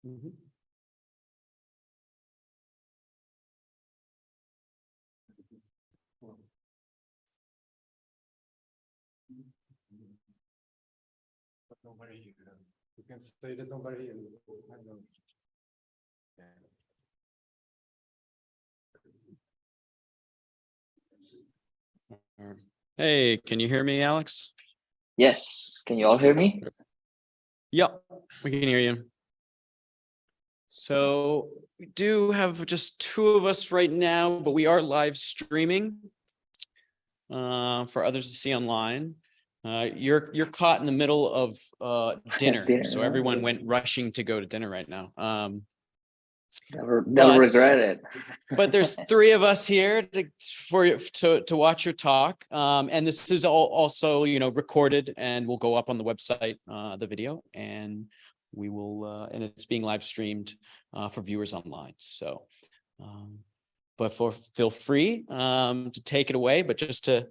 Mhm. But nobody here. You can say that nobody here. I know. Hey, can you hear me, Alex? Yes, can you all hear me? Yep, we can hear you. So we do have just two of us right now, but we are live streaming for others to see online. You're caught in the middle of dinner, so everyone went rushing to go to dinner right now. They'll regret it. But there's three of us here to watch your talk, and this is also recorded and will go up on the website, the video, and we will and it's being live streamed for viewers online. So, but feel free to take it away. But just to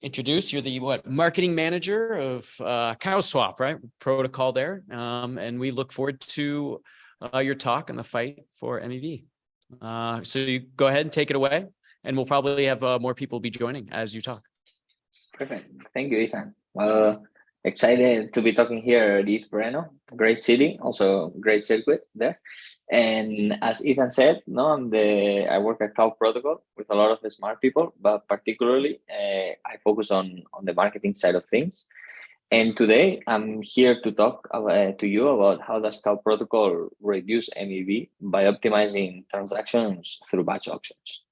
introduce, you're the marketing manager of CowSwap, right? Protocol there, and we look forward to your talk and the fight for MEV. So you go ahead and take it away, and we'll probably have more people be joining as you talk. Perfect. Thank you, Ethan. Well, excited to be talking here at ETHBrno, great city, also great circuit there. And as Ethan said, I work at Cloud Protocol with a lot of the smart people, but particularly I focus on the marketing side of things. And today I'm here to talk to you about how does Cloud Protocol reduce MEV by optimizing transactions through batch auctions.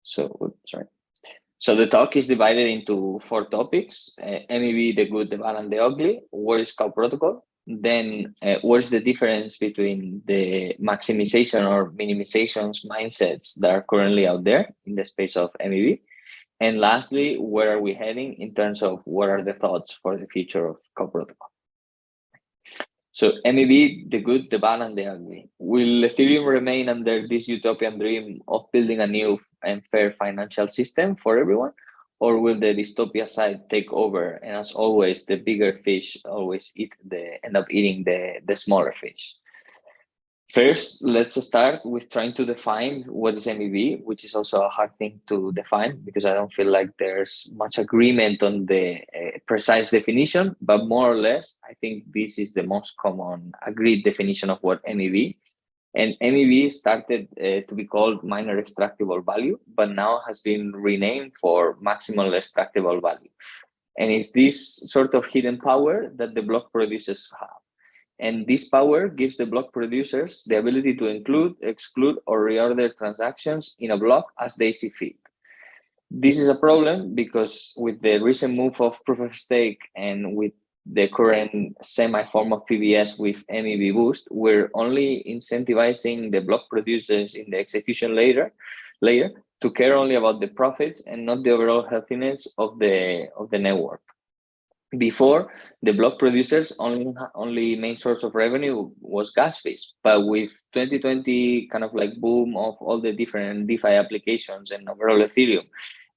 So the talk is divided into 4 topics: MEV, the good, the bad, and the ugly. What is Cloud Protocol? Then what is the difference between the maximization or minimizations mindsets that are currently out there in the space of MEV? And lastly, where are we heading in terms of what are the thoughts for the future of Cloud Protocol? So MEV, the good, the bad, and the ugly. Will Ethereum remain under this utopian dream of building a new and fair financial system for everyone? Or will the dystopia side take over? And as always, the bigger fish always end up eating the smaller fish. First, let's start with trying to define what is MEV, which is also a hard thing to define because I don't feel like there's much agreement on the precise definition, but more or less, I think this is the most common agreed definition of what MEV. And MEV started to be called minor extractable value, but now has been renamed for maximal extractable value. And it's this sort of hidden power that the block producers have. And this power gives the block producers the ability to include, exclude, or reorder transactions in a block as they see fit. This is a problem because with the recent move of proof of stake and with the current semi-form of PBS with MEV Boost, we're only incentivizing the block producers in the execution layer to care only about the profits and not the overall healthiness of the network. Before, the block producers only main source of revenue was gas fees, but with 2020 kind of like boom of all the different DeFi applications and overall Ethereum,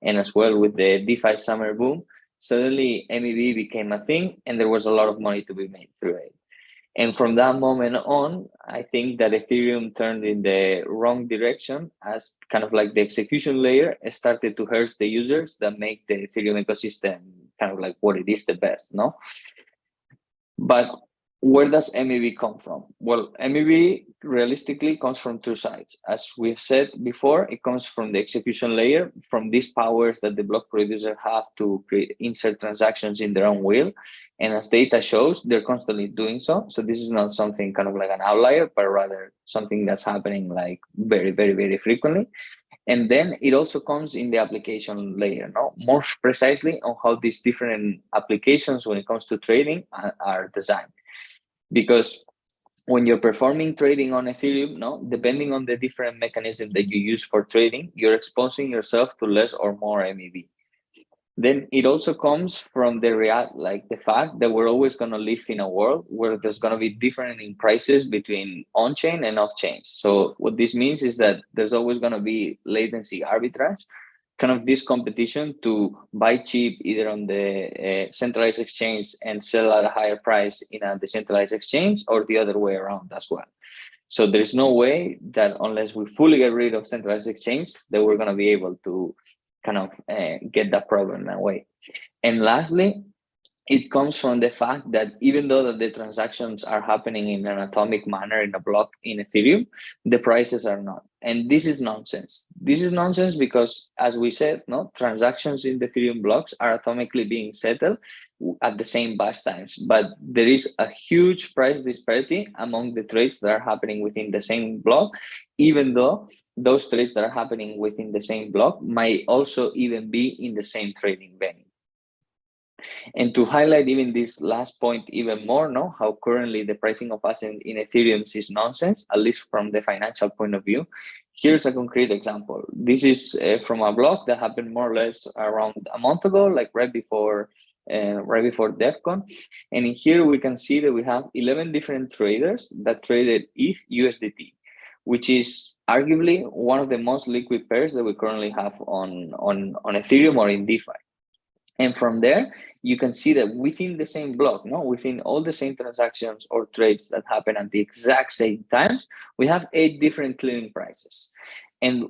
and as well with the DeFi summer boom, suddenly MEV became a thing and there was a lot of money to be made through it. And from that moment on, I think that Ethereum turned in the wrong direction as kind of like the execution layer started to hurt the users that make the Ethereum ecosystem kind of like what it is the best, no? But where does MEV come from? Well, MEV realistically comes from 2 sides. As we've said before, it comes from the execution layer, from these powers that the block producer have to insert transactions in their own will. And as data shows, they're constantly doing so. So this is not something kind of like an outlier, but rather something that's happening like very, very, very frequently. And then it also comes in the application layer, no? More precisely on how these different applications when it comes to trading are designed. Because when you're performing trading on Ethereum, depending on the different mechanism that you use for trading, you're exposing yourself to less or more MEV. Then it also comes from the fact that we're always going to live in a world where there's going to be different in prices between on-chain and off-chain. So what this means is that there's always going to be latency arbitrage kind of this competition to buy cheap either on the centralized exchange and sell at a higher price in a decentralized exchange, or the other way around as well. So there's no way that unless we fully get rid of centralized exchange, that we're going to be able to kind of get that problem away. And lastly, it comes from the fact that even though that the transactions are happening in an atomic manner in a block in Ethereum, the prices are not. And this is nonsense. This is nonsense because, as we said, no, transactions in the Ethereum blocks are atomically being settled at the same bus times. But there is a huge price disparity among the trades that are happening within the same block, even though those trades that are happening within the same block might also even be in the same trading venue. And to highlight even this last point even more, no, how currently the pricing of assets in Ethereum is nonsense, at least from the financial point of view. Here's a concrete example. This is from a block that happened more or less around a month ago, like right before DevCon. And in here we can see that we have 11 different traders that traded ETH USDT, which is arguably one of the most liquid pairs that we currently have on Ethereum or in DeFi. And from there, you can see that within the same block, no, within all the same transactions or trades that happen at the exact same times, we have 8 different clearing prices. And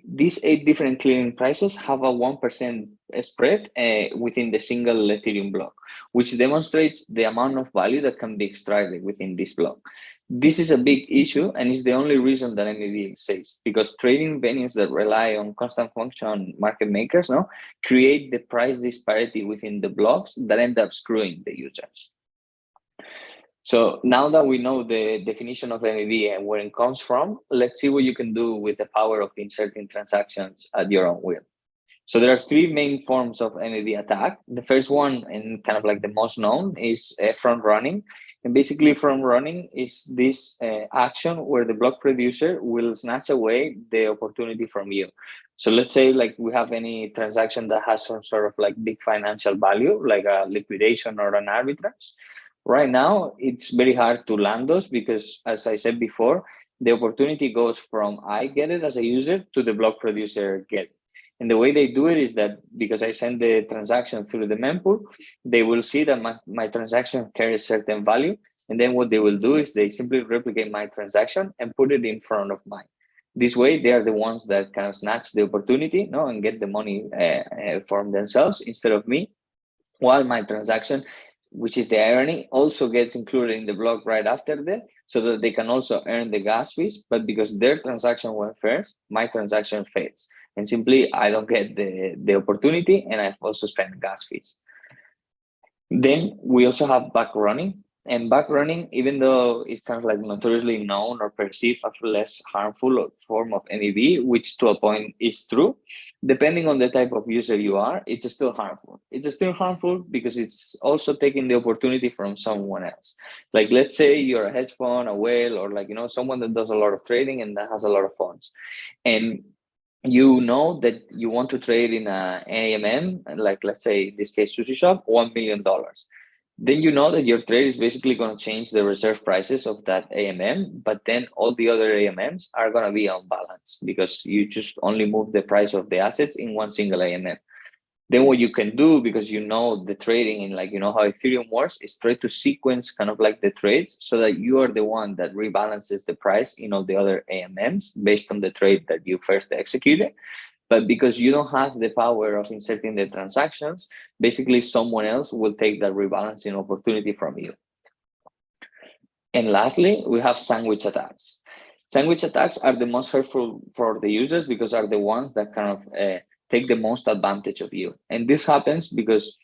these 8 different clearing prices have a 1% spread within the single Ethereum block, which demonstrates the amount of value that can be extracted within this block. This is a big issue, and it's the only reason that MEV exists, because trading venues that rely on constant function market makers, no, create the price disparity within the blocks that end up screwing the users. So now that we know the definition of MEV and where it comes from, let's see what you can do with the power of inserting transactions at your own will. So there are 3 main forms of MEV attack. The first one, and kind of like the most known, is front running. And basically front running is this action where the block producer will snatch away the opportunity from you. So let's say like we have any transaction that has some sort of like big financial value, like a liquidation or an arbitrage. Right now, it's very hard to land those because, as I said before, the opportunity goes from I get it as a user to the block producer get it. And the way they do it is that because I send the transaction through the mempool, they will see that my transaction carries certain value. And then what they will do is they simply replicate my transaction and put it in front of mine. This way, they are the ones that can snatch the opportunity, no, and get the money from themselves instead of me, while my transaction, which is the irony, also gets included in the block right after that, so that they can also earn the gas fees. But because their transaction went first, my transaction fails. And simply, I don't get the opportunity, and I've also spent gas fees. Then we also have back running. And back running, even though it's kind of like notoriously known or perceived as less harmful form of MEV, which to a point is true, depending on the type of user you are, it's still harmful. It's still harmful because it's also taking the opportunity from someone else. Like, let's say you're a hedge fund, a whale, or like, someone that does a lot of trading and that has a lot of funds. And you know that you want to trade in an AMM, like let's say in this case, Sushi Shop, $1 million. Then you know that your trade is basically going to change the reserve prices of that AMM, but then all the other AMMs are going to be on balance because you just only move the price of the assets in one single AMM. Then what you can do, because you know the trading and like how Ethereum works, is try to sequence kind of like the trades so that you are the one that rebalances the price in all the other AMMs based on the trade that you first executed. But because you don't have the power of inserting the transactions, basically someone else will take that rebalancing opportunity from you. And lastly, we have sandwich attacks. Sandwich attacks are the most hurtful for the users because are the ones that kind of take the most advantage of you. And this happens because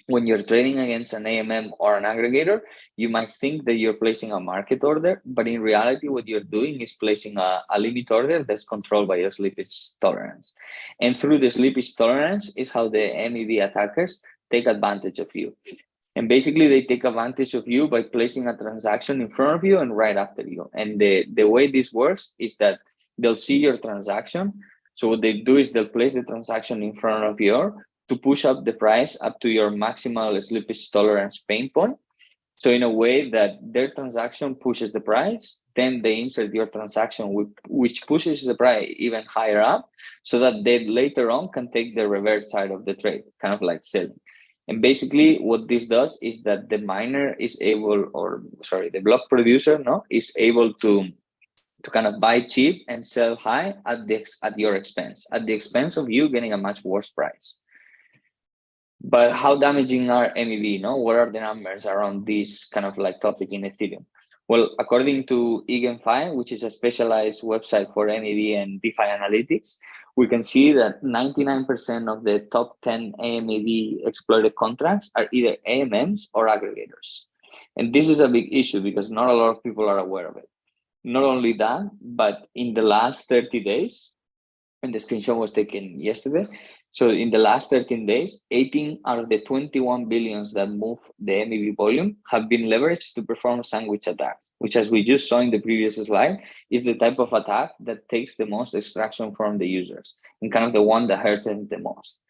when you're trading against an AMM or an aggregator, you might think that you're placing a market order, but in reality, what you're doing is placing a limit order that's controlled by your slippage tolerance. And through the slippage tolerance is how the MEV attackers take advantage of you. And basically, they take advantage of you by placing a transaction in front of you and right after you. And the way this works is that they'll see your transaction. So what they do is they'll place the transaction in front of you to push up the price up to your maximal slippage tolerance pain point. So in a way that their transaction pushes the price, then they insert your transaction, which pushes the price even higher up, so that they later on can take the reverse side of the trade, kind of like selling. And basically what this does is that the miner is able, or sorry, the block producer, is able to kind of buy cheap and sell high at your expense, at the expense of you getting a much worse price. But how damaging are MEV? What are the numbers around this kind of like topic in Ethereum? Well, according to ETHBrno², which is a specialized website for MEV and DeFi analytics, we can see that 99% of the top 10 AMAV exploited contracts are either AMMs or aggregators. And this is a big issue because not a lot of people are aware of it. Not only that, but in the last 30 days, and the screenshot was taken yesterday. So in the last 13 days, 18 out of the 21 billions that move the MEV volume have been leveraged to perform sandwich attacks, which, as we just saw in the previous slide, is the type of attack that takes the most extraction from the users and kind of the one that hurts them the most.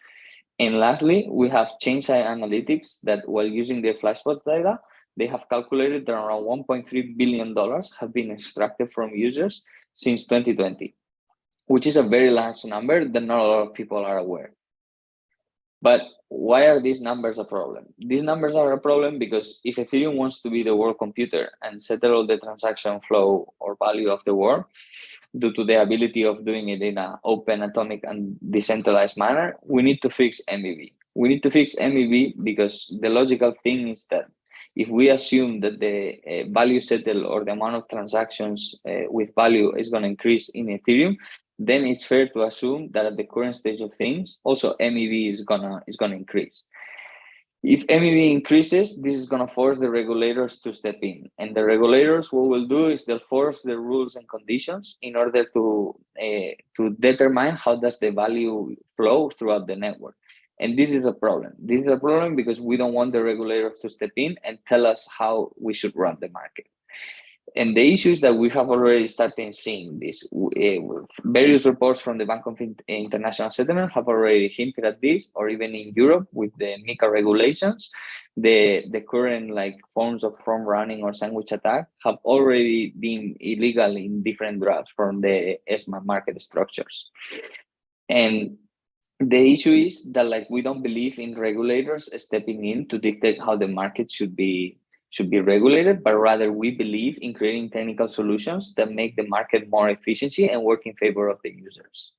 And lastly, we have Chainside Analytics that, while using the Flashbot data, they have calculated that around $1.3 billion have been extracted from users since 2020. Which is a very large number that not a lot of people are aware. But why are these numbers a problem? These numbers are a problem because if Ethereum wants to be the world computer and settle all the transaction flow or value of the world, due to the ability of doing it in an open, atomic, and decentralized manner, we need to fix MEV. We need to fix MEV because the logical thing is that if we assume that the value settle or the amount of transactions with value is going to increase in Ethereum, then it's fair to assume that at the current stage of things, also MEV is gonna increase. If MEV increases, this is going to force the regulators to step in. And the regulators, what will do is they'll force the rules and conditions in order to determine how does the value flow throughout the network. And this is a problem. This is a problem because we don't want the regulators to step in and tell us how we should run the market. And the issue is that we have already started seeing this. Various reports from the Bank of International Settlement have already hinted at this, or even in Europe with the MiCA regulations, the current forms of front running or sandwich attack have already been illegal in different drafts from the ESMA market structures. And the issue is that we don't believe in regulators stepping in to dictate how the market should be regulated, but rather we believe in creating technical solutions that make the market more efficient and work in favor of the users.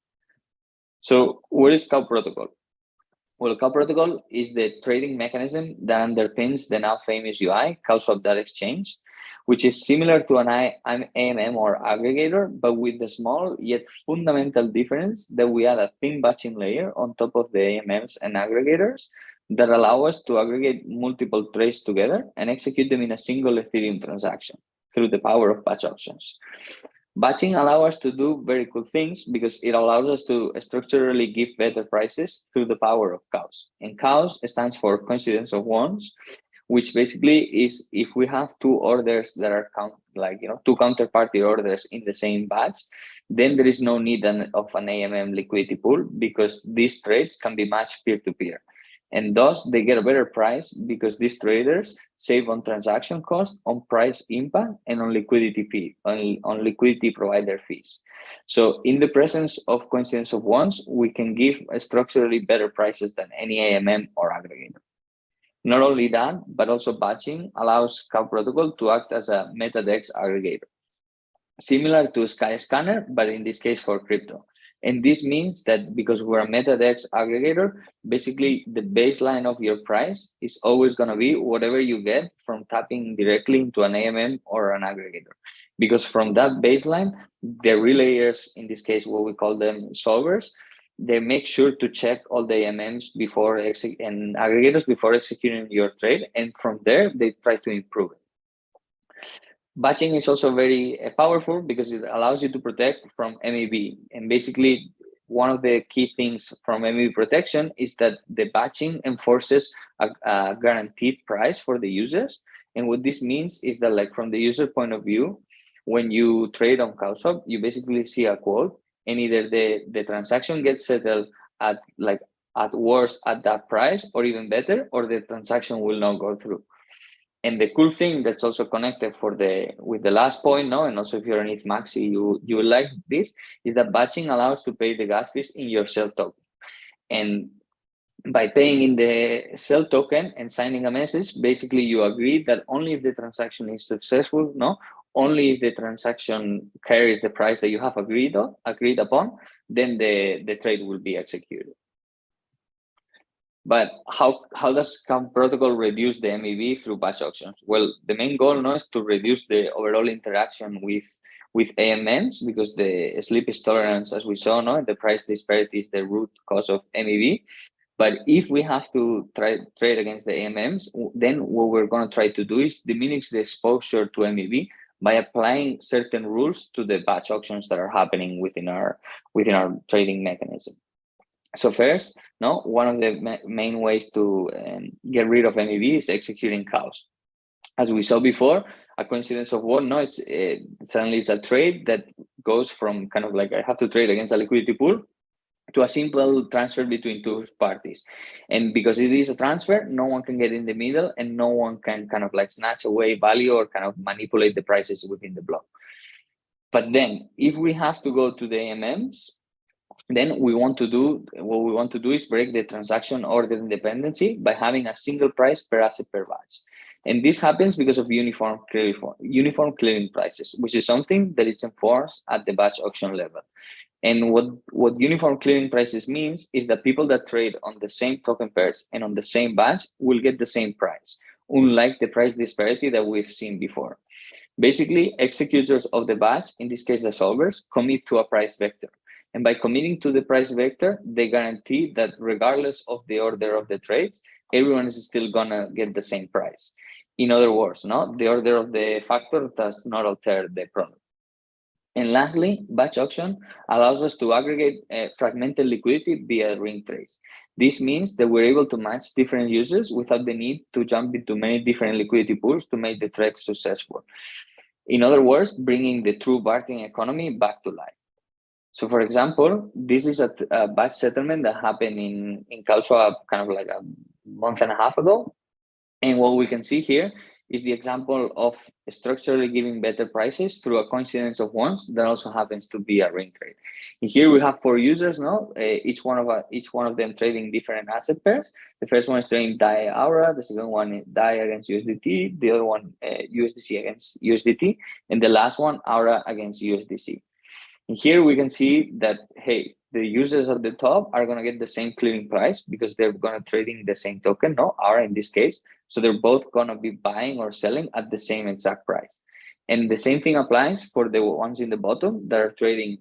So what is COW protocol? Well, COW protocol is the trading mechanism that underpins the now famous UI, CowSwap.exchange, which is similar to an AMM or aggregator, but with the small yet fundamental difference that we add a thin batching layer on top of the AMMs and aggregators that allow us to aggregate multiple trades together and execute them in a single Ethereum transaction through the power of batch options. Batching allows us to do very cool things because it allows us to structurally give better prices through the power of cows. And cows stands for coincidence of ones, which basically is if we have two orders that are two counterparty orders in the same batch, then there is no need of an AMM liquidity pool because these trades can be matched peer-to-peer. And thus they get a better price because these traders save on transaction cost, on price impact, and on liquidity fee, on liquidity provider fees. So in the presence of coincidence of ones, we can give structurally better prices than any AMM or aggregator. Not only that, but also batching allows COW protocol to act as a MetaDex aggregator, similar to Skyscanner, but in this case for crypto. And this means that because we're a MetaDex aggregator, basically the baseline of your price is always going to be whatever you get from tapping directly into an AMM or an aggregator. Because from that baseline, the relayers, in this case, what we call them solvers, they make sure to check all the AMMs and aggregators before executing your trade. And from there, they try to improve it. Batching is also very powerful because it allows you to protect from MEV. And basically, one of the key things from MEV protection is that the batching enforces a guaranteed price for the users. And what this means is that from the user point of view, when you trade on CowSwap, you basically see a quote and either the transaction gets settled at worst at that price or even better, or the transaction will not go through. And the cool thing that's also connected with the last point, no, and also if you're an ETHMaxi, you will like this, is that batching allows to pay the gas fees in your cell token. And by paying in the cell token and signing a message, basically you agree that only if the transaction is successful, no, only if the transaction carries the price that you have agreed upon, then the trade will be executed. But how does CAM protocol reduce the MEV through batch auctions? Well, the main goal now is to reduce the overall interaction with AMMs, because the slippage tolerance, as we saw, no, the price disparity is the root cause of MEV. But if we have to trade against the AMMs, then what we're going to try to do is diminish the exposure to MEV by applying certain rules to the batch auctions that are happening within our trading mechanism. So first, no, one of the main ways to get rid of MEV is executing cows. As we saw before, a coincidence of one, no, it's suddenly it's a trade that goes from kind of like I have to trade against a liquidity pool to a simple transfer between two parties. And because it is a transfer, no one can get in the middle and no one can kind of like snatch away value or kind of manipulate the prices within the block. But then if we have to go to the AMMs, then what we want to do is break the transaction order dependency by having a single price per asset per batch. And this happens because of uniform clearing prices, which is something that is enforced at the batch auction level. And what uniform clearing prices means is that people that trade on the same token pairs and on the same batch will get the same price, unlike the price disparity that we've seen before. Basically, executors of the batch, in this case the solvers, commit to a price vector. And by committing to the price vector, they guarantee that regardless of the order of the trades, everyone is still gonna get the same price. In other words, no, the order of the factor does not alter the product. And lastly, batch auction allows us to aggregate fragmented liquidity via ring trace. This means that we're able to match different users without the need to jump into many different liquidity pools to make the trade successful. In other words, bringing the true bartering economy back to life. So for example, this is a batch settlement that happened in CowSwap kind of like a month and a half ago. And what we can see here is the example of structurally giving better prices through a coincidence of ones that also happens to be a ring trade. And here we have 4 users now, each one of them trading different asset pairs. The first one is trading DAI Aura, the second one is DAI against USDT, the other one USDC against USDT, and the last one Aura against USDC. And here we can see that, hey, the users at the top are going to get the same clearing price because they're going to trading the same token, no, Aura in this case. So they're both going to be buying or selling at the same exact price. And the same thing applies for the ones in the bottom that are trading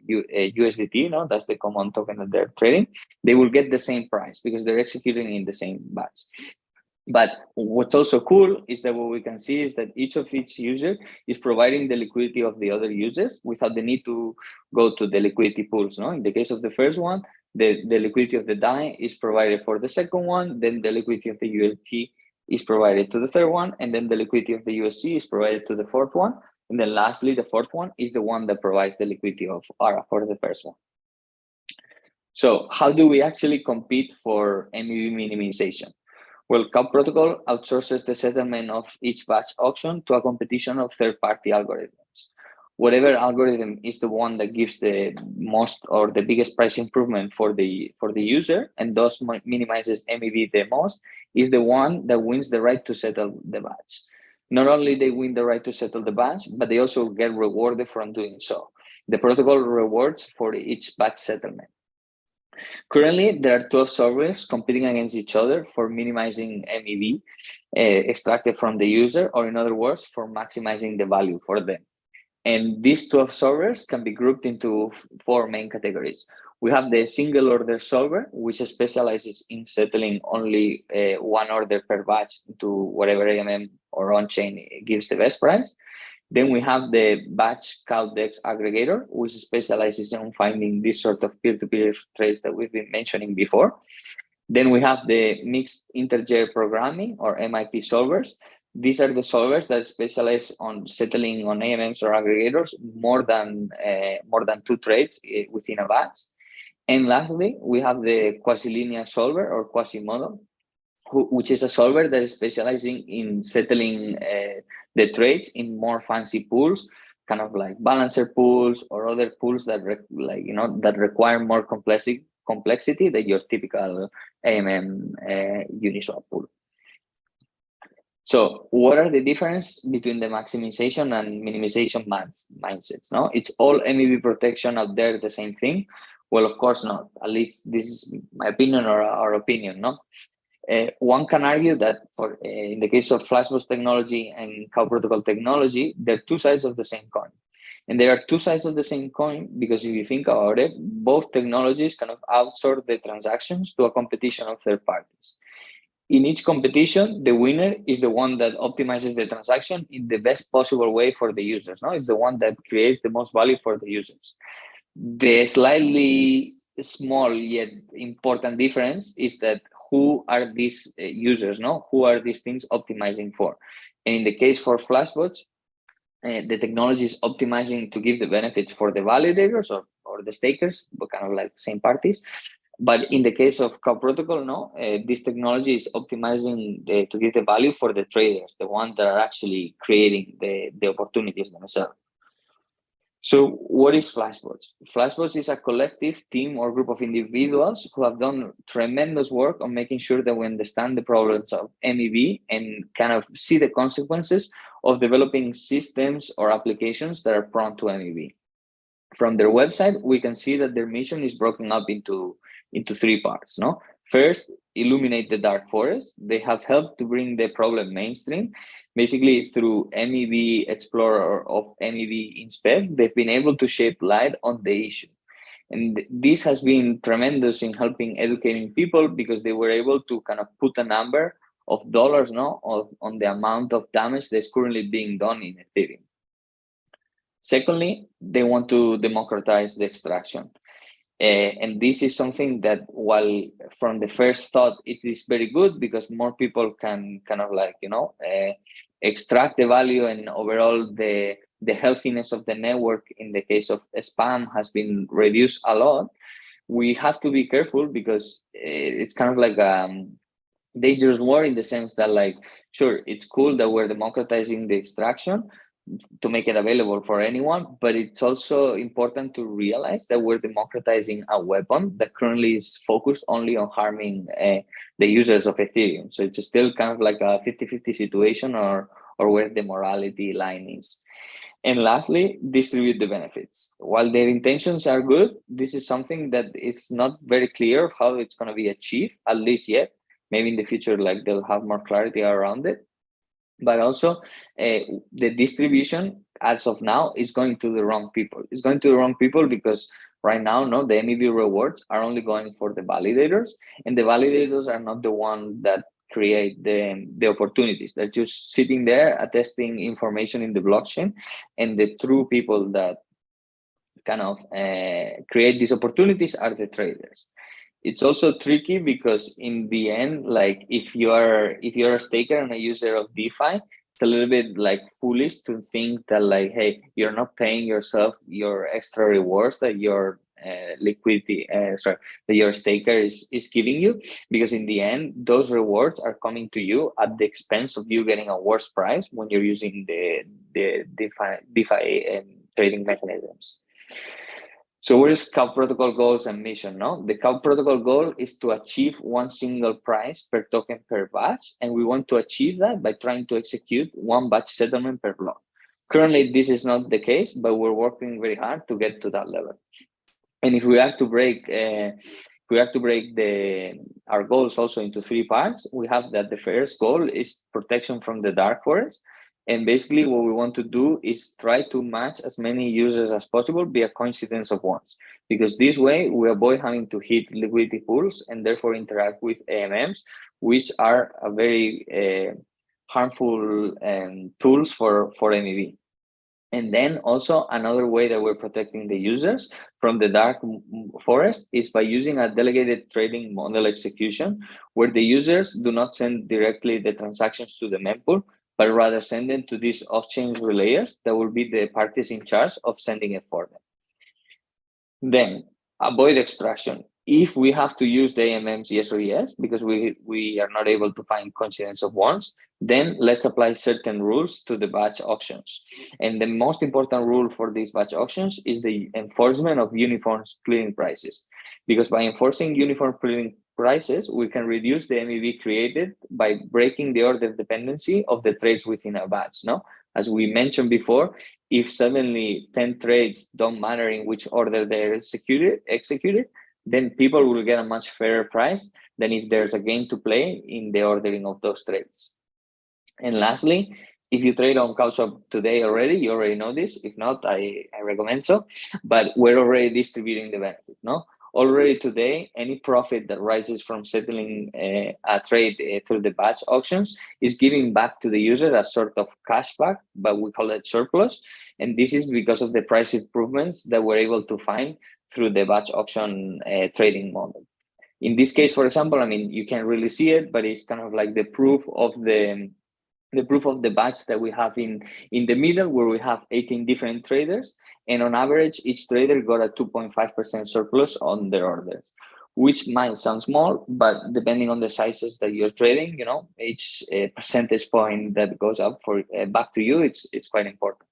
USDT, no, that's the common token that they're trading. They will get the same price because they're executing in the same batch. But what's also cool is that what we can see is that each user is providing the liquidity of the other users without the need to go to the liquidity pools. No, in the case of the first one, the liquidity of the DAI is provided for the second one, then the liquidity of the UST is provided to the third one, and then the liquidity of the USC is provided to the fourth one. And then lastly, the fourth one is the one that provides the liquidity of ARA for the first one. So how do we actually compete for MEV minimization? Well, CAP protocol outsources the settlement of each batch auction to a competition of third-party algorithms. Whatever algorithm is the one that gives the most or the biggest price improvement for the user and thus minimizes MEV the most is the one that wins the right to settle the batch. Not only they win the right to settle the batch, but they also get rewarded from doing so. The protocol rewards for each batch settlement. Currently, there are 12 solvers competing against each other for minimizing MEV extracted from the user, or in other words, for maximizing the value for them. And these 12 solvers can be grouped into 4 main categories. We have the single order solver, which specializes in settling only one order per batch to whatever AMM or on-chain gives the best price. Then we have the batch CalDex aggregator, which specializes in finding this sort of peer-to-peer trades that we've been mentioning before. Then we have the mixed integer programming or MIP solvers. These are the solvers that specialize on settling on AMMs or aggregators more than 2 trades within a batch. And lastly, we have the quasi-linear solver or quasi-model, which is a solver that is specializing in settling the trades in more fancy pools, kind of like balancer pools or other pools that that require more complexity than your typical AMM Uniswap pool. So what are the difference between the maximization and minimization mindsets? No, it's all MEV protection out there, the same thing. Well, of course not. At least this is my opinion or our opinion. No, one can argue that for in the case of Flashbots technology and Cow Protocol technology, they're two sides of the same coin. And there are two sides of the same coin because if you think about it, both technologies kind of outsource the transactions to a competition of third parties. In each competition, the winner is the one that optimizes the transaction in the best possible way for the users. No, it's the one that creates the most value for the users. The slightly small yet important difference is that who are these users? No, who are these things optimizing for? And in the case for Flashbots, the technology is optimizing to give the benefits for the validators or the stakers, but kind of like the same parties. But in the case of Cow Protocol, no, this technology is optimizing to give the value for the traders, the ones that are actually creating the opportunities themselves. So what is Flashbots? Flashbots is a collective team or group of individuals who have done tremendous work on making sure that we understand the problems of MEV and kind of see the consequences of developing systems or applications that are prone to MEV. From their website, we can see that their mission is broken up into three parts. No, first, illuminate the dark forest. They have helped to bring the problem mainstream. Basically, through MEV Explorer of MEV Inspect, they've been able to shed light on the issue. And this has been tremendous in helping educating people because they were able to kind of put a number of dollars on the amount of damage that's currently being done in Ethereum. Secondly, they want to democratize the extraction. And this is something that, while from the first thought, it is very good because more people can kind of like, extract the value, and overall the healthiness of the network in the case of spam has been reduced a lot. We have to be careful because it's kind of like dangerous war in the sense that, like, sure, it's cool that we're democratizing the extraction to make it available for anyone, but it's also important to realize that we're democratizing a weapon that currently is focused only on harming the users of Ethereum. So it's still kind of like a 50-50 situation, or where the morality line is. And lastly, distribute the benefits. While their intentions are good, this is something that is not very clear how it's going to be achieved, at least yet. Maybe in the future, like, they'll have more clarity around it. But also, the distribution as of now is going to the wrong people. It's going to the wrong people because right now, no, the MEV rewards are only going for the validators, and the validators are not the one that create the opportunities. They're just sitting there attesting information in the blockchain, and the true people that kind of create these opportunities are the traders. It's also tricky because in the end, like, if you're a staker and a user of DeFi, it's a little bit like foolish to think that, like, hey, you're not paying yourself your extra rewards that your that your staker is giving you, because in the end, those rewards are coming to you at the expense of you getting a worse price when you're using the DeFi trading mechanisms. So what is Cow Protocol goals and mission? No, the Cow Protocol goal is to achieve one single price per token per batch, and we want to achieve that by trying to execute one batch settlement per block. Currently, this is not the case, but we're working very hard to get to that level. And if we have to break, our goals also into three parts. We have that the first goal is protection from the dark forest. And basically what we want to do is try to match as many users as possible via coincidence of ones, because this way we avoid having to hit liquidity pools and therefore interact with AMMs, which are a very harmful tools for MEV. And then also another way that we're protecting the users from the dark forest is by using a delegated trading model execution, where the users do not send directly the transactions to the mempool, but rather send them to these off-chain relayers that will be the parties in charge of sending it for them. Then avoid extraction. If we have to use the AMMs, yes or yes, because we are not able to find coincidence of ones, then let's apply certain rules to the batch auctions. And the most important rule for these batch auctions is the enforcement of uniform clearing prices. Because by enforcing uniform clearing prices, we can reduce the MEV created by breaking the order dependency of the trades within a batch. No, as we mentioned before, if suddenly 10 trades don't matter in which order they're executed, then people will get a much fairer price than if there's a game to play in the ordering of those trades. And lastly, if you trade on CowSwap today already, you already know this. If not, I recommend so. But we're already distributing the benefit, no? Already today, any profit that rises from settling a trade through the batch auctions is giving back to the user a sort of cashback, but we call it surplus. And this is because of the price improvements that we're able to find through the batch auction trading model. In this case, for example, I mean, you can't really see it, but it's kind of like the proof of the batch that we have in the middle, where we have 18 different traders, and on average each trader got a 2.5% surplus on their orders, which might sound small, but depending on the sizes that you're trading, you know, each percentage point that goes up for back to you, it's quite important.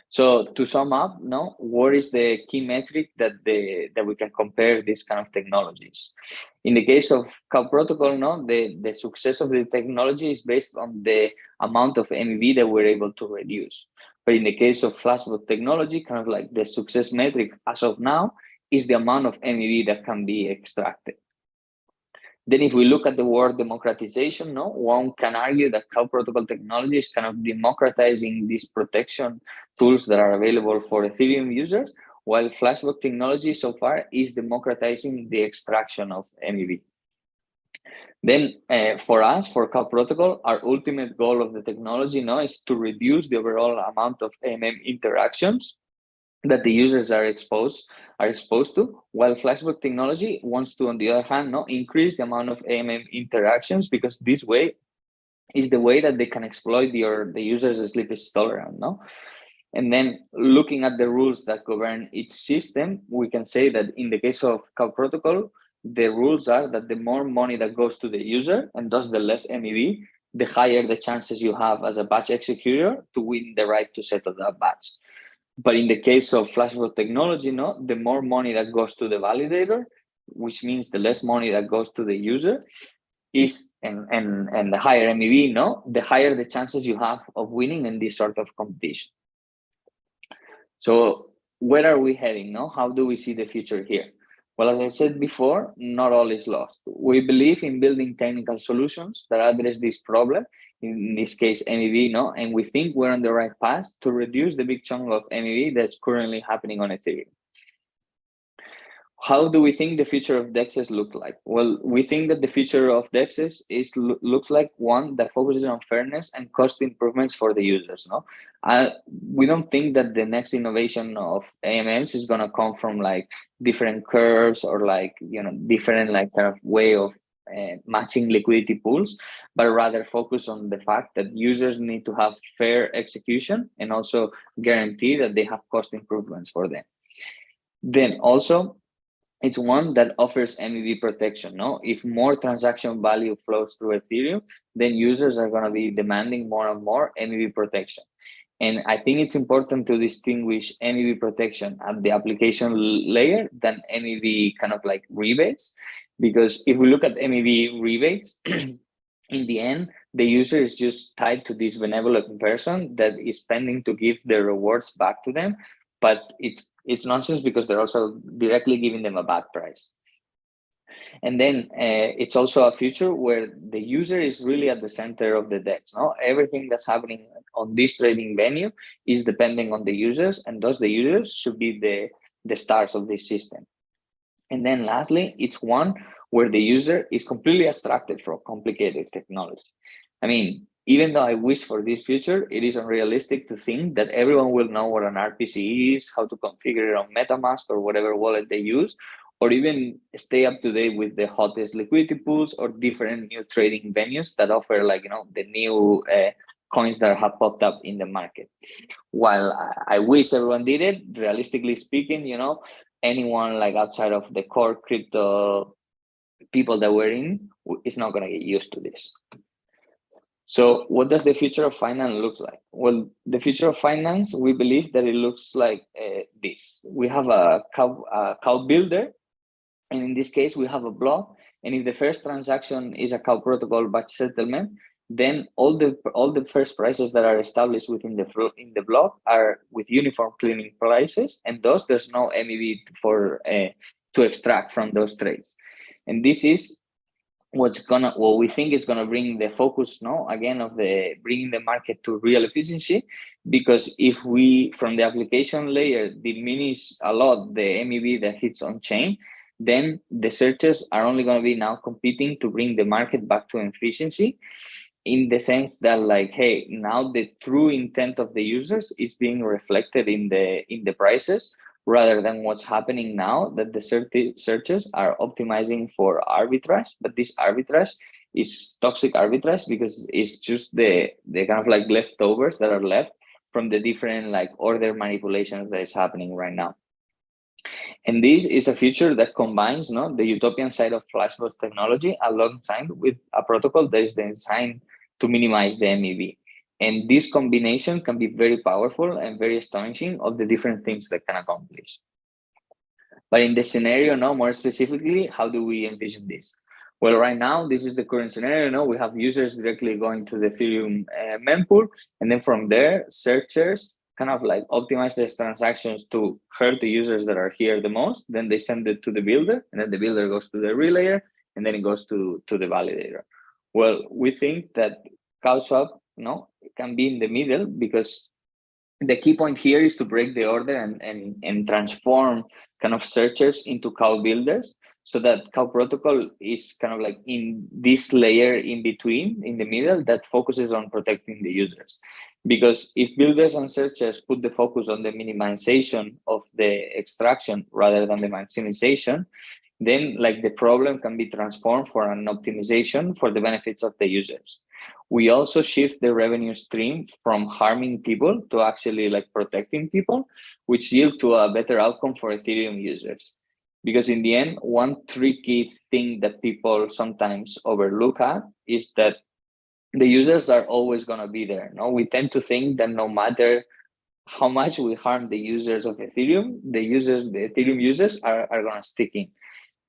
So to sum up, no, what is the key metric that we can compare these kind of technologies? In the case of Cow Protocol, no, the success of the technology is based on the amount of MEV that we're able to reduce. But in the case of Flashbot technology, kind of like the success metric as of now is the amount of MEV that can be extracted. Then if we look at the word democratization, no, one can argue that Cow Protocol technology is kind of democratizing these protection tools that are available for Ethereum users, while Flashbot technology so far is democratizing the extraction of MEV. Then for us, for Cow Protocol, our ultimate goal of the technology now is to reduce the overall amount of interactions that the users are exposed to, while Flashbot technology wants to, on the other hand, increase the amount of interactions, because this way is the way that they can exploit the user's slippage tolerance. And then looking at the rules that govern each system, we can say that in the case of Cow Protocol, the rules are that the more money that goes to the user, and thus the less MEV, the higher the chances you have as a batch executor to win the right to settle that batch. But in the case of Flashbot technology, the more money that goes to the validator, which means the less money that goes to the user, is and the higher MEV, the higher the chances you have of winning in this sort of competition. So where are we heading? How do we see the future here? Well, as I said before, not all is lost. We believe in building technical solutions that address this problem, in this case, MEV, and we think we're on the right path to reduce the big chunk of MEV that's currently happening on Ethereum. How do we think the future of DEXs look like? Well, we think that the future of DEXs looks like one that focuses on fairness and cost improvements for the users. We don't think that the next innovation of AMMs is going to come from like different curves or like, different like kind of way of matching liquidity pools, but rather focus on the fact that users need to have fair execution and also guarantee that they have cost improvements for them. Then also, it's one that offers MEV protection. If more transaction value flows through Ethereum, then users are going to be demanding more and more MEV protection. And I think it's important to distinguish MEV protection at the application layer than MEV kind of like rebates, because if we look at MEV rebates, in the end, the user is just tied to this benevolent person that is spending to give the rewards back to them, but it's nonsense because they're also directly giving them a bad price. And then it's also a future where the user is really at the center of the DEX. Everything that's happening on this trading venue is depending on the users, and thus the users should be the stars of this system. And then lastly, it's one where the user is completely abstracted from complicated technology. I mean, even though I wish for this future, it is unrealistic to think that everyone will know what an RPC is, how to configure it on MetaMask or whatever wallet they use, or even stay up to date with the hottest liquidity pools or different new trading venues that offer the new coins that have popped up in the market. While I wish everyone did it, realistically speaking, anyone like outside of the core crypto people that we're in is not going to get used to this. So what does the future of finance looks like? Well, the future of finance, we believe that it looks like this. We have a cow builder, and in this case, we have a block. And if the first transaction is a cow protocol batch settlement, then all the first prices that are established within the block are with uniform clearing prices, and thus there's no MEV to extract from those trades. And this is what we think is gonna bring the focus, again, of bringing the market to real efficiency, because if we from the application layer diminish a lot the MEV that hits on chain, then the searches are only going to be now competing to bring the market back to efficiency, in the sense that, like, hey, now the true intent of the users is being reflected in the prices, rather than what's happening now, that the searches are optimizing for arbitrage, but this arbitrage is toxic arbitrage, because it's just the kind of like leftovers that are left from the different like order manipulations that is happening right now. And this is a feature that combines the utopian side of Flashbox technology alongside with a protocol that is designed to minimize the MEV. And this combination can be very powerful and very astonishing of the different things that can accomplish. But in the scenario now, more specifically, how do we envision this? Well, right now, this is the current scenario. We have users directly going to the Ethereum mempool, and then from there, searchers kind of like optimize these transactions to hurt the users that are here the most. Then they send it to the builder, and then the builder goes to the relayer, and then it goes to the validator. Well, we think that CowSwap can be in the middle, because the key point here is to break the order and transform kind of searchers into cow builders, so that cow protocol is kind of like in this layer in between, in the middle, that focuses on protecting the users. Because if builders and searchers put the focus on the minimization of the extraction rather than the maximization, then like the problem can be transformed for an optimization for the benefits of the users. We also shift the revenue stream from harming people to actually like protecting people, which yield to a better outcome for Ethereum users. Because in the end, one tricky thing that people sometimes overlook at is that the users are always going to be there. We tend to think that no matter how much we harm the users of Ethereum, the Ethereum users are going to stick in.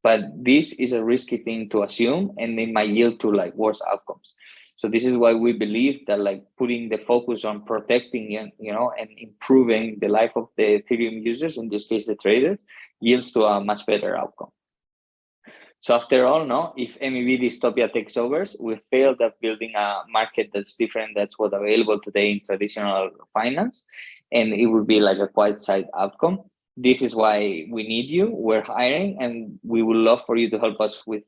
But this is a risky thing to assume, and it might yield to like worse outcomes. So this is why we believe that like putting the focus on protecting and improving the life of the Ethereum users, in this case the traders, yields to a much better outcome. So after all, if MEV dystopia takes over, we failed at building a market that's different that's what's available today in traditional finance, and it would be like a quiet side outcome. This is why we need you. We're hiring, and we would love for you to help us with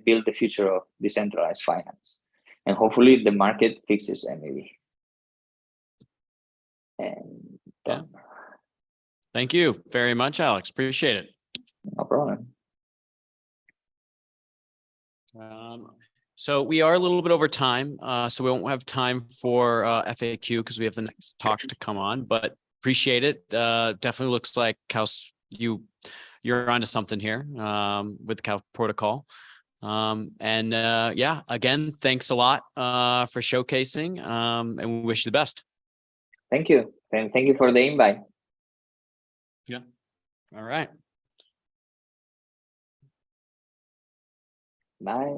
build the future of decentralized finance. And hopefully the market fixes MEV. And yeah. Thank you very much, Alex. Appreciate it. No problem. So we are a little bit over time, so we won't have time for FAQ because we have the next talk to come on, but appreciate it. Definitely looks like you're onto something here with the Cow protocol. Yeah, again, thanks a lot for showcasing, and we wish you the best. Thank you. And thank you for the invite. Yeah. All right. Bye.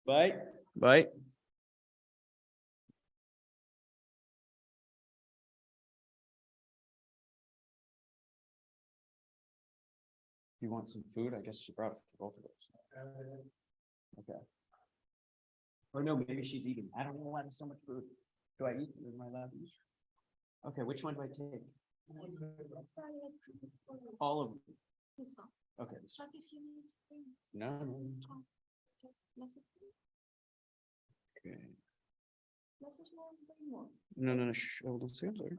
Bye. Bye. You want some food? I guess she brought it for both of us. Okay. Or no, maybe she's eating. I don't know why there's so much food. Do I eat? Am I allowed to eat? Okay, which one do I take? All of them. Okay. No, no. Okay. No, no, no. Hold on a second.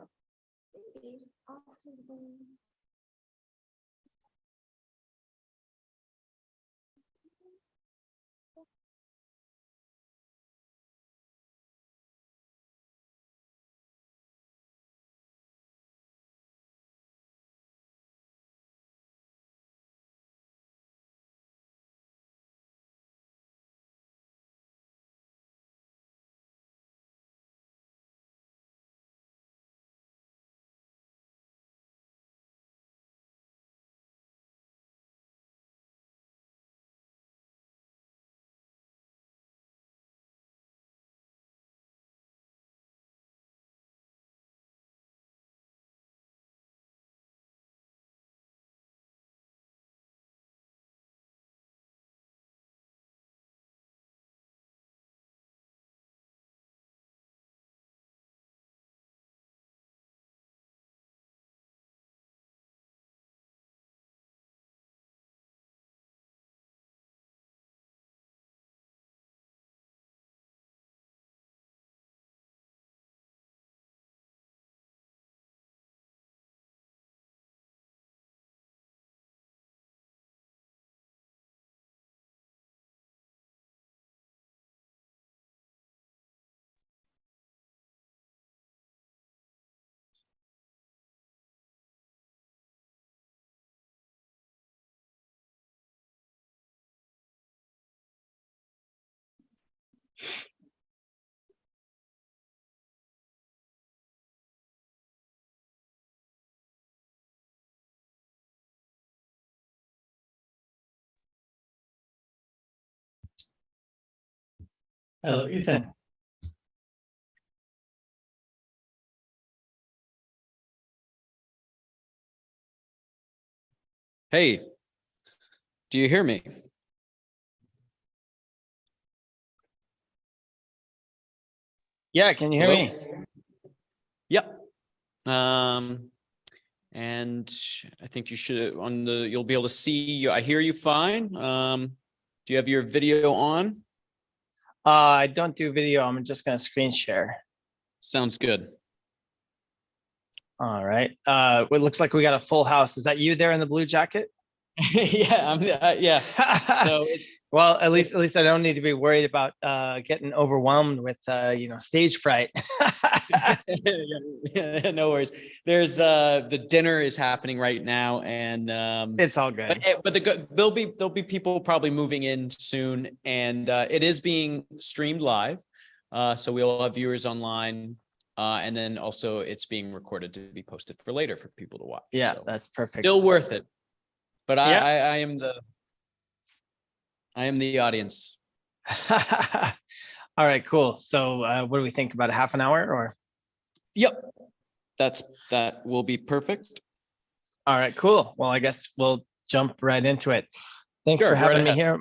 Hello, Ethan. Hey, do you hear me? Yeah, can you hear Hello? me? Yep. And I think you should you'll be able to see, I hear you fine. Do you have your video on? I don't do video. I'm just going to screen share. Sounds good. All right. It looks like we got a full house. Is that you there in the blue jacket? Yeah, yeah. So it's well, at least I don't need to be worried about getting overwhelmed with stage fright. yeah, no worries. There's the dinner is happening right now, and it's all good. But there'll be people probably moving in soon, and it is being streamed live, so we'll have viewers online, and then also it's being recorded to be posted for later for people to watch. Yeah, so that's perfect. Still worth it. But yeah. I am the audience. All right, cool. So what do we think, about a half an hour or? Yep. That will be perfect. All right, cool. Well, I guess we'll jump right into it. Thanks Sure, for having right me ahead. here.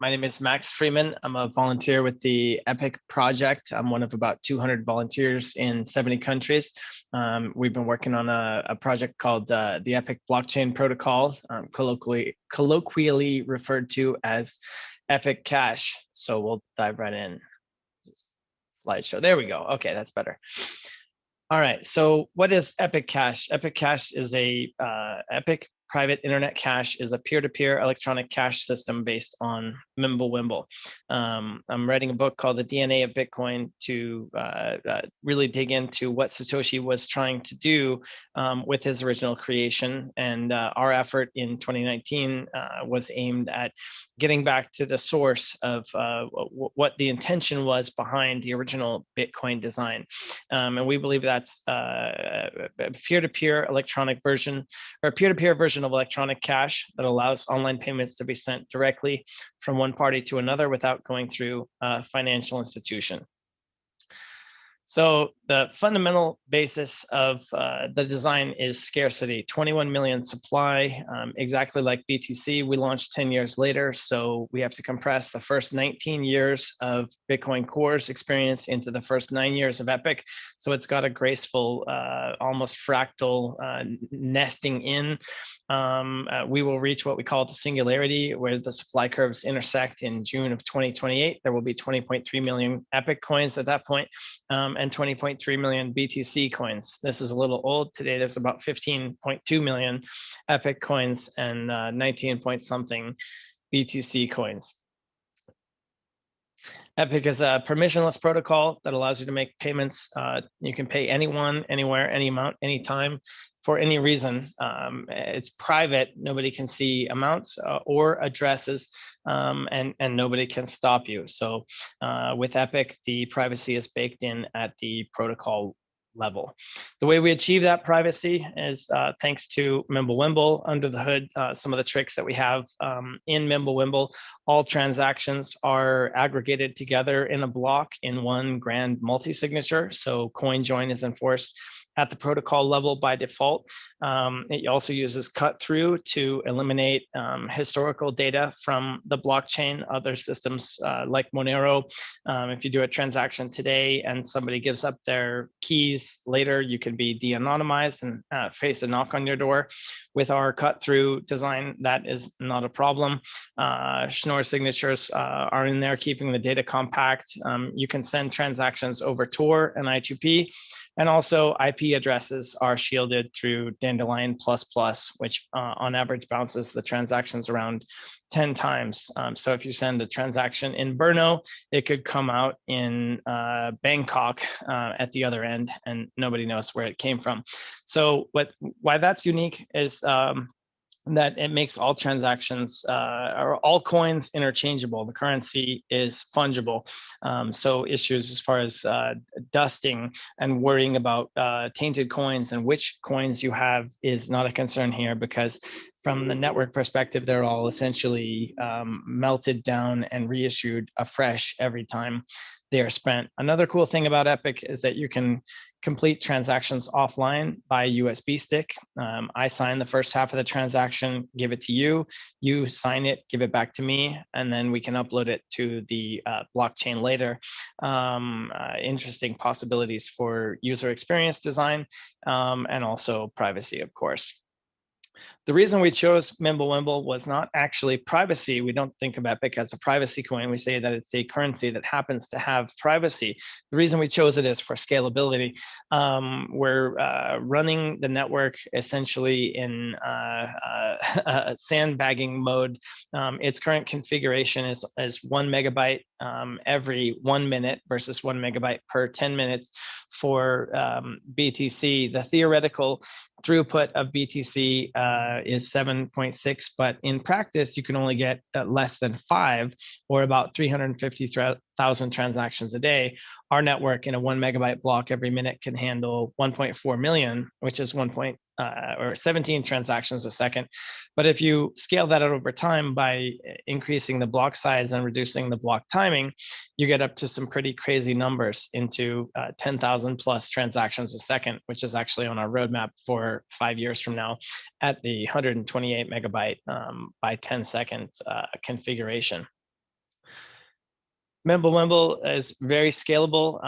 My name is Max Freeman. I'm a volunteer with the EPIC project. I'm one of about 200 volunteers in 70 countries. We've been working on a project called the EPIC blockchain protocol, colloquially referred to as EPIC Cash. So we'll dive right in. Slideshow. There we go. Okay, that's better. All right. So what is EPIC Cash? EPIC Cash is a EPIC private internet cash is a peer-to-peer electronic cash system based on Mimblewimble. I'm writing a book called The DNA of Bitcoin to really dig into what Satoshi was trying to do with his original creation. And our effort in 2019 was aimed at getting back to the source of what the intention was behind the original Bitcoin design. And we believe that's a peer-to-peer electronic version, or a peer-to-peer version of electronic cash that allows online payments to be sent directly from one party to another without going through a financial institution. So the fundamental basis of the design is scarcity, 21 million supply, exactly like BTC. We launched 10 years later, so we have to compress the first 19 years of Bitcoin Core's experience into the first 9 years of EPIC. So it's got a graceful, almost fractal nesting in. We will reach what we call the singularity, where the supply curves intersect in June of 2028. There will be 20.3 million EPIC coins at that point. And 20.3 million BTC coins. This is a little old. Today, there's about 15.2 million EPIC coins and 19 point something BTC coins. EPIC is a permissionless protocol that allows you to make payments. You can pay anyone, anywhere, any amount, anytime, for any reason. It's private. Nobody can see amounts or addresses, and nobody can stop you. So with EPIC, the privacy is baked in at the protocol level. The way we achieve that privacy is thanks to Mimblewimble. Under the hood, some of the tricks that we have in Mimblewimble, all transactions are aggregated together in a block in one grand multi-signature. So coin join is enforced at the protocol level by default. It also uses cut through to eliminate historical data from the blockchain. Other systems like Monero, if you do a transaction today and somebody gives up their keys later, you can be de-anonymized and face a knock on your door. With our cut through design, that is not a problem. Schnorr signatures are in there, keeping the data compact. You can send transactions over Tor and I2P. And also IP addresses are shielded through Dandelion++, which on average bounces the transactions around 10 times. So if you send a transaction in Brno, it could come out in Bangkok at the other end, and nobody knows where it came from. So why that's unique is that it makes all transactions or all coins interchangeable. The currency is fungible. So issues as far as dusting and worrying about tainted coins and which coins you have is not a concern here, because from the network perspective, they're all essentially melted down and reissued afresh every time they are spent. Another cool thing about Epic is that you can complete transactions offline by USB stick. I sign the first half of the transaction, give it to you, you sign it, give it back to me, and then we can upload it to the blockchain later. Interesting possibilities for user experience design and also privacy, of course. The reason we chose Mimblewimble was not actually privacy. We don't think of Epic as a privacy coin. We say that it's a currency that happens to have privacy. The reason we chose it is for scalability. We're running the network essentially in sandbagging mode. Its current configuration is 1 megabyte every 1 minute versus 1 megabyte per 10 minutes for BTC. The theoretical throughput of BTC is 7.6, but in practice, you can only get less than 5, or about 350,000 transactions a day. Our network in a 1 megabyte block every minute can handle 1.4 million, which is 17 transactions a second. But if you scale that out over time by increasing the block size and reducing the block timing, you get up to some pretty crazy numbers into 10,000 plus transactions a second, which is actually on our roadmap for 5 years from now at the 128 megabyte by 10 seconds configuration. Mimblewimble is very scalable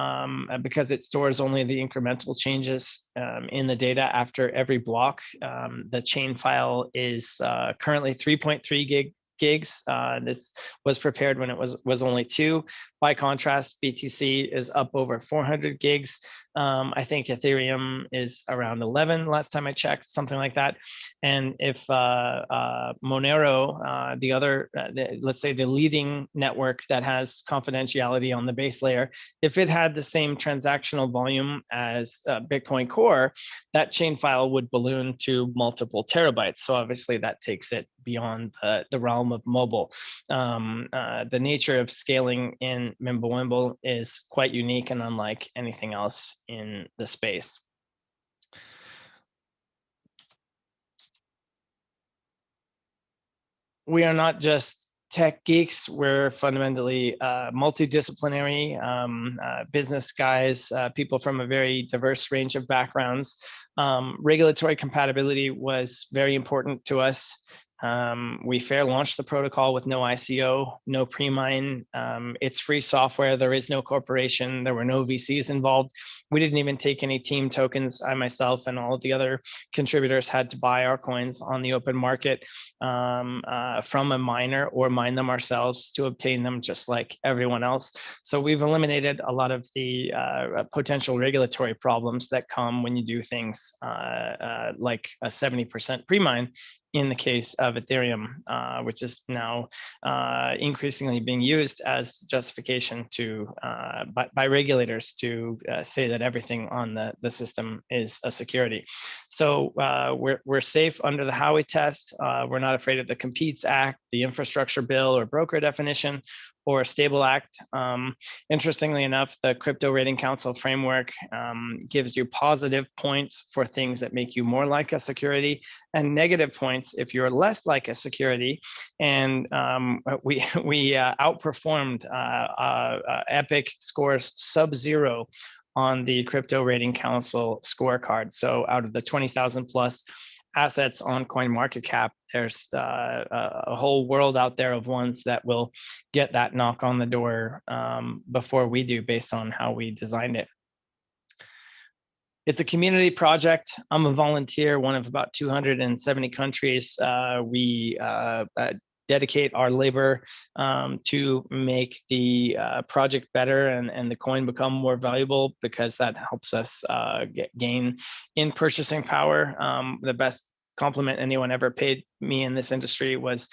because it stores only the incremental changes in the data after every block. The chain file is currently 3.3 gigs. This was prepared when it was only 2. By contrast, BTC is up over 400 gigs. I think Ethereum is around 11 last time I checked, something like that. And if Monero, the other, let's say the leading network that has confidentiality on the base layer, if it had the same transactional volume as Bitcoin Core, that chain file would balloon to multiple terabytes. So obviously that takes it beyond the realm of mobile. The nature of scaling in Mimblewimble is quite unique and unlike anything else in the space. We are not just tech geeks, we're fundamentally multidisciplinary business guys, people from a very diverse range of backgrounds. Regulatory compatibility was very important to us. We fair launched the protocol with no ICO, no pre-mine. It's free software. There is no corporation. There were no VCs involved. We didn't even take any team tokens. I myself and all of the other contributors had to buy our coins on the open market from a miner or mine them ourselves to obtain them just like everyone else. So we've eliminated a lot of the potential regulatory problems that come when you do things like a 70% pre-mine in the case of Ethereum, which is now increasingly being used as justification to by regulators to say that everything on the system is a security. So we're safe under the Howey test. We're not afraid of the Competes Act, the Infrastructure Bill, or broker definition, or Stable Act. Interestingly enough, the Crypto Rating Council framework gives you positive points for things that make you more like a security, and negative points if you're less like a security. And we outperformed Epic scores sub-0 on the Crypto Rating Council scorecard. So out of the 20,000 plus assets on CoinMarketCap, there's a whole world out there of ones that will get that knock on the door before we do, based on how we designed it. It's a community project. I'm a volunteer, one of about 270 countries. We dedicate our labor to make the project better and the coin become more valuable, because that helps us gain in purchasing power. The best compliment anyone ever paid me in this industry was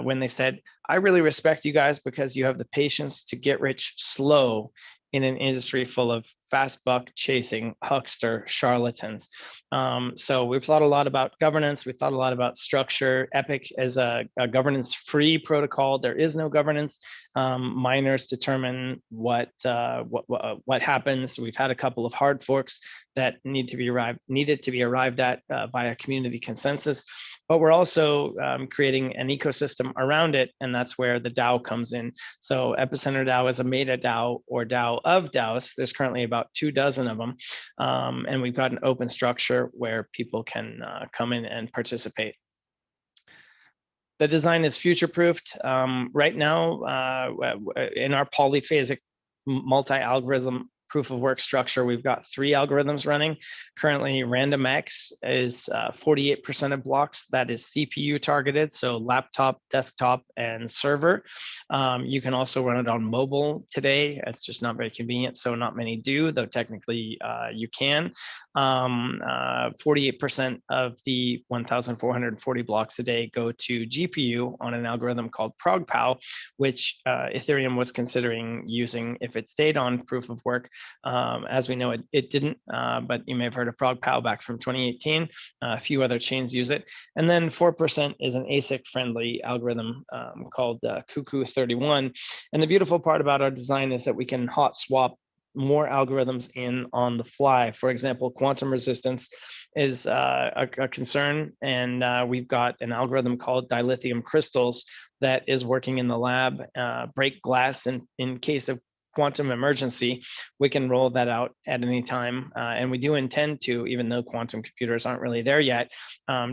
when they said, "I really respect you guys because you have the patience to get rich slow in an industry full of fast buck chasing huckster charlatans. So we've thought a lot about governance. We thought a lot about structure. Epic is a governance-free protocol. There is no governance. Miners determine what happens. We've had a couple of hard forks that needed to be arrived at via community consensus, but we're also creating an ecosystem around it, and that's where the DAO comes in. So Epicenter DAO is a meta DAO, or DAO of DAOs. There's currently about 24 of them, and we've got an open structure where people can come in and participate. The design is future-proofed. Right now, in our polyphasic multi-algorithm proof of work structure, we've got 3 algorithms running. Currently, RandomX is 48% of blocks. That is CPU targeted, so laptop, desktop, and server. You can also run it on mobile today. It's just not very convenient, so not many do, though technically you can. 48% of the 1,440 blocks a day go to GPU on an algorithm called ProgPow, which Ethereum was considering using if it stayed on proof of work. As we know, it didn't, but you may have heard of ProgPow back from 2018. A few other chains use it. And then 4% is an ASIC-friendly algorithm called Cuckoo31. And the beautiful part about our design is that we can hot swap more algorithms in on the fly. For example, quantum resistance is a concern, and we've got an algorithm called dilithium crystals that is working in the lab. Break glass in case of quantum emergency, we can roll that out at any time. And we do intend to, even though quantum computers aren't really there yet,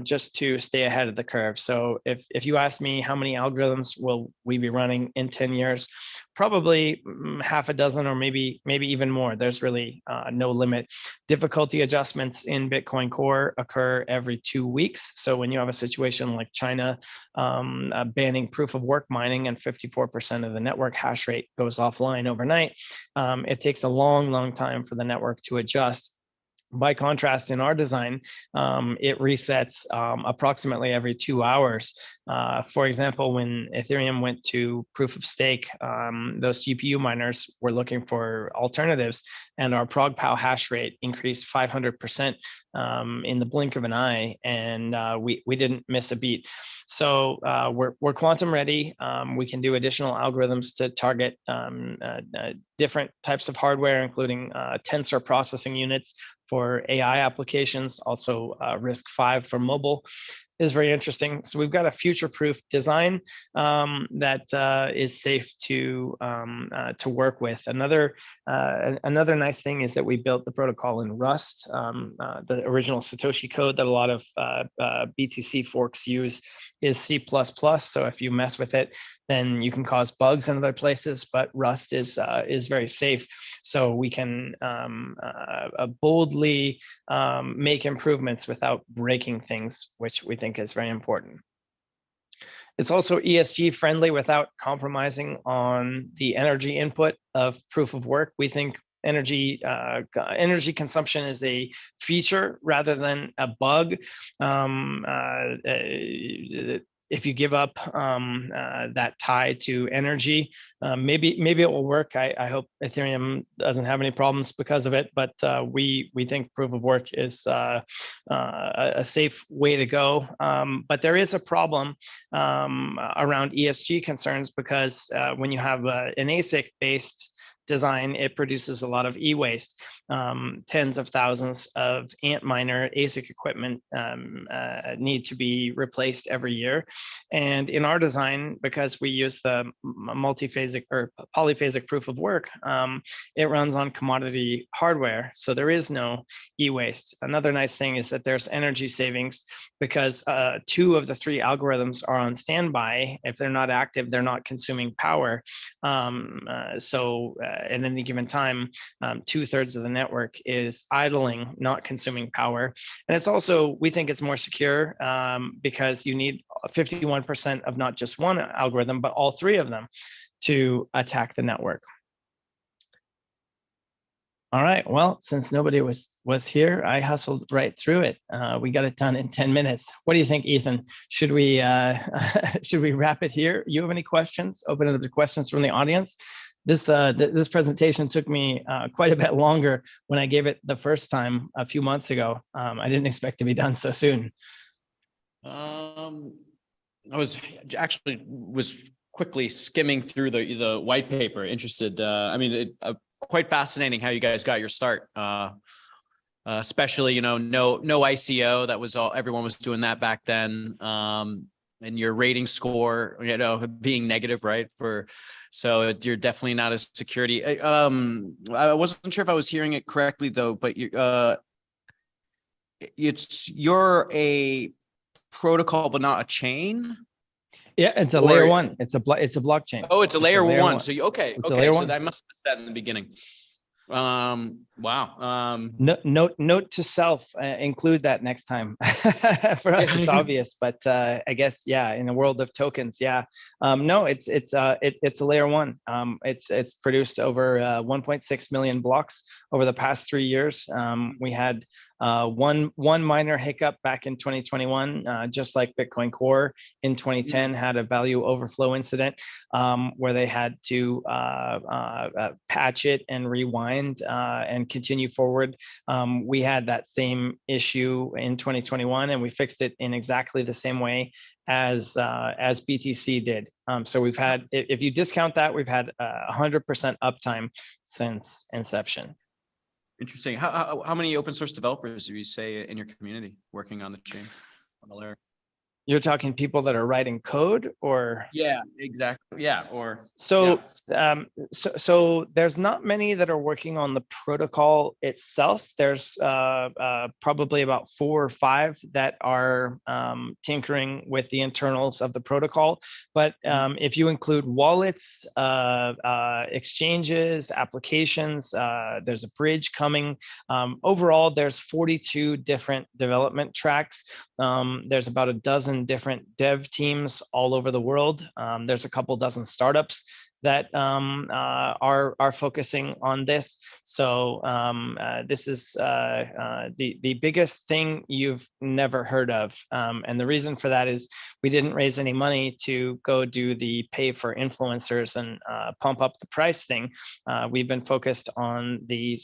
just to stay ahead of the curve. So if you ask me how many algorithms will we be running in 10 years, probably half a dozen or maybe even more. There's really no limit. Difficulty adjustments in Bitcoin Core occur every 2 weeks. So when you have a situation like China banning proof of work mining and 54% of the network hash rate goes offline overnight, it takes a long time for the network to adjust. By contrast, in our design, it resets approximately every 2 hours. For example, when Ethereum went to proof of stake, those GPU miners were looking for alternatives, and our ProgPow hash rate increased 500% in the blink of an eye, and we didn't miss a beat. So we're quantum ready. We can do additional algorithms to target different types of hardware, including tensor processing units for AI applications, also RISC-V for mobile is very interesting. So we've got a future-proof design that is safe to work with. Another nice thing is that we built the protocol in Rust, the original Satoshi code that a lot of BTC forks use is C++. So if you mess with it, then you can cause bugs in other places, but Rust is very safe. So we can boldly make improvements without breaking things, which we think is very important. It's also ESG friendly without compromising on the energy input of proof of work. We think energy consumption is a feature rather than a bug. If you give up that tie to energy, maybe it will work. I hope Ethereum doesn't have any problems because of it, but we think proof of work is a safe way to go. But there is a problem around ESG concerns because when you have an ASIC-based design, it produces a lot of e-waste. Tens of thousands of Antminer ASIC equipment need to be replaced every year. And in our design, because we use the multiphasic or polyphasic proof of work, it runs on commodity hardware. So there is no e-waste. Another nice thing is that there's energy savings because 2 of the 3 algorithms are on standby. If they're not active, they're not consuming power. So at any given time, 2/3 of the network is idling, not consuming power. And it's also, we think it's more secure because you need 51% of not just one algorithm, but all 3 of them to attack the network. All right, well, since nobody was here, I hustled right through it. We got it done in 10 minutes. What do you think, Ethan? Should we wrap it here? You have any questions? Open it up to questions from the audience. This presentation took me quite a bit longer when I gave it the first time a few months ago. I didn't expect to be done so soon. I was quickly skimming through the white paper, interested. I mean, quite fascinating how you guys got your start. Especially, no ICO. That was all, everyone was doing that back then. And your rating score, being negative, right? So you're definitely not a security. I wasn't sure if I was hearing it correctly though, but you're a protocol, but not a chain. Yeah, it's a layer one. It's a blockchain. Oh, it's a layer one. So okay. So I must have said in the beginning. Wow. Note to self, include that next time. For us it's obvious, but I guess in the world of tokens, no, it's a layer one. It's produced over 1.6 million blocks over the past 3 years. We had one minor hiccup back in 2021, just like Bitcoin Core in 2010 had a value overflow incident, where they had to patch it and rewind and continue forward. We had that same issue in 2021, and we fixed it in exactly the same way as BTC did. So we've had, if you discount that, we've had 100% uptime since inception. Interesting. How many open source developers do you say in your community working on the chain, on the layer? You're talking people that are writing code, or? Yeah, exactly. Yeah, or so there's not many that are working on the protocol itself. There's probably about 4 or 5 that are tinkering with the internals of the protocol. But if you include wallets, exchanges, applications, there's a bridge coming. Overall, there's 42 different development tracks. There's about a dozen different dev teams all over the world. There's a couple dozen startups that are focusing on this. So this is the biggest thing you've never heard of. And the reason for that is we didn't raise any money to go do the pay for influencers and pump up the price thing. We've been focused on the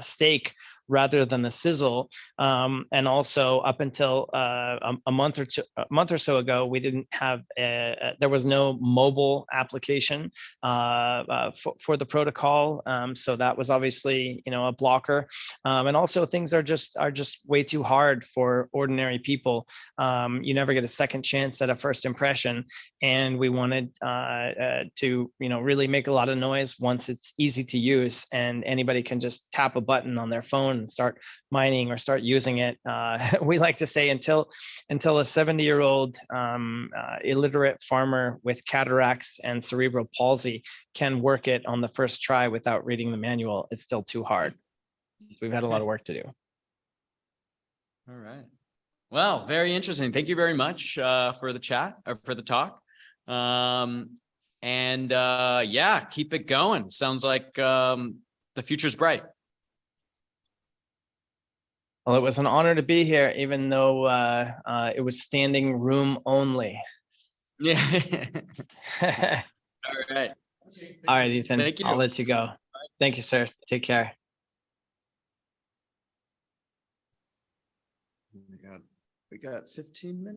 stake rather than the sizzle. And also up until a month or so ago, we didn't have there was no mobile application for the protocol. So that was obviously a blocker. And also things are just way too hard for ordinary people. You never get a second chance at a first impression. And we wanted to really make a lot of noise once it's easy to use and anybody can just tap a button on their phone and start mining or start using it. We like to say until a 70-year-old illiterate farmer with cataracts and cerebral palsy can work it on the first try without reading the manual, it's still too hard. So we've had a lot of work to do. All right. Well, very interesting. Thank you very much for the chat, or for the talk. Yeah, keep it going. Sounds like the future's bright. Well, it was an honor to be here, even though it was standing room only. Yeah. All right. All right, Ethan. Thank you. I'll let you go. Thank you, sir. Take care. Oh my God. We got 15 minutes.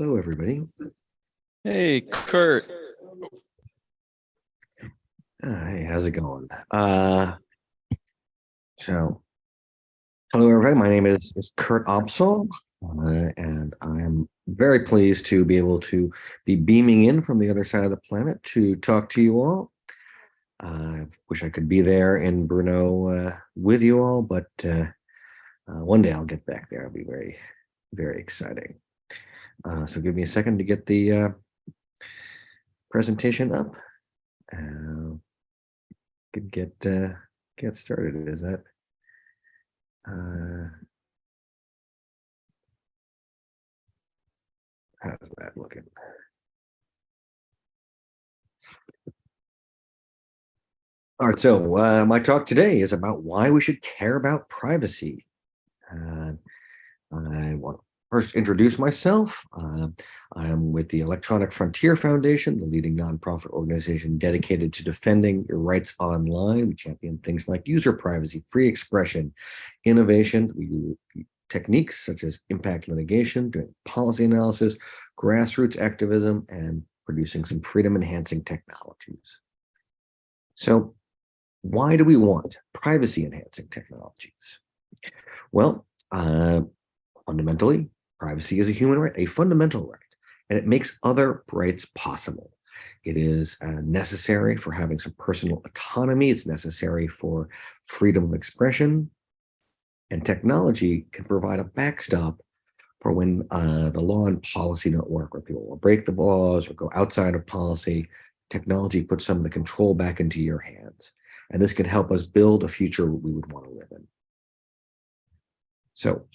Hello, everybody. Hey, Kurt. Hey, how's it going? So, hello, everybody. My name is Kurt Opsal, and I'm very pleased to be able to be beaming in from the other side of the planet to talk to you all. I wish I could be there in Brno with you all, but one day I'll get back there. It'll be very, very exciting. So give me a second to get the presentation up. Could get started. Is that how's that looking? All right, so my talk today is about why we should care about privacy. I want to first introduce myself. I am with the Electronic Frontier Foundation, the leading nonprofit organization dedicated to defending your rights online. We champion things like user privacy, free expression, innovation. We do techniques such as impact litigation, doing policy analysis, grassroots activism, and producing some freedom-enhancing technologies. So why do we want privacy-enhancing technologies? Well, fundamentally, privacy is a human right, a fundamental right, and it makes other rights possible. It is necessary for having some personal autonomy. It's necessary for freedom of expression. And technology can provide a backstop for when the law and policy don't work, where people will break the laws or go outside of policy. Technology puts some of the control back into your hands. And this can help us build a future we would want to live in. So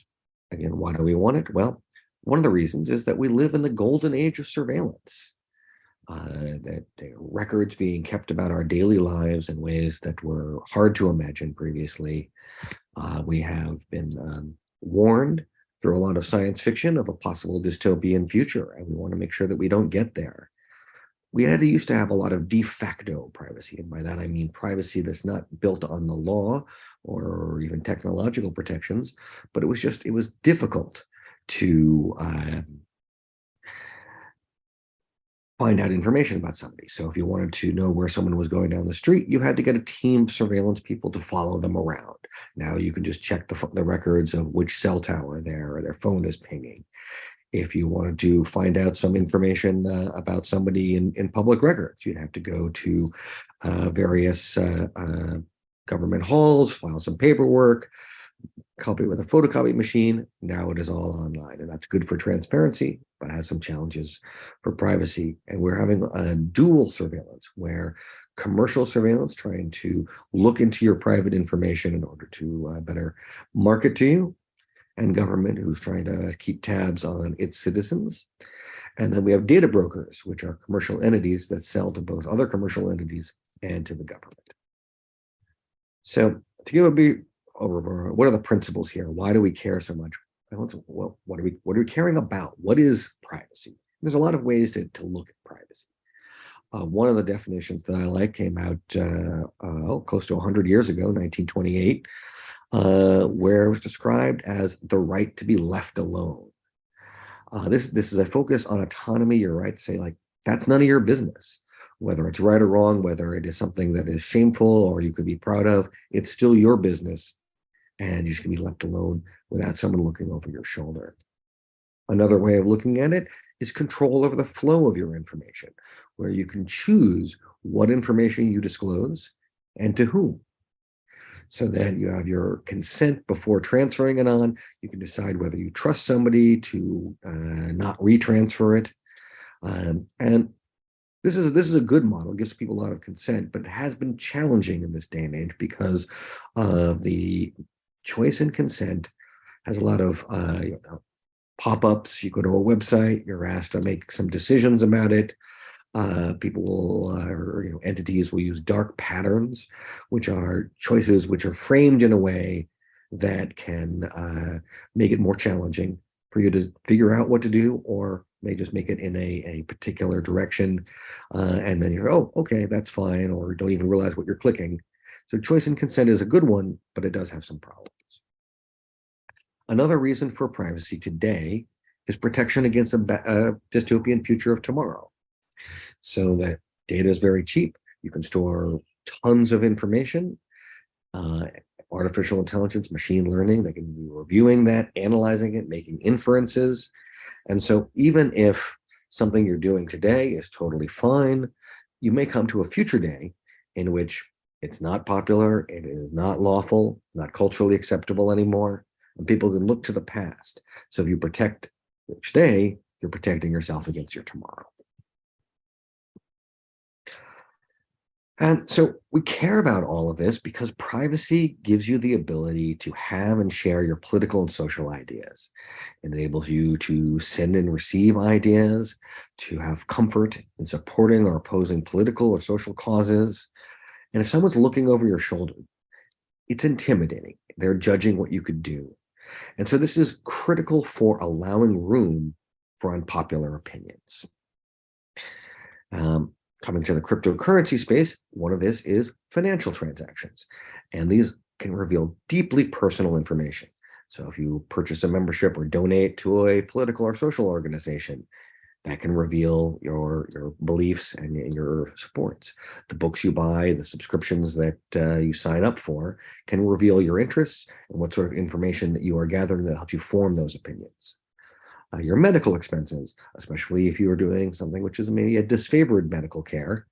again, why do we want it? Well, one of the reasons is that we live in the golden age of surveillance. That records being kept about our daily lives in ways that were hard to imagine previously. We have been warned through a lot of science fiction of a possible dystopian future, and we want to make sure that we don't get there. We used to have a lot of de facto privacy, and by that I mean privacy that's not built on the law or even technological protections, but it was difficult to find out information about somebody. So if you wanted to know where someone was going down the street, you had to get a team of surveillance people to follow them around. Now you can just check the records of which cell tower or their phone is pinging. If you wanted to find out some information about somebody in public records, you'd have to go to various government halls, file some paperwork, copy with a photocopy machine. Now it is all online, and that's good for transparency, but has some challenges for privacy. And we're having a dual surveillance, where commercial surveillance trying to look into your private information in order to better market to you, and government who's trying to keep tabs on its citizens. And then we have data brokers, which are commercial entities that sell to both other commercial entities and to the government. So to give a brief overview, what are the principles here? Why do we care so much? Well, what are we caring about? What is privacy? There's a lot of ways to look at privacy. One of the definitions that I like came out close to 100 years ago, 1928, where it was described as the right to be left alone. This is a focus on autonomy, your right to say, like, that's none of your business. Whether it's right or wrong, whether it is something that is shameful or you could be proud of, it's still your business, and you should be left alone without someone looking over your shoulder. Another way of looking at it is control over the flow of your information, where you can choose what information you disclose and to whom. So that you have your consent before transferring it on. You can decide whether you trust somebody to not retransfer it. And this is a good model. It gives people a lot of consent, but it has been challenging in this day and age because the choice in consent has a lot of pop-ups. You go to a website, you're asked to make some decisions about it. People will, or entities will use dark patterns, which are choices which are framed in a way that can make it more challenging for you to figure out what to do, or may just make it in a particular direction. And then you're, oh, okay, that's fine, or don't even realize what you're clicking. So choice and consent is a good one, but it does have some problems. Another reason for privacy today is protection against a dystopian future of tomorrow. So that data is very cheap. You can store tons of information, artificial intelligence, machine learning, they can be reviewing that, analyzing it, making inferences. And so even if something you're doing today is totally fine, you may come to a future day in which it's not popular, it is not lawful, not culturally acceptable anymore, and people can look to the past. So if you protect each day, you're protecting yourself against your tomorrow. And so we care about all of this because privacy gives you the ability to have and share your political and social ideas. It enables you to send and receive ideas, to have comfort in supporting or opposing political or social causes. And if someone's looking over your shoulder, it's intimidating. They're judging what you could do. And so this is critical for allowing room for unpopular opinions. Coming to the cryptocurrency space, one of this is financial transactions. And these can reveal deeply personal information. So if you purchase a membership or donate to a political or social organization, that can reveal your beliefs and your supports. The books you buy, the subscriptions that you sign up for can reveal your interests and what sort of information that you are gathering that helps you form those opinions. Your medical expenses, especially if you are doing something which is maybe a disfavored medical care,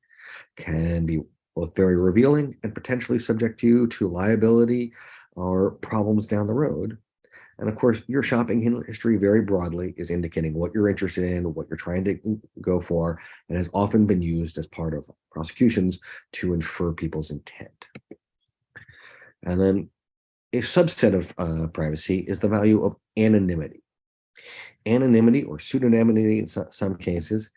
can be both very revealing and potentially subject you to liability or problems down the road. And of course, your shopping history very broadly is indicating what you're interested in, what you're trying to go for, and has often been used as part of prosecutions to infer people's intent. And then a subset of privacy is the value of anonymity. Anonymity or pseudonymity in some cases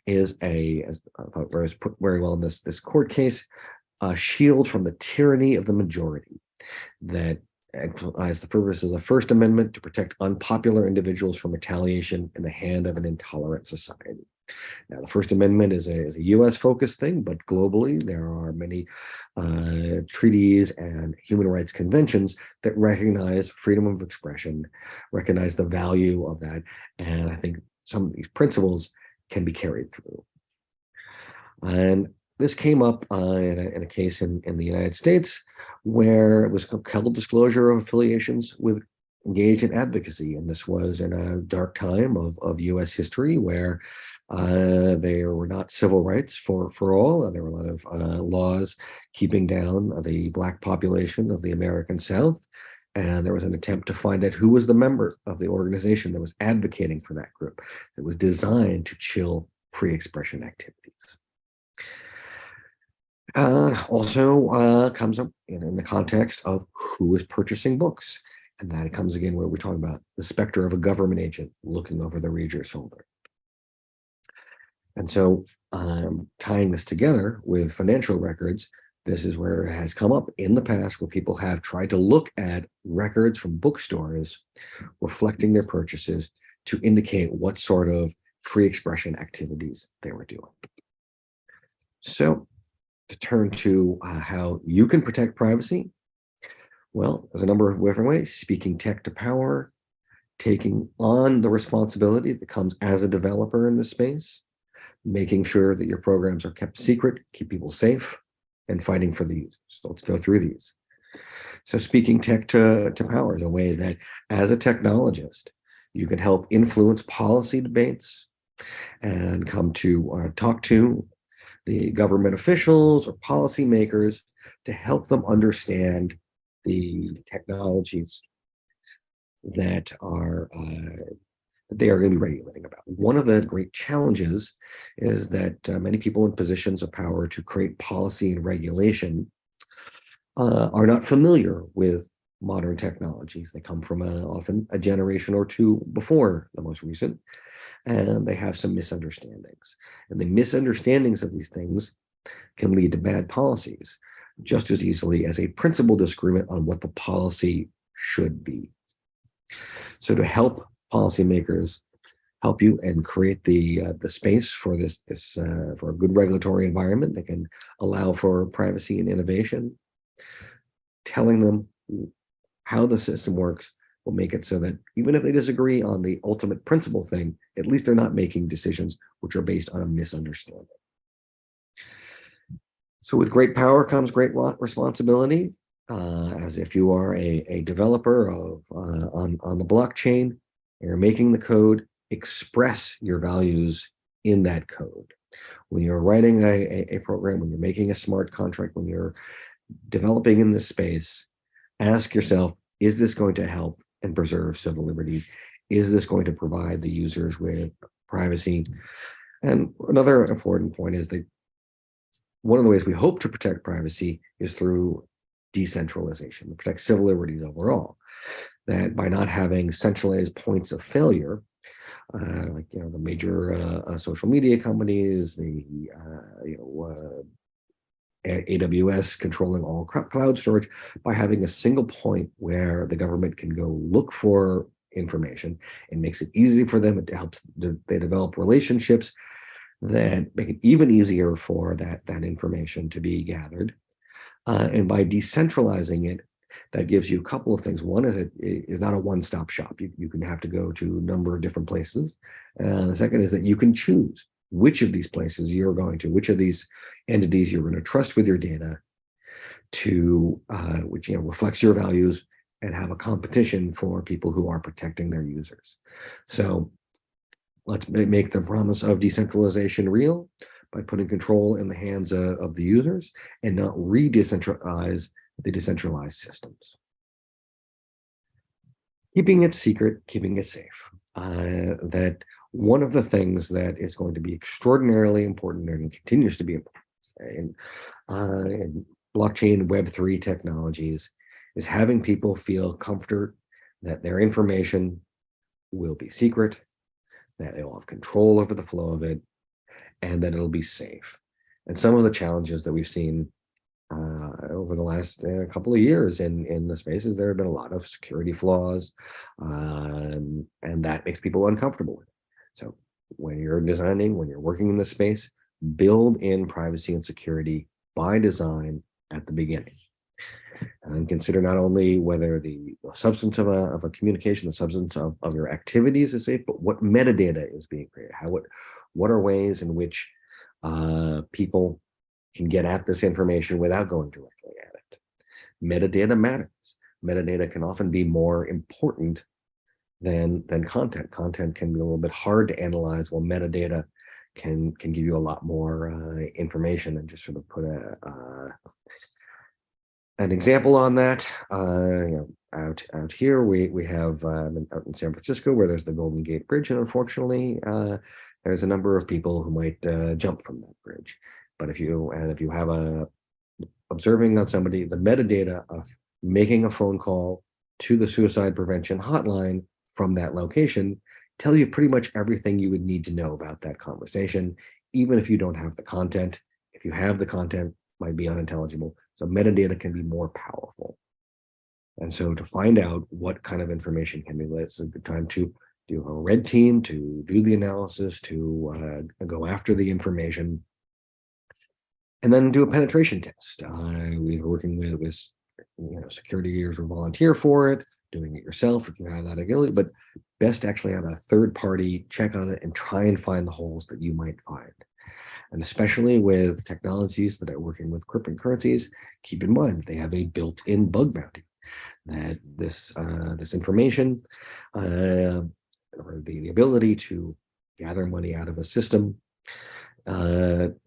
is as I thought was put very well in this court case, a shield from the tyranny of the majority that applies the purpose of the First Amendment to protect unpopular individuals from retaliation in the hand of an intolerant society. Now, the First Amendment is a US focused thing, but globally there are many treaties and human rights conventions that recognize freedom of expression, recognize the value of that. And I think some of these principles can be carried through. And this came up in a case in the United States where it was compelled disclosure of affiliations with engaged in advocacy. And this was in a dark time of US history where there were not civil rights for all. There were a lot of laws keeping down the Black population of the American South. And there was an attempt to find out who was the member of the organization that was advocating for that group. It was designed to chill free expression activities. Also comes up in the context of who is purchasing books. And that comes again where we're talking about the specter of a government agent looking over the reader's shoulder. And so tying this together with financial records, this is where it has come up in the past where people have tried to look at records from bookstores reflecting their purchases to indicate what sort of free expression activities they were doing. So to turn to how you can protect privacy, well, there's a number of different ways: speaking tech to power, taking on the responsibility that comes as a developer in this space, making sure that your programs are kept secret, keep people safe, and fighting for the users. So let's go through these. So speaking tech to power is a way that as a technologist, you can help influence policy debates and come to talk to the government officials or policymakers to help them understand the technologies that they are going to be regulating about. One of the great challenges is that many people in positions of power to create policy and regulation are not familiar with modern technologies. They come from often a generation or two before the most recent, and they have some misunderstandings. And the misunderstandings of these things can lead to bad policies just as easily as a principal disagreement on what the policy should be. So to help policymakers help you and create the space for for a good regulatory environment that can allow for privacy and innovation, telling them how the system works, will make it so that even if they disagree on the ultimate principle thing, at least they're not making decisions which are based on a misunderstanding. So with great power comes great responsibility. As if you are a developer of on the blockchain, you're making the code, express your values in that code. When you're writing a program, when you're making a smart contract, when you're developing in this space, ask yourself, is this going to help and preserve civil liberties? Is this going to provide the users with privacy? And another important point is that one of the ways we hope to protect privacy is through decentralization, to protect civil liberties overall. That by not having centralized points of failure, like the major social media companies, the AWS controlling all cloud storage, by having a single point where the government can go look for information, it makes it easy for them. It helps they develop relationships that make it even easier for that information to be gathered. And by decentralizing it, that gives you a couple of things. One is it is not a one-stop shop. You can have to go to a number of different places. The second is that you can choose which of these places you're going to, which of these entities you're going to trust with your data, to which reflects your values, and have a competition for people who are protecting their users. So let's make the promise of decentralization real by putting control in the hands of the users and not re-decentralize the decentralized systems. Keeping it secret, keeping it safe. That one of the things that is going to be extraordinarily important and continues to be important in blockchain Web3 technologies is having people feel comfort that their information will be secret, that they'll have control over the flow of it, and that it'll be safe. And some of the challenges that we've seen over the last couple of years in the spaces, there have been a lot of security flaws, and that makes people uncomfortable with it. So when you're designing, when you're working in this space, build in privacy and security by design at the beginning. And consider not only whether the substance of a communication, the substance of your activities is safe, but what metadata is being created. What are ways in which people can get at this information without going directly at it. Metadata matters. Metadata can often be more important than content. Content can be a little bit hard to analyze, while metadata can give you a lot more information. And just sort of put an example on that. Out here, we have out in San Francisco, where there's the Golden Gate Bridge, and unfortunately, there's a number of people who might jump from that bridge. But if you have observing on somebody, the metadata of making a phone call to the suicide prevention hotline from that location tell you pretty much everything you would need to know about that conversation, even if you don't have the content. If you have the content, it might be unintelligible. So metadata can be more powerful. And so to find out what kind of information can be, it's a good time to do a red team, to do the analysis, to go after the information, and then do a penetration test. We're working with security years or volunteer for it, doing it yourself if you have that ability, but best to actually have a third party check on it and try and find the holes that you might find. And especially with technologies that are working with cryptocurrencies, keep in mind they have a built-in bug bounty. That this information, or the ability to gather money out of a system,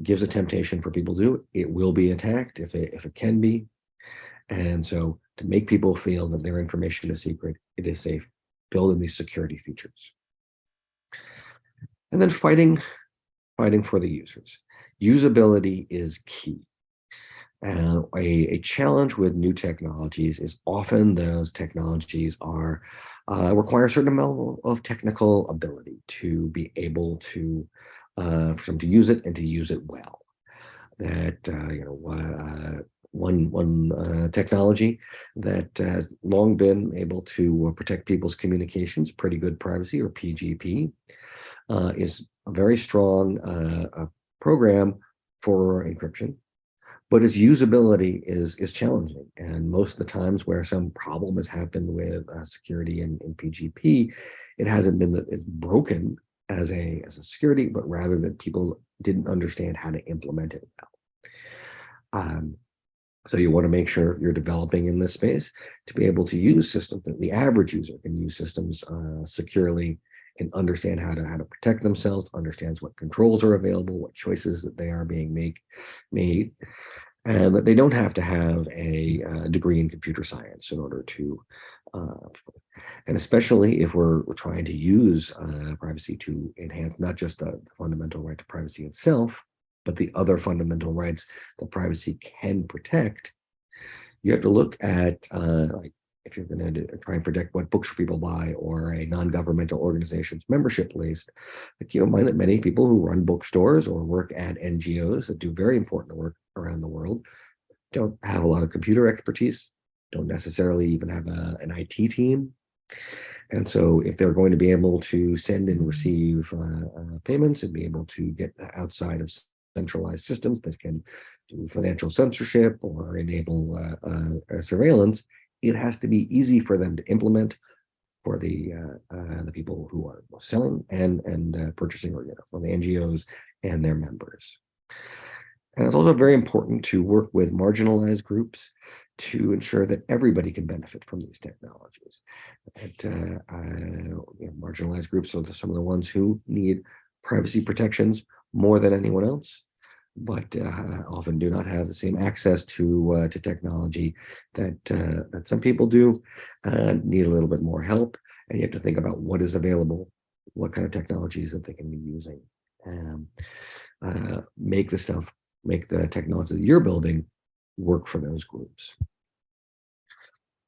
gives a temptation for people to do it. It will be attacked if it can be. And so to make people feel that their information is secret, it is safe, build in these security features. And then fighting for the users. Usability is key. A challenge with new technologies is often those technologies are require a certain amount of technical ability to be able to for them to use it and to use it well. That one technology that has long been able to protect people's communications, pretty good privacy, or PGP, is a very strong program for encryption. but its usability is challenging. And most of the times where some problem has happened with security in PGP, it hasn't been that it's broken as a security, but rather that people didn't understand how to implement it well. So you want to make sure you're developing in this space to be able to use systems that the average user can use systems securely and understand how to protect themselves, understands what controls are available, what choices that they are being made, and that they don't have to have a degree in computer science in order to, and especially if we're trying to use privacy to enhance not just the fundamental right to privacy itself, but the other fundamental rights that privacy can protect. You have to look at like, if you're going to try and protect what books people buy or a non-governmental organization's membership list, keep in mind that many people who run bookstores or work at NGOs that do very important work around the world don't have a lot of computer expertise, don't necessarily even have an IT team. And so if they're going to be able to send and receive payments and be able to get outside of centralized systems that can do financial censorship or enable surveillance, it has to be easy for them to implement for the people who are selling and purchasing, or from the NGOs and their members. And it's also very important to work with marginalized groups to ensure that everybody can benefit from these technologies. Marginalized groups are some of the ones who need privacy protections more than anyone else, but often do not have the same access to technology that some people do, need a little bit more help, and you have to think about what is available, what kind of technologies that they can be using, make the technology that you're building work for those groups.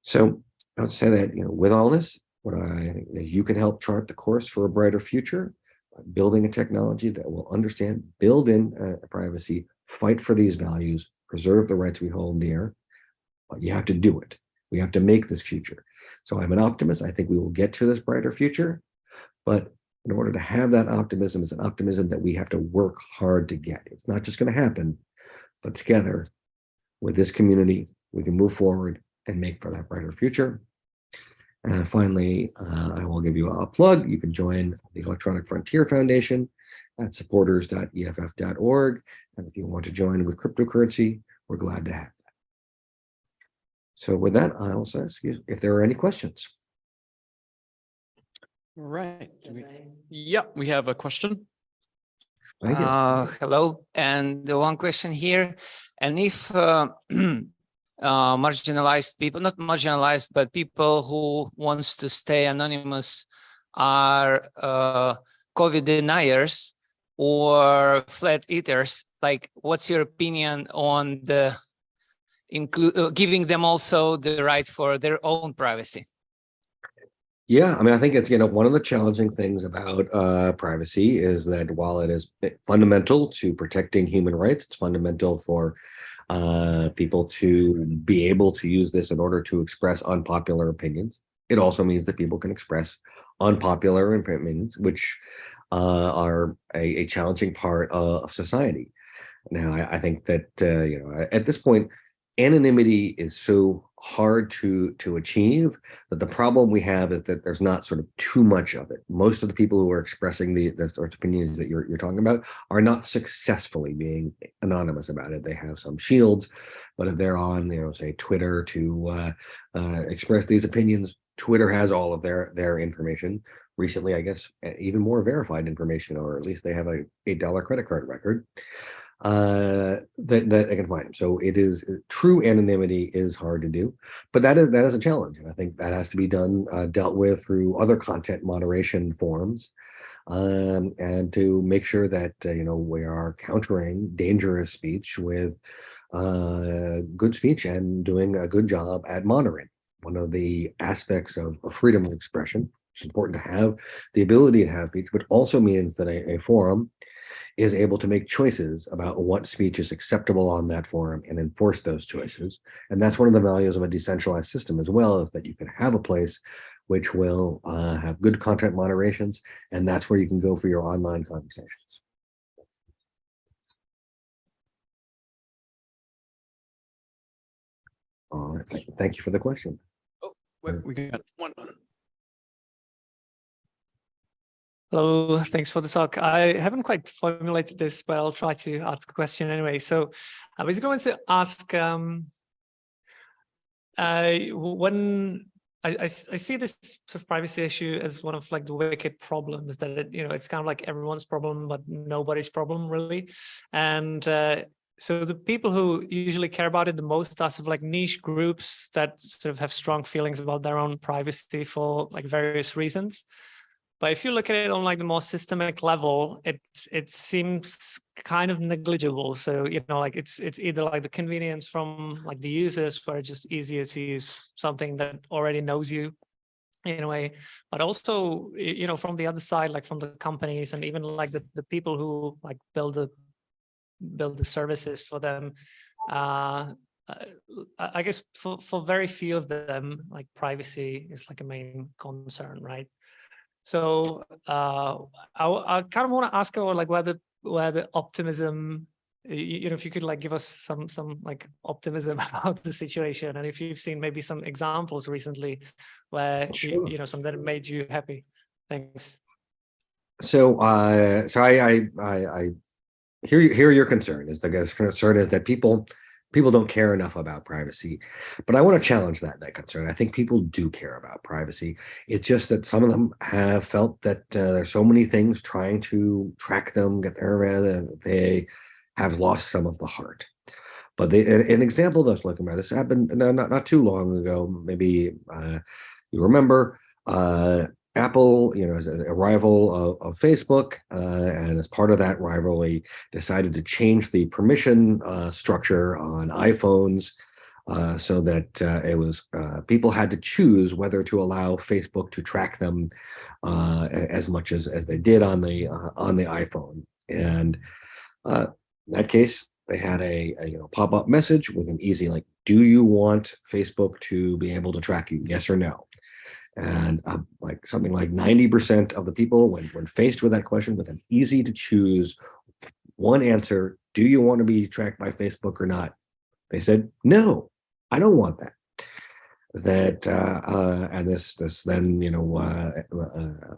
So I would say that, with all this, what I think that you can help chart the course for a brighter future, building a technology that will understand, build in privacy, fight for these values, preserve the rights we hold dear. But you have to do it. We have to make this future. So I'm an optimist. I think we will get to this brighter future. But in order to have that optimism, it's an optimism that we have to work hard to get. It's not just going to happen, but together with this community, we can move forward and make for that brighter future. And finally, I will give you a plug. You can join the Electronic Frontier Foundation at supporters.eff.org. And if you want to join with cryptocurrency, we're glad to have that. So with that, I'll ask you if there are any questions. Right. Yeah, we have a question. Thank you. Hello, and the one question here, and if marginalized people, not marginalized, but people who wants to stay anonymous are COVID deniers or flat eaters, like what's your opinion on the giving them also the right for their own privacy? Yeah, I mean, I think it's, one of the challenging things about privacy is that while it is fundamental to protecting human rights, it's fundamental for people to be able to use this in order to express unpopular opinions. It also means that people can express unpopular opinions, which are a challenging part of society. Now, I think that, at this point, anonymity is so hard to achieve that the problem we have is that there's not sort of too much of it. Most of the people who are expressing the sorts of opinions that you're talking about are not successfully being anonymous about it. They have some shields, but if they're on, say Twitter to express these opinions, Twitter has all of their information. Recently, I guess, even more verified information, or at least they have a $8 credit card record that they can find them. So it is true anonymity is hard to do, but that is a challenge, and I think that has to be dealt with through other content moderation forms, and to make sure that we are countering dangerous speech with good speech and doing a good job at monitoring. One of the aspects of freedom of expression, it's important to have the ability to have speech, but also means that a forum is able to make choices about what speech is acceptable on that forum and enforce those choices. And that's one of the values of a decentralized system as well, is that you can have a place which will have good content moderations, and that's where you can go for your online conversations. All right, thank you for the question. Oh, wait, we got one. Hello, thanks for the talk. I haven't quite formulated this, but I'll try to ask a question anyway. So I was going to ask, when I see this sort of privacy issue as one of like the wicked problems that it's kind of like everyone's problem, but nobody's problem really. And so the people who usually care about it the most are sort of like niche groups that sort of have strong feelings about their own privacy for like various reasons. But if you look at it on like the more systemic level, it seems kind of negligible. So, like it's either like the convenience from like the users where it's just easier to use something that already knows you in a way, but also, from the other side, like from the companies and even like the people who like build the services for them. I guess for very few of them, like privacy is like a main concern, right? So I kind of want to ask about like where the optimism, if you could like give us some like optimism about the situation, and if you've seen maybe some examples recently where Sure. some that made you happy. Thanks. So I hear your concern. Is the concern is that people don't care enough about privacy, but I want to challenge that concern. I think people do care about privacy. It's just that some of them have felt that there's so many things trying to track them, get their that they have lost some of the heart. But an example that's looking at this happened not too long ago. Maybe you remember Apple, as a rival of Facebook, and as part of that rivalry, decided to change the permission structure on iPhones so that it was people had to choose whether to allow Facebook to track them as much as they did on the iPhone. And in that case, they had a pop-up message with an easy like, "Do you want Facebook to be able to track you? Yes or no?" And like something like 90% of the people, when faced with that question, with an easy to choose one answer, "Do you want to be tracked by Facebook or not?" They said, "No, I don't want that." And this then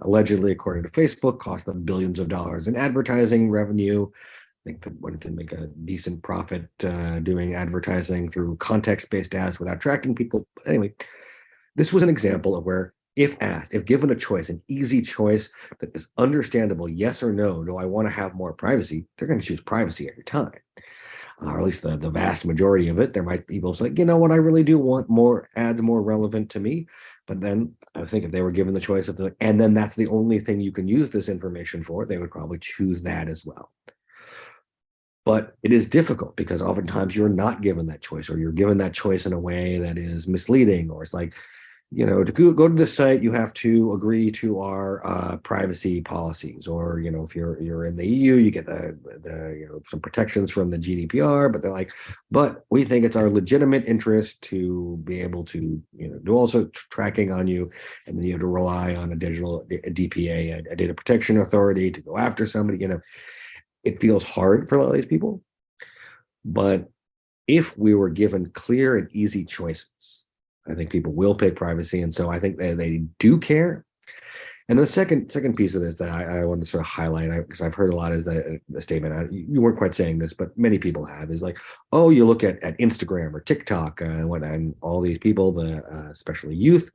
allegedly, according to Facebook, cost them billions of dollars in advertising revenue. I think that one can make a decent profit doing advertising through context-based ads without tracking people. But anyway, this was an example of where, if asked, if given a choice, an easy choice that is understandable, yes or no, do I want to have more privacy? They're going to choose privacy every time, or at least the vast majority of it. There might be people like, what, I really do want more ads, more relevant to me. But then I think if they were given the choice of and then that's the only thing you can use this information for, they would probably choose that as well. But it is difficult because oftentimes you're not given that choice, or you're given that choice in a way that is misleading, or it's like, to go to the site, you have to agree to our privacy policies, or if you're in the EU, you get the some protections from the GDPR, but they're like, but we think it's our legitimate interest to be able to do also tracking on you, and then you have to rely on a DPA, a data protection authority, to go after somebody. It feels hard for a lot of these people, but if we were given clear and easy choices, I think people will pick privacy. And so I think they do care. And the second piece of this that I want to sort of highlight, because I've heard a lot, is the statement, you weren't quite saying this, but many people have, is like, oh, you look at Instagram or TikTok and all these people, especially youth,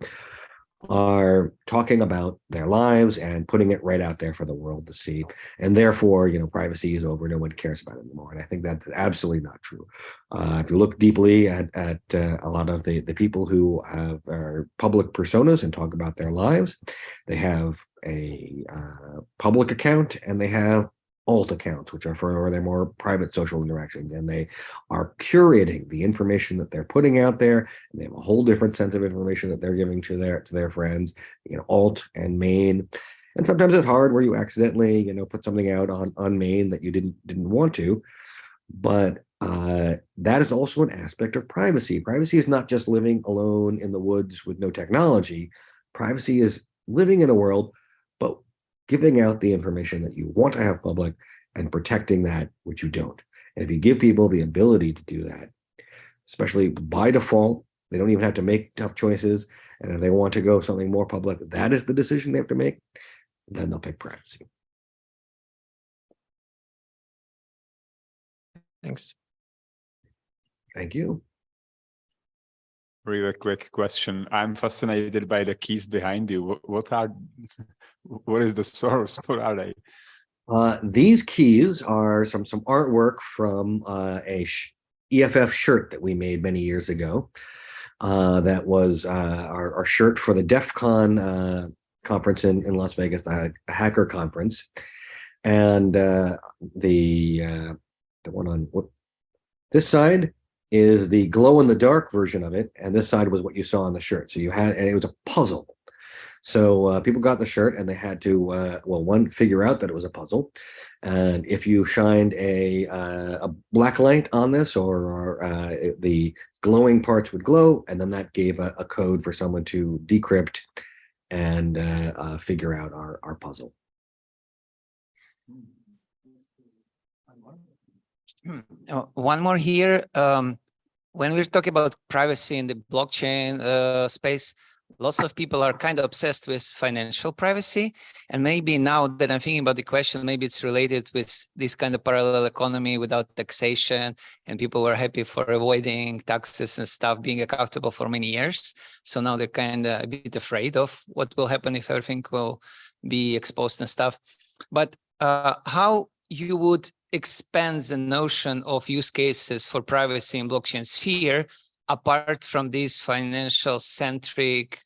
are talking about their lives and putting it right out there for the world to see. And therefore, privacy is over. No one cares about it anymore. And I think that's absolutely not true. If you look deeply at a lot of the people who are public personas and talk about their lives, they have a public account and they have alt accounts, which are for their more private social interactions, and they are curating the information that they're putting out there, and they have a whole different sense of information that they're giving to their friends, alt and main. And sometimes it's hard where you accidentally put something out on main that you didn't want to, but that is also an aspect of privacy. Privacy is not just living alone in the woods with no technology. Privacy is living in a world, but giving out the information that you want to have public and protecting that which you don't. And if you give people the ability to do that, especially by default. They don't even have to make tough choices. And if they want to go something more public, that is the decision they have to make. Then they'll pick privacy. Thanks. Thank you. Really quick question. I'm fascinated by the keys behind you. What is the source? What are they? These keys are some artwork from a EFF shirt that we made many years ago. That was our shirt for the DEF CON conference in Las Vegas, the hacker conference. And the one on this side is the glow in the dark version of it, and this side was what you saw on the shirt. So you had, and it was a puzzle. So people got the shirt and they had to, well, one, figure out that it was a puzzle. And if you shined a black light on this, or the glowing parts would glow, and then that gave a code for someone to decrypt and figure out our puzzle. One more here. When we're talking about privacy in the blockchain space, lots of people are kind of obsessed with financial privacy. And maybe now that I'm thinking about the question, maybe it's related with this kind of parallel economy without taxation, and people were happy for avoiding taxes and stuff, being accountable for many years. So now they're kind of a bit afraid of what will happen if everything will be exposed and stuff. But how you would expand the notion of use cases for privacy in blockchain sphere, apart from this financial centric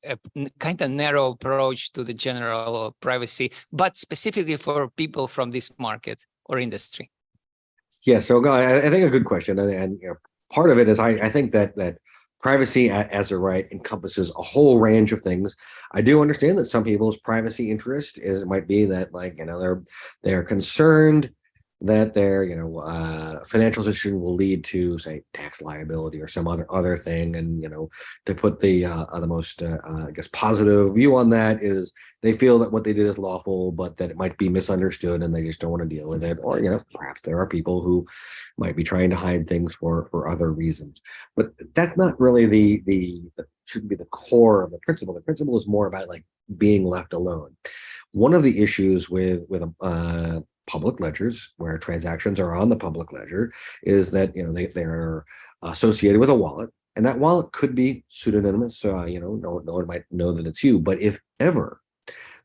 kind of narrow approach to the general privacy, but specifically for people from this market or industry? Yeah, so I think a good question, and you know, part of it is I think that privacy as a right encompasses a whole range of things. I do understand that some people's privacy interest might be that, like, you know, they're concerned that their, you know, financial situation will lead to, say, tax liability or some other thing. And, you know, to put the most I guess positive view on that is they feel that what they did is lawful, but that it might be misunderstood and they just don't want to deal with it. Or, you know, perhaps there are people who might be trying to hide things for other reasons. But that's not really the shouldn't be the core of the principle. The principle is more about, like, being left alone. One of the issues with public ledgers, where transactions are on the public ledger, is that, you know, they're associated with a wallet, and that wallet could be pseudonymous. You know, no one might know that it's you. But if ever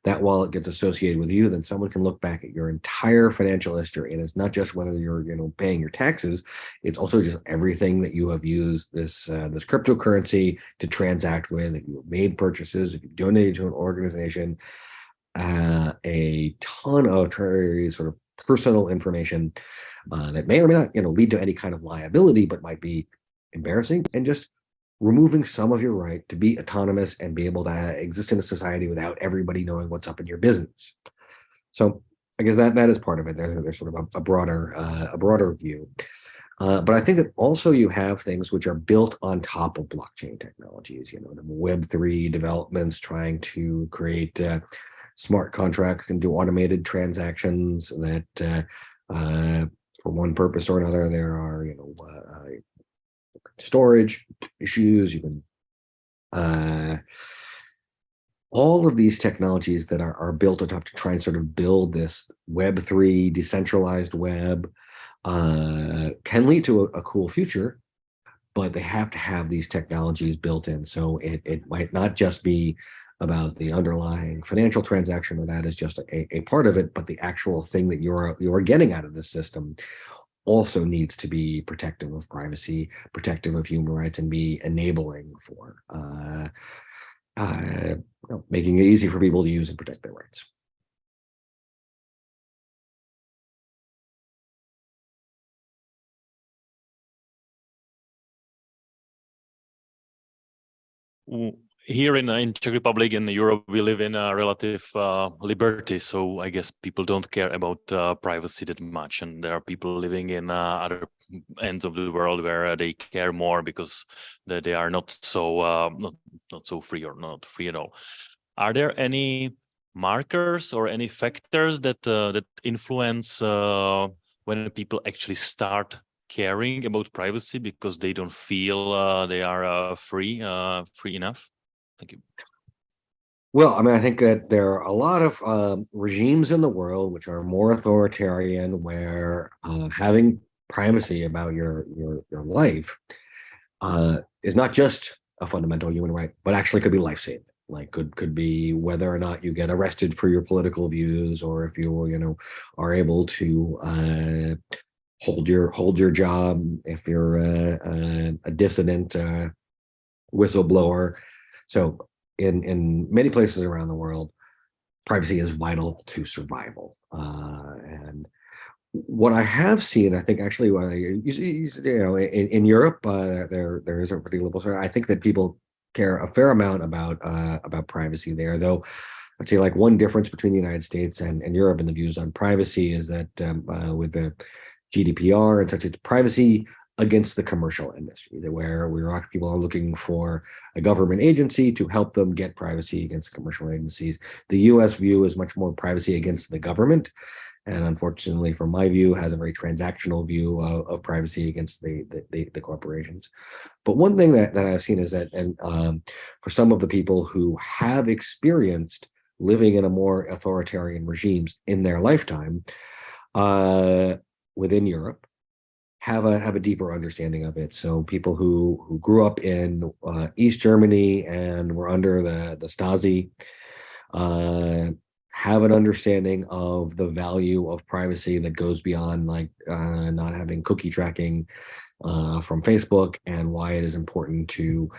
that wallet gets associated with you, then someone can look back at your entire financial history, and it's not just whether you're, you know, paying your taxes. It's also just everything that you have used this cryptocurrency to transact with. If you made purchases, if you donated to an organization. A ton of sort of personal information that may or may not, you know, lead to any kind of liability, but might be embarrassing, and just removing some of your right to be autonomous and be able to exist in a society without everybody knowing what's up in your business. So I guess that is part of it. There's sort of a broader view. But I think that also you have things which are built on top of blockchain technologies, you know, the Web3 developments trying to create smart contracts and do automated transactions that for one purpose or another. There are, you know, storage issues. You can all of these technologies that are built on top to try and sort of build this Web3 decentralized web can lead to a cool future, but they have to have these technologies built in. So it might not just be about the underlying financial transaction, or that is just a part of it, but the actual thing that you're getting out of this system also needs to be protective of privacy, protective of human rights, and be enabling for making it easy for people to use and protect their rights. Here in Czech Republic, in Europe, we live in a relative liberty. So I guess people don't care about privacy that much. And there are people living in other ends of the world where they care more because they are not so not so free, or not free at all. Are there any markers or any factors that that influence when people actually start caring about privacy because they don't feel they are free enough? Thank you. Well, I mean, I think that there are a lot of regimes in the world which are more authoritarian, where having privacy about your life is not just a fundamental human right, but actually could be life-saving. Like could be whether or not you get arrested for your political views, or if you are able to hold your job if you're a dissident whistleblower. So in many places around the world, privacy is vital to survival. And what I have seen, I think actually, in Europe, there is a pretty liberal. So I think that people care a fair amount about privacy there. Though I'd say like one difference between the United States and Europe and the views on privacy is that with the GDPR and such, it's privacy against the commercial industry, where people are looking for a government agency to help them get privacy against commercial agencies. The US view is much more privacy against the government, and unfortunately, from my view, has a very transactional view of privacy against the corporations. But one thing that I've seen is that, and for some of the people who have experienced living in a more authoritarian regimes in their lifetime within Europe, have a deeper understanding of it. So people who grew up in East Germany and were under the Stasi have an understanding of the value of privacy that goes beyond like not having cookie tracking from Facebook, and why it is important to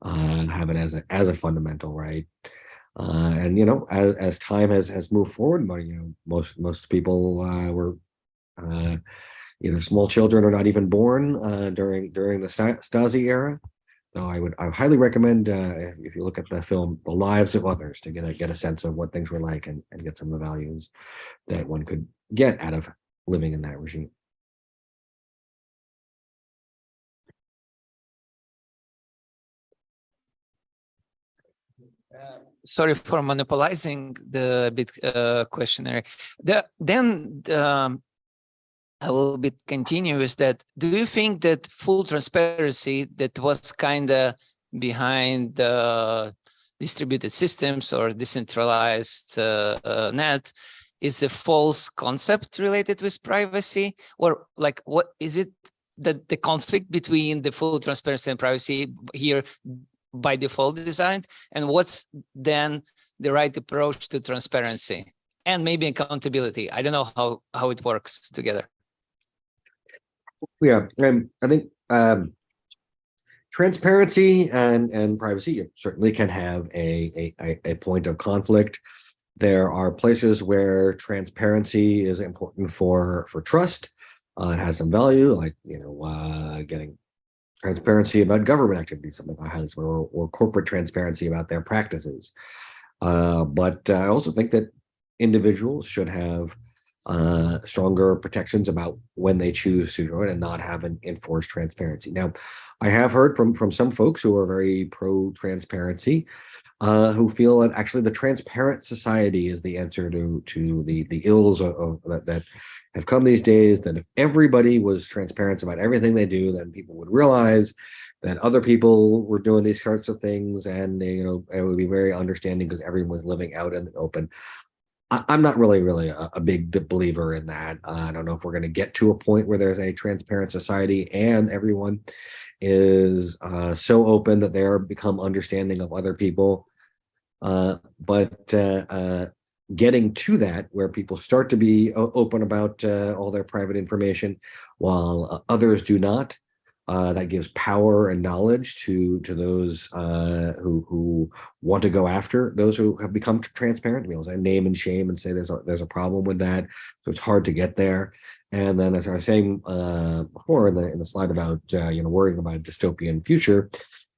have it as a fundamental right. And as time has moved forward, most people were either small children or not even born during the Stasi era. So I highly recommend if you look at the film The Lives of Others to get a sense of what things were like, and get some of the values that one could get out of living in that regime. Sorry for monopolizing the bit questionnaire. I will be continuous that, do you think that full transparency that was kind of behind the distributed systems or decentralized net is a false concept related with privacy? Or like, what is it that the conflict between the full transparency and privacy here by default designed? And what's then the right approach to transparency and maybe accountability? I don't know how it works together. Yeah, I think transparency and privacy certainly can have a point of conflict. There are places where transparency is important for trust. It has some value, like getting transparency about government activities, something like that, or corporate transparency about their practices. But I also think that individuals should have stronger protections about when they choose to join and not have an enforced transparency. Now, I have heard from some folks who are very pro-transparency, who feel that actually the transparent society is the answer to the ills of that have come these days. That if everybody was transparent about everything they do, then people would realize that other people were doing these sorts of things, and it would be very understanding because everyone was living out in the open. I'm not really a big believer in that. I don't know if we're going to get to a point where there's a transparent society and everyone is so open that they are become understanding of other people. But getting to that, where people start to be open about all their private information while others do not, that gives power and knowledge to those who want to go after those who have become transparent, to be able to name and shame and say there's a problem with that. So it's hard to get there. And then, as I was saying before in the slide about worrying about a dystopian future,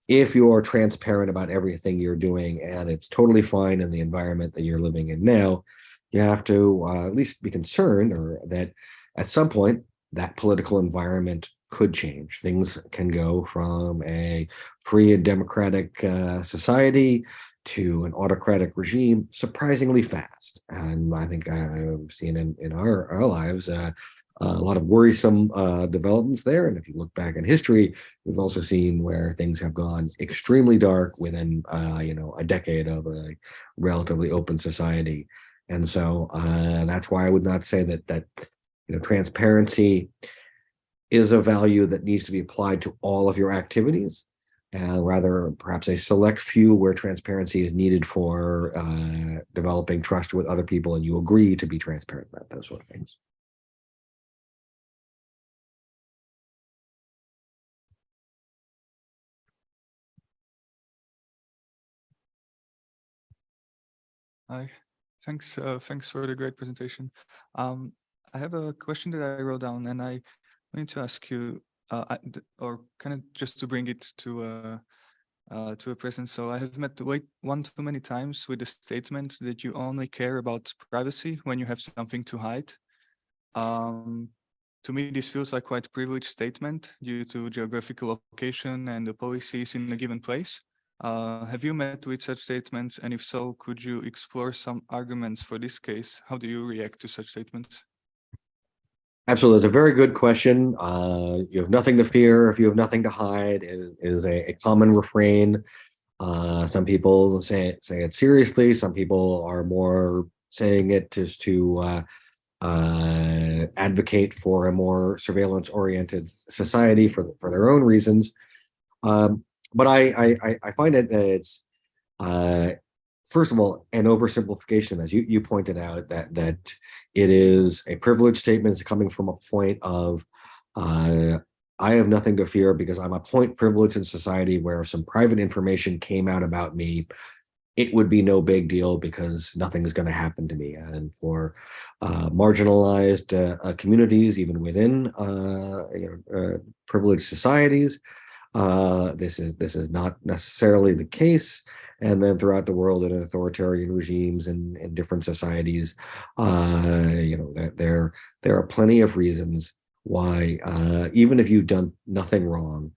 if you are transparent about everything you're doing and it's totally fine in the environment that you're living in now, you have to at least be concerned, or that at some point that political environment could change. Things can go from a free and democratic society to an autocratic regime surprisingly fast. And I think I've seen in our lives a lot of worrisome developments there. And if you look back in history, we've also seen where things have gone extremely dark within, a decade of a relatively open society. And so that's why I would not say that transparency is a value that needs to be applied to all of your activities. Rather, perhaps a select few where transparency is needed for developing trust with other people, and you agree to be transparent about those sort of things. Hi, thanks for the great presentation. I have a question that I wrote down, and I wanted to ask you, or kind of just to bring it to a present. So I have met one too many times with the statement that you only care about privacy when you have something to hide. To me, this feels like quite a privileged statement due to geographical location and the policies in a given place. Have you met with such statements? And if so, could you explore some arguments for this case? How do you react to such statements? Absolutely. It's a very good question. You have nothing to fear if you have nothing to hide is a common refrain. Some people say it seriously. Some people are more saying it just to advocate for a more surveillance-oriented society for their own reasons. But I find it that it's first of all an oversimplification, as you pointed out, that it is a privileged statement. It's coming from a point of I have nothing to fear because I'm a point privileged in society where if some private information came out about me, it would be no big deal because nothing is going to happen to me. And for marginalized communities, even within privileged societies, this is not necessarily the case. And then throughout the world, in authoritarian regimes and in different societies, there are plenty of reasons why, even if you've done nothing wrong,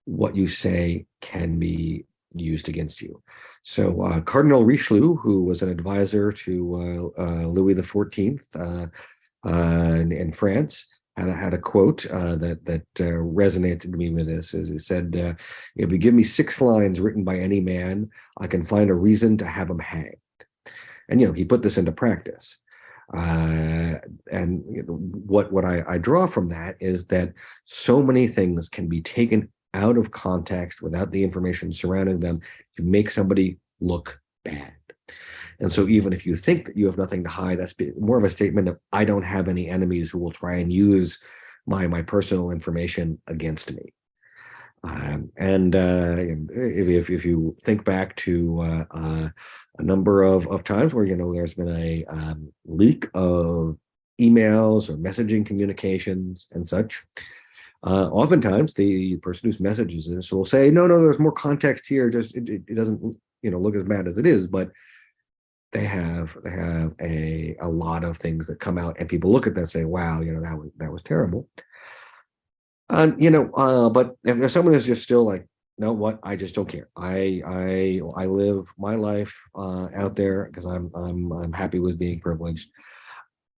what you say can be used against you. So Cardinal Richelieu, who was an advisor to Louis XIV in France, had a quote that resonated me with this. As he said, "If you give me 6 lines written by any man, I can find a reason to have him hanged." And he put this into practice. And what I draw from that is that so many things can be taken out of context without the information surrounding them to make somebody look bad. And so even if you think that you have nothing to hide, that's more of a statement of I don't have any enemies who will try and use my personal information against me. If you think back to a number of times where there's been a leak of emails or messaging communications and such, oftentimes the person whose messages this will say, no, there's more context here. Just it doesn't look as bad as it is, but they have a lot of things that come out, and people look at that and say, wow, that was terrible. But if someone is just still like, no, what, I just don't care. I live my life out there because I'm happy with being privileged.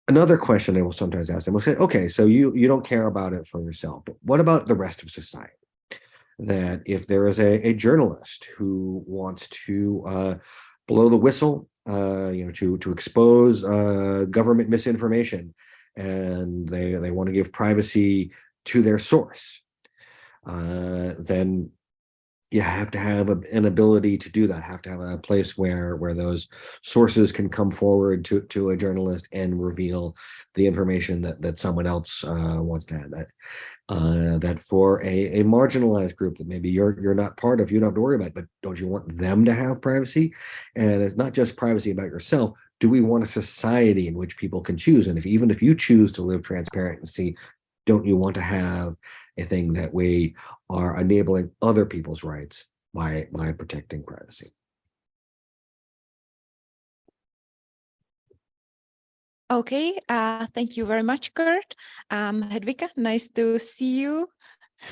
Another question I will sometimes ask them will say, okay, so you don't care about it for yourself, but what about the rest of society? That if there is a journalist who wants to blow the whistle, to expose government misinformation, and they want to give privacy to their source, then you have to have an ability to do that, have to have a place where those sources can come forward to a journalist and reveal the information that someone else wants to have. That for a marginalized group that maybe you're not part of, you don't have to worry about it, but don't you want them to have privacy? And it's not just privacy about yourself. Do we want a society in which people can choose? And even if you choose to live transparency, don't you want to have a thing that we are enabling other people's rights by protecting privacy? Okay, thank you very much, Kurt. Hedvika, nice to see you.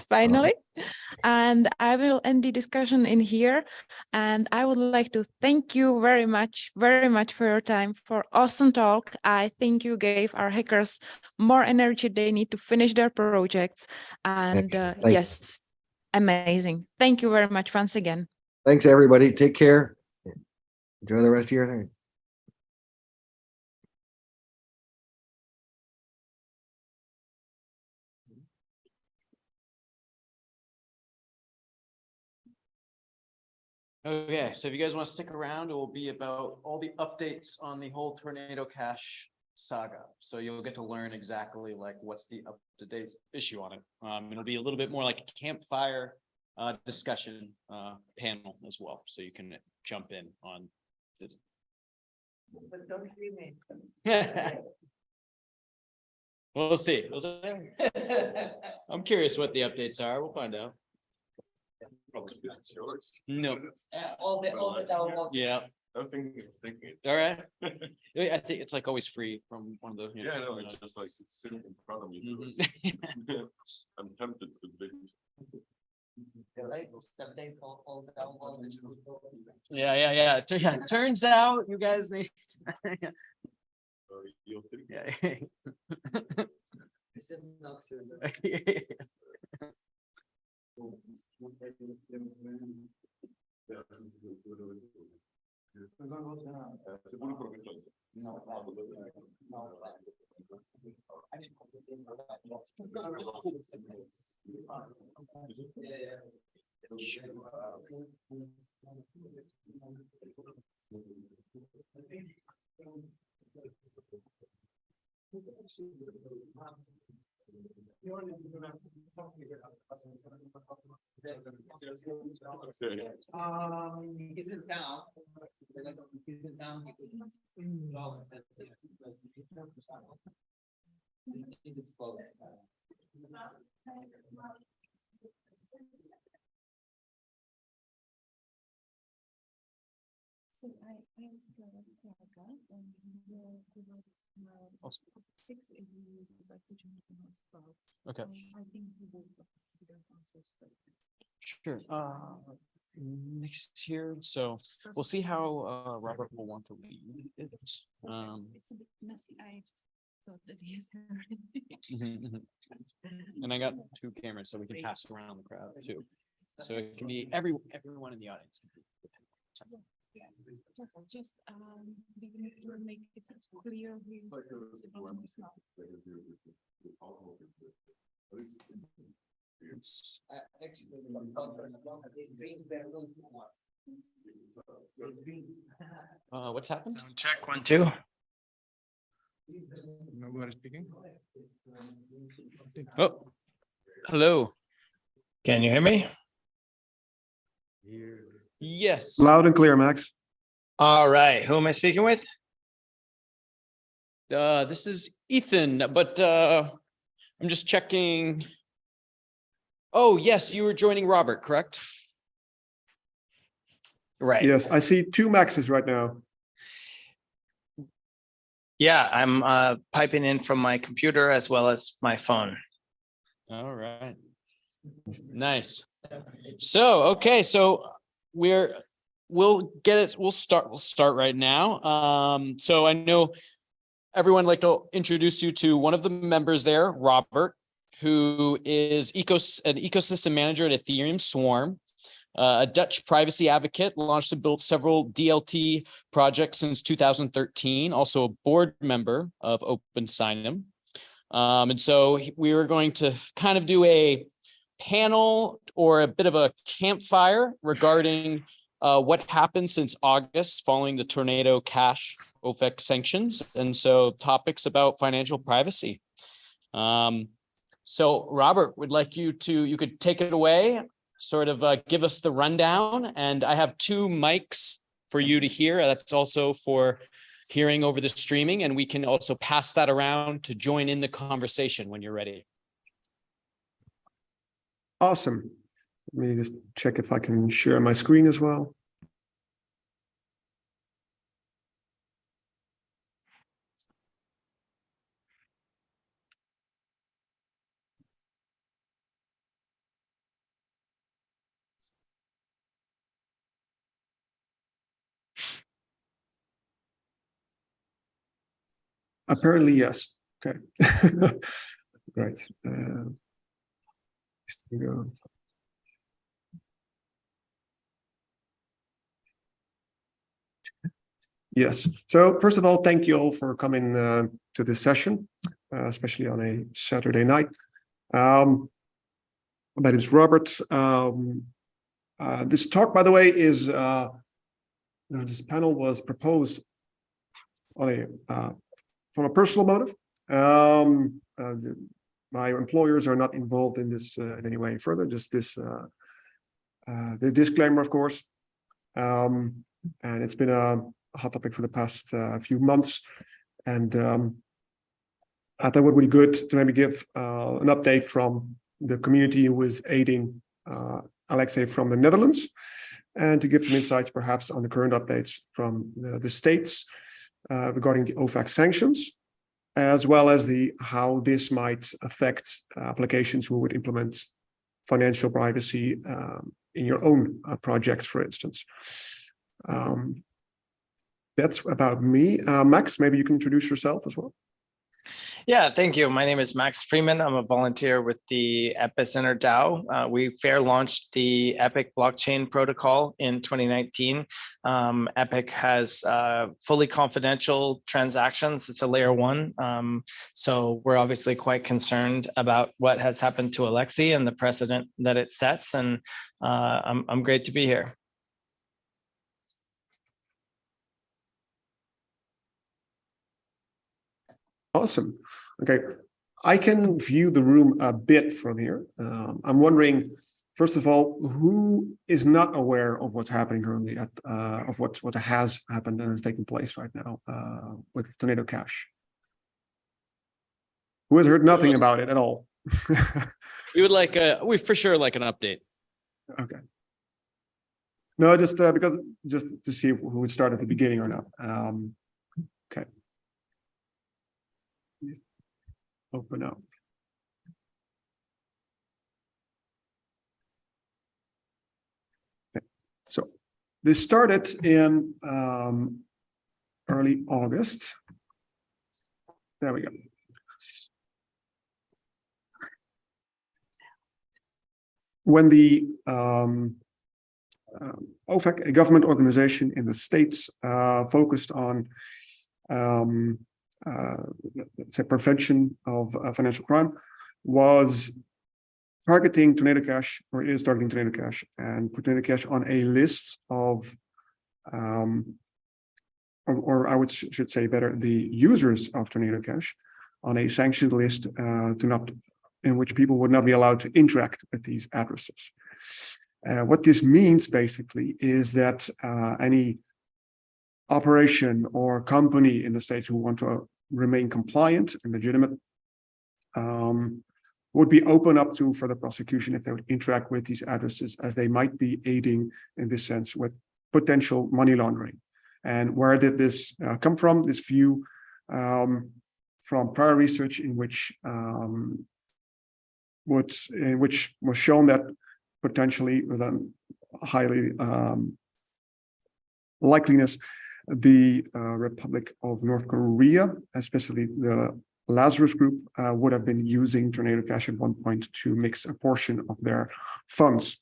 finally. And I will end the discussion in here. And I would like to thank you very much for your time, for awesome talk. I think you gave our hackers more energy they need to finish their projects. And Excellent. Thank you. yes, amazing. Thank you very much once again. Thanks, everybody. Take care. Enjoy the rest of your thing. Okay, so if you guys want to stick around, it will be about all the updates on the whole Tornado Cash saga. So you'll get to learn exactly like what's the up-to-date issue on it. It'll be a little bit more like a campfire discussion panel as well. So you can jump in on this. But don't dream We'll see. I'm curious what the updates are. We'll find out. No. all the downloads. Yeah. I think. All right. I think it's like always free from one of those. Yeah, no, it's just like it's sitting in front of me. I'm tempted to be. Right, someday all the downloads. Yeah. Turns out you guys need. Yeah. This is not so. Isn't down. Isn't down. It's close. So I was and six Okay. I think we will answers. Sure. Next here, so we'll see how Robert will want to lead it. It's a bit messy. I just thought that he has everything. And I got two cameras, so we can pass around the crowd too. So it can be everyone in the audience. Yeah, just we need to make it clear What's happened? Sound check 1, 2. Nobody speaking. Oh, hello. Can you hear me? Yes. Loud and clear, Max. All right. Who am I speaking with? This is Ethan, but I'm just checking. Oh, yes, you were joining Robert, correct? Right. Yes, I see two Maxes right now. Yeah, I'm piping in from my computer as well as my phone. All right. Nice. So, okay, so we'll start right now. So I know everyone would like to introduce you to one of the members there, Robert, who is an ecosystem manager at Ethereum Swarm, a Dutch privacy advocate, launched and built several DLT projects since 2013, also a board member of OpenSignem. And so we were going to kind of do a panel or a bit of a campfire regarding what happened since August following the Tornado Cash OFAC sanctions, and so topics about financial privacy. So Robert, would like you could take it away, sort of give us the rundown, and I have two mics for you to hear. That's also for hearing over the streaming, and we can also pass that around to join in the conversation when you're ready. Awesome. Let me just check if I can share my screen as well. Apparently, yes. Okay. Great. Go. Yes. So first of all, thank you all for coming to this session, especially on a Saturday night. My name is Robert. This talk, by the way, is this panel was proposed on from a personal motive. My employers are not involved in this in any way further. Just this the disclaimer, of course. And it's been a hot topic for the past few months, and I thought it would be good to maybe give an update from the community who is aiding Alexei from the Netherlands, and to give some insights perhaps on the current updates from the states regarding the OFAC sanctions, as well as how this might affect applications who would implement financial privacy in your own projects, for instance. That's about me. Max, maybe you can introduce yourself as well. Yeah, thank you. My name is Max Freeman. I'm a volunteer with the Epicenter DAO. We fair launched the Epic blockchain protocol in 2019. Epic has fully confidential transactions. It's a layer 1. So we're obviously quite concerned about what has happened to Alexei and the precedent that it sets. And I'm great to be here. Awesome. Okay, I can view the room a bit from here. I'm wondering, first of all, who is not aware of what's happening currently of what has happened and is taking place right now with Tornado Cash? Who has heard nothing about it at all? We would we for sure like an update. Okay. No, just because just to see who would start at the beginning or not. Okay. Please open up. Okay. So this started in early August. There we go. When the OFAC, a government organization in the States, focused on let's say prevention of financial crime, was targeting Tornado Cash, or is targeting Tornado Cash, and put Tornado Cash on a list of, or I should say better, the users of Tornado Cash on a sanctioned list in which people would not be allowed to interact with these addresses. What this means basically is that any operation or company in the States who want to remain compliant and legitimate would be open up to further prosecution if they would interact with these addresses, as they might be aiding in this sense with potential money laundering. And where did this come from? This view from prior research in which was shown that potentially with a highly likeliness, the Republic of North Korea, especially the Lazarus Group, would have been using Tornado Cash at one point to mix a portion of their funds.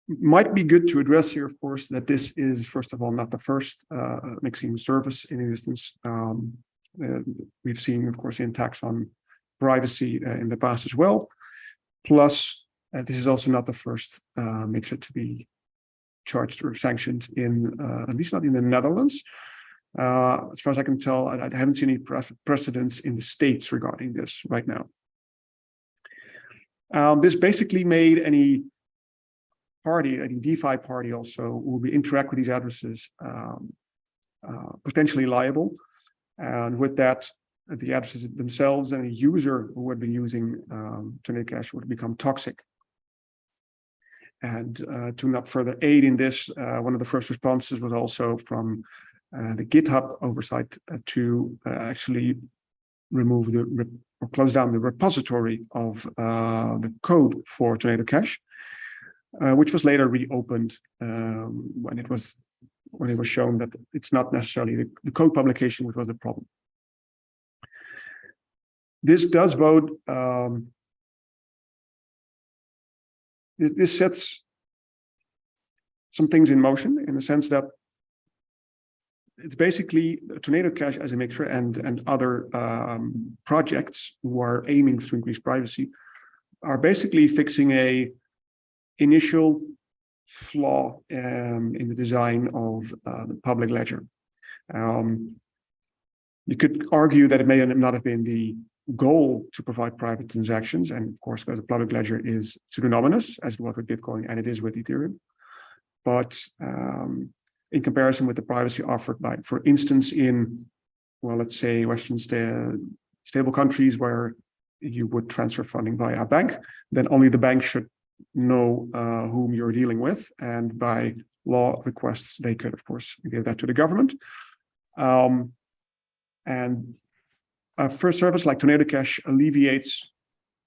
Might be good to address here, of course, that this is, first of all, not the first mixing service in existence. We've seen, of course, attacks on privacy in the past as well. Plus, this is also not the first mixer to be charged or sanctioned in, at least not in the Netherlands. As far as I can tell, I haven't seen any precedents in the States regarding this right now. This basically made any party, any DeFi party also, who will be interact with these addresses potentially liable. And with that, the addresses themselves and a user who had been using Tornado Cash would become toxic. And to not further aid in this, one of the first responses was also from the GitHub oversight to actually remove or close down the repository of the code for Tornado Cash, which was later reopened when it was when it was shown that it's not necessarily the code publication which was the problem. This does bode, this sets some things in motion in the sense that it's basically Tornado Cash as a mixer and other projects who are aiming to increase privacy are basically fixing a initial flaw in the design of the public ledger. You could argue that it may not have been the goal to provide private transactions, and of course, because the public ledger is pseudonymous, as it was with Bitcoin and it is with Ethereum. But in comparison with the privacy offered by, for instance, in, well, let's say Western stable countries where you would transfer funding via a bank, then only the bank should know whom you're dealing with, and by law requests they could of course give that to the government. And a first service like Tornado Cash alleviates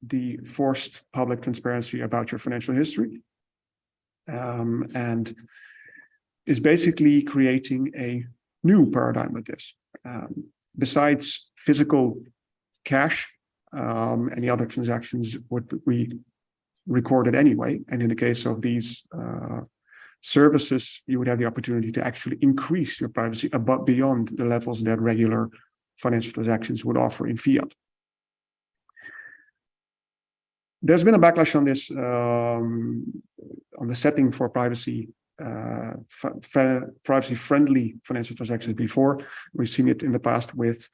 the forced public transparency about your financial history, and is basically creating a new paradigm with this. Besides physical cash, any other transactions would be recorded anyway. And in the case of these services, you would have the opportunity to actually increase your privacy above beyond the levels that regular financial transactions would offer in fiat. There's been a backlash on this, on the setting for privacy, privacy-friendly financial transactions before. We've seen it in the past with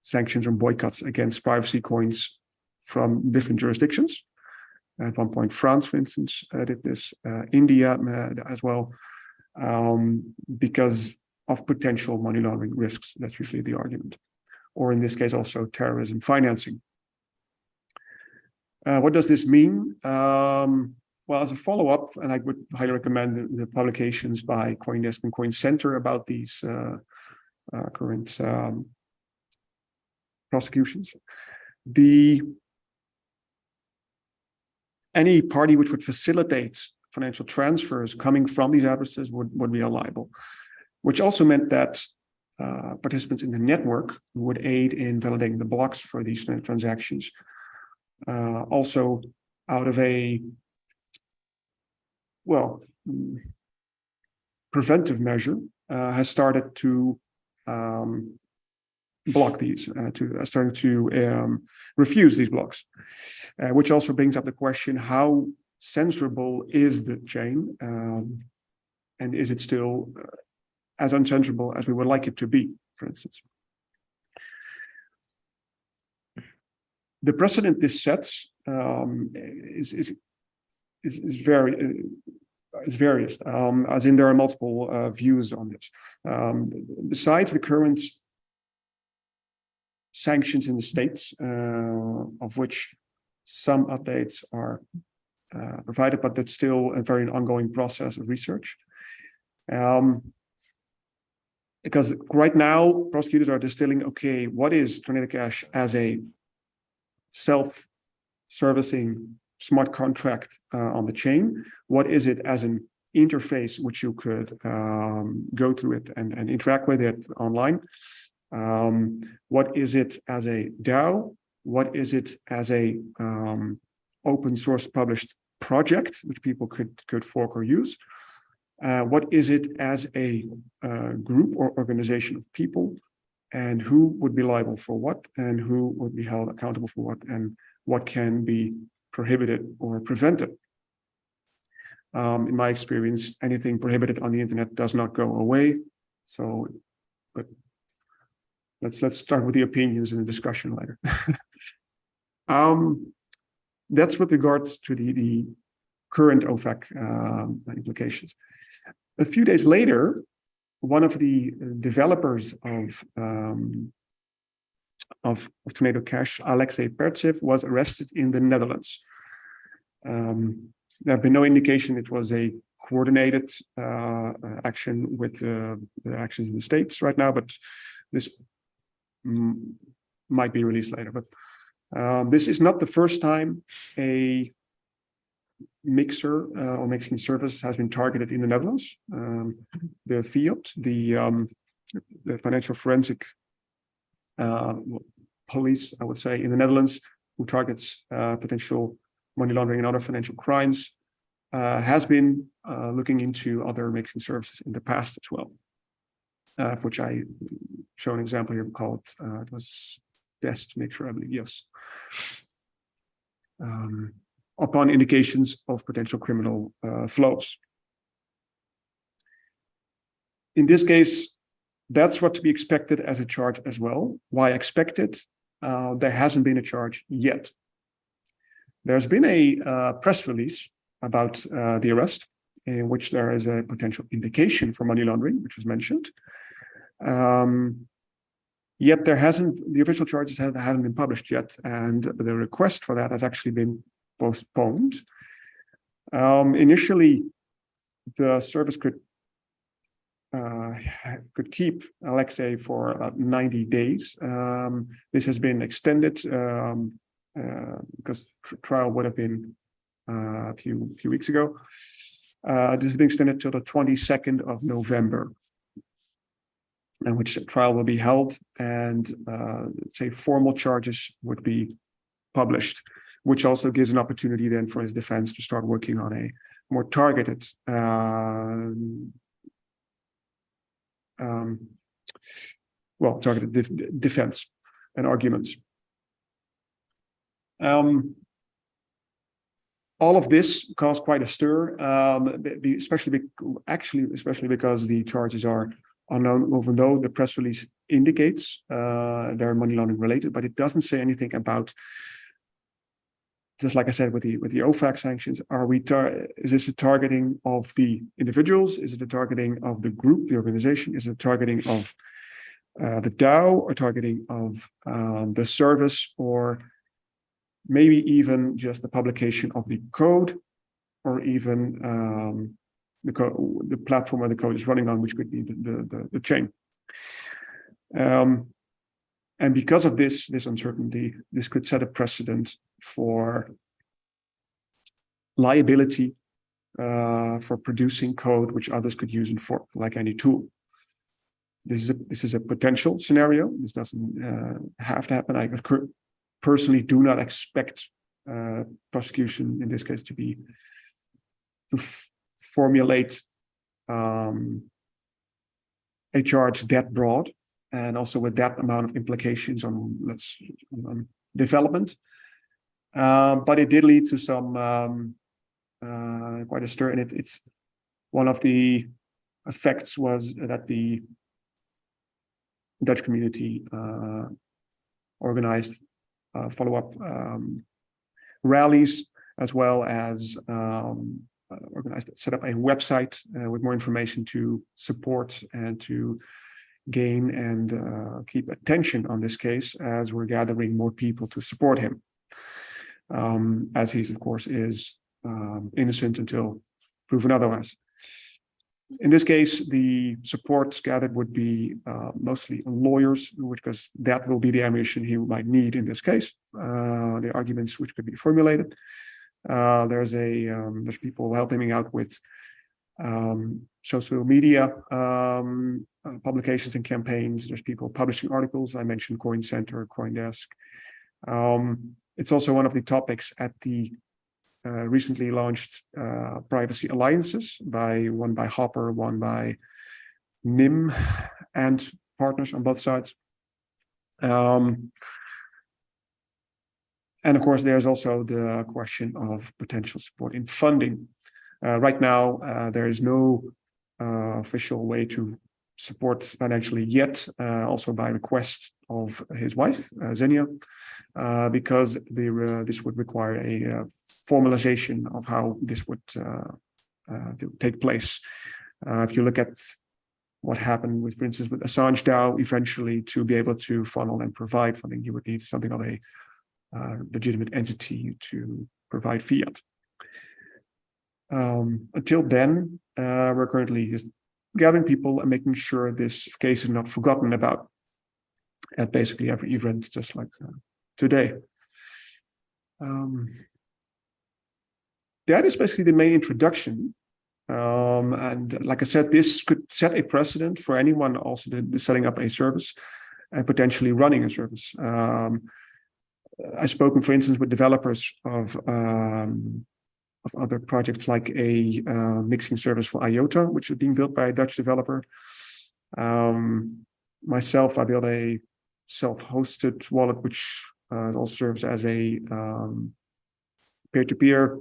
sanctions and boycotts against privacy coins from different jurisdictions. At one point, France, for instance, did this, India as well, because of potential money laundering risks. That's usually the argument. Or in this case, also terrorism financing. What does this mean? Well, as a follow-up, and I would highly recommend the publications by CoinDesk and Coin Center about these current prosecutions. Any party which would facilitate financial transfers coming from these addresses would be liable, which also meant that participants in the network who would aid in validating the blocks for these transactions, also out of a, well, preventive measure, has started to block these, starting to refuse these blocks, which also brings up the question: how censorable is the chain, and is it still as uncensorable as we would like it to be, for instance? The precedent this sets is various, as in there are multiple views on this. Besides the current sanctions in the States, of which some updates are provided, but that's still a very ongoing process of research. Because right now, prosecutors are distilling, okay, what is Tornado Cash as a self-servicing smart contract on the chain? What is it as an interface which you could go through it and interact with it online? What is it as a DAO? What is it as a open source published project which people could fork or use? What is it as a group or organization of people? And who would be liable for what? And who would be held accountable for what? And what can be prohibited or prevented? In my experience, anything prohibited on the internet does not go away. So, but let's start with the opinions and the discussion later. That's with regards to the current OFAC implications. A few days later, one of the developers of Tornado Cash, Alexei Pertsev, was arrested in the Netherlands. There have been no indication it was a coordinated action with the actions in the States right now, but this might be released later. But this is not the first time a mixer or mixing service has been targeted in the Netherlands. The FIOD, the financial forensic police, I would say, in the Netherlands, who targets potential money laundering and other financial crimes, has been looking into other mixing services in the past as well, for which I show an example here called, it was Test Mixer, I believe, yes. Upon indications of potential criminal flows. In this case, that's what to be expected as a charge as well. Why expected? There hasn't been a charge yet. There's been a press release about the arrest, in which there is a potential indication for money laundering, which was mentioned. Yet the official charges haven't been published yet, and the request for that has actually been postponed. Initially, the service could keep Alexei for about 90 days. This has been extended because trial would have been a few weeks ago. This has been extended till the 22nd of November, in which the trial will be held, and say formal charges would be published, which also gives an opportunity then for his defense to start working on a more targeted targeted defense and arguments. All of this caused quite a stir, especially because the charges are unknown, even though the press release indicates they're money laundering related, but it doesn't say anything about, just like I said with the OFAC sanctions, is this a targeting of the individuals? Is it a targeting of the group, the organization? Is it a targeting of the DAO, or targeting of the service, or maybe even just the publication of the code, or even the platform where the code is running on, which could be the chain. And because of this uncertainty, this could set a precedent for liability for producing code which others could use for like any tool. This is a potential scenario. This doesn't have to happen. I personally do not expect prosecution in this case to formulate a charge that broad, and also with that amount of implications on development. But it did lead to some quite a stir, and it's one of the effects was that the Dutch community organized follow-up rallies, as well as set up a website with more information to support and to gain and keep attention on this case, as we're gathering more people to support him, as he of course is innocent until proven otherwise. In this case, the support gathered would be mostly lawyers, because that will be the ammunition he might need in this case. The arguments which could be formulated. There's people helping him out with social media publications and campaigns. There's people publishing articles. I mentioned Coin Center, CoinDesk. It's also one of the topics at the recently launched privacy alliances, one by Hopper, one by NIM, and partners on both sides. And of course, there's also the question of potential support in funding. Right now, there is no official way to support financially yet, also by request of his wife, Xenia, because this would require a formalization of how this would take place. If you look at what happened with, for instance, with Assange DAO, eventually to be able to funnel and provide funding, you would need something of a legitimate entity to provide fiat. Until then, we're currently just gathering people and making sure this case is not forgotten about at basically every event, just like today. that is basically the main introduction. And like I said, this could set a precedent for anyone also setting up a service and potentially running a service. I've spoken, for instance, with developers of other projects like a mixing service for IOTA, which is being built by a Dutch developer. Myself, I built a self-hosted wallet, which also serves as a peer-to-peer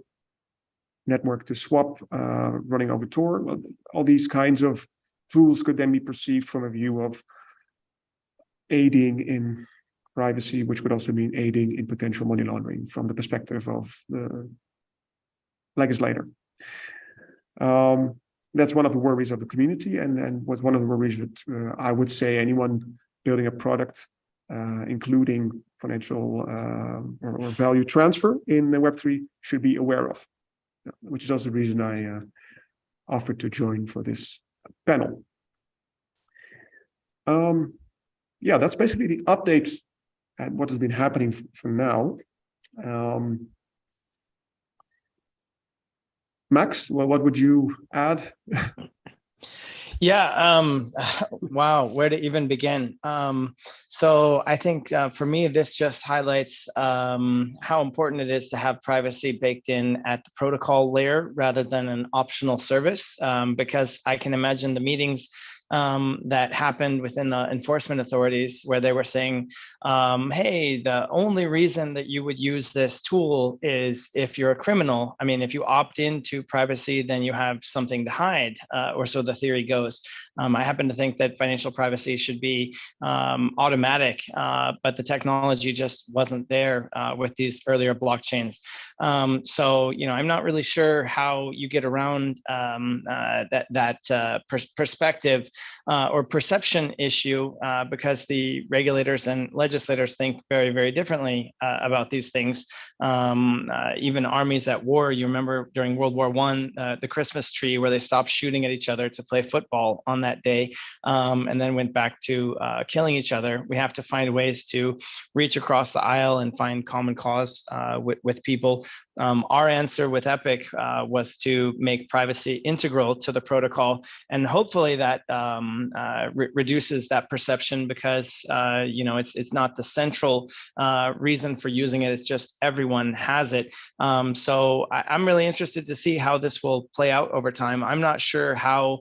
network to swap, running over Tor. All these kinds of tools could then be perceived from a view of aiding in privacy, which would also mean aiding in potential money laundering from the perspective of the legislator. That's one of the worries of the community, and was one of the worries that I would say anyone building a product, including financial or value transfer in the Web3, should be aware of, which is also the reason I offered to join for this panel. Yeah, that's basically the update at what has been happening for now. Max, well, what would you add? Yeah, wow, where to even begin? So I think for me, this just highlights how important it is to have privacy baked in at the protocol layer rather than an optional service, because I can imagine the meetings that happened within the enforcement authorities where they were saying, hey, the only reason that you would use this tool is if you're a criminal. I mean, if you opt into privacy, then you have something to hide, or so the theory goes. I happen to think that financial privacy should be automatic, but the technology just wasn't there with these earlier blockchains. So, you know, I'm not really sure how you get around perspective or perception issue, because the regulators and legislators think very, very differently about these things. Even armies at war, you remember during World War I, the Christmas tree where they stopped shooting at each other to play football on that day, and then went back to killing each other. We have to find ways to reach across the aisle and find common cause with people. Our answer with Epic was to make privacy integral to the protocol, and hopefully that reduces that perception, because you know, it's not the central reason for using it. It's just everyone has it. So I'm really interested to see how this will play out over time. I'm not sure how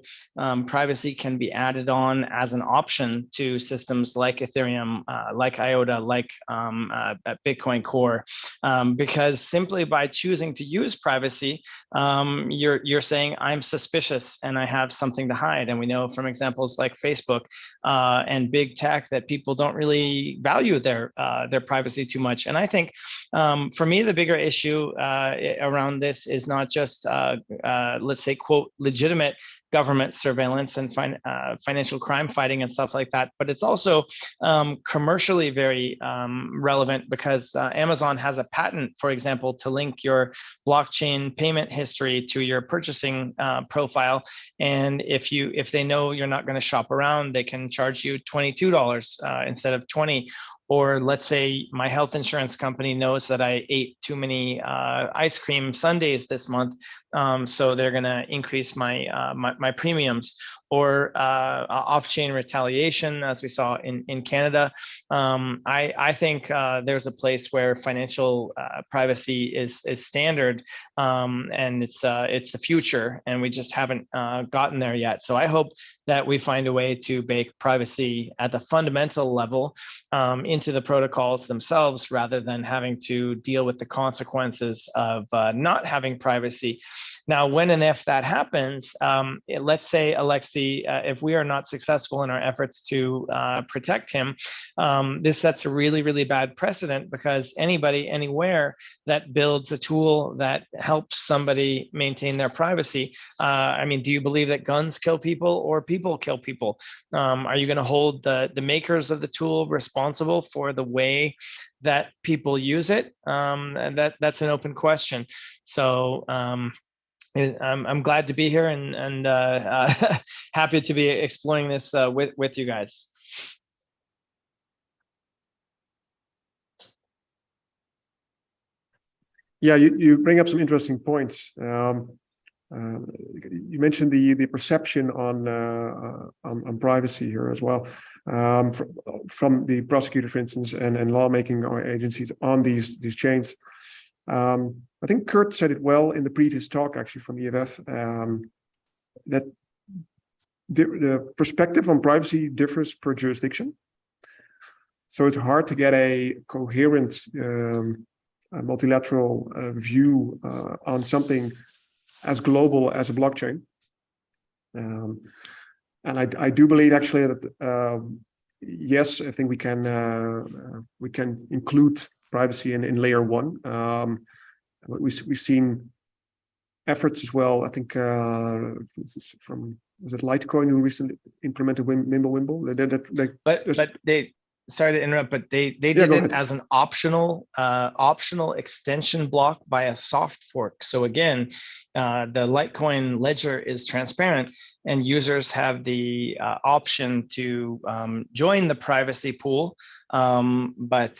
privacy can be added on as an option to systems like Ethereum, like IOTA, like Bitcoin Core, because simply by choosing to use privacy, you're saying I'm suspicious and I have something to hide. And we know from examples like Facebook and big tech that people don't really value their privacy too much. And I think for me, the bigger issue around this is not just let's say, quote, legitimate government surveillance and financial crime fighting and stuff like that, but it's also commercially very relevant, because Amazon has a patent, for example, to link your blockchain payment history to your purchasing profile. And if they know you're not going to shop around, they can charge you $22 instead of $20. Or let's say my health insurance company knows that I ate too many ice cream sundaes this month, so they're going to increase my premiums. Or off-chain retaliation, as we saw in Canada. I think there's a place where financial privacy is standard, and it's the future, and we just haven't gotten there yet. So I hope that we find a way to bake privacy at the fundamental level into the protocols themselves, rather than having to deal with the consequences of not having privacy. Now, when and if that happens, let's say, Alexei, if we are not successful in our efforts to protect him, this sets a really, really bad precedent, because anybody, anywhere that builds a tool that helps somebody maintain their privacy, I mean, do you believe that guns kill people or people kill people? Are you going to hold the makers of the tool responsible for the way that people use it? And that's an open question. So I'm glad to be here, and happy to be exploring this with you guys. Yeah, you bring up some interesting points. You mentioned the perception on privacy here as well, from the prosecutor, for instance, and lawmaking or agencies on these chains. I think Kurt said it well in the previous talk, actually, from EFF, that the perspective on privacy differs per jurisdiction. So it's hard to get a coherent multilateral view on something as global as a blockchain. And I do believe actually that yes, I think we can include privacy in layer one. We've seen efforts as well. I think from, was it Litecoin who recently implemented Mimblewimble? But they, sorry to interrupt, but they did it as an optional extension block by a soft fork. So again, the Litecoin ledger is transparent, and users have the option to join the privacy pool, but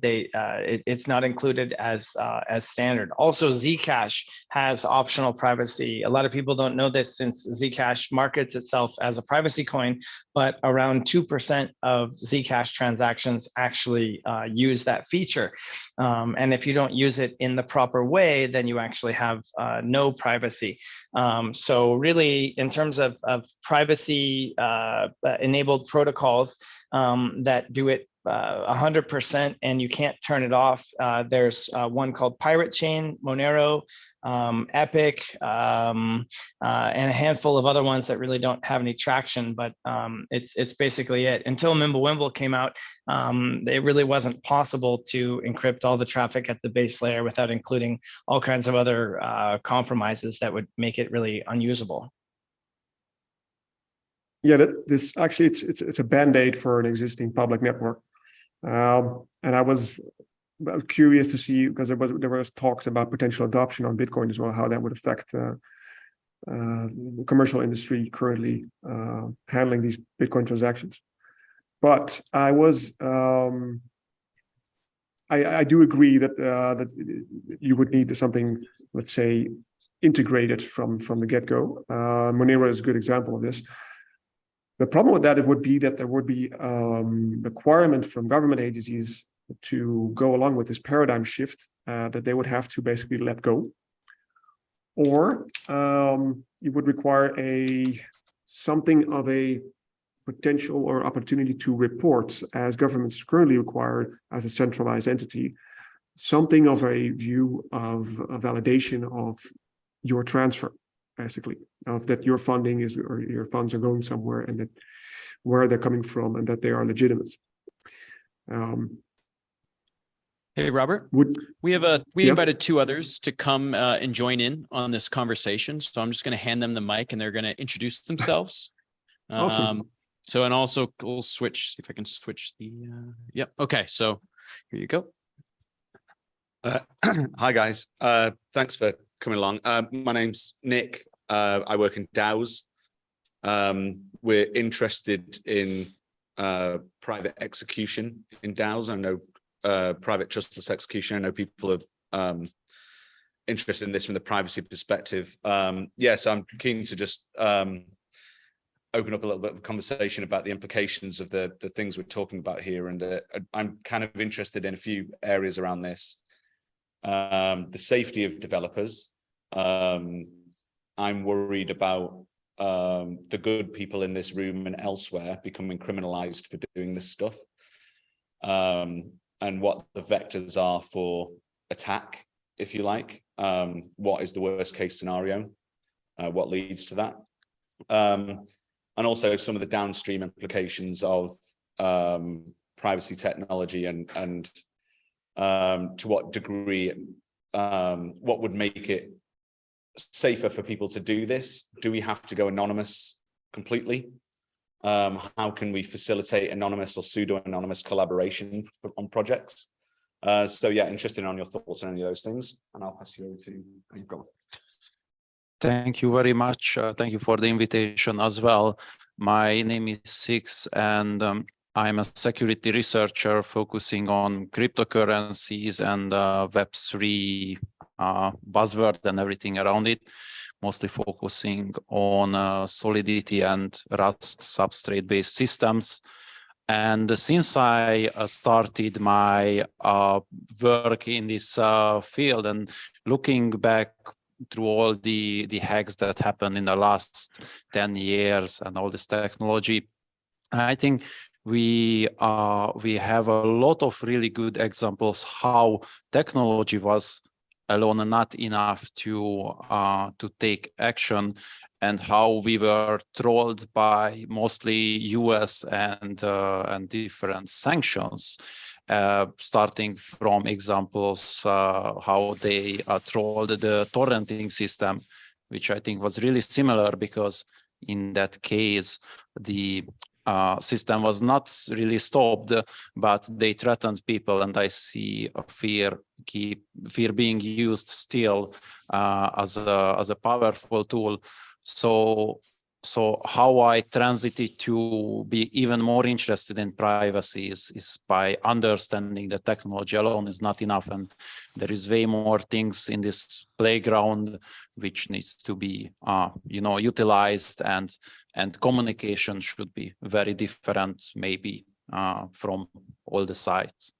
it's not included as standard. Also, Zcash has optional privacy. A lot of people don't know this, since Zcash markets itself as a privacy coin, but around 2% of Zcash transactions actually use that feature. And if you don't use it in the proper way, then you actually have no privacy. So really, in terms of privacy enabled protocols that do it 100% and you can't turn it off, there's one called Pirate Chain, Monero, Epic, and a handful of other ones that really don't have any traction, but it's basically it. Until Mimblewimble came out, it really wasn't possible to encrypt all the traffic at the base layer without including all kinds of other compromises that would make it really unusable. Yeah, this actually it's a band-aid for an existing public network, and I was curious to see, because there was talks about potential adoption on Bitcoin as well, how that would affect the commercial industry currently handling these Bitcoin transactions. But I do agree that that you would need something, let's say, integrated from the get-go. Monero is a good example of this. The problem with that, it would be that there would be requirement from government agencies to go along with this paradigm shift, that they would have to basically let go, or you would require something of a potential or opportunity to report, as governments currently require as a centralized entity, something of a view of a validation of your transfer, basically, of that your funding is, or your funds are going somewhere, and that where they're coming from, and that they are legitimate. Hey, Robert, we invited two others to come and join in on this conversation. So I'm just going to hand them the mic, and they're going to introduce themselves. Awesome. So, and also we'll switch, see if I can switch the, yep. Okay. So here you go. Hi guys. Thanks for coming along. My name's Nick. I work in DAOs. We're interested in private execution in DAOs. I know private trustless execution. I know people are interested in this from the privacy perspective. Yeah, so I'm keen to just open up a little bit of conversation about the implications of the things we're talking about here. And I'm kind of interested in a few areas around this. The safety of developers. I'm worried about the good people in this room and elsewhere becoming criminalized for doing this stuff. And what the vectors are for attack, if you like. What is the worst case scenario? What leads to that? And also some of the downstream implications of privacy technology and to what degree, what would make it safer for people to do this? Do we have to go anonymous completely? How can we facilitate anonymous or pseudo-anonymous collaboration on projects? So yeah, interested on your thoughts on any of those things, and I'll pass you over to you. Thank you very much. Thank you for the invitation as well. My name is Six, and I'm a security researcher focusing on cryptocurrencies and Web3 buzzword and everything around it, mostly focusing on Solidity and Rust substrate-based systems. And since I started my work in this field and looking back through all the hacks that happened in the last 10 years and all this technology, I think we have a lot of really good examples how technology was alone not enough to take action, and how we were trolled by mostly US and different sanctions, starting from examples how they trolled the torrenting system, which I think was really similar, because in that case the system was not really stopped, but they threatened people, and I see fear being used still as a powerful tool. So how I transited to be even more interested in privacy is by understanding that technology alone is not enough, and there is way more things in this playground which needs to be utilized, and communication should be very different maybe from all the sides.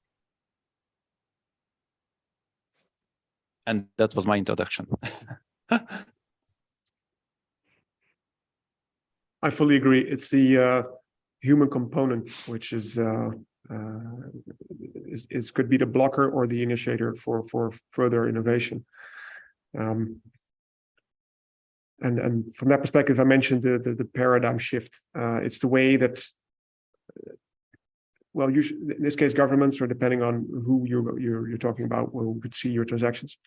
And that was my introduction. I fully agree. It's the human component which could be the blocker or the initiator for further innovation. And from that perspective, I mentioned the paradigm shift. It's the way that, well, in this case, governments, or depending on who you're talking about, who could see your transactions,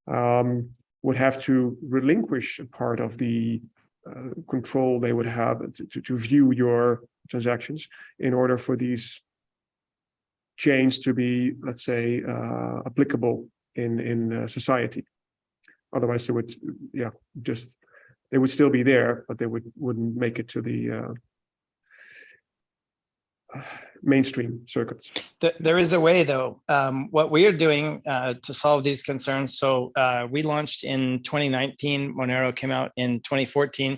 would have to relinquish a part of the control they would have to view your transactions in order for these chains to be, let's say, applicable in society. Otherwise, they would, they would still be there, but they wouldn't make it to the mainstream circuits. There is a way, though. What we are doing to solve these concerns. So we launched in 2019. Monero came out in 2014.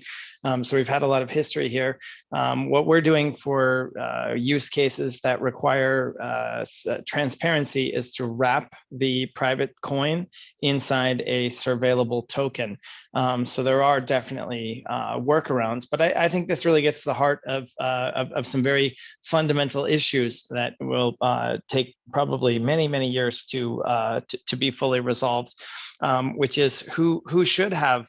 So we've had a lot of history here. What we're doing for use cases that require transparency is to wrap the private coin inside a surveillable token. So there are definitely workarounds, but I think this really gets to the heart of some very fundamental issues that will take probably many years to be fully resolved, which is who should have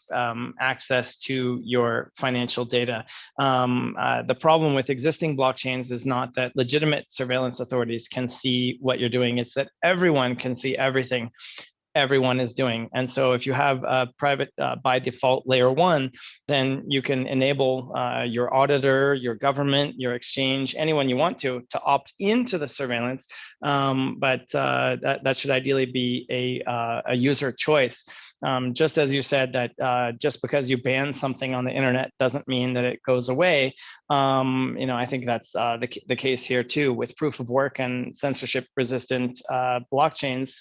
access to your financial data. The problem with existing blockchains is not that legitimate surveillance authorities can see what you're doing, it's that everyone can see everything everyone is doing. And so if you have a private by default layer 1, then you can enable your auditor, your government, your exchange, anyone you want to opt into the surveillance. But that should ideally be a user choice. Just as you said that just because you ban something on the internet doesn't mean that it goes away. I think that's the case here too with proof of work and censorship resistant blockchains.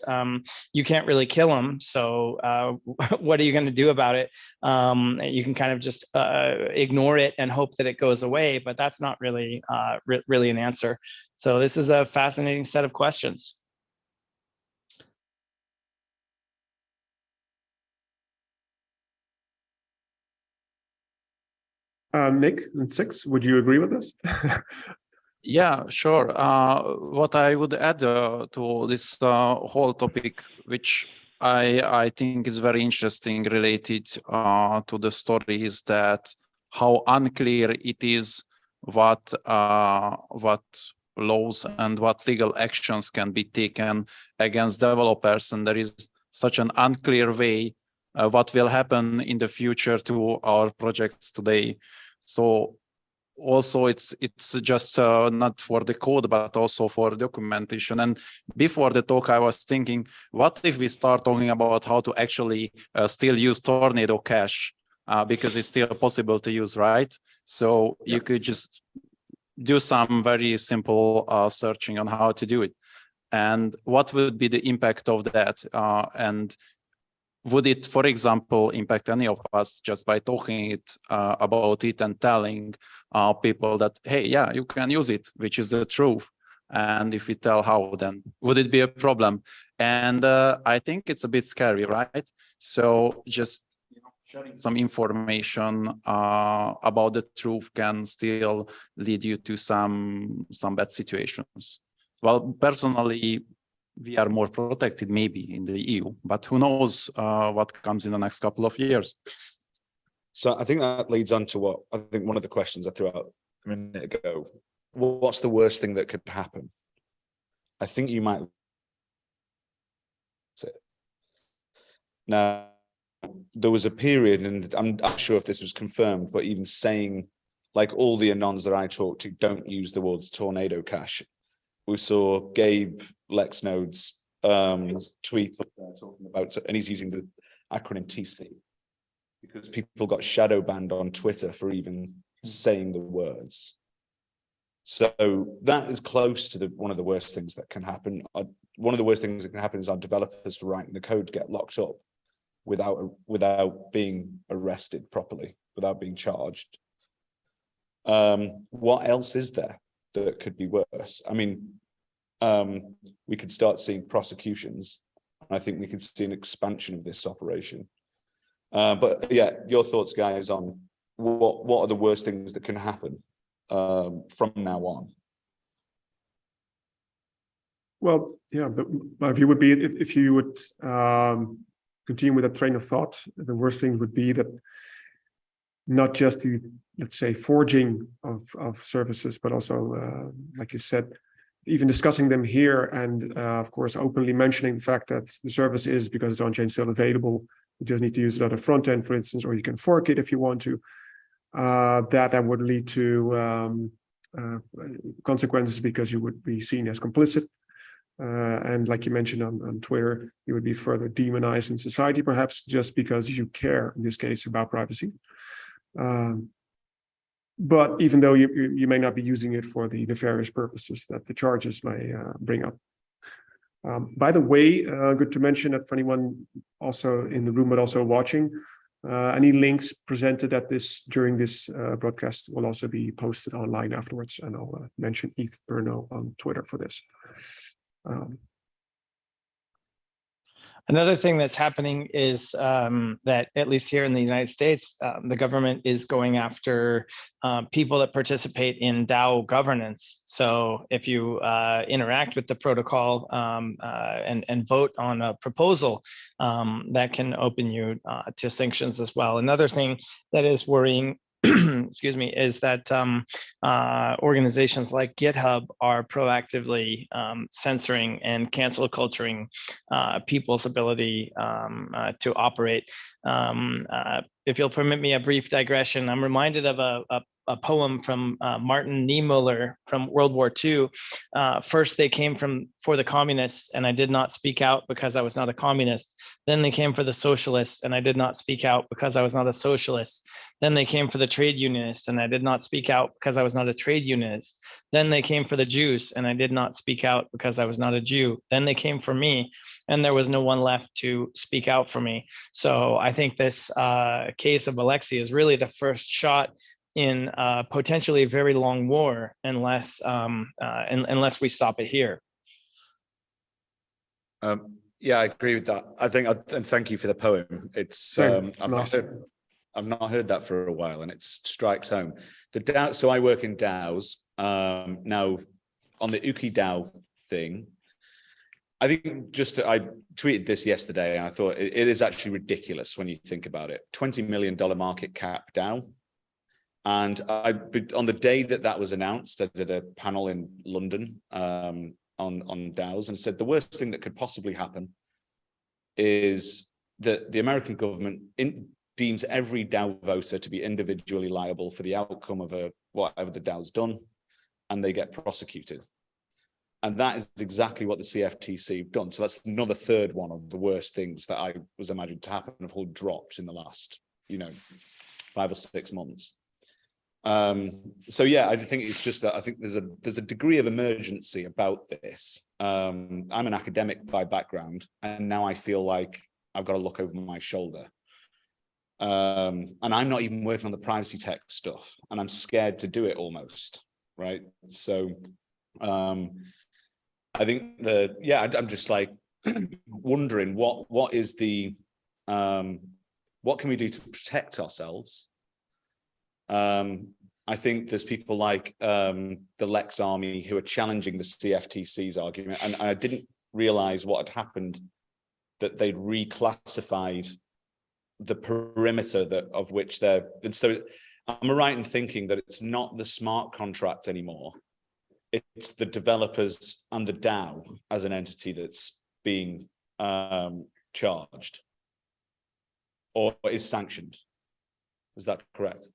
You can't really kill them. So what are you going to do about it? You can kind of just ignore it and hope that it goes away, but that's not really really an answer. So this is a fascinating set of questions. Nick and Six, would you agree with this? Yeah, sure. What I would add to this whole topic, which I think is very interesting related to the story, is that how unclear it is what laws and what legal actions can be taken against developers, and there is such an unclear way what will happen in the future to our projects today. So also it's just not for the code, but also for documentation. And before the talk, I was thinking, what if we start talking about how to actually still use Tornado Cash, because it's still possible to use, right? So you could just do some very simple searching on how to do it. And what would be the impact of that? And would it, for example, impact any of us just by talking about it and telling people that, hey, yeah, you can use it, which is the truth. And if we tell how, then would it be a problem? And I think it's a bit scary, right? So just sharing some information about the truth can still lead you to some bad situations. Well, personally, we are more protected maybe in the EU, but who knows what comes in the next couple of years. So I think that leads on to what I think one of the questions I threw out a minute ago. What's the worst thing that could happen? I think you might. Now, there was a period, and I'm not sure if this was confirmed, but even saying, like, all the anons that I talked to don't use the words tornado cash. We saw Gabe Lexnode's tweet up there talking about, and he's using the acronym TC because people got shadow banned on Twitter for even saying the words. So that is close to one of the worst things that can happen. One of the worst things that can happen is our developers for writing the code get locked up without being arrested properly, without being charged. What else is there that could be worse? I mean, we could start seeing prosecutions. I think we could see an expansion of this operation. But yeah, your thoughts, guys, on what are the worst things that can happen from now on? Well, yeah, my view would be if you would continue with that train of thought, the worst thing would be that not just the, let's say, forging of services, but also, like you said, even discussing them here and, of course, openly mentioning the fact that the service is, because it's on-chain, still available. You just need to use it on a front end, for instance, or you can fork it if you want to. That would lead to consequences because you would be seen as complicit. And like you mentioned on Twitter, you would be further demonized in society, perhaps just because you care, in this case, about privacy. But even though you may not be using it for the nefarious purposes that the charges may bring up. By the way, good to mention that for anyone also in the room but also watching, any links presented at during this broadcast will also be posted online afterwards, and I'll mention ETHBrno on Twitter for this. Another thing that's happening is that, at least here in the United States, the government is going after people that participate in DAO governance. So if you interact with the protocol and vote on a proposal, that can open you to sanctions as well. Another thing that is worrying, excuse me, is that organizations like GitHub are proactively censoring and cancel culturing people's ability to operate. If you'll permit me a brief digression, I'm reminded of a poem from Martin Niemöller from World War II. First, they came for the communists, and I did not speak out because I was not a communist. Then they came for the socialists, and I did not speak out because I was not a socialist. Then they came for the trade unionists, and I did not speak out because I was not a trade unionist. Then they came for the Jews, and I did not speak out because I was not a Jew. Then they came for me, and there was no one left to speak out for me. So I think this case of Alexei is really the first shot in potentially a very long war, unless we stop it here. Yeah, I agree with that. I think, and thank you for the poem. It's I've not heard that for a while, and it strikes home. The DAO. So I work in DAOs now. On the Uki DAO thing, I think I tweeted this yesterday, and I thought it is actually ridiculous when you think about it. $20 million market cap DAO. And on the day that was announced, I did a panel in London on DAOs and said the worst thing that could possibly happen is that the American government deems every DAO voter to be individually liable for the outcome of whatever the DAO's done, and they get prosecuted. And that is exactly what the CFTC have done. So that's another third one of the worst things that I was imagined to happen, of whole drops in the last, 5 or 6 months. So yeah, I think it's just that I think there's a degree of emergency about this. I'm an academic by background, and now I feel like I've got to look over my shoulder. And I'm not even working on the privacy tech stuff, and I'm scared to do it almost, right? So I think I'm just like wondering what is the what can we do to protect ourselves? I think there's people like the Lex Army who are challenging the CFTC's argument, and I didn't realize what had happened, that they'd reclassified the perimeter of which they're, and so I'm right in thinking that it's not the smart contract anymore. It's the developers and the DAO as an entity that's being charged or is sanctioned. Is that correct?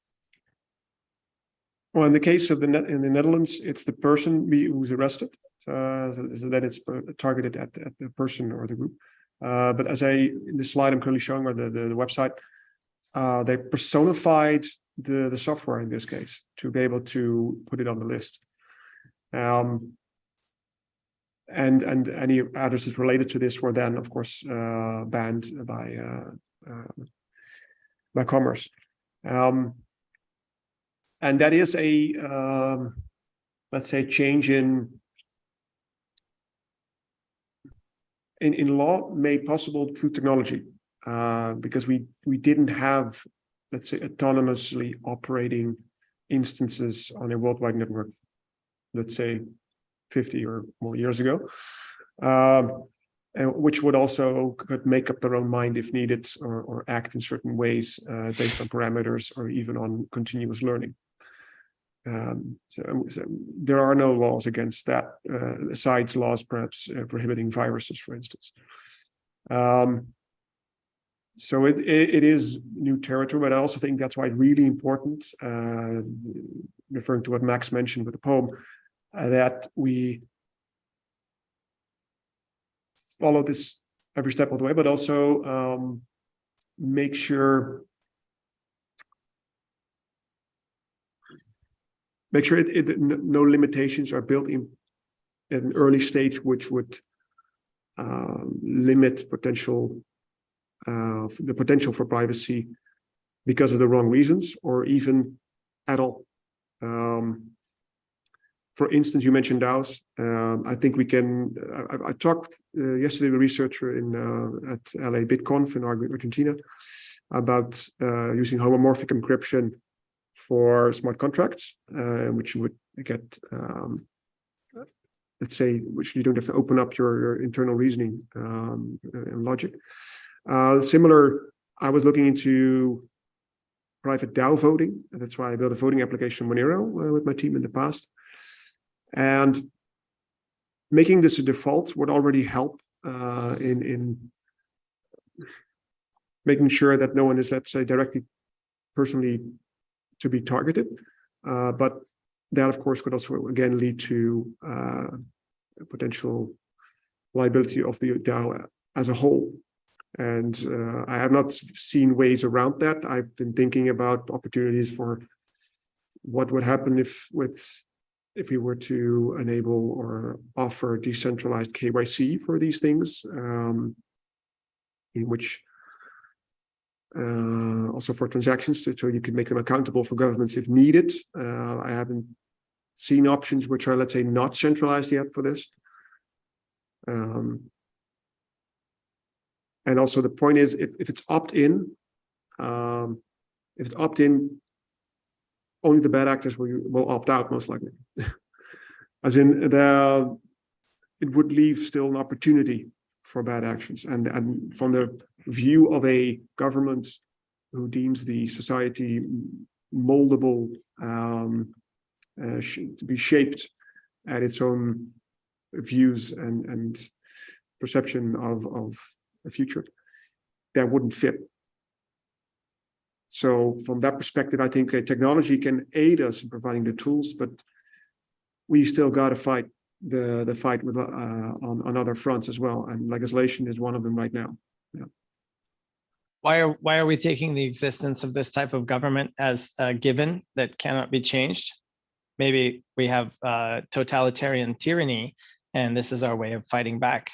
Well, in the case of in the Netherlands, it's the person who's arrested. So that it's targeted at the person or the group. But as in the slide I'm currently showing, or the website, they personified the software in this case to be able to put it on the list. And any addresses related to this were then, of course, banned by Commerce. And that is a let's say change in law made possible through technology, because we didn't have, let's say, autonomously operating instances on a worldwide network, let's say 50 or more years ago, and which would also could make up their own mind if needed, or act in certain ways based on parameters or even on continuous learning. So there are no laws against that, besides laws perhaps prohibiting viruses, for instance. So it is new territory, but I also think that's why it's really important, referring to what Max mentioned with the poem, that we follow this every step of the way, but also make sure no limitations are built in at an early stage, which would limit the potential for privacy because of the wrong reasons, or even at all. For instance, you mentioned DAOs. I think we can. I talked yesterday with a researcher at LA BitConf in Argentina about using homomorphic encryption for smart contracts, which you would get, let's say, which you don't have to open up your internal reasoning and logic. Similar, I was looking into private DAO voting. That's why I built a voting application, Monero, with my team in the past. And making this a default would already help in making sure that no one is, let's say, directly personally to be targeted, but that of course could also again lead to potential liability of the DAO as a whole. And I have not seen ways around that. I've been thinking about opportunities for what would happen if we were to enable or offer decentralized KYC for these things, in which also for transactions, so you could make them accountable for governments if needed. I haven't seen options which are, let's say, not centralized yet for this. And also the point is, if it's opt-in, only the bad actors will opt out, most likely. As in, it would leave still an opportunity for bad actions. And from the view of a government who deems the society moldable, to be shaped at its own views and perception of a future, that wouldn't fit. So from that perspective, I think technology can aid us in providing the tools, but we still got to fight the fight with on other fronts as well, and legislation is one of them right now. Yeah. why are we taking the existence of this type of government as a given that cannot be changed? Maybe we have totalitarian tyranny, and this is our way of fighting back.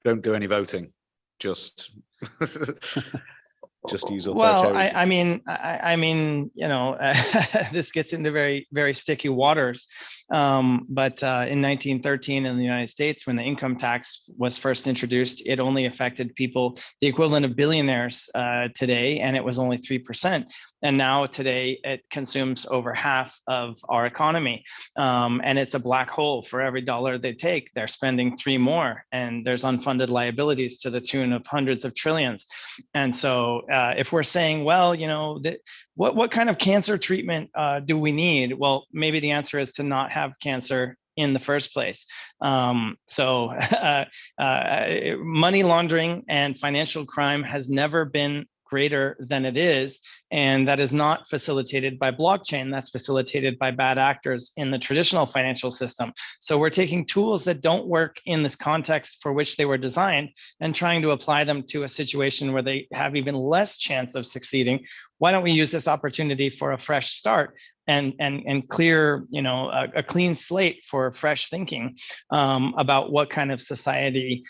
Don't do any voting. Just use authoritarian. Well, I mean, you know, this gets into very, very sticky waters. But in 1913 in the United States, when the income tax was first introduced, it only affected people, the equivalent of billionaires today, and it was only 3%. And now today it consumes over half of our economy. And it's a black hole. For every dollar they take, they're spending 3 more. And there's unfunded liabilities to the tune of hundreds of trillions. And so if we're saying, well, you know, what kind of cancer treatment do we need? Well, maybe the answer is to not have cancer in the first place. Money laundering and financial crime has never been greater than it is. And that is not facilitated by blockchain. That's facilitated by bad actors in the traditional financial system. So we're taking tools that don't work in this context for which they were designed and trying to apply them to a situation where they have even less chance of succeeding. Why don't we use this opportunity for a fresh start and clear, you know, a clean slate for fresh thinking about what kind of society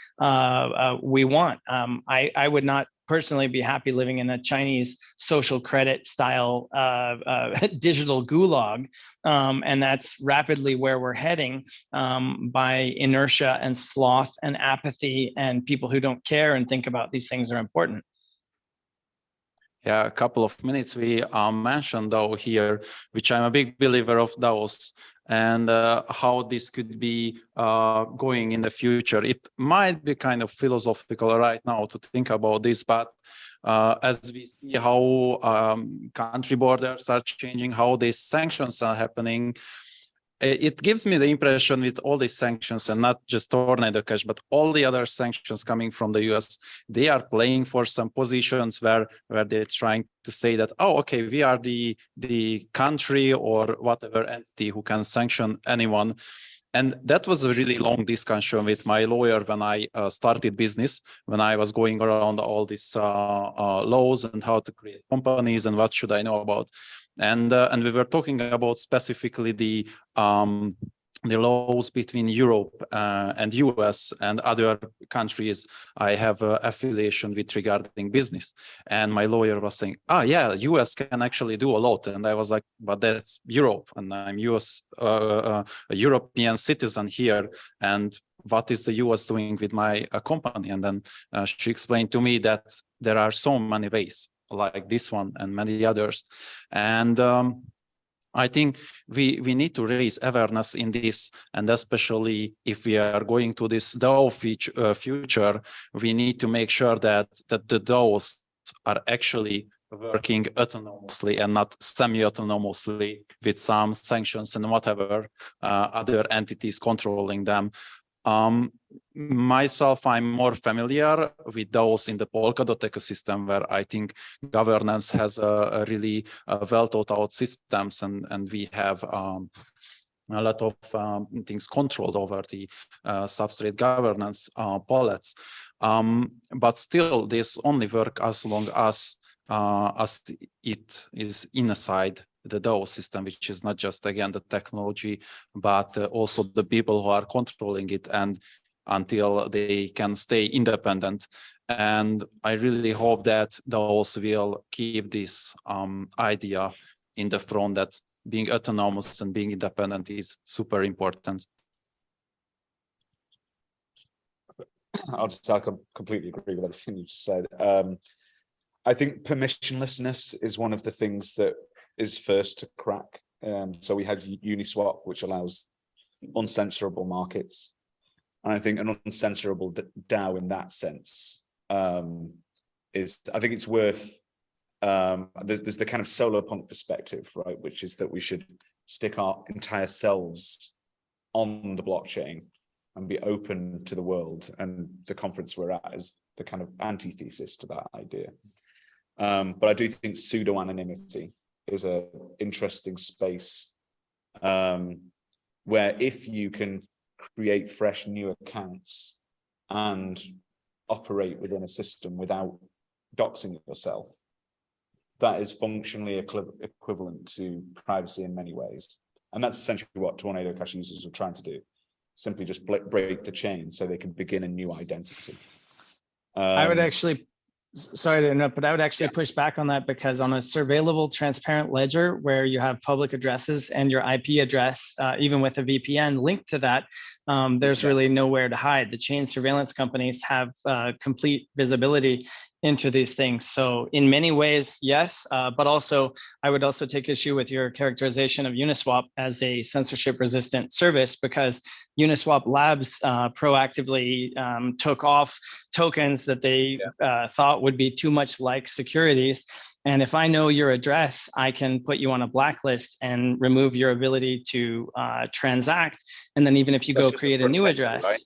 we want. I would not personally be happy living in a Chinese social credit style digital gulag. And that's rapidly where we're heading by inertia and sloth and apathy and people who don't care and think about these things are important. Yeah, a couple of minutes we mentioned DAO here, which I'm a big believer of DAOs and how this could be going in the future. It might be kind of philosophical right now to think about this, but as we see how country borders are changing, how these sanctions are happening, it gives me the impression with all these sanctions and not just Tornado Cash, but all the other sanctions coming from the US, they are playing for some positions where they're trying to say that, oh, okay, we are the country or whatever entity who can sanction anyone. And that was a really long discussion with my lawyer when I started business, when I was going around all these laws and how to create companies and what should I know about. And we were talking about specifically the laws between Europe and US and other countries I have affiliation with regarding business. And my lawyer was saying, yeah, US can actually do a lot. And I was like, but that's Europe and I'm a European citizen here. And what is the US doing with my company? And then she explained to me that there are so many ways like this one and many others. And I think we need to raise awareness in this, and especially if we are going to this DAO future, we need to make sure that the DAOs are actually working autonomously and not semi-autonomously with some sanctions and whatever other entities controlling them. Myself, I'm more familiar with those in the Polkadot ecosystem, where I think governance has a really well thought out systems, and we have a lot of things controlled over the substrate governance palettes. But still, this only work as long as it is inside the DAO system, which is not just, again, the technology, but also the people who are controlling it, and until they can stay independent. And I really hope that DAOs will keep this idea in the front, that being autonomous and being independent is super important. I completely agree with everything you just said. I think permissionlessness is one of the things that is first to crack. So we had Uniswap, which allows uncensorable markets. And I think an uncensorable DAO in that sense is, I think it's worth, there's the kind of solo punk perspective, right? Which is that we should stick our entire selves on the blockchain and be open to the world. And the conference we're at is the kind of antithesis to that idea. But I do think pseudo-anonymity is an interesting space where if you can create fresh new accounts and operate within a system without doxing yourself, that is functionally equivalent to privacy in many ways. And that's essentially what Tornado Cash users are trying to do. Simply just break the chain so they can begin a new identity. I would actually, sorry to interrupt, but I would actually push back on that, because on a surveillable transparent ledger where you have public addresses and your IP address, even with a VPN linked to that, there's really nowhere to hide. The chain surveillance companies have complete visibility into these things. So in many ways, yes, but also I would also take issue with your characterization of Uniswap as a censorship resistant service, because Uniswap Labs proactively took off tokens that they thought would be too much like securities. And if I know your address, I can put you on a blacklist and remove your ability to transact. And then even if you go create a new address. Right?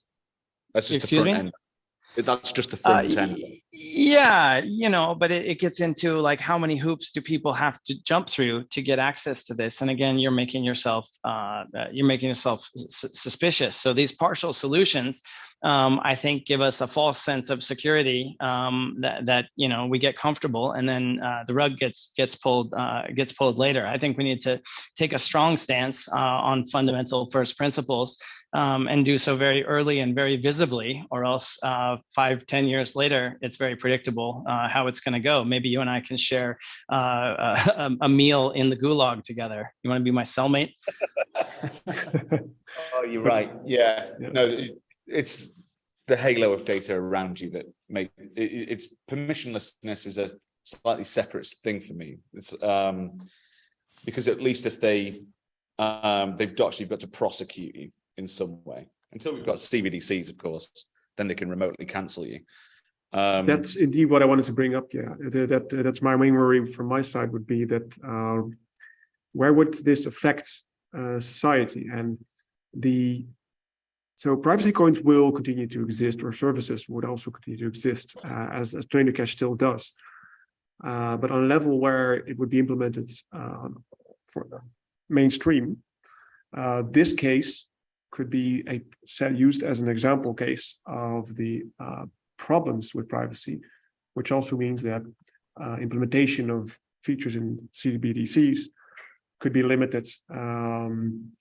That's just the front end. That's just the front end. Yeah, you know, but it gets into like, how many hoops do people have to jump through to get access to this? And again, you're making yourself suspicious. So these partial solutions, I think, give us a false sense of security, that you know, we get comfortable, and then the rug gets pulled later. I think we need to take a strong stance on fundamental first principles, and do so very early and very visibly, or else 5-10 years later, it's very predictable how it's going to go. Maybe you and I can share a meal in the gulag together. You want to be my cellmate? Oh, you're right. Yeah. No, it's the halo of data around you that make it's permissionlessness is a slightly separate thing for me. It's because at least if they've doxed, you've got to prosecute you in some way. Until we've got CBDCs, of course, then they can remotely cancel you. That's indeed what I wanted to bring up. Yeah, that's my main worry from my side, would be that where would this affect society? And so privacy coins will continue to exist, or services would also continue to exist, as Tornado Cash still does. But on a level where it would be implemented for the mainstream, this case could be used as an example case of the problems with privacy, which also means that implementation of features in CBDCs could be limited,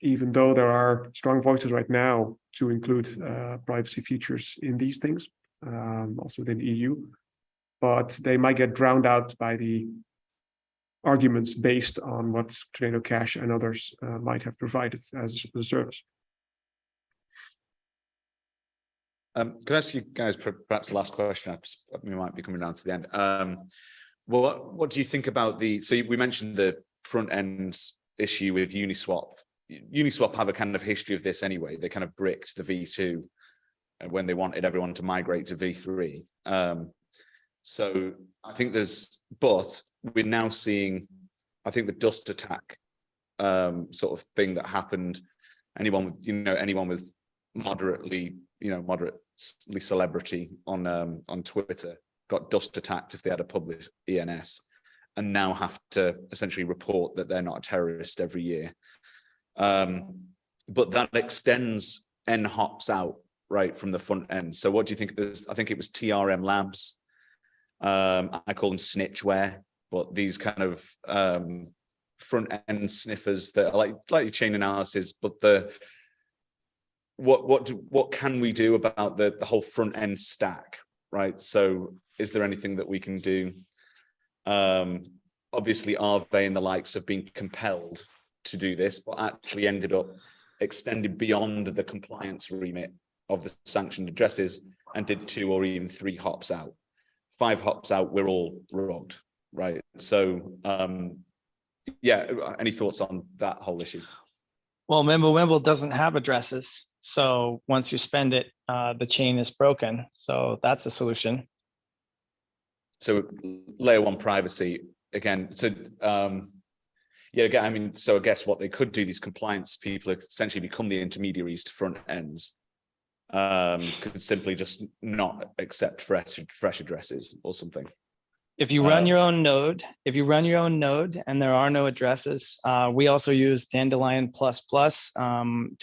even though there are strong voices right now to include privacy features in these things, also within the EU, but they might get drowned out by the arguments based on what Tornado Cash and others might have provided as a service. Can I ask you guys perhaps the last question? We might be coming down to the end. What do you think about so we mentioned the front end issue with Uniswap. Uniswap have a kind of history of this anyway. They kind of bricked the V2 when they wanted everyone to migrate to V3. So I think but we're now seeing, I think the dust attack sort of thing that happened. Anyone with moderately celebrity on Twitter got dust attacked if they had a public ENS, and now have to essentially report that they're not a terrorist every year. But that extends hops out right from the front end. So what do you think? I think it was TRM Labs. I call them snitchware, but these kind of front end sniffers that are like chain analysis, but what can we do about the whole front end stack, right? So is there anything that we can do? Obviously Aave and the likes have been compelled to do this, but actually ended up extended beyond the compliance remit of the sanctioned addresses and did 2 or even 3 hops out. 5 hops out, we're all robbed, right? So yeah, any thoughts on that whole issue? Well, Mimblewimble doesn't have addresses. So once you spend it, the chain is broken. So that's a solution. So layer 1 privacy again. So yeah, again, I mean, so I guess what they could do, these compliance people essentially become the intermediaries to front ends. Could simply just not accept fresh addresses or something. If you run your own node, and there are no addresses, we also use Dandelion to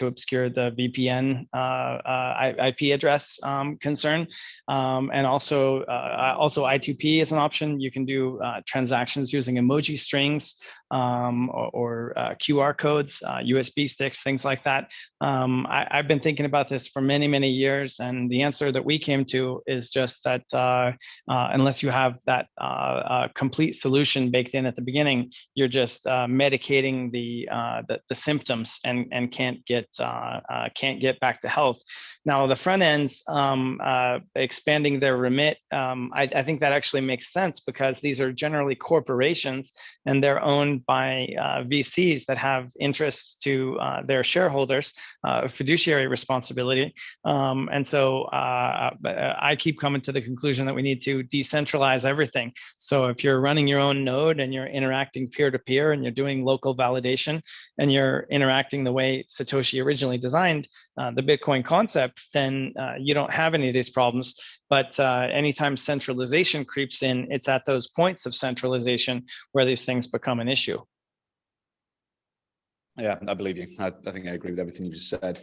obscure the VPN IP address concern, and also I2P is an option. You can do transactions using emoji strings or QR codes, USB sticks, things like that. I've been thinking about this for many years, and the answer that we came to is just that unless you have that complete solution baked in at the beginning, you're just medicating the symptoms and can't get back to health. Now the front ends expanding their remit, I think that actually makes sense because these are generally corporations and they're owned by VCs that have interests to their shareholders, fiduciary responsibility, and so I keep coming to the conclusion that we need to decentralize everything. So if you're running your own node and you're interacting peer-to-peer and you're doing local validation and you're interacting the way Satoshi originally designed the Bitcoin concept, then you don't have any of these problems. But anytime centralization creeps in, it's at those points of centralization where these things become an issue. Yeah, I believe you. I think I agree with everything you just said.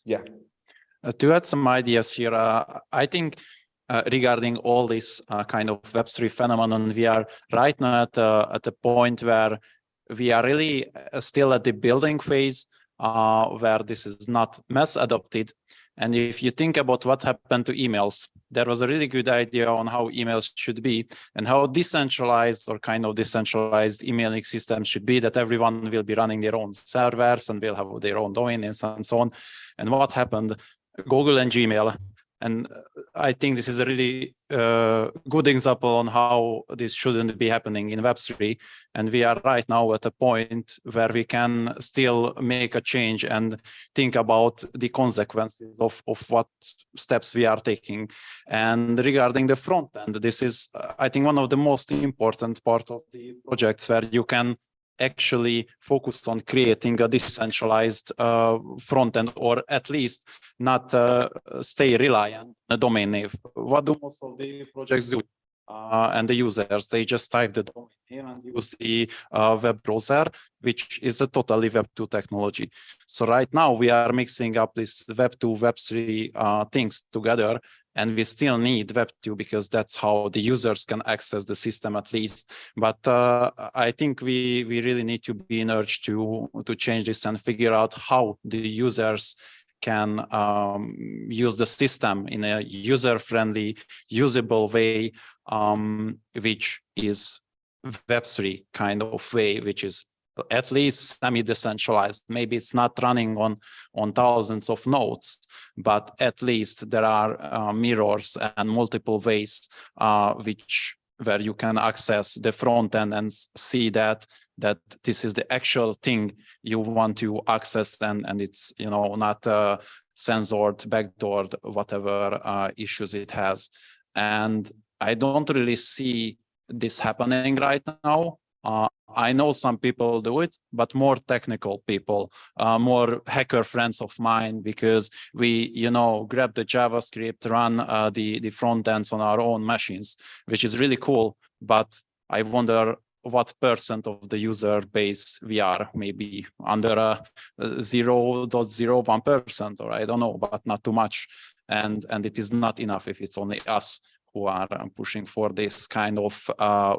Yeah. To add some ideas here, I think regarding all this kind of Web3 phenomenon, we are right now at a point where we are really still at the building phase, where this is not mass adopted. And if you think about what happened to emails, there was a really good idea on how emails should be and how decentralized or kind of decentralized emailing system should be, that everyone will be running their own servers and will have their own domain names and so on. And what happened? Google and Gmail. And I think this is a really good example on how this shouldn't be happening in Web3. And we are right now at a point where we can still make a change and think about the consequences of what steps we are taking. And regarding the front end, this is, I think, one of the most important part of the projects where you can actually focus on creating a decentralized front end, or at least not stay reliant on a domain name. What do most of the projects do? And the users, they just type the domain here and use the web browser, which is a totally Web 2 technology. So right now we are mixing up this Web 2, Web 3 things together, and we still need Web 2 because that's how the users can access the system at least. But I think we really need to be in urge to change this and figure out how the users can use the system in a user-friendly, usable way, which is Web3 kind of way, which is at least semi-decentralized. Maybe it's not running on thousands of nodes, but at least there are mirrors and multiple ways where you can access the front end and see that this is the actual thing you want to access, and it's not censored, backdoored, whatever issues it has. And I don't really see this happening right now. I know some people do it, but more technical people, more hacker friends of mine, because we, grab the JavaScript, run the front ends on our own machines, which is really cool. But I wonder what % of the user base we are, maybe under 0.01%, or I don't know, but not too much. And it is not enough if it's only us who are pushing for this kind of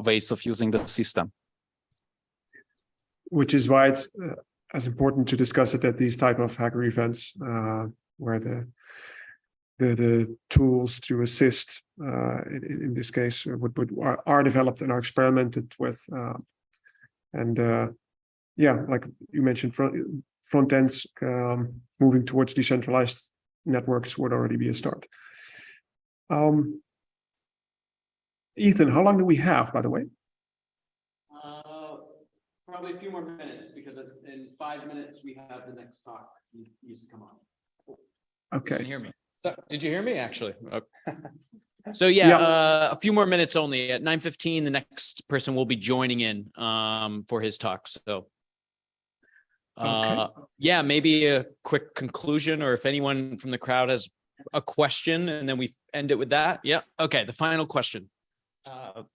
ways of using the system. Which is why it's as important to discuss it at these type of hacker events, where the tools to assist in this case are developed and are experimented with, yeah, like you mentioned, front ends moving towards decentralized networks would already be a start. Ethan, how long do we have, by the way? Probably a few more minutes, because in 5 minutes we have the next talk. He needs to come on. Okay. Doesn't hear me. So, did you hear me? Actually. Okay. So yeah, a few more minutes only. At 9:15, the next person will be joining in for his talk. So yeah, maybe a quick conclusion, or if anyone from the crowd has a question, and then we end it with that. Yeah. Okay. The final question. Hello.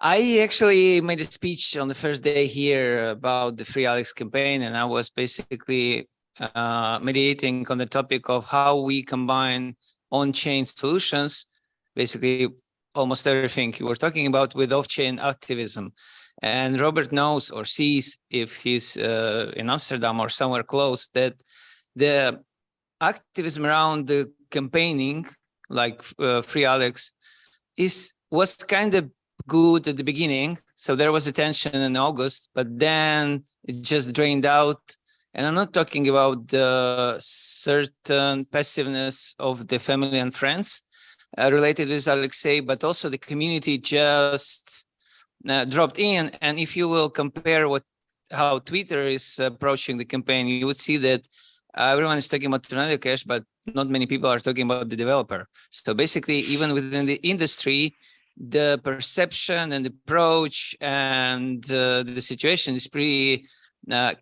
I actually made a speech on the first day here about the Free Alex campaign, and I was basically mediating on the topic of how we combine on-chain solutions, basically almost everything you were talking about, with off-chain activism. And Robert knows or sees, if he's in Amsterdam or somewhere close, that the activism around the campaigning, like Free Alex, was kind of good at the beginning. So there was attention in August, but then it just drained out. And I'm not talking about the certain passiveness of the family and friends related with Alexei, but also the community just dropped in. And if you will compare how Twitter is approaching the campaign, you would see that everyone is talking about Tornado Cash, but not many people are talking about the developer. So basically, even within the industry, the perception and approach and the situation is pretty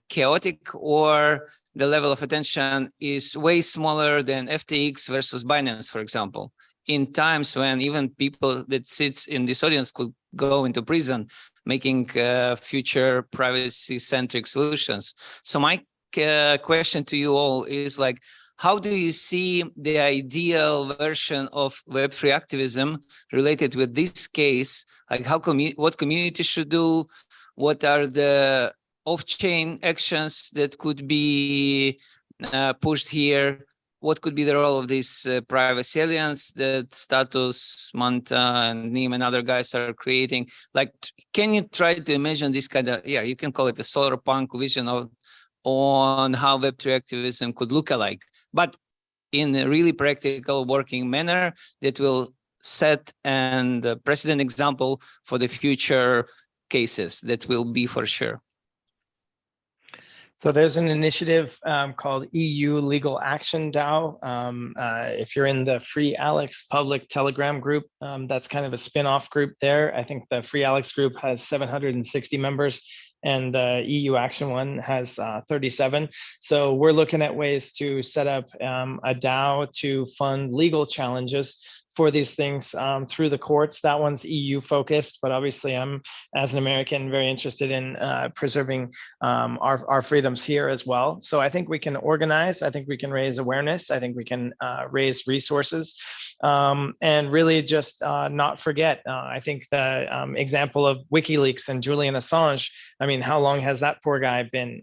chaotic, or the level of attention is way smaller than FTX versus Binance, for example, in times when even people that sits in this audience could go into prison making future privacy-centric solutions. So my question to you all is like, how do you see the ideal version of Web3 activism related with this case? Like what community should do? What are the off-chain actions that could be pushed here? What could be the role of this privacy alliance that Status, Manta, and Neem and other guys are creating? Like, can you try to imagine this kind of, you can call it a solar punk vision on how Web3 activism could look alike, but in a really practical working manner that will set a precedent example for the future cases that will be for sure. So there's an initiative called EU Legal Action DAO. If you're in the Free Alex public Telegram group, that's kind of a spin-off group there. I think the Free Alex group has 760 members, and the EU Action one has 37. So we're looking at ways to set up a DAO to fund legal challenges for these things through the courts. That one's EU focused, but obviously I'm, as an American, very interested in preserving our freedoms here as well. So I think we can organize, I think we can raise awareness, I think we can raise resources, and really just not forget. I think the example of WikiLeaks and Julian Assange, I mean, how long has that poor guy been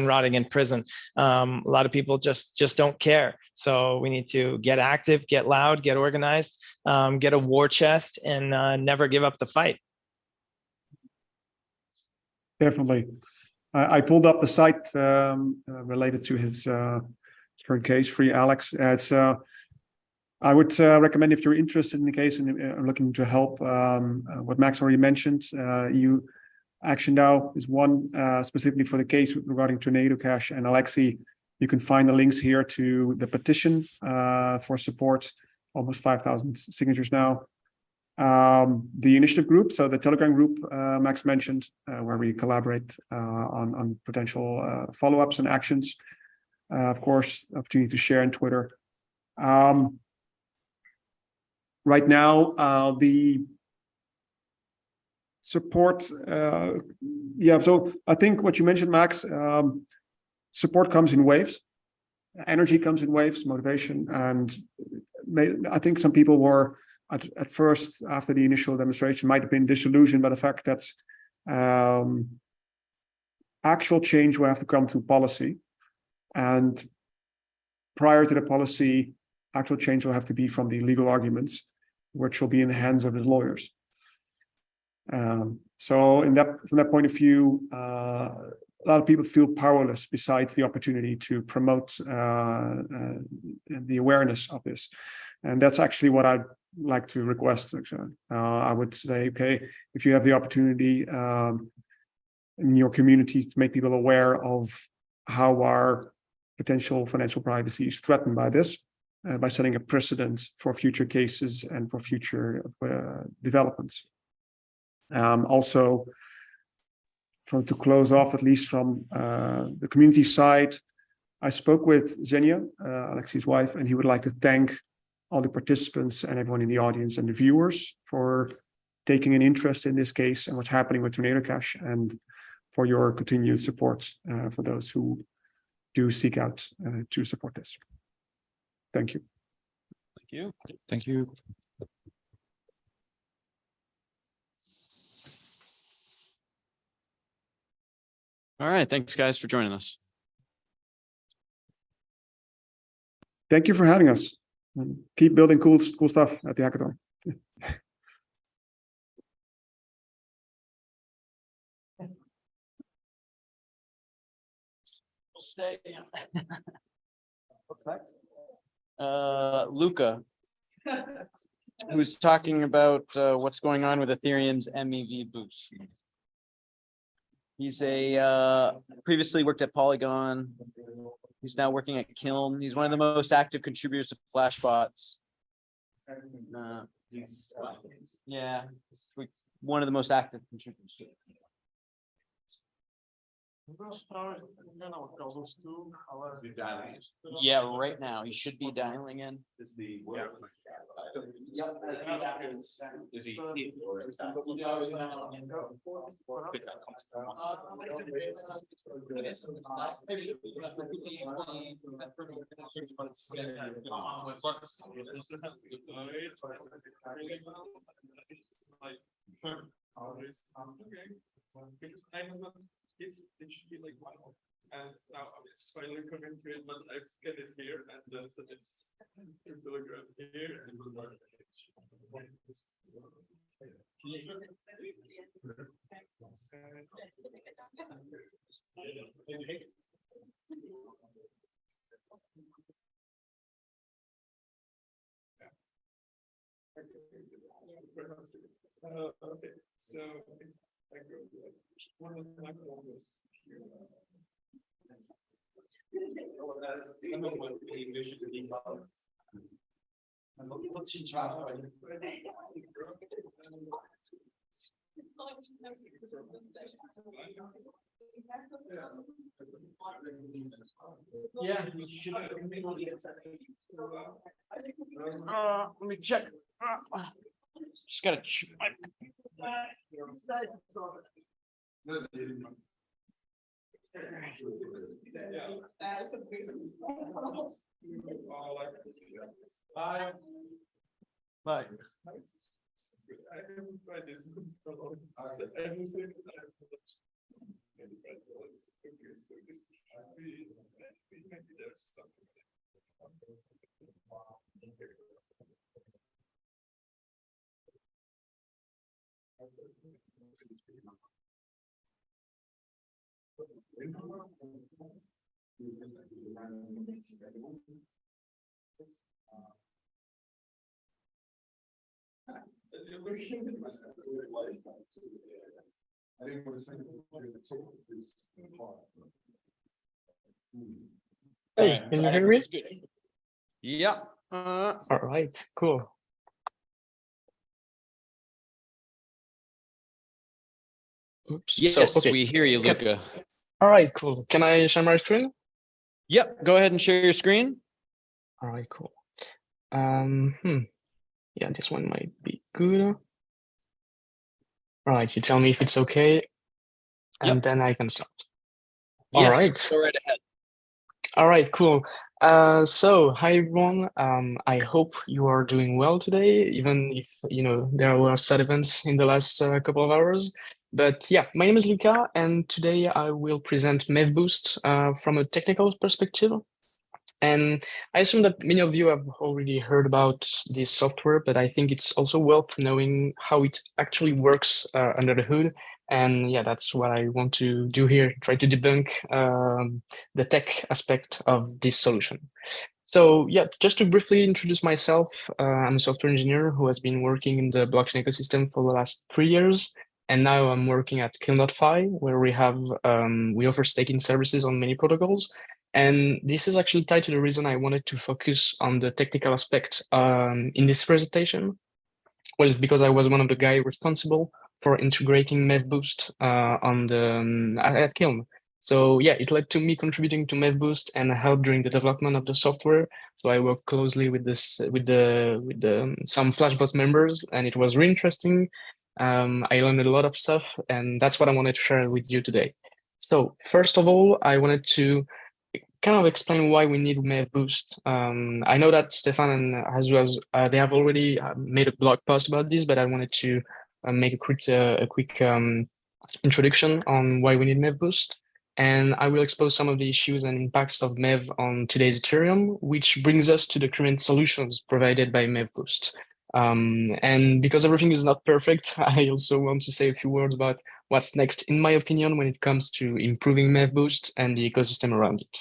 rotting in prison? A lot of people just don't care. So we need to get active, get loud, get organized, get a war chest, and never give up the fight. Definitely. I pulled up the site related to his current case, Free Alex. It's I would recommend, if you're interested in the case and looking to help, what Max already mentioned, EU Action DAO is one specifically for the case regarding Tornado Cash and Alexei. You can find the links here to the petition for support, almost 5,000 signatures now. The initiative group, so the Telegram group Max mentioned, where we collaborate on potential follow-ups and actions. Of course, opportunity to share on Twitter. Right now, the support, so I think what you mentioned, Max, support comes in waves, energy comes in waves, motivation, and I think some people were at first, after the initial demonstration, might have been disillusioned by the fact that actual change will have to come through policy, and prior to the policy, actual change will have to be from the legal arguments, which will be in the hands of his lawyers. So from that point of view, a lot of people feel powerless besides the opportunity to promote the awareness of this. And that's actually what I'd like to request. I would say, okay, if you have the opportunity in your community to make people aware of how our potential financial privacy is threatened by this, by setting a precedent for future cases and for future developments. Also, to close off, at least from the community side, I spoke with Xenia, Alexei's wife, and he would like to thank all the participants and everyone in the audience and the viewers for taking an interest in this case and what's happening with Tornado Cash, and for your continued support for those who do seek out to support this. Thank you. Thank you. Thank you. All right. Thanks, guys, for joining us. Thank you for having us. And keep building cool stuff at the hackathon. We'll stay. What's next? Luca, who's talking about what's going on with Ethereum's MEV boost. He's previously worked at Polygon. He's now working at Kiln. He's one of the most active contributors to Flashbots. Yeah, one of the most active contributors. Yeah, right now you should be dialing in. Is he? It should be like one, and now I'm slightly coming to it, but I've scanned it here, and so it's telegram here, and okay, so I go one of my was here. Yeah, we should. Let me check. Just gotta check. Bye. I haven't tried this in so long. Every single time. Okay, so this should be maybe there's something. Hey, can you hear me? Yeah. All right, cool. Oops. Yes, okay. we hear you, Luca. All right, cool. Can I share my screen? Yep, go ahead and share your screen. All right, cool. Yeah, this one might be good. All right, you tell me if it's okay, and then I can start. Yes, all right. Go right ahead. All right, cool. So hi everyone. I hope you are doing well today, even if there were sad events in the last couple of hours. But yeah, my name is Luca, and today I will present MEVBoost from a technical perspective. And I assume that many of you have already heard about this software, but I think it's also worth knowing how it actually works under the hood. And yeah, that's what I want to do here, try to debunk the tech aspect of this solution. So yeah, just to briefly introduce myself, I'm a software engineer who has been working in the blockchain ecosystem for the last 3 years. And now I'm working at Kiln.fi, where we offer staking services on many protocols. And this is actually tied to the reason I wanted to focus on the technical aspect in this presentation. Well, it's because I was one of the guys responsible for integrating MEVBoost at Kiln. So yeah, it led to me contributing to MevBoost and help during the development of the software. So I worked closely with some Flashbots members, and it was really interesting. I learned a lot of stuff, and that's what I wanted to share with you today. So first of all, I wanted to kind of explain why we need MevBoost. I know that Stefan and Hazu, they have already made a blog post about this, but I wanted to make a quick introduction on why we need MevBoost. And I will expose some of the issues and impacts of Mev on today's Ethereum, which brings us to the current solutions provided by MevBoost. And because everything is not perfect, I also want to say a few words about what's next, in my opinion, when it comes to improving MevBoost and the ecosystem around it.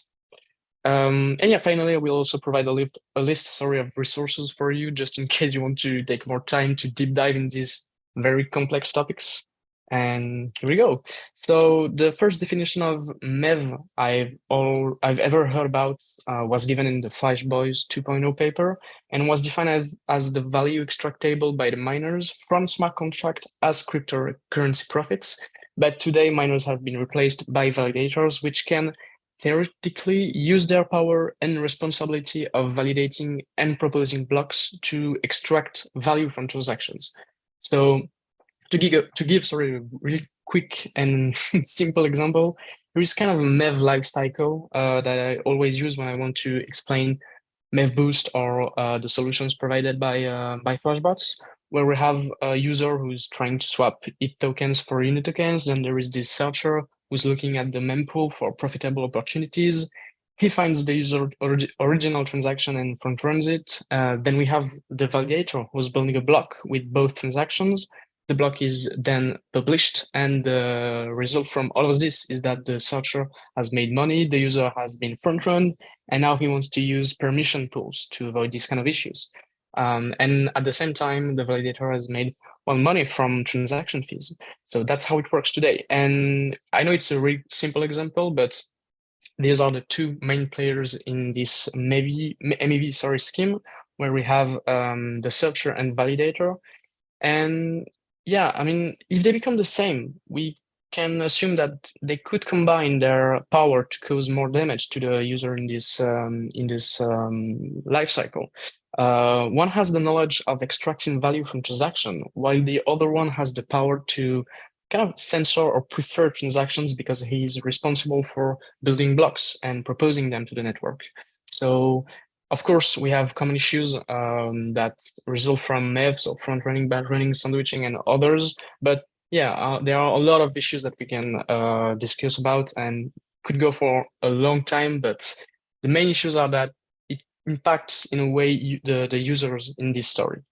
And yeah, finally, I will also provide a list of resources for you, just in case you want to take more time to deep dive in these very complex topics. And here we go. So the first definition of Mev I've ever heard about was given in the Flashbots 2.0 paper, and was defined as the value extractable by the miners from smart contract as cryptocurrency profits. But today, miners have been replaced by validators, which can theoretically use their power and responsibility of validating and proposing blocks to extract value from transactions. So to give a really quick and simple example, there is kind of a Mev life cycle that I always use when I want to explain MevBoost or the solutions provided by Flashbots, where we have a user who's trying to swap ETH tokens for UNI tokens. Then there is this searcher who's looking at the mempool for profitable opportunities. He finds the user original transaction and front runs it. Then we have the validator who's building a block with both transactions. The block is then published, and the result from all of this is that the searcher has made money, the user has been front run, and now he wants to use permission pools to avoid these kind of issues. And at the same time, the validator has made money from transaction fees. So that's how it works today. And I know it's a really simple example, but these are the two main players in this MEV scheme, where we have the searcher and validator. And yeah, I mean, if they become the same, we can assume that they could combine their power to cause more damage to the user in this life cycle. One has the knowledge of extracting value from transaction, while the other one has the power to kind of censor or prefer transactions because he's responsible for building blocks and proposing them to the network. So of course, we have common issues that result from Mev, so front running, back running, sandwiching, and others. But yeah, there are a lot of issues that we can discuss about and could go for a long time. But the main issues are that it impacts in a way the users in this story.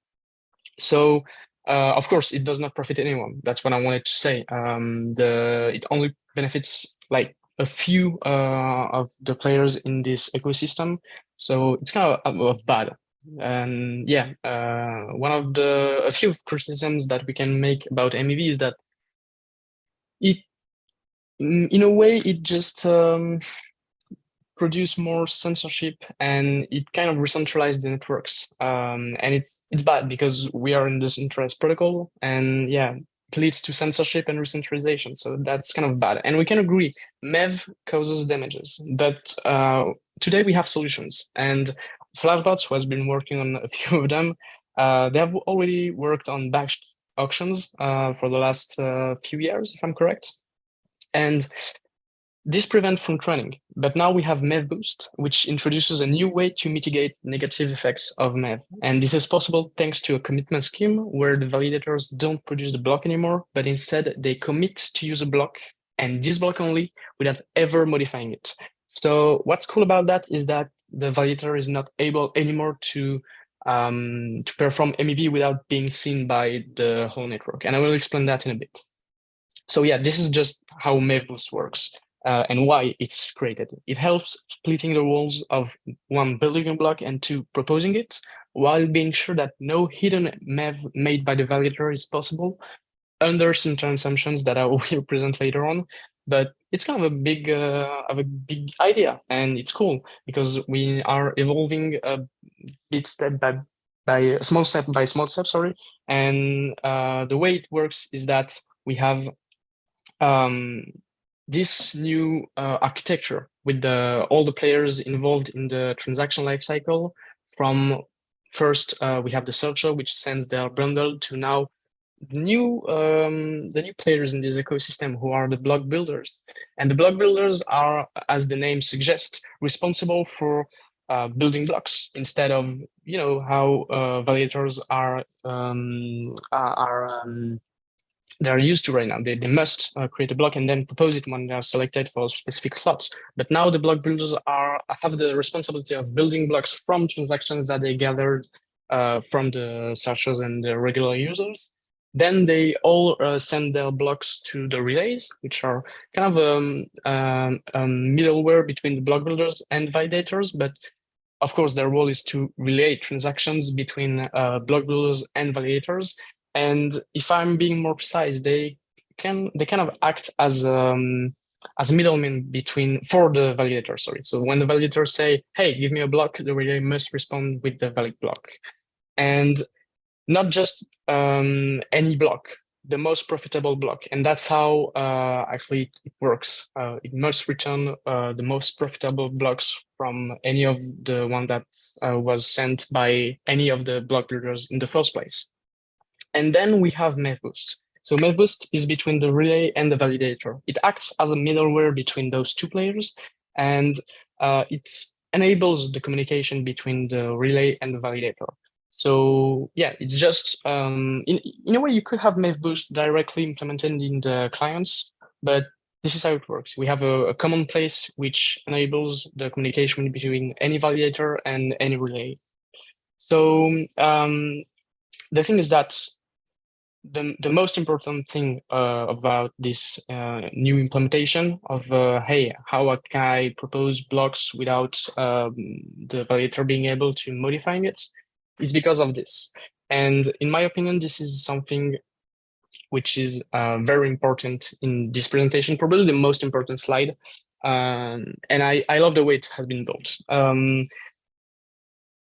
So of course, it does not profit anyone. That's what I wanted to say. It only benefits like a few of the players in this ecosystem. So it's kind of bad. And yeah, a few criticisms that we can make about MEV is that in a way, it just produce more censorship, and it kind of re-centralized the networks. And it's bad because we are in this interest protocol, and yeah, it leads to censorship and re-centralization. So that's kind of bad. And we can agree, Mev causes damages, but today we have solutions. And Flashbots, who has been working on a few of them, they have already worked on batched auctions for the last few years, if I'm correct. And this prevents front running, but now we have MevBoost, which introduces a new way to mitigate negative effects of Mev. And this is possible thanks to a commitment scheme where the validators don't produce the block anymore, but instead they commit to use a block, and this block only, without ever modifying it. So what's cool about that is that the validator is not able anymore to perform MEV without being seen by the whole network. And I will explain that in a bit. So yeah, this is just how MevBoost works. And why it's created. It helps splitting the walls of one, building a block, and two, proposing it, while being sure that no hidden Mev made by the validator is possible, under certain assumptions that I will present later on. But it's kind of a big idea, and it's cool because we are evolving a bit step by small step by small step. Sorry, and the way it works is that we have this new architecture with all the players involved in the transaction lifecycle. From first, we have the searcher, which sends their bundle, to now the new players in this ecosystem, who are the block builders. And the block builders are, as the name suggests, responsible for building blocks, instead of how validators they're used to right now. They must create a block and then propose it when they're selected for specific slots. But now the block builders have the responsibility of building blocks from transactions that they gathered from the searchers and the regular users. Then they all send their blocks to the relays, which are kind of middleware between the block builders and validators. But of course, their role is to relay transactions between block builders and validators. And if I'm being more precise, they kind of act as middlemen for the validator. Sorry. So when the validators say, "Hey, give me a block," the relay must respond with the valid block, and not just any block, the most profitable block. And that's how actually it works. It must return the most profitable blocks from any of the one that was sent by any of the block builders in the first place. And then we have MEVBoost. So MEVBoost is between the relay and the validator. It acts as a middleware between those two players, and it enables the communication between the relay and the validator. So yeah, it's just, in a way, you could have MEVBoost directly implemented in the clients, but this is how it works. We have a common place which enables the communication between any validator and any relay. So the thing is that the most important thing about this new implementation of hey, how can I propose blocks without the validator being able to modifying it, is because of this. And in my opinion, this is something which is very important in this presentation, probably the most important slide. And I love the way it has been built.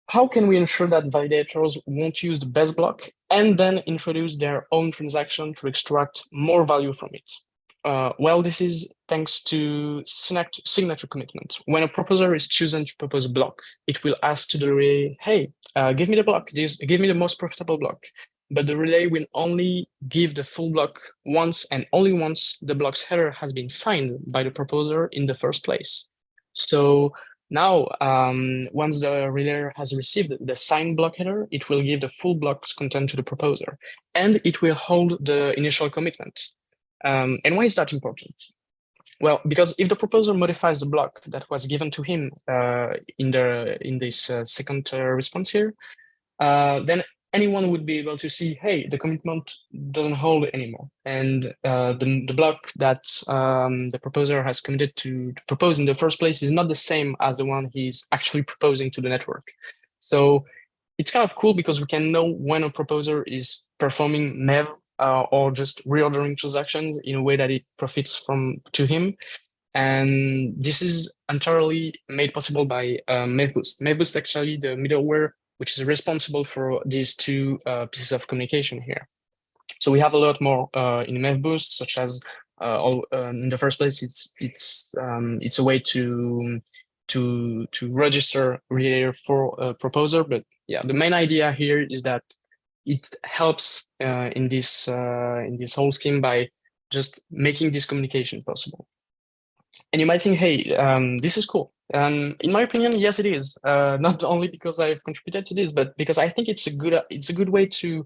How can we ensure that validators won't use the best block and then introduce their own transaction to extract more value from it? Well, this is thanks to signature commitment. When a proposer is chosen to propose a block, it will ask to the relay, "Hey, give me the block, give me the most profitable block." But the relay will only give the full block once, and only once the block's header has been signed by the proposer in the first place. So now, once the relay has received the signed block header, it will give the full block's content to the proposer, and it will hold the initial commitment. And why is that important? Well, because if the proposer modifies the block that was given to him in this second response here, then anyone would be able to see, hey, the commitment doesn't hold anymore. And the block that the proposer has committed to propose in the first place is not the same as the one he's actually proposing to the network. So it's kind of cool because we can know when a proposer is performing MEV or just reordering transactions in a way that it profits to him. And this is entirely made possible by MEVBoost. MEVBoost actually the middleware which is responsible for these two pieces of communication here. So we have a lot more in MEVBoost, such as in the first place, it's a way to register relayer for a proposer. But yeah, the main idea here is that it helps in this whole scheme by just making this communication possible. And you might think, hey, this is cool. And in my opinion, yes, it is. Not only because I've contributed to this, but because I think it's a good way to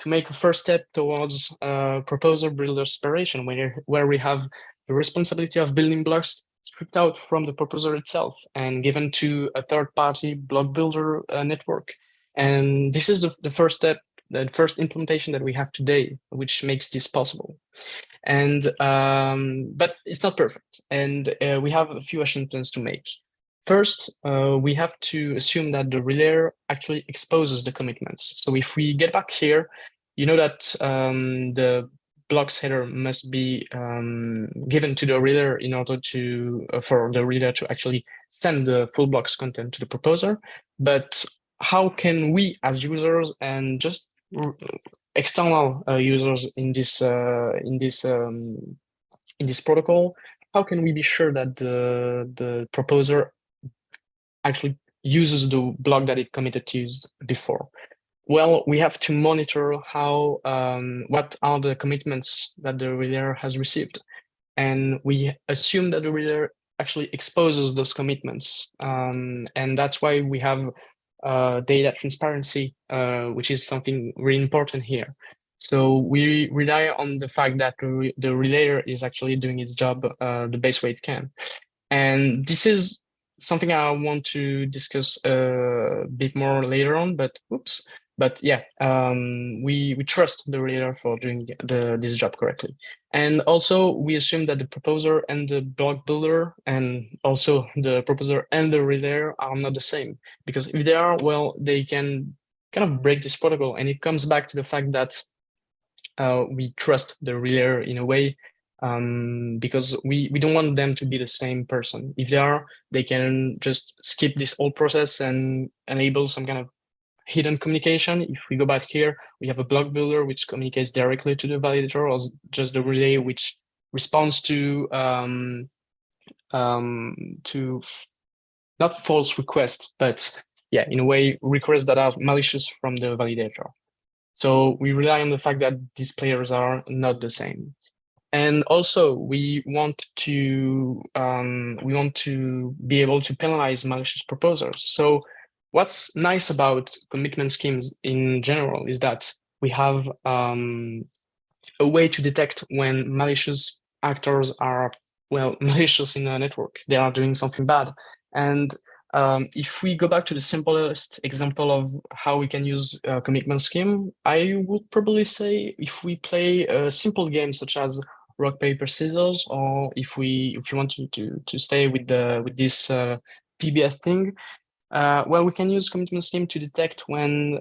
make a first step towards proposer builder separation, where we have the responsibility of building blocks stripped out from the proposer itself and given to a third-party block builder network. And this is the first step, the first implementation that we have today, which makes this possible. And but it's not perfect, and we have a few action plans to make. First, we have to assume that the relayer actually exposes the commitments. So if we get back here, you know that the blocks header must be given to the relayer in order to for the relayer to actually send the full blocks content to the proposer. But how can we as users and just external users in this protocol, how can we be sure that the proposer actually uses the block that it committed to use before? Well, we have to monitor how what are the commitments that the relayer has received, and we assume that the relayer actually exposes those commitments, and that's why we have data transparency, which is something really important here. So we rely on the fact that the relayer is actually doing its job the best way it can. And this is something I want to discuss a bit more later on, but oops. But yeah, we trust the relayer for doing this job correctly. And also we assume that the proposer and the block builder, and also the proposer and the relayer are not the same. Because if they are, well, they can kind of break this protocol. And it comes back to the fact that we trust the relayer in a way, because we don't want them to be the same person. If they are, they can just skip this whole process and enable some kind of hidden communication. If we go back here, we have a block builder which communicates directly to the validator, or just the relay which responds to not false requests, but yeah, in a way, requests that are malicious from the validator. So we rely on the fact that these players are not the same. And also we want to be able to penalize malicious proposers. So what's nice about commitment schemes in general is that we have a way to detect when malicious actors are, well, malicious in a network. They are doing something bad. And if we go back to the simplest example of how we can use a commitment scheme, I would probably say if we play a simple game such as rock, paper, scissors, or if you want to stay with this PBS thing, well, we can use commitment scheme to detect when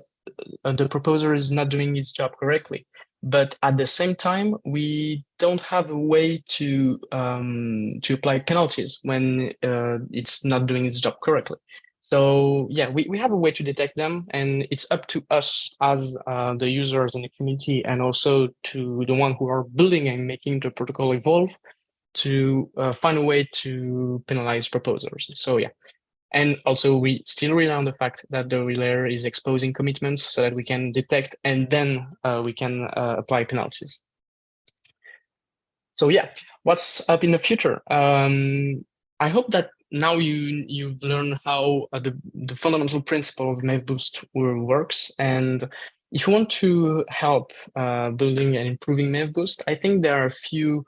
the proposer is not doing its job correctly. But at the same time, we don't have a way to apply penalties when it's not doing its job correctly. So yeah, we have a way to detect them, and it's up to us as the users in the community, and also to the one who are building and making the protocol evolve, to find a way to penalize proposers. So yeah. And also we still rely on the fact that the relayer is exposing commitments so that we can detect, and then we can apply penalties. So yeah, what's up in the future? I hope that now you've learned how the fundamental principle of MaveBoost works. And if you want to help building and improving MaveBoost, I think there are a few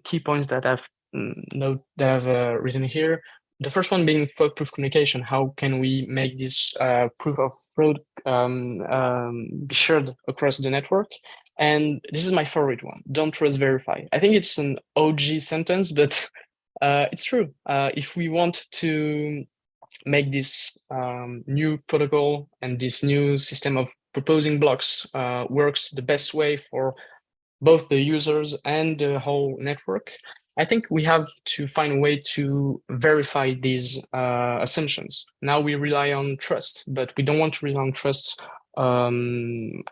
key points that I've written here. The first one being fraud-proof communication. How can we make this proof of fraud be shared across the network? And this is my favorite one. Don't trust, verify. I think it's an OG sentence, but it's true. If we want to make this new protocol and this new system of proposing blocks works the best way for both the users and the whole network, I think we have to find a way to verify these assumptions. Now we rely on trust, but we don't want to rely on trust when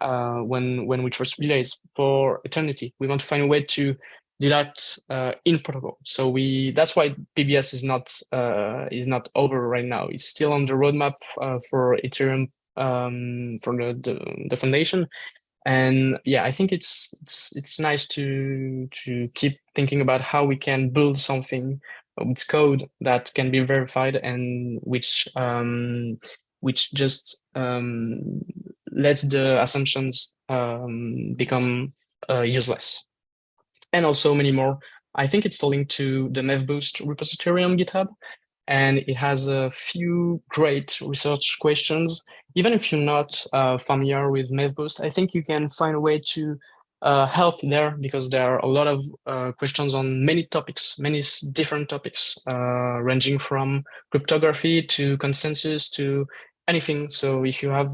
we trust relays for eternity. We want to find a way to do that in protocol. So that's why PBS is not over right now. It's still on the roadmap for Ethereum, for the foundation. And yeah, I think it's nice to keep thinking about how we can build something with code that can be verified, and which just lets the assumptions become useless. And also many more. I think it's linked to the MaveBoost repository on GitHub, and it has a few great research questions. Even if you're not familiar with MaveBoost, I think you can find a way to help there, because there are a lot of questions on many topics, many different topics, ranging from cryptography to consensus to anything. So if you have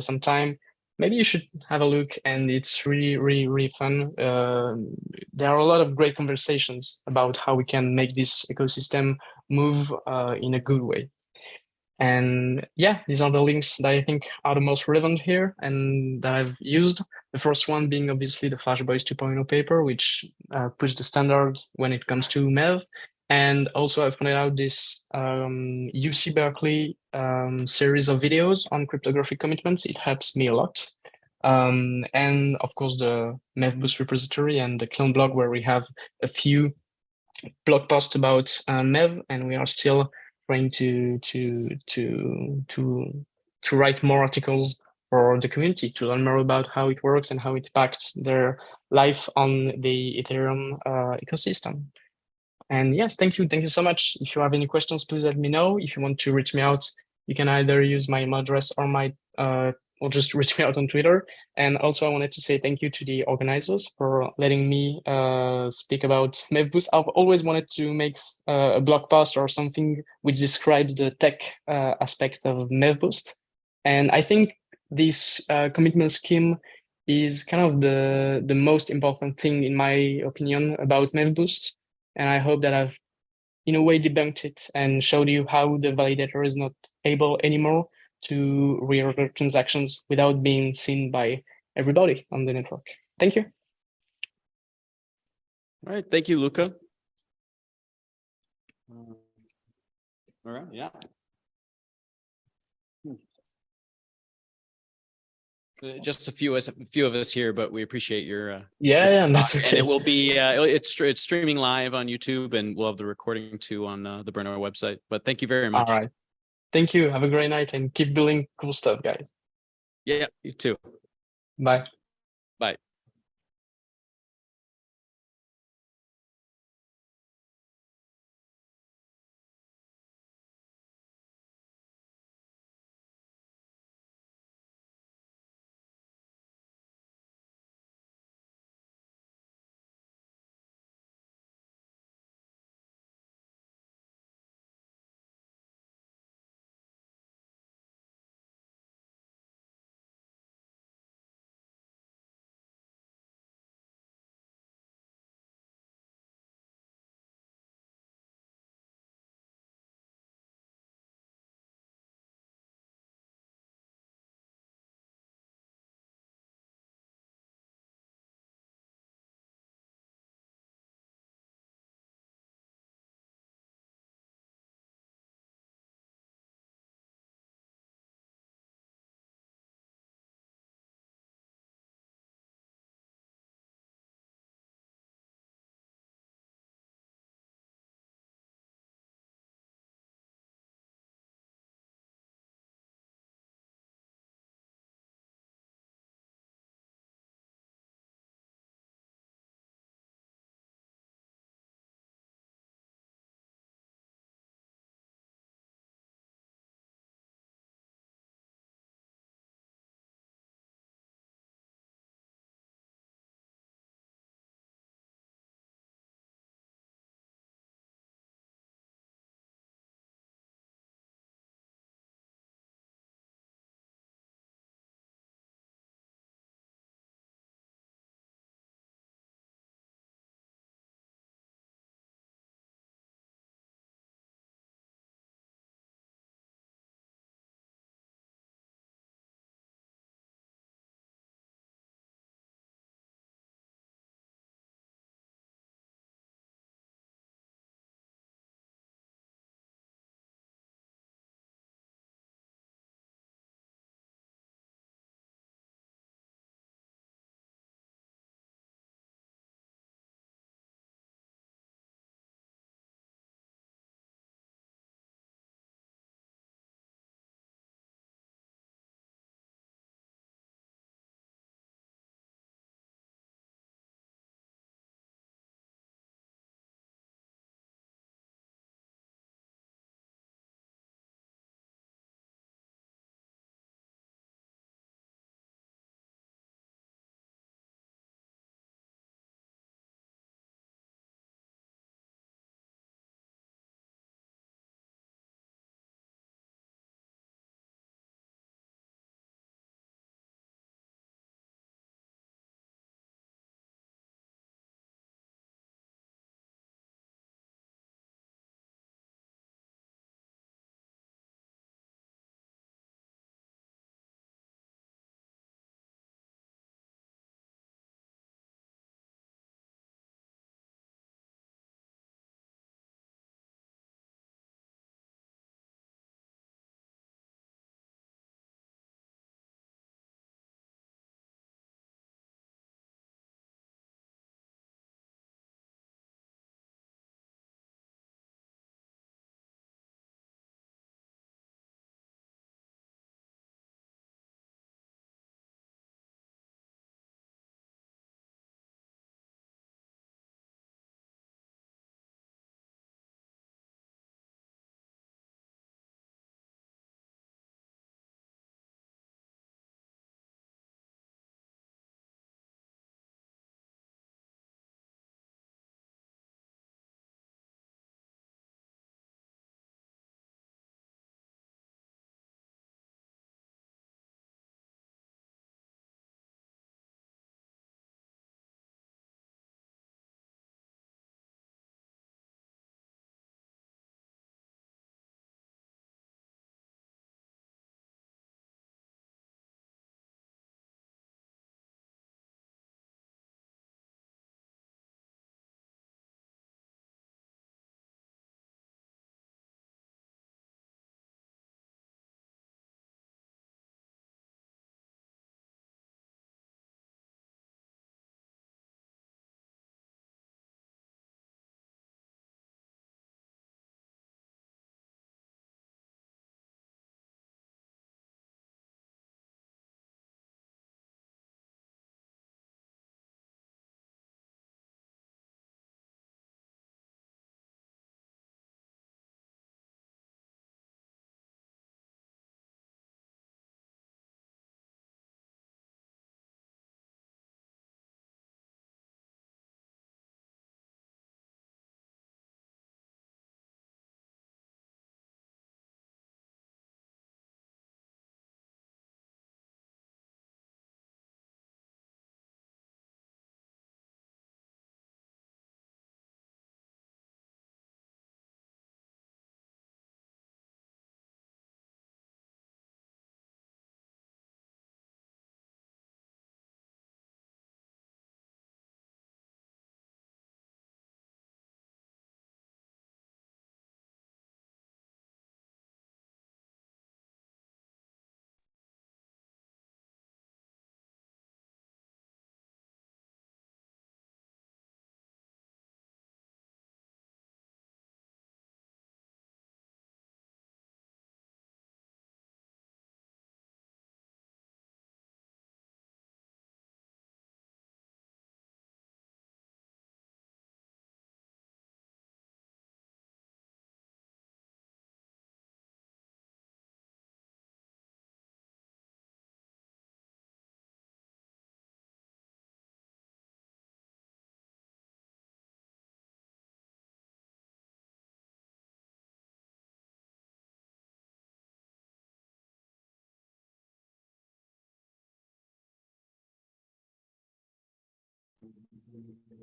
some time, maybe you should have a look, and it's really, really, really fun. There are a lot of great conversations about how we can make this ecosystem move in a good way. And yeah, these are the links that I think are the most relevant here and that I've used. The first one being obviously the FlashBoys 2.0 paper, which pushed the standard when it comes to MEV. And also I've pointed out this UC Berkeley series of videos on cryptographic commitments. It helps me a lot. And of course the MEV repository and the clone blog, where we have a few blog posts about MEV, and we are still trying to write more articles for the community to learn more about how it works and how it impacts their life on the Ethereum ecosystem. And yes, thank you so much. If you have any questions, please let me know. If you want to reach me out, you can either use my email address or my or just reach me out on Twitter. And also I wanted to say thank you to the organizers for letting me speak about MEV. I've always wanted to make a blog post or something which describes the tech aspect of MEV. And I think this commitment scheme is kind of the most important thing, in my opinion, about MEV. And I hope that I've, in a way, debunked it and showed you how the validator is not able anymore to reorder transactions without being seen by everybody on the network. Thank you. All right, thank you, Luca. All right, yeah. Just a few of us here, but we appreciate your yeah, that's okay. And it will be it's streaming live on YouTube, and we'll have the recording too on the Brno website. But thank you very much. All right, thank you. Have a great night and keep building cool stuff, guys. Yeah, you too. Bye. Bye.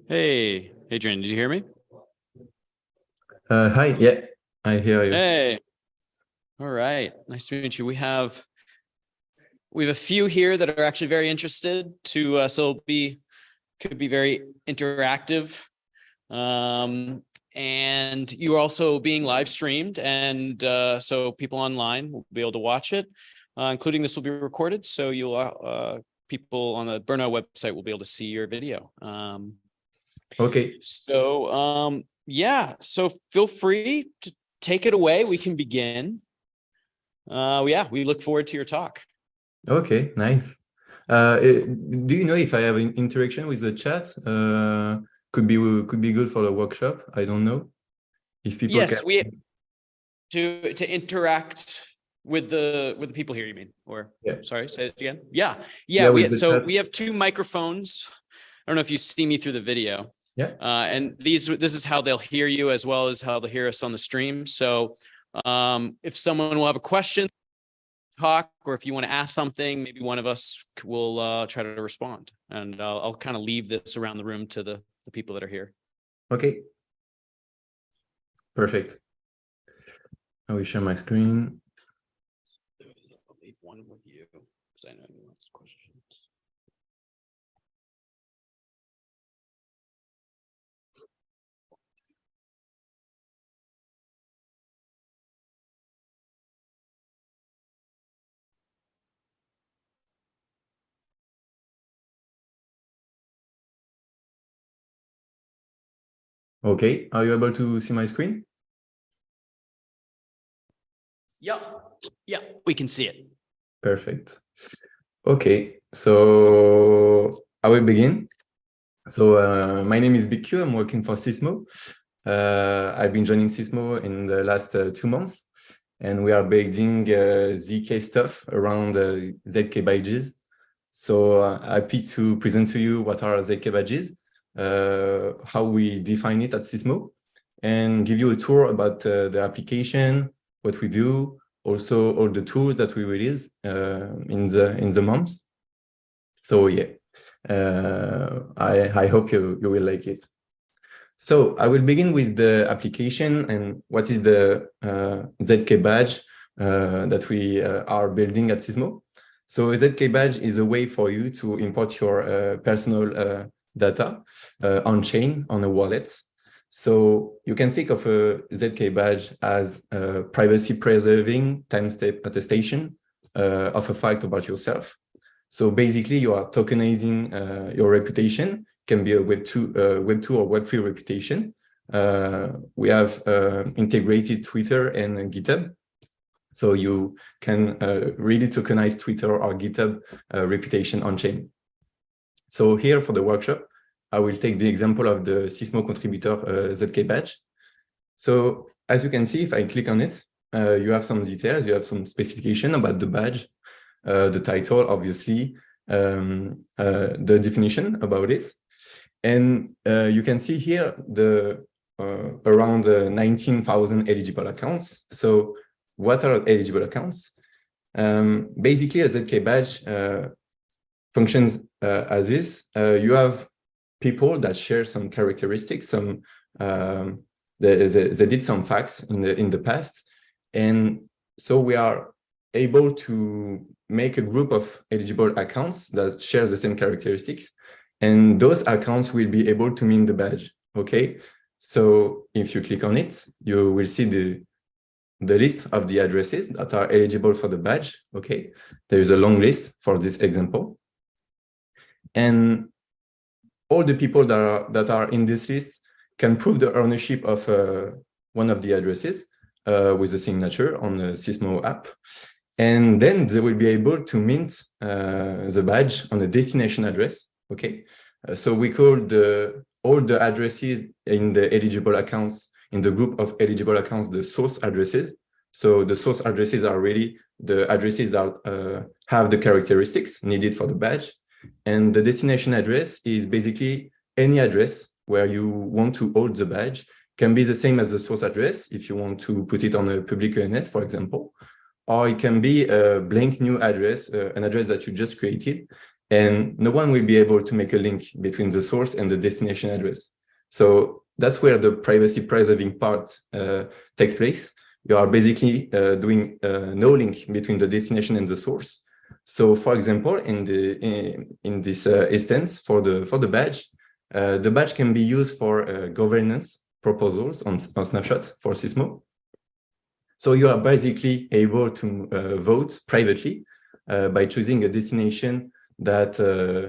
Hey, Adrian, did you hear me? Hi, yeah, I hear you. Hey. All right. Nice to meet you. We have a few here that are actually very interested to so could be very interactive. And you're also being live streamed, and so people online will be able to watch it, including this will be recorded. So you'll people on the ETHBrno website will be able to see your video. Okay. So yeah, so feel free to take it away. We can begin. Yeah, we look forward to your talk. Okay, nice. Do you know if I have an interaction with the chat? Could be good for the workshop. I don't know if people Yes, can. we to interact with the people here. You mean? Or yeah. Sorry, say it again. Yeah. We have two microphones. I don't know if you see me through the video. Yeah. And this is how they'll hear you as well as how they'll hear us on the stream. So if someone will have a question, talk, or if you want to ask something, maybe one of us will try to respond. And I'll kind of leave this around the room to the people that are here. Okay. Perfect. I will share my screen. I'll leave one with you because I know you want questions. Okay, are you able to see my screen? Yeah, we can see it. Perfect. Okay, so I will begin. So my name is BQ. I'm working for Sysmo. I've been joining Sysmo in the last 2 months, and we are building ZK stuff around ZK badges. So happy to present to you what are ZK badges, how we define it at Sysmo, and give you a tour about the application, what we do, also all the tools that we release in the months. So yeah, I hope you will like it. So I will begin with the application and what is the ZK badge that we are building at Sysmo. So a ZK badge is a way for you to import your personal data on-chain on a wallet. So you can think of a ZK badge as a privacy-preserving timestamp attestation of a fact about yourself. So basically, you are tokenizing your reputation. Can be a Web2 or Web3 reputation. We have integrated Twitter and GitHub. So you can really tokenize Twitter or GitHub reputation on-chain. So here for the workshop, I will take the example of the Sysmo contributor ZK badge. So as you can see, if I click on it, you have some details, you have some specification about the badge, the title, obviously, the definition about it. And you can see here the around 19,000 eligible accounts. So what are eligible accounts? Basically, a ZK badge functions as this. You have people that share some characteristics, some they did some facts in the past, and so we are able to make a group of eligible accounts that share the same characteristics, and those accounts will be able to mint the badge. Okay, so if you click on it, you will see the list of the addresses that are eligible for the badge. Okay, there is a long list for this example, and all the people that are in this list can prove the ownership of one of the addresses with a signature on the Sysmo app. And then they will be able to mint the badge on the destination address. Okay, so we call all the addresses in the eligible accounts, in the group of eligible accounts, the source addresses. So the source addresses are really the addresses that have the characteristics needed for the badge. And the destination address is basically any address where you want to hold the badge. Can be the same as the source address if you want to put it on a public ENS, for example, or it can be a blank new address, an address that you just created. and no one will be able to make a link between the source and the destination address. So that's where the privacy preserving part takes place. You are basically doing no link between the destination and the source. So, for example, in this instance for the badge can be used for governance proposals on Snapshot for Sysmo. So you are basically able to vote privately by choosing a destination that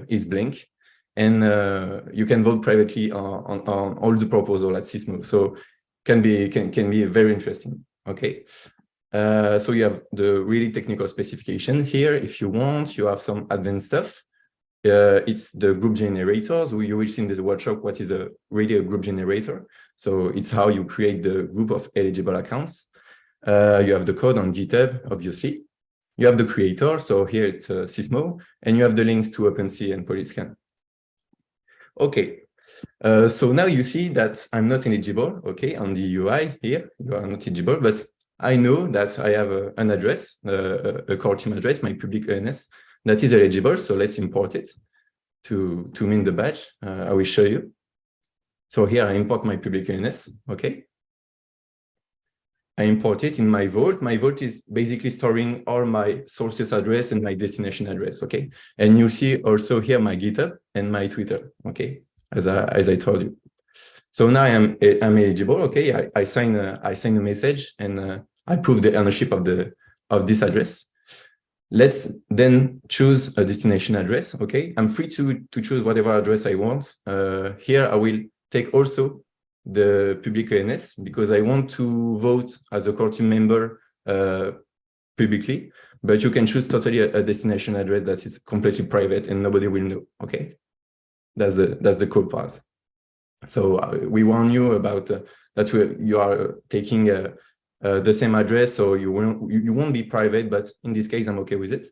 is blank, and you can vote privately on all the proposal at Sysmo. So can be very interesting. Okay. So you have the really technical specification here. If you want, you have some advanced stuff. It's the group generators. You will see in the workshop what is really a group generator. So it's how you create the group of eligible accounts. You have the code on GitHub, obviously. You have the creator. So here it's Sysmo, and you have the links to OpenSea and Polyscan. Okay. So now you see that I'm not eligible. Okay, on the UI here, you are not eligible, but I know that I have an address, a core team address, my public ENS, that is eligible. So let's import it to mint the badge. I will show you. So here I import my public ENS. Okay. I import it in my vault. My vault is basically storing all my sources address and my destination address. Okay. And you see also here my GitHub and my Twitter. Okay. As I told you. So now I'm eligible. Okay, I sign a message and I prove the ownership of this address. Let's then choose a destination address. Okay, I'm free to choose whatever address I want. Here I will take also the public ENS because I want to vote as a core team member publicly. But you can choose totally a destination address that is completely private and nobody will know. Okay, that's the cool part. So we warn you about that you are taking the same address, so you won't be private. But in this case, I'm okay with it.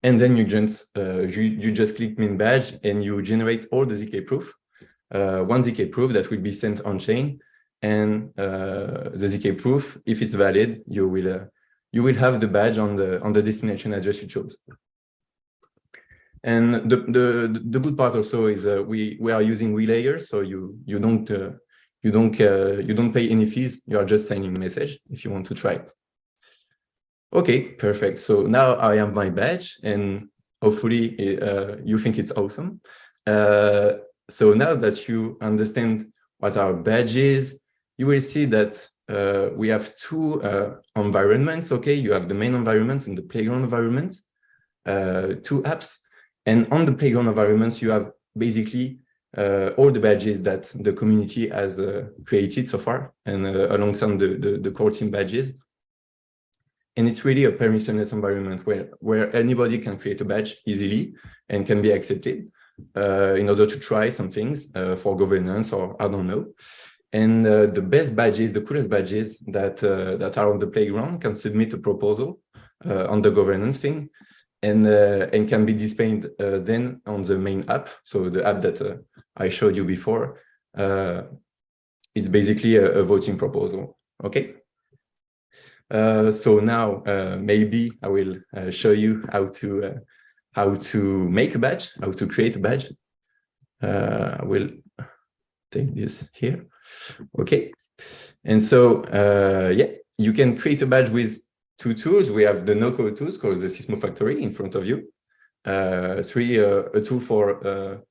And then you just click mint badge and you generate all the ZK proof. One ZK proof that will be sent on chain, and the ZK proof, if it's valid, you will have the badge on the destination address you chose. And the good part also is we are using relayers, so you don't pay any fees. You are just sending a message if you want to try it. Okay, perfect. So now I have my badge, and hopefully you think it's awesome. So now that you understand what our badge is, you will see that we have two environments. Okay, you have the main environments and the playground environment, two apps. And on the playground environments, you have basically all the badges that the community has created so far, and alongside the core team badges. And it's really a permissionless environment where anybody can create a badge easily and can be accepted in order to try some things for governance or I don't know. And the best badges, the coolest badges that are on the playground can submit a proposal on the governance thing. And can be displayed then on the main app. So the app that I showed you before, it's basically a voting proposal. Okay. So now maybe I will show you how to make a badge, how to create a badge. I will take this here. Okay. And so yeah, you can create a badge with two tools. We have the no-code tools called the Sysmo Factory in front of you. A tool for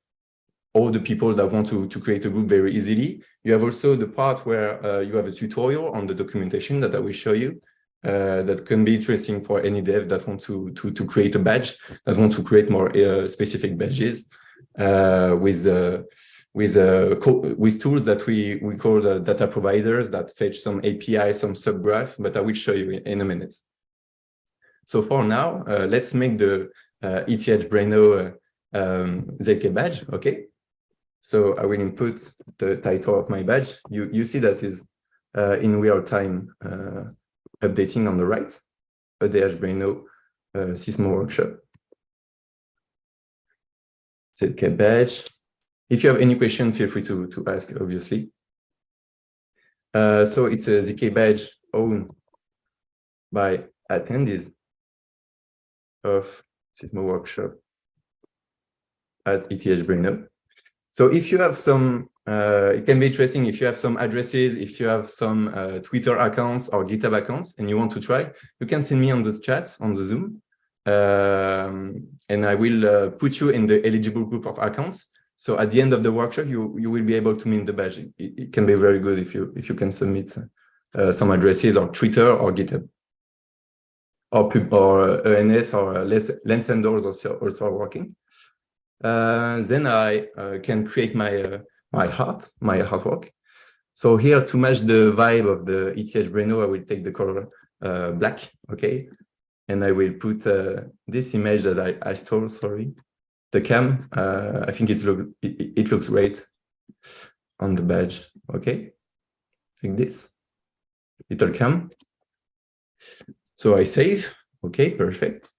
all the people that want to create a group very easily. You have also the part where you have a tutorial on the documentation that I will show you. That can be interesting for any dev that want to create a badge, that want to create more specific badges with tools that we call the data providers that fetch some API, some subgraph, but I will show you in a minute. So for now, let's make the ETHBrno ZK badge. Okay. So I will input the title of my badge. You see that is in real time updating on the right, ETHBrno Sysmo workshop. ZK badge. If you have any question, feel free to ask, obviously. So it's a ZK badge owned by attendees of Sysmo workshop at ETHBrno. So if you have some, it can be interesting if you have some addresses, if you have some Twitter accounts or GitHub accounts and you want to try, you can send me on the chat on the Zoom. And I will put you in the eligible group of accounts. So at the end of the workshop, you will be able to mint the badge. It can be very good if you can submit some addresses or Twitter or GitHub. Or ENS or lens doors also are working. Then I can create my artwork. So here to match the vibe of the ETHBrno, I will take the color black, okay, and I will put this image that I stole. Sorry, the cam. I think it looks great on the badge. Okay, like this little cam. So I save. Okay, perfect.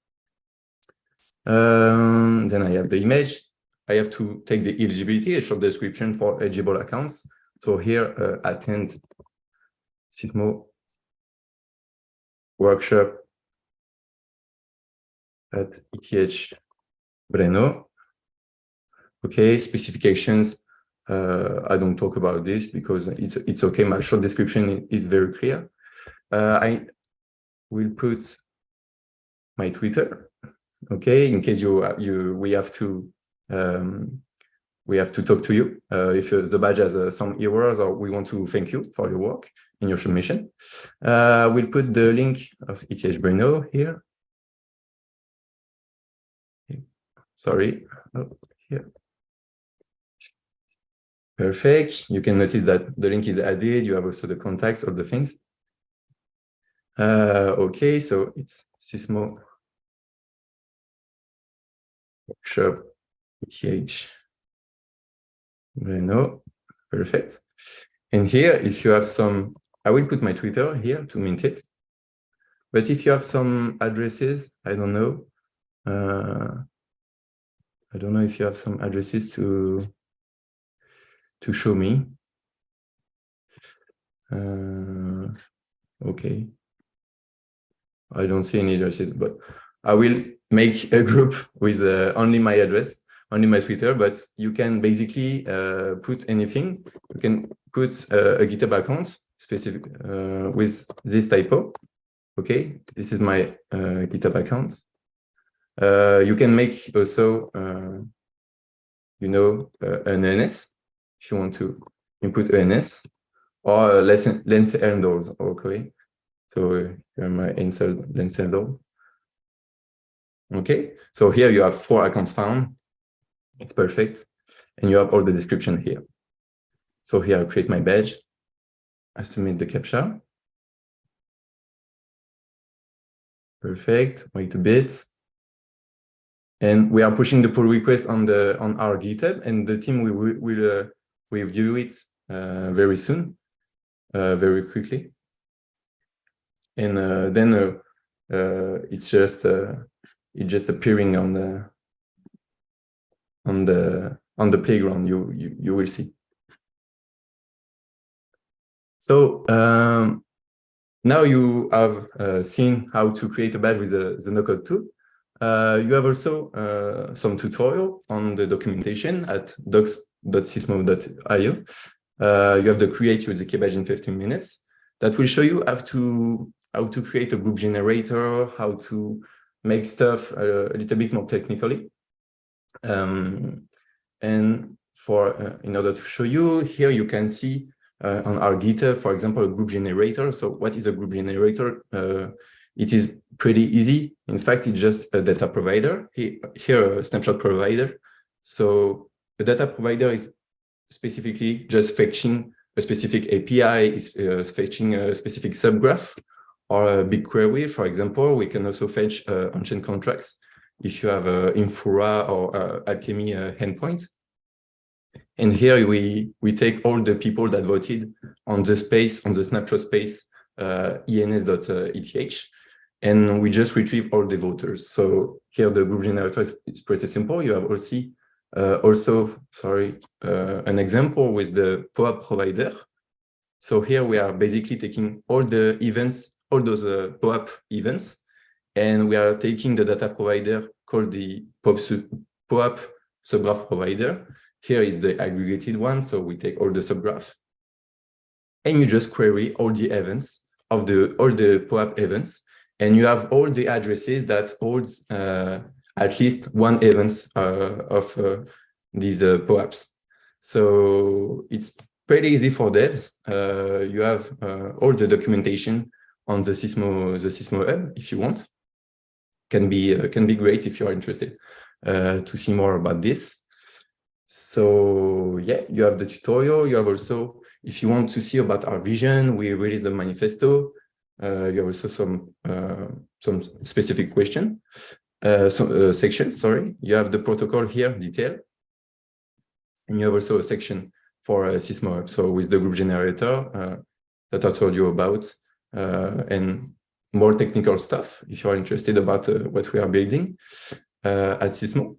Then I have the image. I have to take the eligibility, a short description for eligible accounts. So here, attend Sysmo workshop at ETHBrno. Okay, specifications. I don't talk about this because it's okay. My short description is very clear. I will put my Twitter. Okay, in case we have to talk to you if the badge has some errors or we want to thank you for your work in your submission. We'll put the link of ETHBrno here. Sorry, here. Perfect. You can notice that the link is added. You have also the contacts of the things. Okay, so it's Sysmo workshop ETHBrno. Perfect. And here, if you have some, I will put my Twitter here to mint it. But if you have some addresses, I don't know. I don't know if you have some addresses to show me. Okay. I don't see any addresses, but I will make a group with only my address, only my Twitter, but you can basically put anything. You can put a GitHub account specific with this typo. Okay, this is my GitHub account. You can make also, an ENS if you want to input ENS or lens handles. Okay, so here my lens handle. Okay, so here you have 4 accounts found. It's perfect, and you have all the description here. So here I create my badge. I submit the captcha. Perfect. Wait a bit. And we are pushing the pull request on our GitHub, and the team will review it very soon, very quickly. And then it's just appearing on the playground. You will see. So now you have seen how to create a badge with the no-code tool. You have also some tutorial on the documentation at docs.sysmo.io. You have the create your ZK badge in 15 minutes. That will show you how to create a group generator, how to make stuff a little bit more technically. And in order to show you, here you can see on our GitHub, for example, a group generator. So what is a group generator? It is pretty easy. In fact, it's just a data provider. Here, a snapshot provider. So a data provider is specifically just fetching a specific API, is fetching a specific subgraph or a big query. For example, we can also fetch on-chain contracts if you have Infura or Alchemy endpoint. And here we take all the people that voted on the space, on the snapshot space, ens.eth, and we just retrieve all the voters. So here the group generator is pretty simple. You have also an example with the POAP provider. So here we are basically taking all the events, all those POAP events, And we are taking the data provider called the POAP subgraph provider. Here is the aggregated one. So we take all the subgraph and you just query all the events of all the POAP events. And you have all the addresses that holds at least one event of these POAPs. So it's pretty easy for devs. You have all the documentation on the Sysmo hub if you want. Can be great if you're interested to see more about this. So yeah, you have the tutorial. You have also, if you want to see about our vision, we released the manifesto. You have also some specific section. Sorry, you have the protocol here, detail, and you have also a section for Sysmo hub. So with the group generator that I told you about, and more technical stuff if you're interested about what we are building at Sysmo.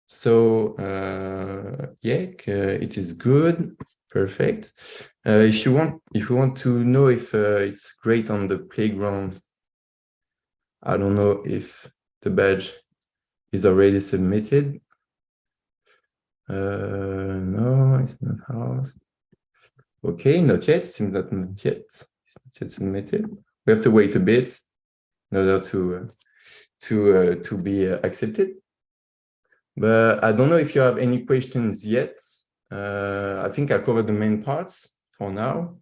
So yeah, it is good, perfect. If you want to know if it's great on the playground, I don't know if the badge is already submitted. No, it's not house. Okay, not yet. Seems that not yet. It's not yet submitted. We have to wait a bit in order to be accepted. But I don't know if you have any questions yet. I think I covered the main parts for now.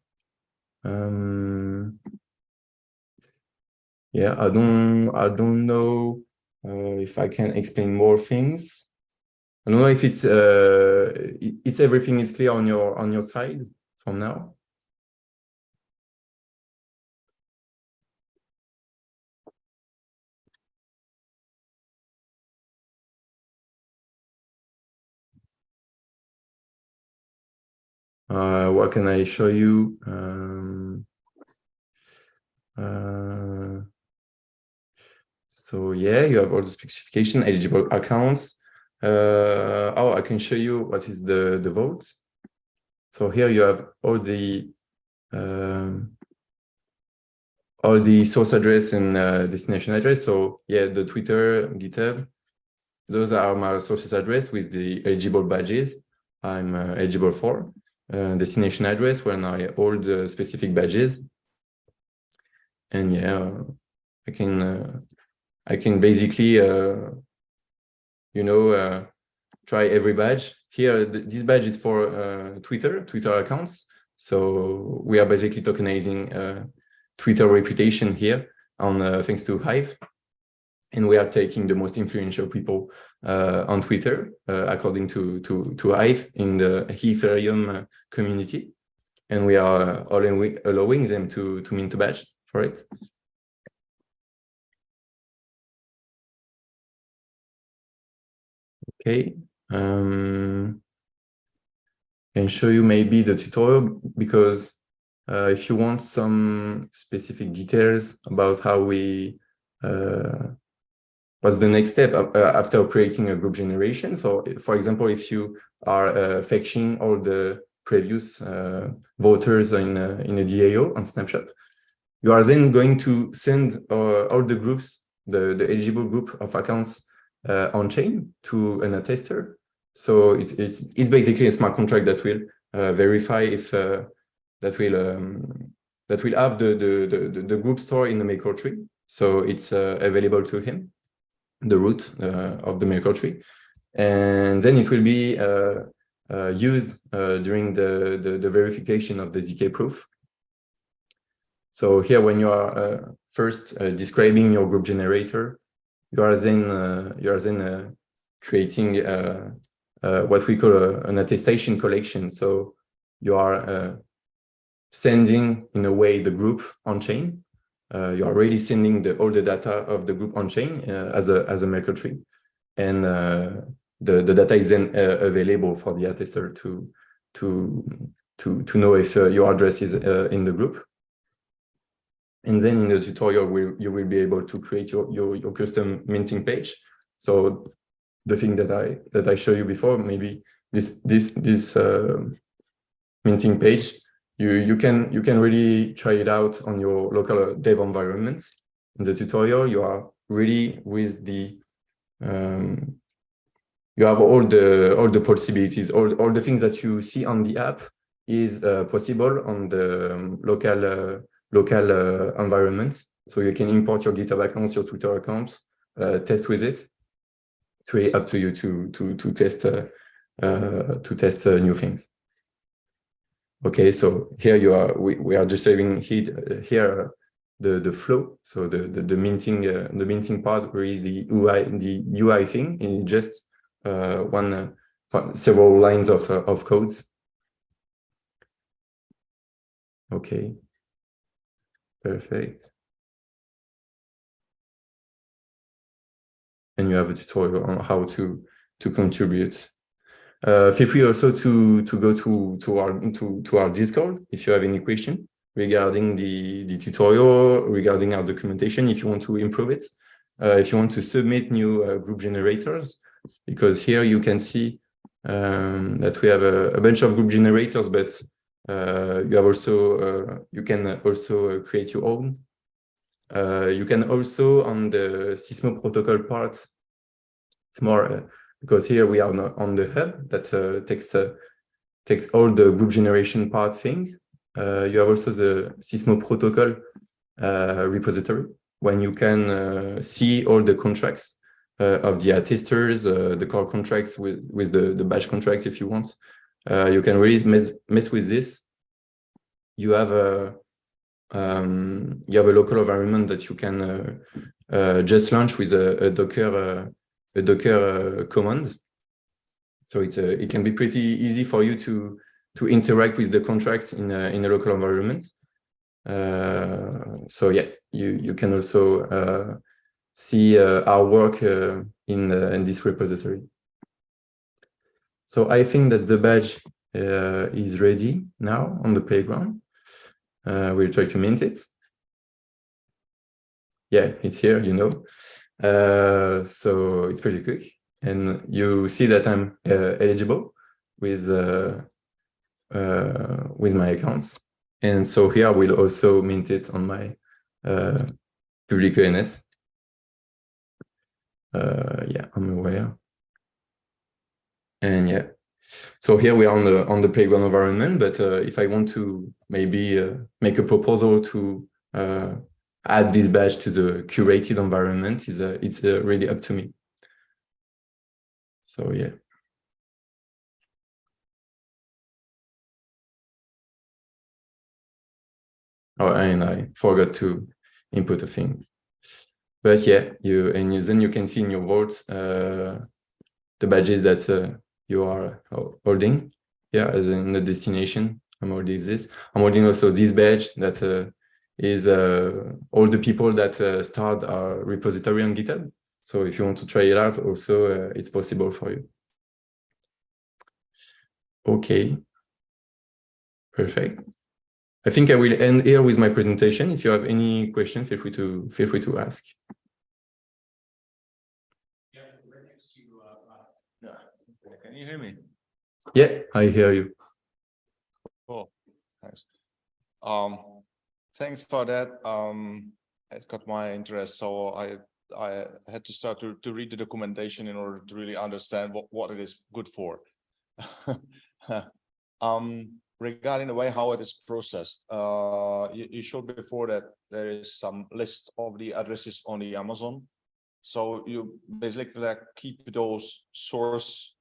Yeah, I don't know if I can explain more things. I don't know if it's everything is clear on your side from now. What can I show you? So yeah, you have all the specification, eligible accounts. Oh, I can show you what is the vote. So here you have all the source address and destination address. So yeah, the Twitter, GitHub, those are my sources address with the eligible badges I'm eligible for. Destination address when I hold the specific badges. And yeah, I can basically try every badge. Here, this badge is for Twitter accounts. So we are basically tokenizing Twitter reputation here on thanks to Hive. And we are taking the most influential people on Twitter, according to Hive in the Ethereum community. And we are allowing them to mint a badge for it. Okay. And show you maybe the tutorial, because if you want some specific details about how we what's the next step after creating a group generation. For example, if you are fetching all the previous voters in a DAO on Snapshot, you are then going to send all the groups, the eligible group of accounts on chain to an attester. So it's basically a smart contract that will verify if that will have the group store in the Maker tree. So it's available to him, the root of the Maker tree, and then it will be used during the verification of the ZK proof. So here, when you are first describing your group generator, you are then creating what we call an attestation collection. So you are sending, in a way, the group on chain. You are really sending all the data of the group on chain as a Merkle tree, and the data is then available for the attester to know if your address is in the group. And then in the tutorial, you will be able to create your custom minting page. So the thing that I showed you before, maybe this minting page, you can really try it out on your local dev environment. in the tutorial, you are really with the you have all the possibilities, all the things that you see on the app is possible on the local environment. So you can import your GitHub accounts, your Twitter accounts, test with it. It's really up to you to test new things. Okay, so here you are. We are just having here the flow. So the minting part, really the UI thing, in just several lines of codes. Okay, perfect. And you have a tutorial on how to contribute. Feel free also to go to our Discord if you have any question regarding the tutorial, regarding our documentation, if you want to improve it, if you want to submit new group generators, because here you can see that we have a bunch of group generators, but you have also you can also create your own. You can also, on the Sysmo protocol part, it's more because here we are on the hub that takes all the group generation part things. You have also the Sysmo protocol repository, when you can see all the contracts of the attesters, the core contracts with the badge contracts if you want. You can really mess with this. You have a local environment that you can just launch with a Docker command. So it can be pretty easy for you to interact with the contracts in a local environment. So yeah, you can also see our work in this repository. So I think that the badge is ready now on the playground. We'll try to mint it. Yeah, it's here, you know. So it's pretty quick, and you see that I'm eligible with my accounts. And so here I will also mint it on my public ENS. Yeah, I'm aware. And yeah, so here we are on the playground environment. But if I want to maybe make a proposal to add this badge to the curated environment, it's really up to me. So yeah. Oh, and I forgot to input a thing. But yeah, then you can see in your vaults the badges that you are holding. Yeah, as in the destination, I'm holding this. I'm holding also this badge that is all the people that start our repository on GitHub. So if you want to try it out, also it's possible for you. Okay, perfect. I think I will end here with my presentation. If you have any questions, feel free to ask. Yeah, right next to yeah. Can you hear me? Yeah, I hear you. Cool. Thanks. Thanks for that. It got my interest, so I had to start to read the documentation in order to really understand what it is good for. Regarding the way how it is processed, you showed before that there is some list of the addresses on the Amazon. So you basically like keep those source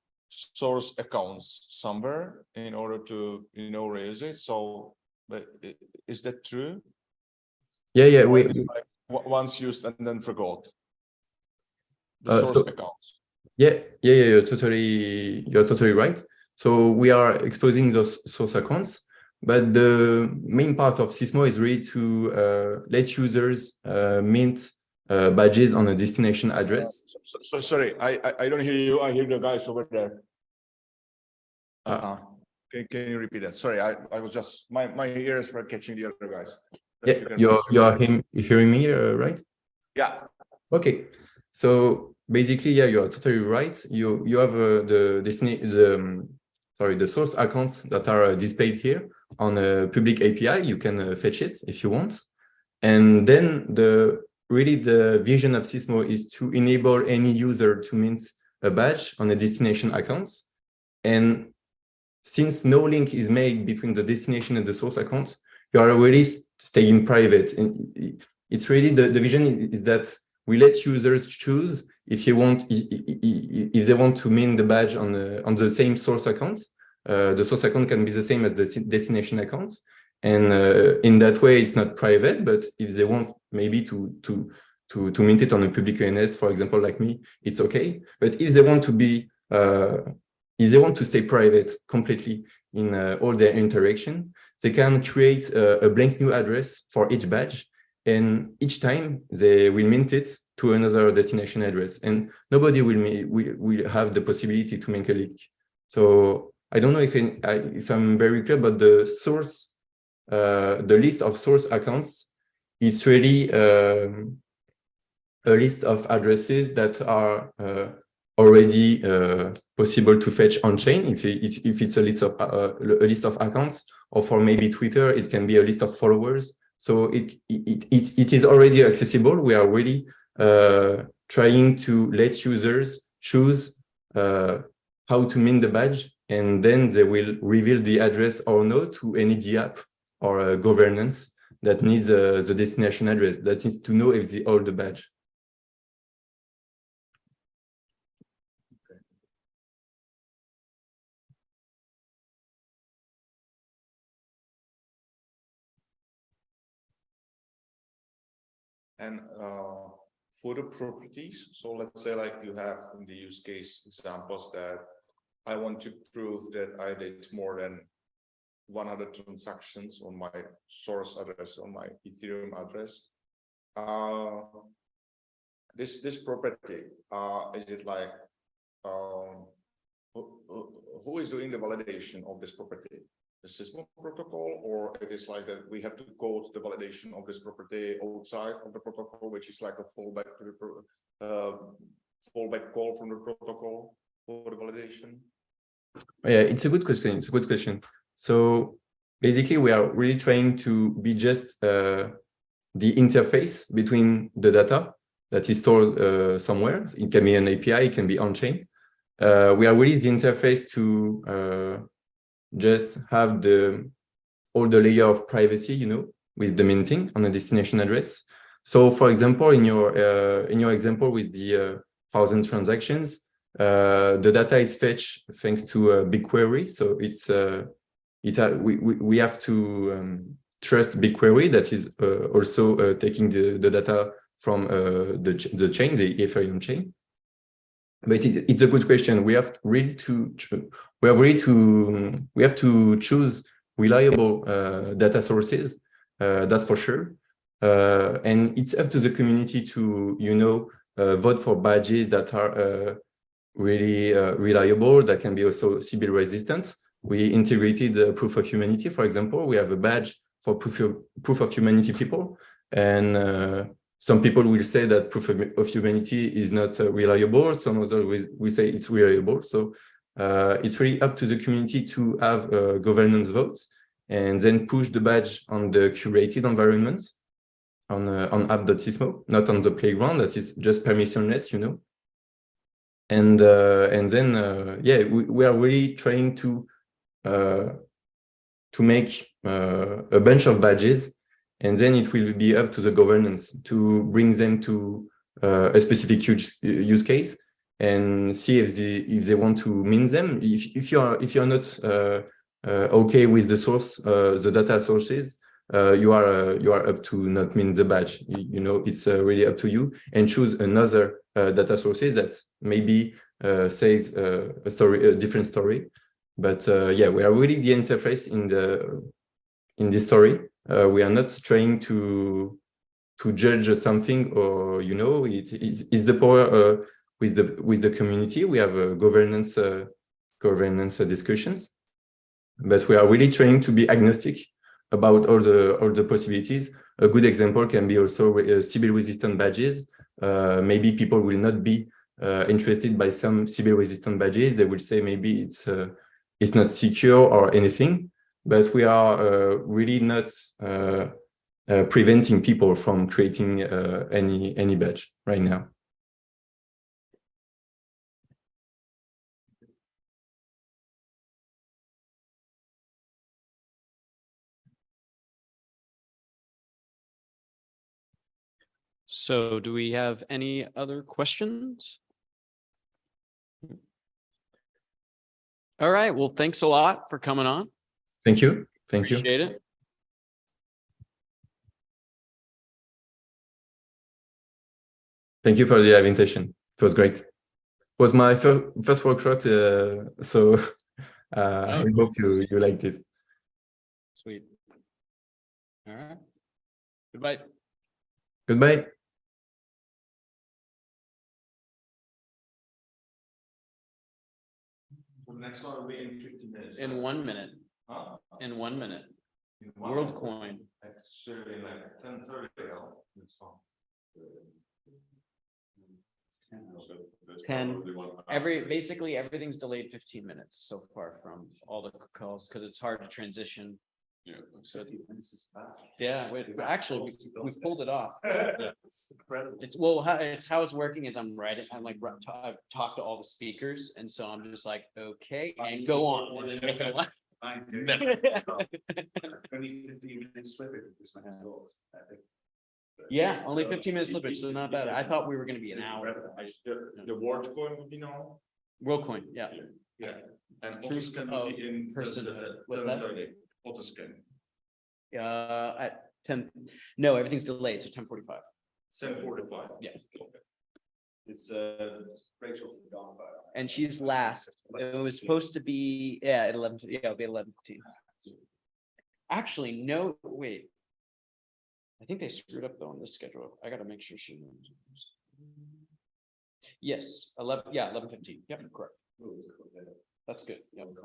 accounts somewhere in order to raise it. So, but is that true? Yeah. It's like once used and then forgot. The source accounts. Yeah. You're totally right. So we are exposing those source accounts, but the main part of Sysmo is really to let users mint badges on a destination address. So sorry, I don't hear you. I hear the guys over there. Can you repeat that? Sorry, I was just my ears were catching the other guys. Yeah, you are hearing me, right? Yeah. Okay. So basically, yeah, you are totally right. You have the source accounts that are displayed here on a public API. You can fetch it if you want, and then the really the vision of Sysmo is to enable any user to mint a badge on a destination account. And since no link is made between the destination and the source account, you are already staying private. And it's really the vision is that we let users choose if they want to mint the badge on the same source account. The source account can be the same as the destination account, and in that way, it's not private. But if they want maybe to mint it on a public ENS, for example, like me, it's okay. But if they want to be if they want to stay private completely in all their interaction, they can create a blank new address for each badge, and each time they will mint it to another destination address, and nobody will have the possibility to make a leak. So I don't know if I'm very clear, but the source, the list of source accounts, it's really a list of addresses that are already possible to fetch on chain. If it's a list of accounts, or for maybe Twitter, it can be a list of followers. So it is already accessible. We are really trying to let users choose how to mint the badge, and then they will reveal the address or no to any DApp or governance that needs the destination address, that needs to know if they hold the badge. And for the properties, so let's say like you have in the use case examples that I want to prove that I did more than 100 transactions on my source address, on my Ethereum address. This property, is it like who is doing the validation of this property? The Sysmo protocol, or it is like that we have to code the validation of this property outside of the protocol, which is like a fallback to the fallback call from the protocol for the validation? Yeah, it's a good question. It's a good question. So basically, we are really trying to be just the interface between the data that is stored somewhere. It can be an API, it can be on-chain. We are really the interface to just have all the layer of privacy, you know, with the minting on a destination address. So, for example, in your example with the 1,000 transactions, the data is fetched thanks to a BigQuery. So we have to trust BigQuery that is also taking the data from the chain, the Ethereum chain. But it's a good question. We have really to choose reliable data sources. That's for sure. And it's up to the community to, you know, vote for badges that are really reliable, that can be also Sybil resistant. We integrated proof of humanity, for example. We have a badge for proof of humanity people, and some people will say that proof of humanity is not reliable. Some others will say it's reliable. So it's really up to the community to have governance votes and then push the badge on the curated environment on app.sysmo, not on the playground that is just permissionless, you know. And then yeah, we are really trying to make a bunch of badges. And then it will be up to the governance to bring them to a specific use case and see if they want to mint them. If you're not okay with the source, the data sources, you are up to not mint the badge. You know, it's really up to you, and choose another data sources that maybe says a different story. But yeah, we are really the interface in this story. We are not trying to judge something, or, you know, it's the power with the community. We have governance discussions, but we are really trying to be agnostic about all the possibilities. A good example can be also Sybil resistant badges. Maybe people will not be interested by some Sybil resistant badges. They will say maybe it's not secure or anything. But we are really not preventing people from creating any badge right now. So do we have any other questions? All right, well, thanks a lot for coming on. Thank you. Thank you. Appreciate it. Thank you for the invitation. It was great. It was my first workshop, so I hope you liked it. Sweet. All right. Goodbye. Goodbye. The next one will be in 15 minutes. In 1 minute. Huh? In 1 minute. In one World minute. coin. Actually, like 10:30. It's fine. 10. Basically everything's delayed 15 minutes so far from all the calls because it's hard to transition. Yeah. So yeah, actually we pulled it off. It's incredible. It's how it's working is I've talked to all the speakers and so I'm just like, okay, and go on. And then make it last. Yeah, only 15 minutes slippage, so not bad. I thought we were gonna be an hour. The word coin would be now. WorldCoin, yeah. Yeah. And True- Autoscan will be in person. What's that? 10:30. Autoscan. At 10, no, everything's delayed, so 10:45. 10:45. Yeah. It's Rachel from Dawnfire. And she's last. It was supposed to be, yeah, at 11, yeah, it'll be 11:15. Actually, no, wait. I think they screwed up though on this schedule. I gotta make sure she knows. Yes, 11, yeah, 11:15. Yep, correct. That's good. Yep.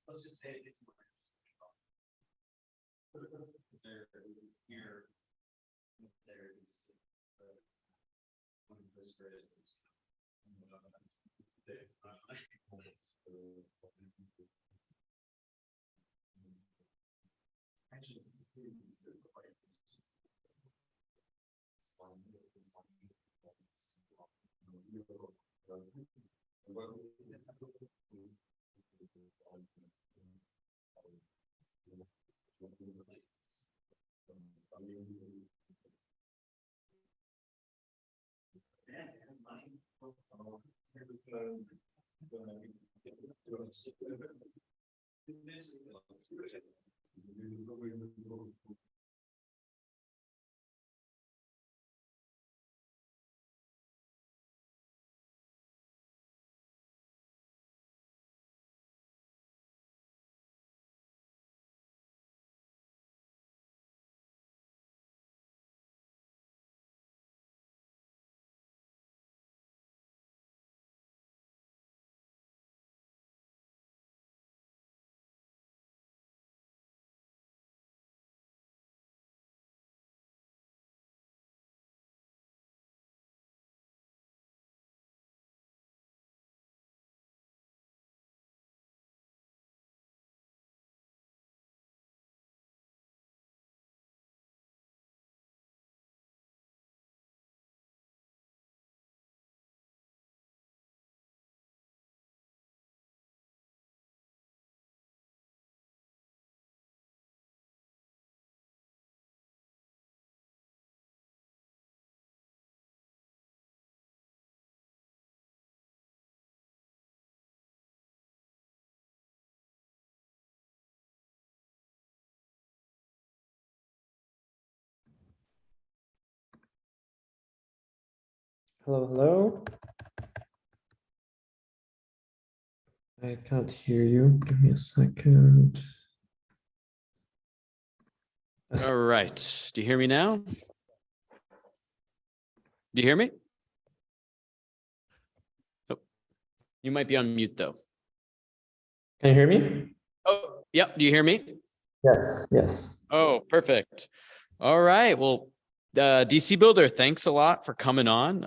Let's just say it's more. Here. There is. Hello, hello. I can't hear you. Give me a second. All right. Do you hear me now? Do you hear me? Oh, you might be on mute though. Can you hear me? Oh, yep. Do you hear me? Yes, yes. Oh, perfect. All right. Well, DC Builder, thanks a lot for coming on.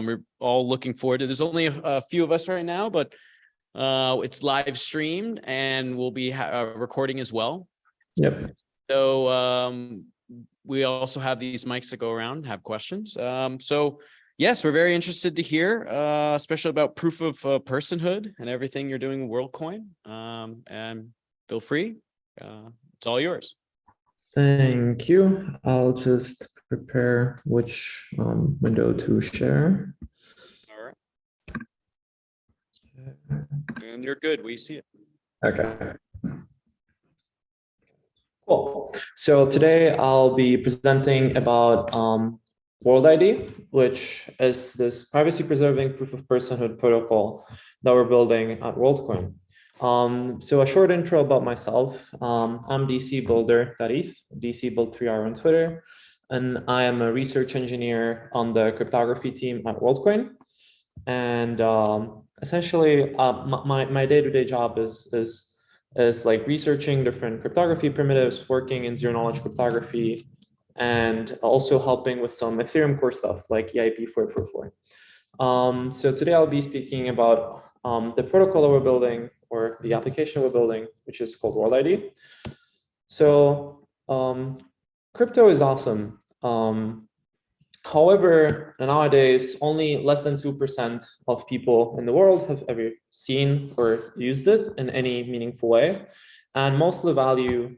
We're all looking forward to. There's only a few of us right now, but it's live streamed and we'll be recording as well. Yep. So we also have these mics that go around, have questions. So yes, we're very interested to hear, especially about proof of personhood and everything you're doing with WorldCoin. And feel free, it's all yours. Thank you. I'll just prepare which window to share. All right. And you're good. We see it. Okay. Cool. So today I'll be presenting about World ID, which is this privacy-preserving proof of personhood protocol that we're building at WorldCoin. So a short intro about myself. I'm DC Builder.eth, DC Build3R on Twitter, and I am a research engineer on the cryptography team at WorldCoin. And essentially, my day-to-day job is like researching different cryptography primitives, working in zero-knowledge cryptography, and also helping with some Ethereum core stuff like EIP 444. So today I'll be speaking about the protocol that we're building, or the application we're building, which is called World ID. So crypto is awesome. However, nowadays, only less than 2% of people in the world have ever seen or used it in any meaningful way. And most of the value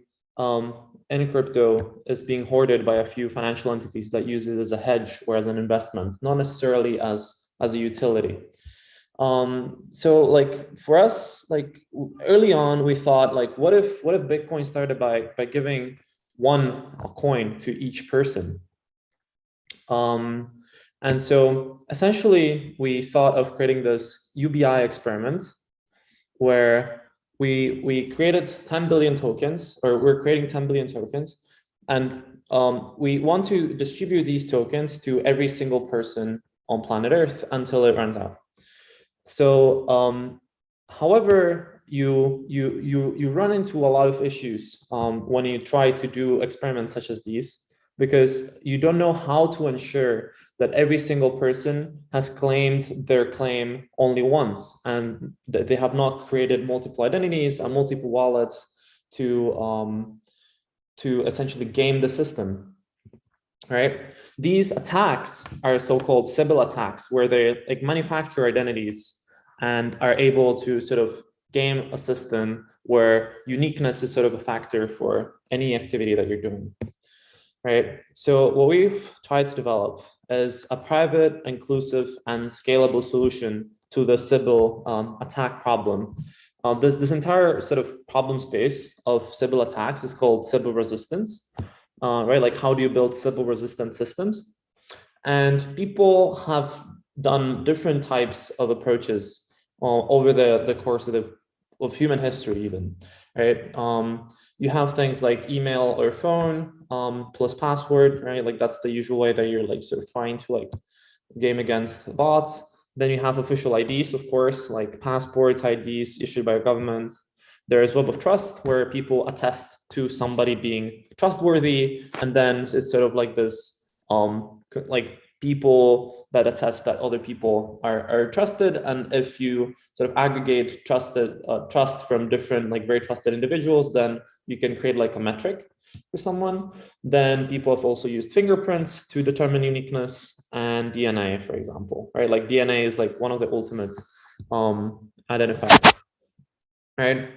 in crypto is being hoarded by a few financial entities that use it as a hedge or as an investment, not necessarily as a utility. So like for us, like early on, we thought like, what if Bitcoin started by giving one coin to each person? And so essentially we thought of creating this UBI experiment where we created 10 billion tokens, or we're creating 10 billion tokens. And we want to distribute these tokens to every single person on planet Earth until it runs out. So, however, you run into a lot of issues when you try to do experiments such as these, because you don't know how to ensure that every single person has claimed their claim only once, and that they have not created multiple identities and multiple wallets to essentially game the system. Right? These attacks are so-called Sybil attacks, where they like manufacture identities and are able to sort of game a system where uniqueness is sort of a factor for any activity that you're doing. Right? So what we've tried to develop is a private, inclusive, and scalable solution to the Sybil attack problem. This entire sort of problem space of Sybil attacks is called Sybil resistance. Right? Like, how do you build Sybil resistant systems? And people have done different types of approaches over the course of human history, even, right? You have things like email or phone plus password, right? Like that's the usual way that you're like sort of trying to like game against bots. Then you have official IDs, of course, like passports, IDs issued by a government. There is web of trust, where people attest to somebody being trustworthy, and then it's sort of like this like people that attest that other people are trusted. And if you sort of aggregate trust from different like very trusted individuals, then you can create like a metric for someone. Then people have also used fingerprints to determine uniqueness, and DNA, for example, right? Like DNA is like one of the ultimate identifiers, right?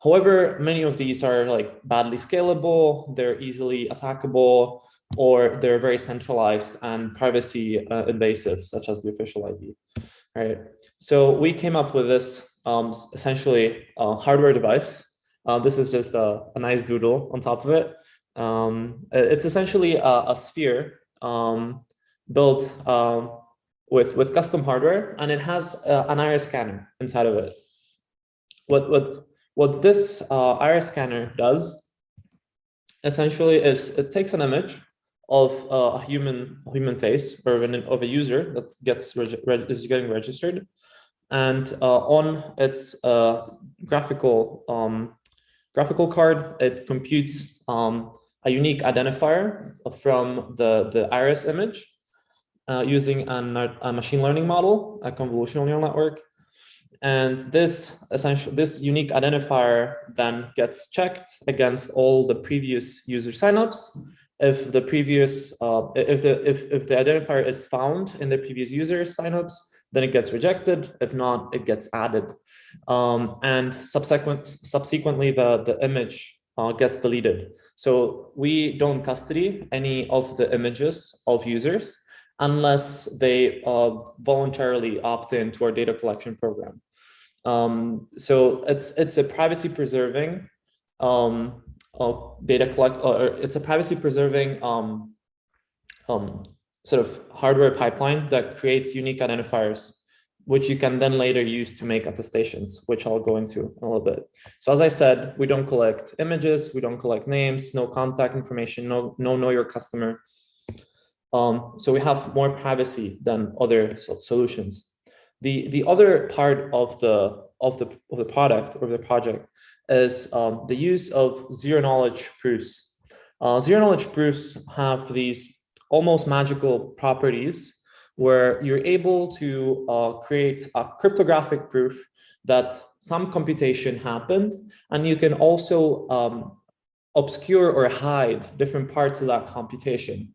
However, many of these are like badly scalable, they're easily attackable, or they're very centralized and privacy invasive, such as the official ID, right? So we came up with this essentially hardware device. This is just a nice doodle on top of it. It's essentially a sphere built with custom hardware, and it has an iris scanner inside of it. What this iris scanner does essentially is it takes an image of a human face, or of a user that is getting registered, and on its graphical card, it computes a unique identifier from the iris image using a machine learning model, a convolutional neural network. And this unique identifier then gets checked against all the previous user signups. If the previous if the identifier is found in the previous user signups, then it gets rejected. If not, it gets added. And subsequently, the image gets deleted. So we don't custody any of the images of users unless they voluntarily opt into our data collection program. So it's a privacy preserving data collect, or it's a privacy preserving sort of hardware pipeline that creates unique identifiers, which you can then later use to make attestations, which I'll go into in a little bit. So as I said, we don't collect images, we don't collect names, no contact information, no know your customer. So we have more privacy than other solutions. The other part of the product or the project is the use of zero knowledge proofs. Zero knowledge proofs have these almost magical properties where you're able to create a cryptographic proof that some computation happened, and you can also obscure or hide different parts of that computation.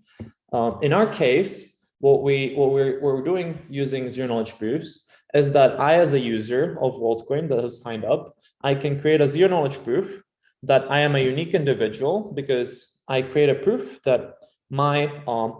In our case, what we're doing using zero knowledge proofs is that I, as a user of WorldCoin that has signed up, I can create a zero knowledge proof that I am a unique individual because I create a proof that my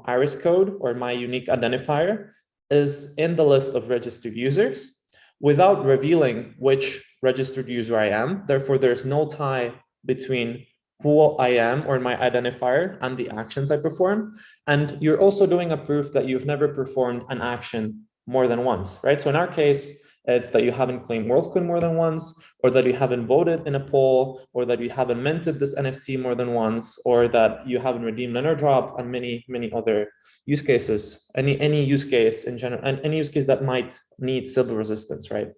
iris code or my unique identifier is in the list of registered users without revealing which registered user I am. Therefore, there's no tie between who I am or my identifier and the actions I perform. And you're also doing a proof that you've never performed an action more than once, right? So in our case, it's that you haven't claimed WorldCoin more than once, or that you haven't voted in a poll, or that you haven't minted this NFT more than once, or that you haven't redeemed an airdrop, and many other use cases. Any use case in general, and any use case that might need Sybil resistance, right?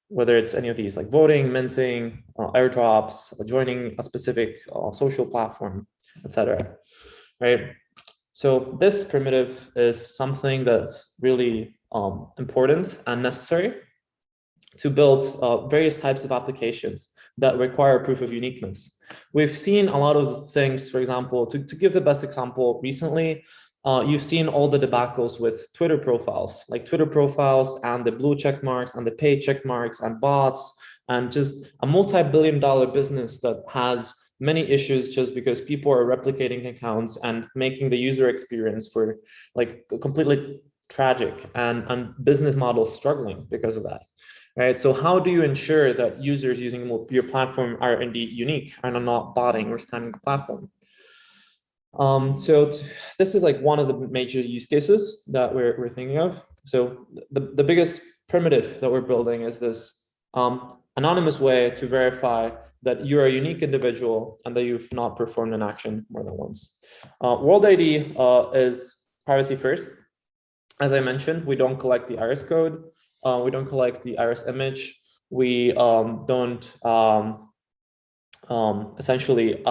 Whether it's any of these like voting, minting, airdrops, joining a specific social platform, etc. Right? So this primitive is something that's really important and necessary to build various types of applications that require proof of uniqueness. We've seen a lot of things, for example, to give the best example recently, you've seen all the debacles with Twitter profiles, like Twitter profiles and the blue check marks and the paid check marks and bots, and just a multi-billion-dollar business that has many issues just because people are replicating accounts and making the user experience for like completely tragic and business models struggling because of that. Right. So how do you ensure that users using your platform are indeed unique and are not botting or spamming the platform? This is like one of the major use cases that we're thinking of. So the biggest primitive that we're building is this anonymous way to verify that you're a unique individual and that you've not performed an action more than once. World ID is privacy first. As I mentioned, we don't collect the iris code. We don't collect the iris image. We don't essentially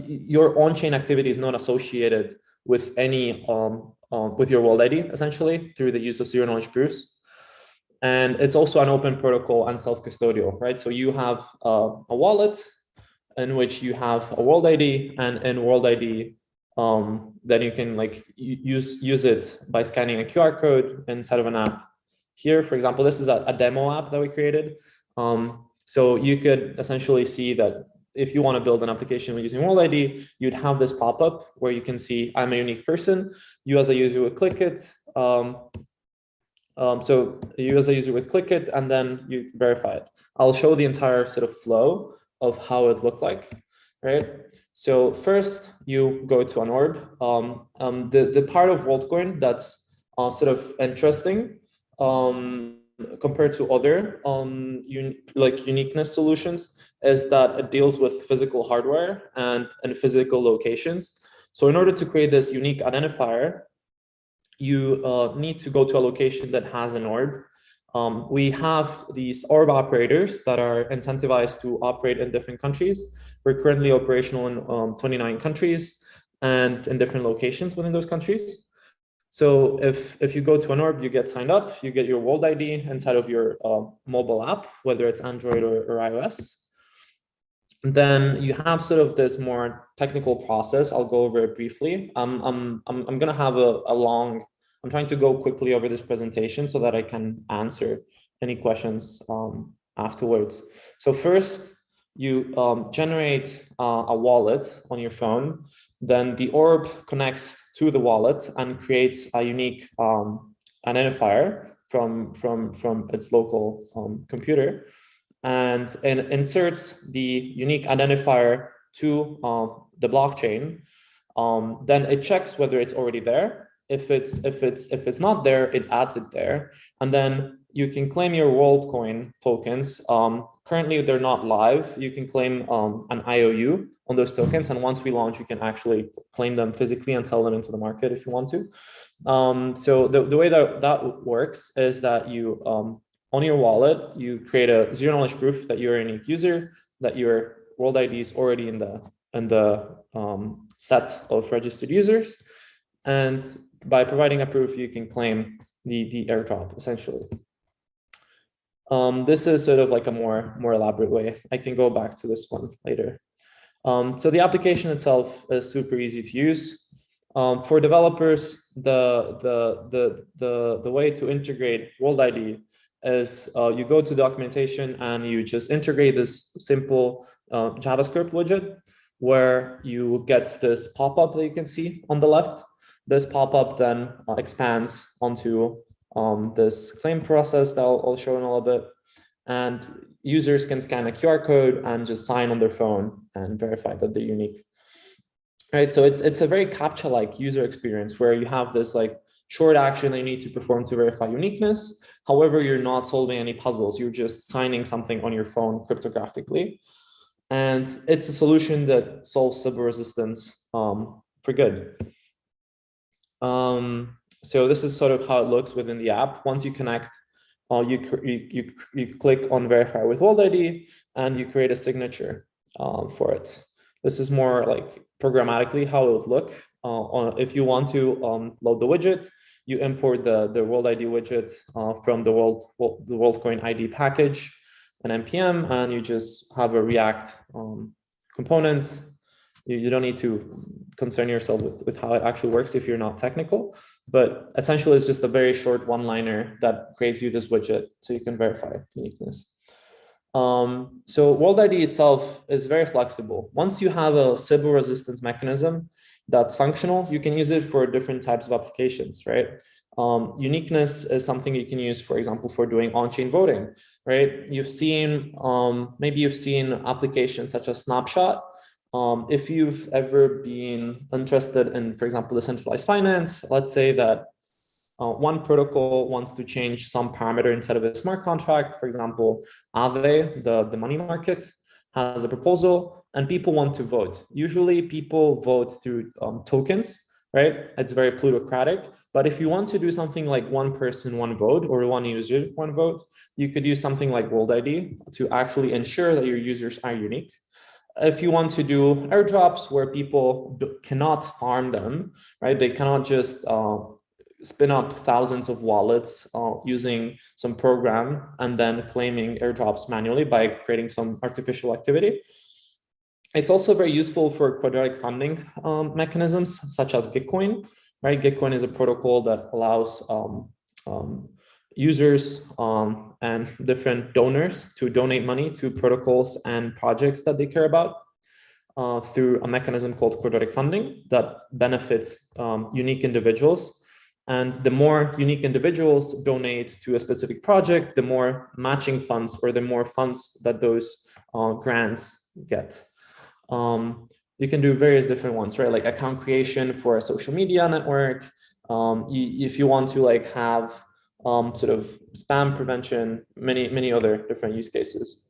your on-chain activity is not associated with any with your world ID essentially through the use of zero knowledge proofs. And it's also an open protocol and self-custodial, right? So you have a wallet in which you have a world ID, and in world ID, then you can like use it by scanning a QR code inside of an app. Here, for example, this is a demo app that we created. So you could essentially see that if you want to build an application using World ID, you'd have this pop-up where you can see I'm a unique person. You as a user would click it. So you as a user would click it and then you verify it. I'll show the entire sort of flow of how it looked like, right? So first you go to an orb. The part of WorldCoin that's sort of interesting compared to other uniqueness solutions is that it deals with physical hardware and physical locations. So in order to create this unique identifier, you need to go to a location that has an orb. We have these orb operators that are incentivized to operate in different countries. We're currently operational in 29 countries. and in different locations within those countries. So if you go to an orb, you get signed up, you get your World ID inside of your mobile app, whether it's Android or iOS. Then you have sort of this more technical process. I'll go over it briefly. I'm gonna have a long. I'm trying to go quickly over this presentation so that I can answer any questions afterwards. So first, you generate a wallet on your phone. Then the orb connects to the wallet and creates a unique identifier from its local computer, and inserts the unique identifier to the blockchain. Then it checks whether it's already there. If it's not there, it adds it there, and then you can claim your WorldCoin tokens. Currently, they're not live. You can claim an IOU on those tokens, and once we launch, you can actually claim them physically and sell them into the market if you want to. So the way that works is that you on your wallet, you create a zero-knowledge proof that you're a unique user, that your World ID is already in the set of registered users, and by providing a proof, you can claim the airdrop essentially. This is sort of like a more elaborate way. I can go back to this one later. So the application itself is super easy to use. For developers, the way to integrate World ID is you go to documentation and you just integrate this simple JavaScript widget where you get this pop-up that you can see on the left. This pop-up then expands onto this claim process that I'll show in a little bit. And users can scan a QR code and just sign on their phone and verify that they're unique. Right, so it's a very CAPTCHA-like user experience where you have this like short action that you need to perform to verify uniqueness. However, you're not solving any puzzles. You're just signing something on your phone cryptographically. And it's a solution that solves Sybil resistance for good. So this is sort of how it looks within the app. Once you connect, you click on verify with World ID and you create a signature for it. This is more like programmatically how it would look. If you want to load the widget, you import the World ID widget from the WorldCoin ID package and NPM, and you just have a React component. You don't need to concern yourself with how it actually works if you're not technical, but essentially it's just a very short one-liner that creates you this widget so you can verify uniqueness. So World ID itself is very flexible. Once you have a Sybil resistance mechanism that's functional, you can use it for different types of applications, right? Uniqueness is something you can use, for example, for doing on-chain voting, right? You've seen, maybe you've seen applications such as Snapshot. If you've ever been interested in, for example, decentralized finance, let's say that one protocol wants to change some parameter inside of a smart contract. For example, Aave, the money market, has a proposal and people want to vote. Usually people vote through tokens, right? It's very plutocratic. But if you want to do something like one person, one vote, or one user, one vote, you could use something like World ID to actually ensure that your users are unique. If you want to do airdrops where people cannot farm them, right? They cannot just spin up thousands of wallets using some program and then claiming airdrops manually by creating some artificial activity. It's also very useful for quadratic funding mechanisms such as Gitcoin, right? Gitcoin is a protocol that allows users and different donors to donate money to protocols and projects that they care about through a mechanism called quadratic funding that benefits unique individuals. And the more unique individuals donate to a specific project, the more matching funds or the more funds that those grants get. You can do various different ones, right? Like account creation for a social media network. If you want to like have sort of spam prevention, many other different use cases.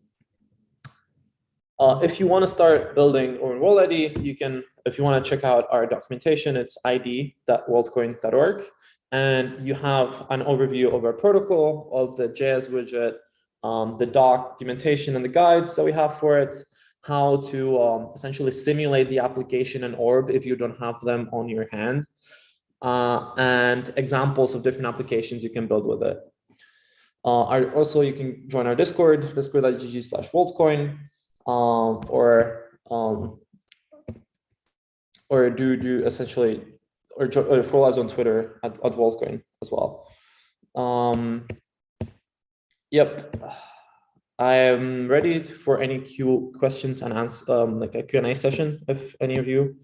If you want to start building your World ID, you can, if you want to check out our documentation, it's id.worldcoin.org. And you have an overview of our protocol, of the JS widget, the documentation and the guides that we have for it. how to essentially simulate the application and orb if you don't have them on your hand, and examples of different applications you can build with it. Also, you can join our Discord, discord.gg/WorldCoin, or do essentially, or follow us on Twitter at WorldCoin as well. Yep, I am ready for any questions and answers, like a Q&A session, if any of you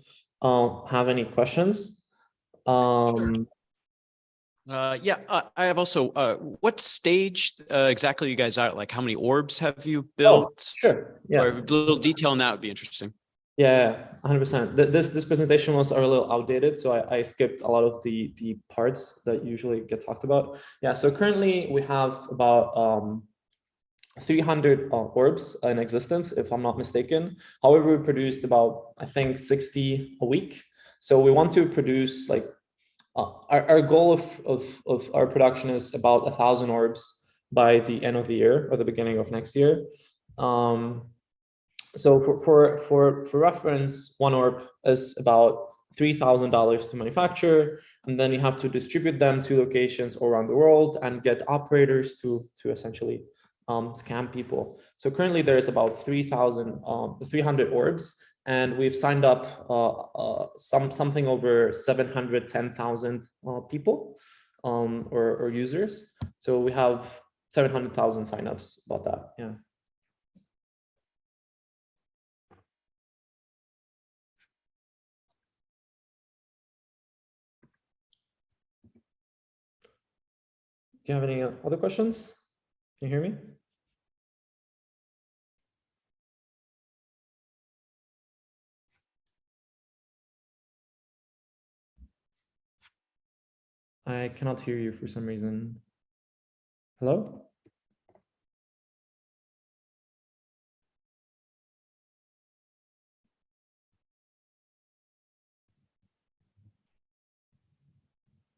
have any questions. Yeah, I have also, what stage exactly you guys are at? Like, how many orbs have you built? Sure, yeah. Or a little detail on that would be interesting. Yeah, 100%. This presentation was a little outdated, so I skipped a lot of the parts that usually get talked about. Yeah, so currently we have about 300 orbs in existence, if I'm not mistaken. However, we produced about, I think, 60 a week. So we want to produce like, our goal of our production is about 1,000 orbs by the end of the year or the beginning of next year. So for reference, one orb is about $3,000 to manufacture, and then you have to distribute them to locations all around the world and get operators to essentially scam people. So currently there's about 300 orbs, and we've signed up something over 710,000 people or users. So we have 700,000 signups about that. Yeah. Do you have any other questions? Can you hear me? I cannot hear you for some reason. Hello?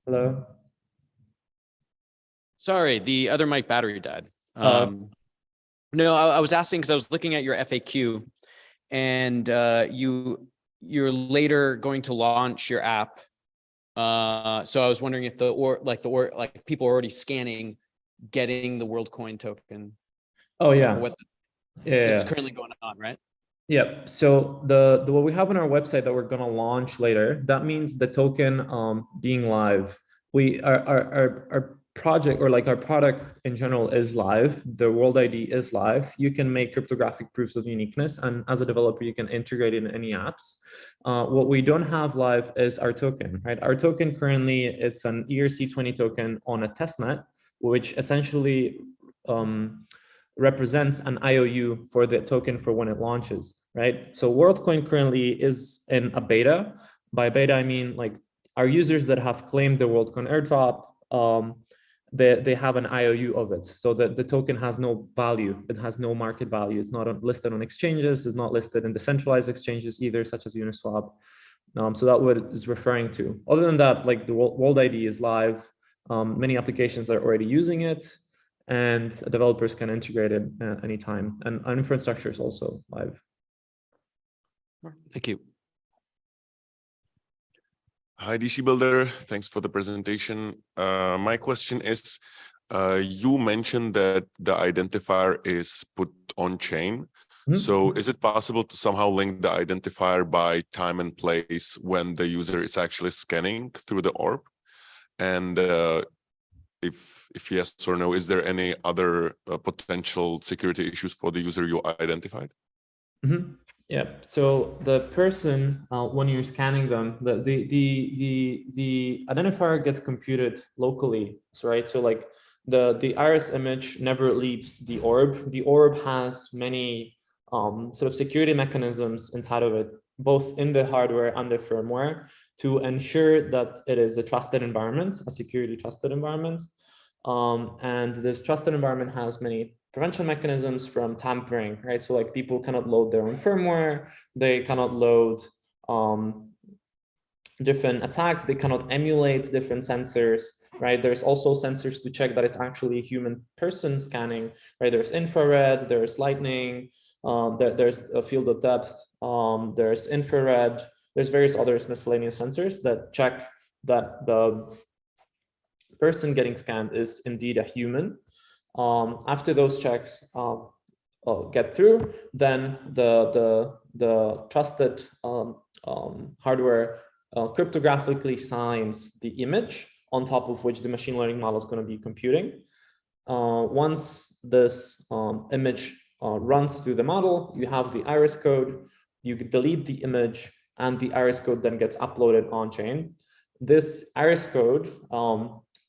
Hello? Sorry, the other mic battery died. No, I was asking because I was looking at your FAQ, and you're later going to launch your app. So I was wondering if like people are already scanning, getting the WorldCoin token. Oh yeah. It's currently going on, right? Yeah. So the what we have on our website that we're gonna launch later, that means the token being live. Our project, or like our product in general, is live. The World ID is live. You can make cryptographic proofs of uniqueness, and as a developer, you can integrate it in any apps. What we don't have live is our token, right? Our token currently, it's an ERC20 token on a testnet, which essentially represents an IOU for the token for when it launches, right? So WorldCoin currently is in a beta. By beta, I mean like our users that have claimed the WorldCoin airdrop, they have an IOU of it. So that the token has no value. It has no market value. It's not listed on exchanges. It's not listed in decentralized exchanges either, such as Uniswap. So that's what it's referring to. Other than that, like the World ID is live. Many applications are already using it, and developers can integrate it at any time. And our infrastructure is also live. Thank you. Hi, DC Builder. Thanks for the presentation. My question is, you mentioned that the identifier is put on chain. So is it possible to somehow link the identifier by time and place when the user is actually scanning through the orb? And if yes or no, is there any other potential security issues for the user you identified? Yeah, so the person, when you're scanning them, the identifier gets computed locally, right? So like the iris image never leaves the orb. The orb has many sort of security mechanisms inside of it, both in the hardware and the firmware, to ensure that it is a trusted environment, a security trusted environment. And this trusted environment has many prevention mechanisms from tampering, right? So like people cannot load their own firmware, they cannot load different attacks, they cannot emulate different sensors, right? There's also sensors to check that it's actually a human person scanning, right? There's infrared, there's lightning, There's a field of depth. There's infrared. There's various other miscellaneous sensors that check that the person getting scanned is indeed a human. After those checks get through, then the trusted hardware cryptographically signs the image on top of which the machine learning model is going to be computing. Once this image runs through the model, you have the iris code, you delete the image, and the iris code then gets uploaded on chain. This iris code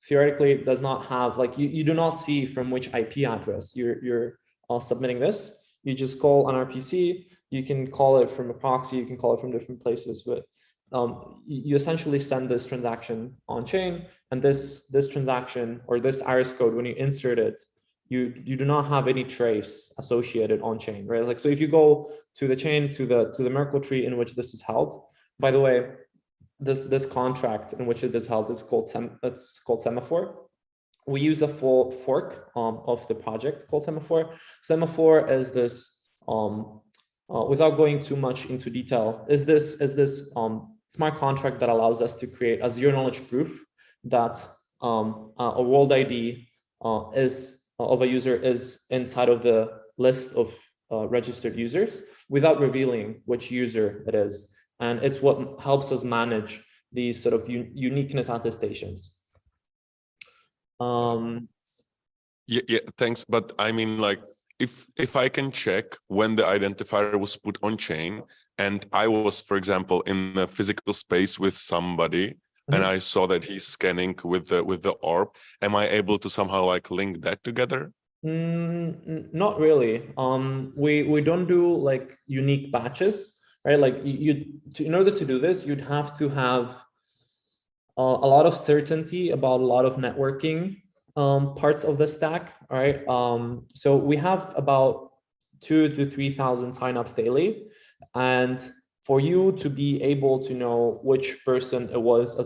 theoretically does not have, like, you do not see from which IP address you're submitting this. You just call an RPC, you can call it from a proxy, you can call it from different places, but you essentially send this transaction on chain, and this transaction or this iris code, when you insert it, you do not have any trace associated on chain, right? Like, so if you go to the chain, to the Merkle tree in which this is held, by the way, this contract in which it is held is called Semaphore. We use a full fork of the project called Semaphore. Semaphore is this, without going too much into detail, is this smart contract that allows us to create a zero knowledge proof that a world ID of a user is inside of the list of registered users without revealing which user it is. And it's what helps us manage these sort of uniqueness attestations. Yeah, thanks. But I mean, like, if I can check when the identifier was put on chain, and I was, for example, in a physical space with somebody, and I saw that he's scanning with the orb, am I able to somehow like link that together? Not really. We don't do like unique batches, right? Like in order to do this, you'd have to have a lot of certainty about a lot of networking parts of the stack, right? So we have about 2,000 to 3,000 signups daily, and for you to be able to know which person it was at a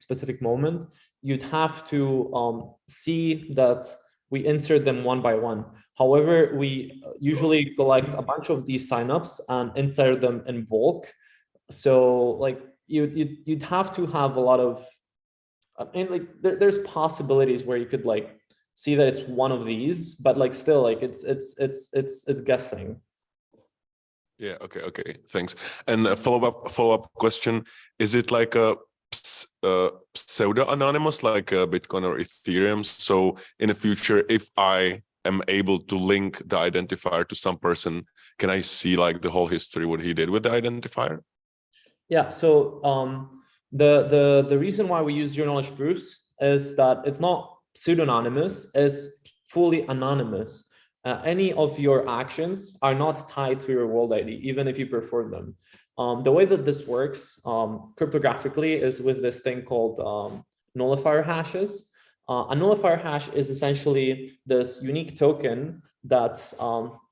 specific moment, you'd have to see that we insert them one by one. However, we usually collect a bunch of these signups and insert them in bulk. So like you'd have to have a lot of, and like there's possibilities where you could like see that it's one of these, but like still like it's guessing. Yeah. Okay. Thanks. And a follow-up question: is it like a pseudo anonymous, like Bitcoin or Ethereum? So in the future, if I am able to link the identifier to some person, can I see like the whole history, what he did with the identifier? Yeah. So the reason why we use zero knowledge proofs is that it's not pseudonymous, it's fully anonymous. Any of your actions are not tied to your world ID, even if you perform them. The way that this works cryptographically is with this thing called nullifier hashes. A nullifier hash is essentially this unique token that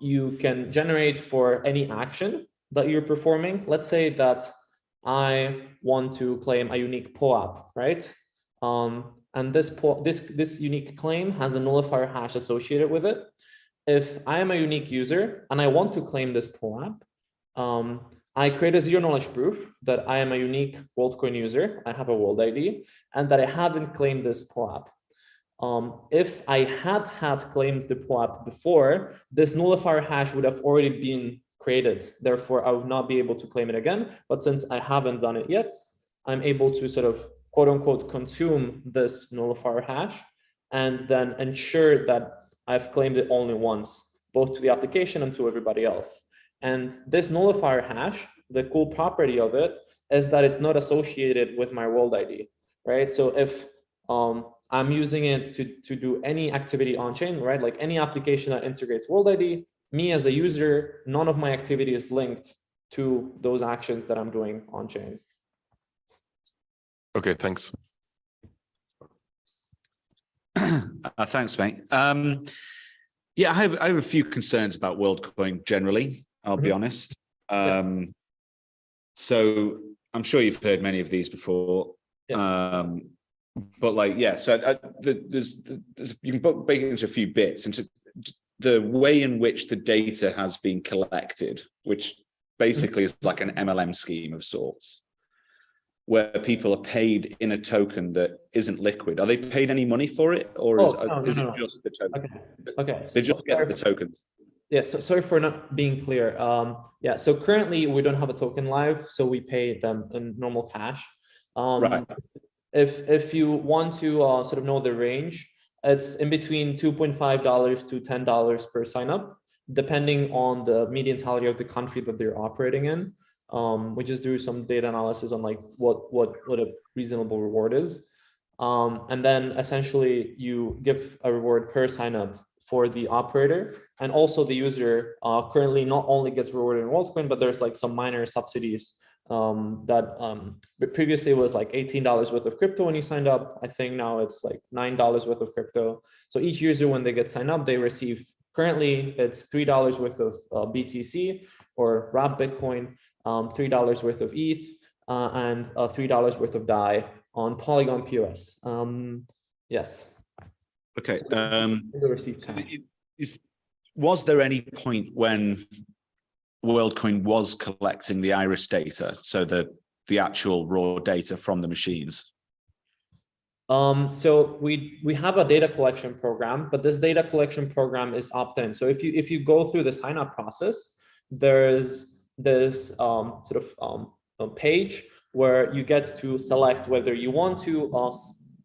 you can generate for any action that you're performing. Let's say that I want to claim a unique POAP, right? And this unique claim has a nullifier hash associated with it. If I am a unique user and I want to claim this POAP, I create a zero knowledge proof that I am a unique WorldCoin user, I have a world ID, and that I haven't claimed this POAP. If I had claimed the POAP before, this nullifier hash would have already been created. Therefore, I would not be able to claim it again. But since I haven't done it yet, I'm able to sort of quote unquote consume this nullifier hash and then ensure that I've claimed it only once, both to the application and to everybody else. And this nullifier hash, the cool property of it is that it's not associated with my world ID, right? So if I'm using it to do any activity on chain, right? Like any application that integrates world ID, me as a user, none of my activity is linked to those actions that I'm doing on chain. Okay, thanks. Thanks, mate. Yeah, I have a few concerns about WorldCoin generally, I'll be honest. So I'm sure you've heard many of these before. But like, yeah, so there's you can break it into a few bits. And the way in which the data has been collected, which basically is like an MLM scheme of sorts, where people are paid in a token that isn't liquid. Are they paid any money for it, or is it just the token? Okay. They just get the tokens. Yeah, so sorry for not being clear. Yeah, so currently we don't have a token live, so we pay them in normal cash. Right. If you want to sort of know the range, it's in between $2.5 to $10 per sign up, depending on the median salary of the country that they're operating in. We just do some data analysis on like what a reasonable reward is. And then essentially you give a reward per sign up for the operator, and also the user currently not only gets rewarded in WorldCoin, but there's like some minor subsidies but previously it was like $18 worth of crypto when you signed up. I think now it's like $9 worth of crypto. So each user, when they get signed up, they receive, currently it's $3 worth of BTC or wrapped Bitcoin, $3 worth of ETH, and $3 worth of DAI on Polygon POS. Yes. Okay. So was there any point when WorldCoin was collecting the iris data, so the actual raw data from the machines? So we have a data collection program, but this data collection program is opt-in. So if you go through the sign up process, there's this page where you get to select whether you want to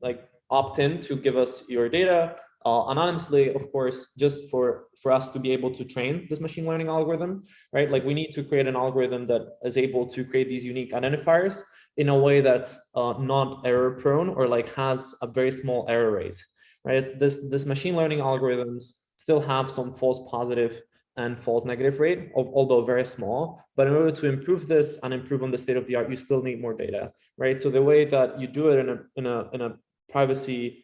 like opt in to give us your data anonymously, of course, just for us to be able to train this machine learning algorithm, right? Like we need to create an algorithm that is able to create these unique identifiers in a way that's not error prone or like has a very small error rate, right? This machine learning algorithms still have some false positive and false negative rate, although very small. But in order to improve this and improve on the state of the art, you still need more data, right? So the way that you do it in a privacy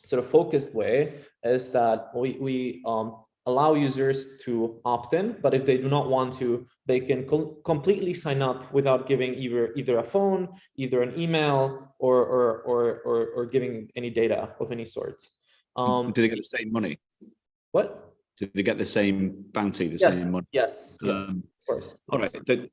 sort of focused way is that we allow users to opt in, but if they do not want to, they can completely sign up without giving either a phone, either an email, or giving any data of any sort. Do they get the same money? What? Do they get the same bounty, the Yes, same money? yes, of course. All right.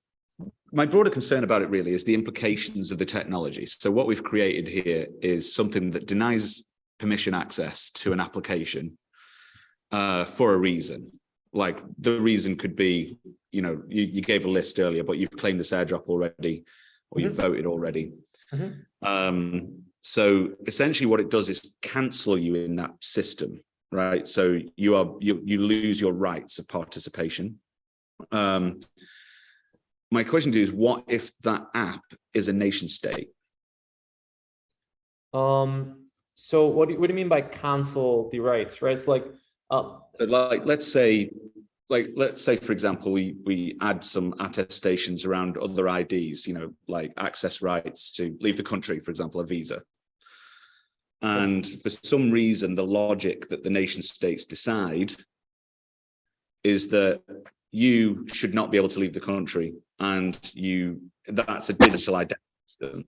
My broader concern about it really is the implications of the technology. So what we've created here is something that denies permission access to an application for a reason. Like the reason could be, you know, you gave a list earlier, but you've claimed this airdrop already, or you've voted already. So essentially what it does is cancel you in that system, right? So you lose your rights of participation. My question to you is, what if that app is a nation state? So what do you mean by cancel the rights, right? It's like, so like let's say, for example, we add some attestations around other IDs, you know, like access rights to leave the country, for example, a visa. And for some reason, the logic that the nation states decide is that you should not be able to leave the country, and that's a digital identity system.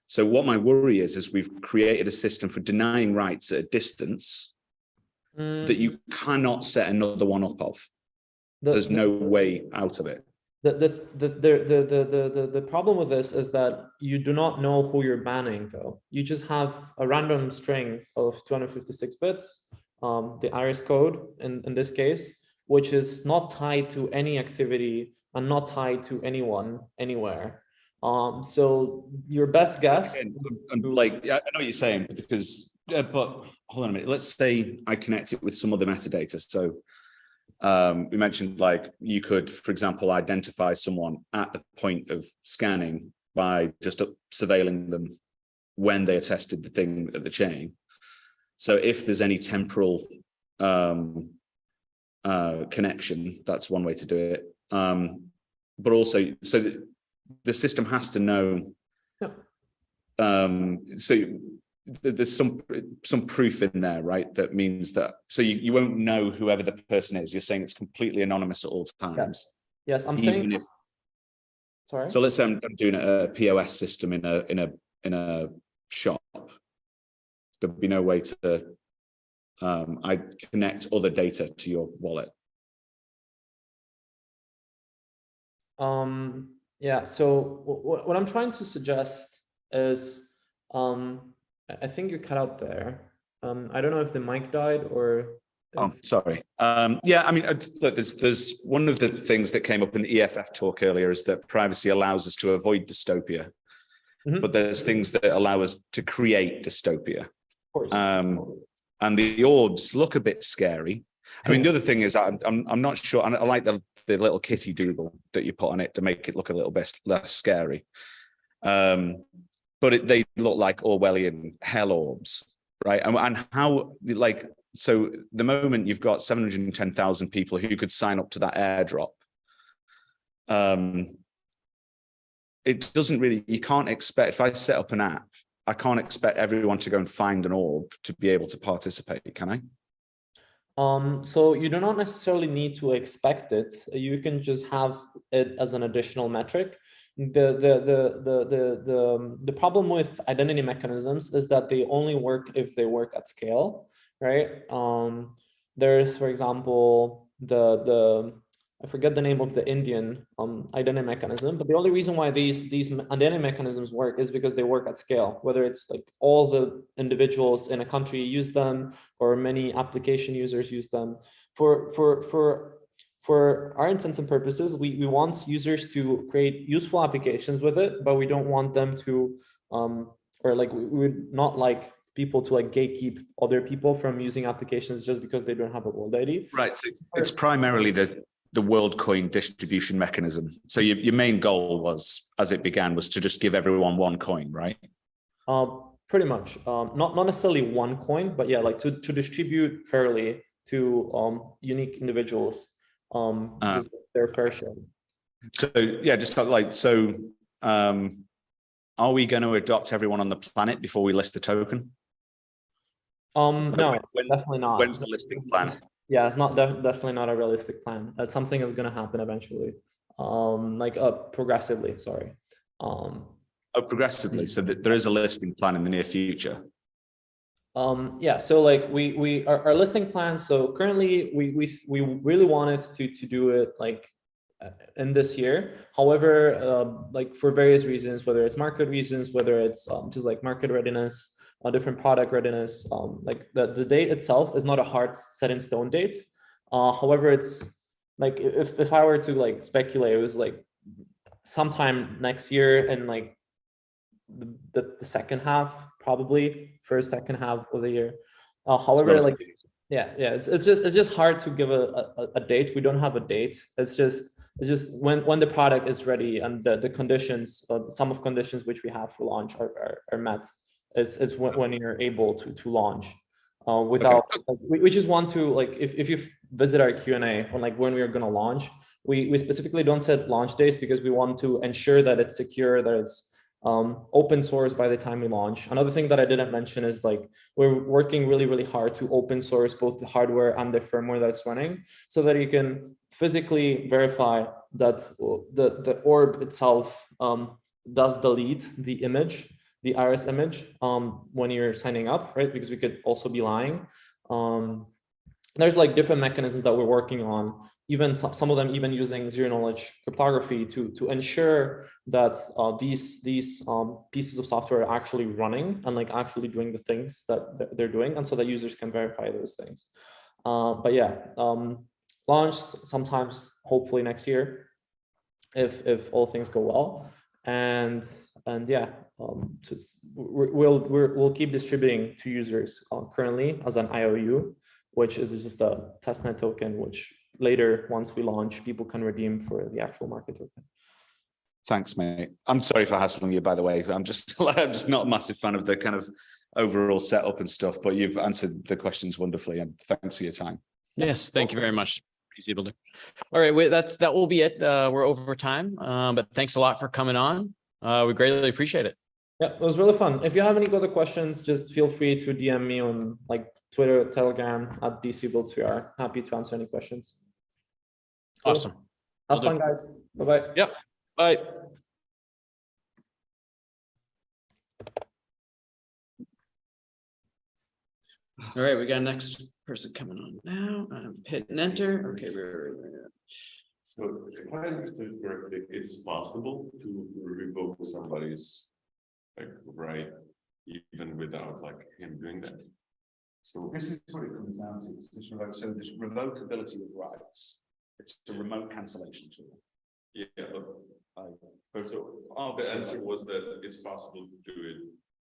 So what my worry is we've created a system for denying rights at a distance that you cannot set another one up of. There's no way out of it. The problem with this is that you do not know who you're banning, though. You just have a random string of 256 bits, the iris code in this case, which is not tied to any activity and not tied to anyone anywhere. So your best guess. Like, I know what you're saying, because, but hold on a minute. Let's say I connect it with some other metadata. So we mentioned, like, you could, for example, identify someone at the point of scanning by just surveilling them when they attested the thing at the chain. So if there's any temporal connection, that's one way to do it. But also, so the system has to know. So there's some proof in there, right? That means that, so you won't know whoever the person is. You're saying it's completely anonymous at all times. Yes, I'm even saying. If, sorry. So let's say I'm doing a POS system in a shop. There'd be no way to I connect other data to your wallet. Yeah, so what I'm trying to suggest is, I think you cut out there. I don't know if the mic died or. Oh, sorry. Yeah, I mean, look, there's one of the things that came up in the EFF talk earlier is that privacy allows us to avoid dystopia, but there's things that allow us to create dystopia. And the orbs look a bit scary. I mean, the other thing is I'm not sure. I like the little kitty doodle that you put on it to make it look a little bit less scary. But they look like Orwellian hell orbs, right? And how, like, so the moment you've got 710,000 people who could sign up to that airdrop, it doesn't really, you can't expect, if I set up an app, I can't expect everyone to go and find an orb to be able to participate, can I? So you do not necessarily need to expect it. You can just have it as an additional metric. The problem with identity mechanisms is that they only work if they work at scale, right? There's, for example, I forget the name of the Indian identity mechanism, but the only reason why these identity mechanisms work is because they work at scale, whether it's like all the individuals in a country use them or many application users use them. For our intents and purposes, we want users to create useful applications with it, but we don't want them to, or like we would not like people to like gatekeep other people from using applications just because they don't have a world ID. Right, so it's primarily the WorldCoin distribution mechanism. So your main goal was, as it began, was to just give everyone one coin, right? Pretty much. Not necessarily one coin, but yeah, like to distribute fairly to unique individuals, just their fair share. So yeah, just like, so are we going to adopt everyone on the planet before we list the token? No, definitely not. When's the listing plan? Yeah, it's not definitely not a realistic plan. That's something that's going to happen eventually, like progressively. Sorry. Oh, progressively. So there is a listing plan in the near future. Yeah. So like our listing plan. So currently we really wanted to do it like in this year. However, like for various reasons, whether it's market reasons, whether it's just like market readiness, different product readiness, like the date itself is not a hard set in stone date. However, it's like if I were to like speculate, it was like sometime next year and like the second half, probably second half of the year. However, like yeah, it's just hard to give a date. We don't have a date. It's just when the product is ready and the conditions, some of conditions which we have for launch are met. It's when you're able to launch without we just want to like if you visit our Q&A on like when we are going to launch, we specifically don't set launch dates because we want to ensure that it's secure, that it's open source by the time we launch. Another thing that I didn't mention is like we're working really hard to open source both the hardware and the firmware that's running so that you can physically verify that the orb itself does delete the image, the iris image, when you're signing up, right? Because we could also be lying. There's like different mechanisms that we're working on, even some of them even using zero knowledge cryptography to ensure that these pieces of software are actually running and like actually doing the things that they're doing, and so that users can verify those things. But yeah, launch sometimes hopefully next year if all things go well, and yeah, we'll keep distributing to users currently as an IOU, which is just a testnet token, which later, once we launch, people can redeem for the actual market token. Thanks, mate. I'm sorry for hassling you, by the way. I'm just not a massive fan of the kind of overall setup and stuff, but you've answered the questions wonderfully, and thanks for your time. Yes, thank you very much. All right, that will be it. We're over time, but thanks a lot for coming on. We greatly appreciate it. Yeah, it was really fun. If you have any other questions, just feel free to DM me on like Twitter, Telegram at ETHBrno². Happy to answer any questions. Cool. Awesome. Have fun, guys. Bye-bye. Yep. Bye. All right, we got next. person coming on now. I'm hitting enter. Okay, So if I understood correctly, it's possible to revoke somebody's like right even without like him doing that. So this is what it comes down to. It's this so there's revocability of rights. It's a remote cancellation tool. yeah, but so the answer was that it's possible to do it,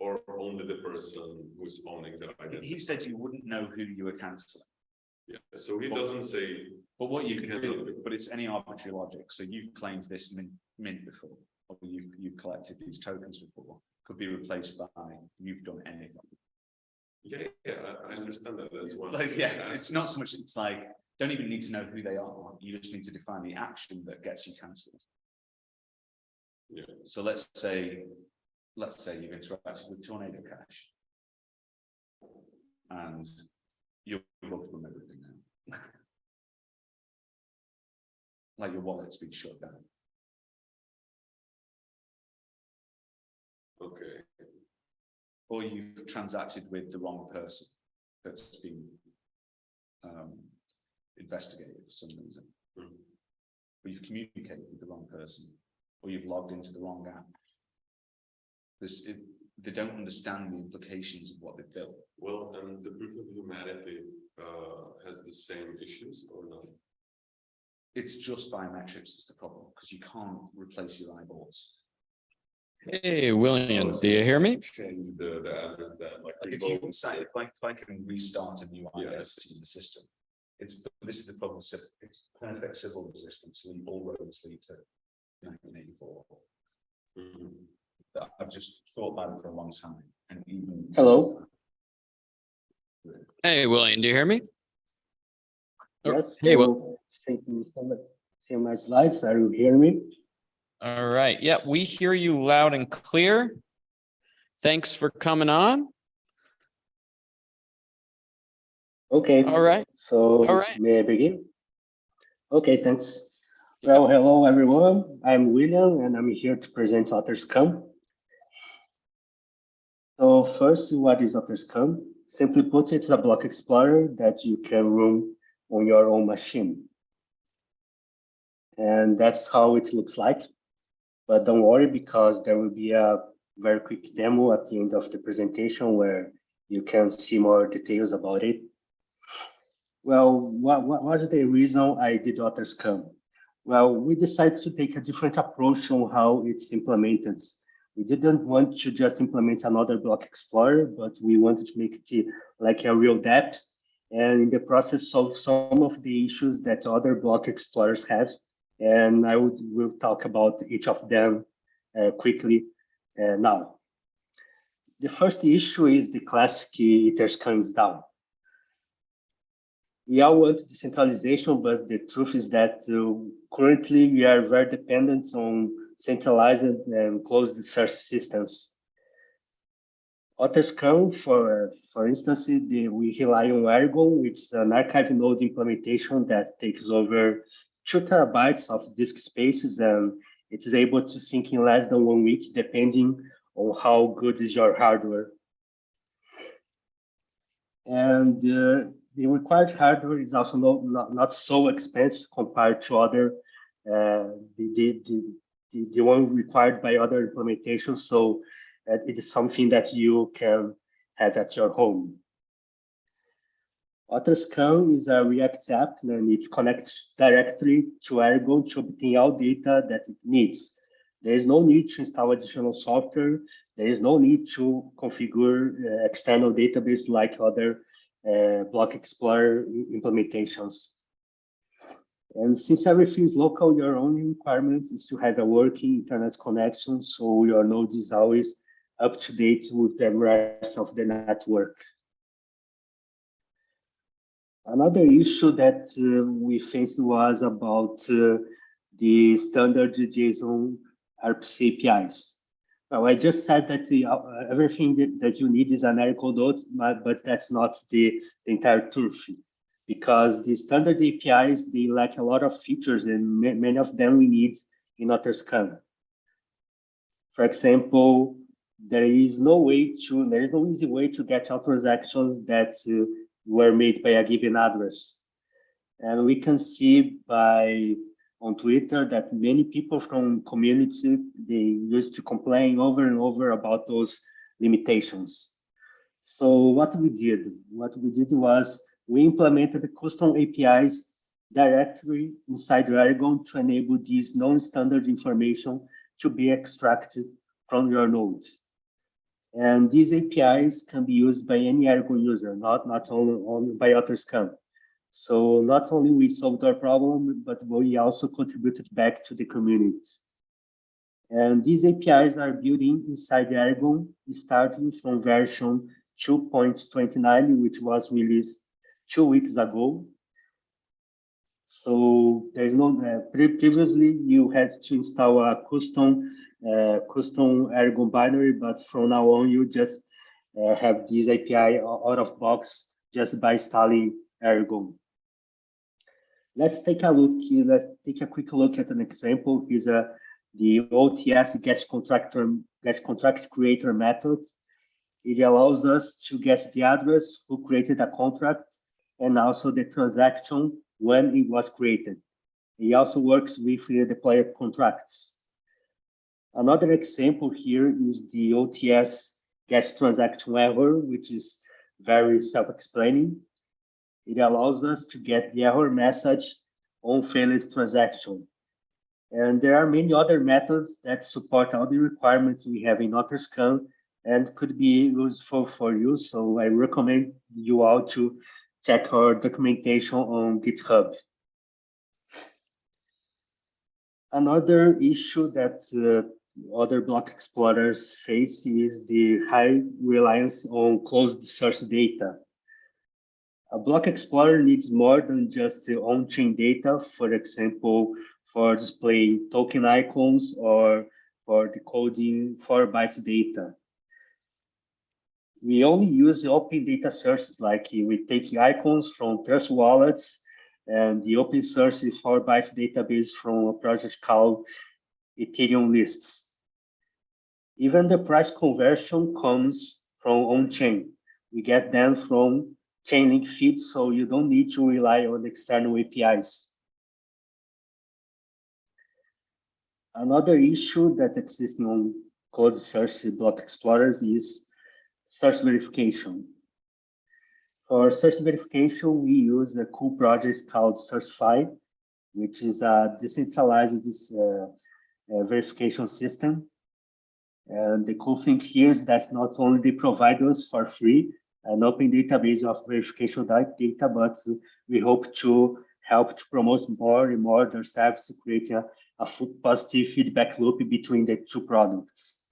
or only the person who is owning the identity. He said you wouldn't know who you were canceling. Yeah, so he doesn't say. But what you can can do, but it's any arbitrary logic. So you've claimed this mint before, or you've collected these tokens before, could be replaced by you've done anything. Yeah, I understand that. That's one. Like, yeah, it's not so much. It's like don't even need to know who they are. You just need to define the action that gets you cancelled. Yeah. So let's say you've interacted with Tornado Cash, and you're both from everything now. Like your wallet's been shut down. Okay. Or you've transacted with the wrong person that's been investigated for some reason. Or you've communicated with the wrong person, or you've logged into the wrong app. They don't understand the implications of what they've built. Well, and the proof of humanity has the same issues or not? It's just biometrics is the problem, because you can't replace your eyeballs. Hey, William, do you hear me? Change the address that like if you can say, if I can restart a new identity in the system, this is the problem. It's perfect civil resistance. All roads lead to 1984. I've just thought about it for a long time, and even hello. Hey, William, do you hear me? Yes. Hey, see my slides. Are you hearing me? All right. Yeah, we hear you loud and clear. Thanks for coming on. Okay. All right. So all right. May I begin? Okay, thanks. Well, hello everyone. I'm William and I'm here to present ETHBrno². So first, what is ETHBrno²? Simply put, it's a block explorer that you can run on your own machine. And that's how it looks like. But don't worry, because there will be a very quick demo at the end of the presentation where you can see more details about it. Well, what was the reason I did ETHBrno²? Well, we decided to take a different approach on how it's implemented. We didn't want to just implement another block explorer, but we wanted to make it like a real dApp, and in the process solve some of the issues that other block explorers have. And will talk about each of them quickly now. The first issue is the classic ETHBrno² down. We all want decentralization, but the truth is that currently we are very dependent on centralized and closed source systems. ETHBrno², for instance, we rely on Ergo, which is an archive node implementation that takes over 2 terabytes of disk spaces, and it is able to sync in less than 1 week, depending on how good is your hardware. And the required hardware is also not so expensive compared to other the one required by other implementations. So it is something that you can have at your home. ETHBrno² is a React app, and it connects directly to Ergo to obtain all data that it needs. There is no need to install additional software. There is no need to configure external database like other block explorer implementations. And since everything is local, your only requirement is to have a working internet connection, so your node is always up to date with the rest of the network. Another issue that we faced was about the standard JSON RPC APIs. Now, I just said that everything that you need is an Ergo node, but that's not the entire truth, because the standard APIs, they lack a lot of features, and many of them we need in ETHBrno². For example, there is no easy way to get all transactions that were made by a given address. And we can see on Twitter that many people from community, they used to complain over and over about those limitations. So what we did was we implemented the custom APIs directly inside Aragon to enable these non-standard information to be extracted from your nodes. And these APIs can be used by any Aragon user, not only by ETHBrno². So not only we solved our problem, but we also contributed back to the community. And these APIs are built inside Aragon, starting from version 2.29, which was released 2 weeks ago. So there's no previously you had to install a custom Aragon binary, but from now on you just have this API out of box just by installing Aragon. Let's take a quick look at an example. Here's the OTS get contract creator method. It allows us to get the address who created a contract and also the transaction when it was created. It also works with the player contracts. Another example here is the OTS get transaction error, which is very self-explaining. It allows us to get the error message on failed transaction. And there are many other methods that support all the requirements we have in ETHBrno² and could be useful for you. So I recommend you all to check our documentation on GitHub. Another issue that other block explorers face is the high reliance on closed source data. A block explorer needs more than just the on-chain data, for example, for displaying token icons or for decoding 4 bytes data. We only use open data sources, like we take icons from Trust wallets and the open source 4 bytes database from a project called Ethereum lists. Even the price conversion comes from on-chain. We get them from Chainlink feeds, so you don't need to rely on external APIs. Another issue that exists on closed source block explorers is source verification. For source verification, we use a cool project called Sourcefy, which is a decentralized verification system. And the cool thing here is that not only they provide us for free an open database of verification data, but we hope to help to promote more and more their service to create a positive feedback loop between the two products.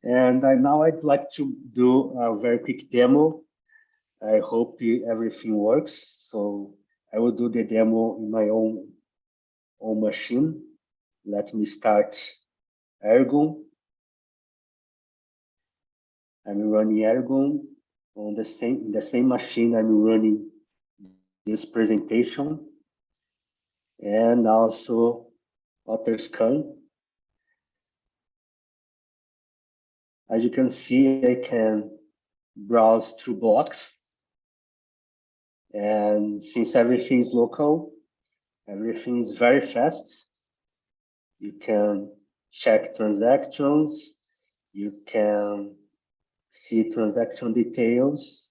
And now I'd like to do a very quick demo. I hope everything works. So I will do the demo in my own machine. Let me start Aragon. I'm running Aragon on the same machine. I'm running this presentation and also ETHBrno². As you can see, I can browse through blocks. And since everything is local, everything is very fast. You can check transactions. You can see transaction details.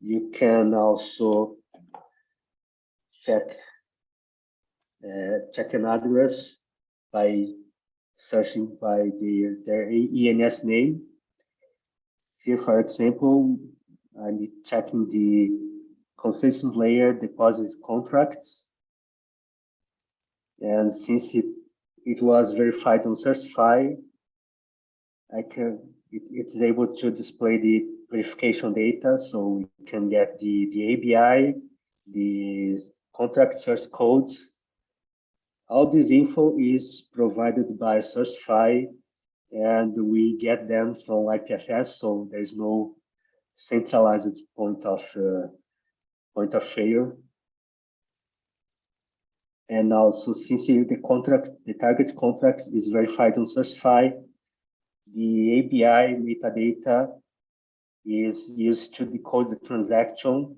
You can also check an address by searching by their ENS name. Here, for example, I'm checking the consensus layer deposit contracts. And since it was verified on Sourcefy, it's able to display the verification data, so we can get the ABI, the contract source codes. All this info is provided by Sourcefy, and we get them from IPFS, so there's no centralized point of failure. And also, since the target contract is verified on Sourcefy, the API metadata is used to decode the transaction,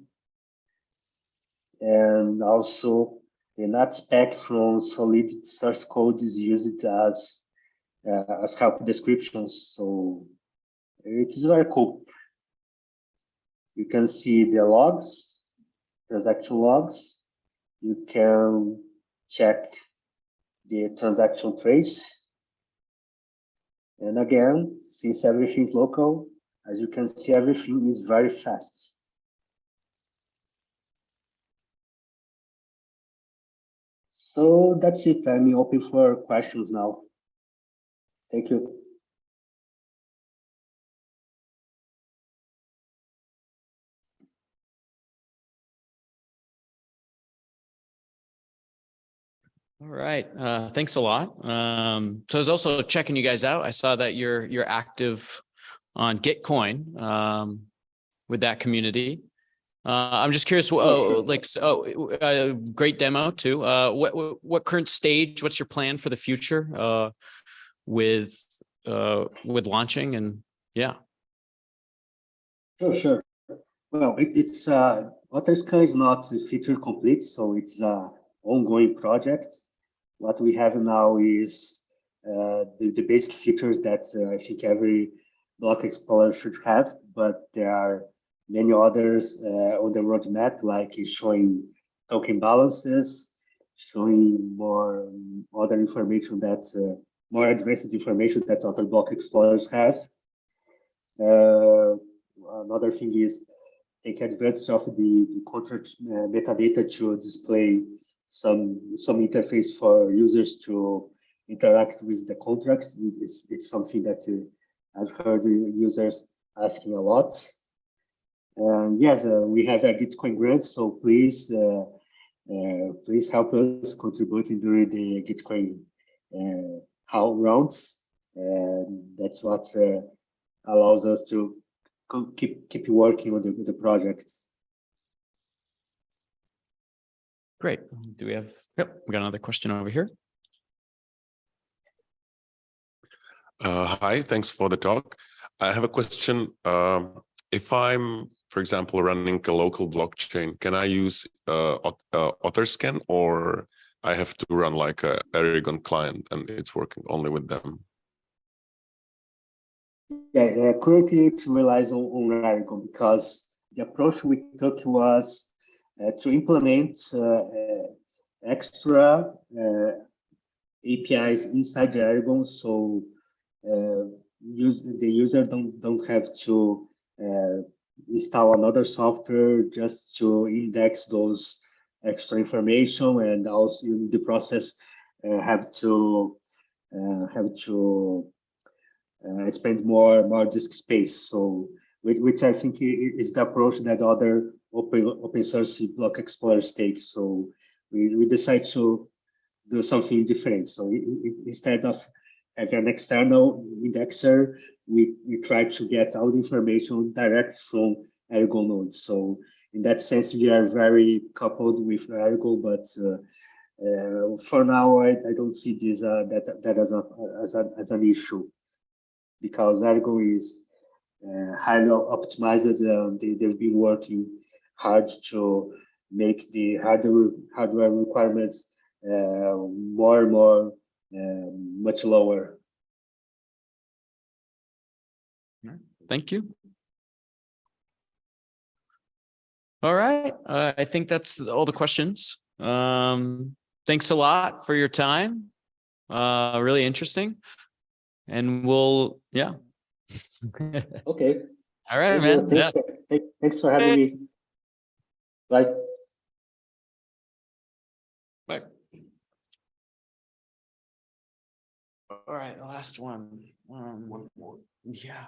and also the NAT spec from Solidity source code is used as help descriptions. So it is very cool. You can see the logs, transaction logs. You can check the transaction trace. And again, since everything is local, as you can see, everything is very fast. So that's it. I'm open for questions now. Thank you. All right. Thanks a lot. So I was also checking you guys out. I saw that you're active on Gitcoin with that community. I'm just curious. Great demo too. What current stage? What's your plan for the future with launching and yeah. Sure. Well, it's Otherscan is not feature complete, so it's an ongoing project. What we have now is the basic features that I think every block explorer should have, but there are many others on the roadmap, like showing token balances, showing more other information that more advanced information that other block explorers have. Another thing is take advantage of the contract metadata to display some interface for users to interact with the contracts. It's something that I've heard users asking a lot. And yes, we have a Gitcoin grant, so please help us contributing during the Gitcoin rounds. And that's what allows us to keep working on the project. Great. Do we have? Yep, we got another question over here. Hi, thanks for the talk. I have a question. If I'm, for example, running a local blockchain, can I use Otherscan, or I have to run like a Aragon client and it's working only with them? Yeah, currently it relies on Aragon because the approach we took was to implement extra APIs inside the Aragon, so the user don't have to install another software just to index those extra information, and also in the process have to spend more disk space. So which I think is the approach that other open source block explorers take. So we decide to do something different. So instead of having an external indexer, we try to get all the information direct from Aragon nodes. So in that sense, we are very coupled with Aragon, but for now, I don't see this that as an issue, because Aragon is highly optimized. They've been working hard to make the hardware requirements more and more much lower. Thank you. All right. I think that's all the questions. Thanks a lot for your time. Really interesting. And we'll, yeah. Okay. All right, man. Yeah. Thanks for having me. Bye. Bye. All right, the last one. One more. Yeah.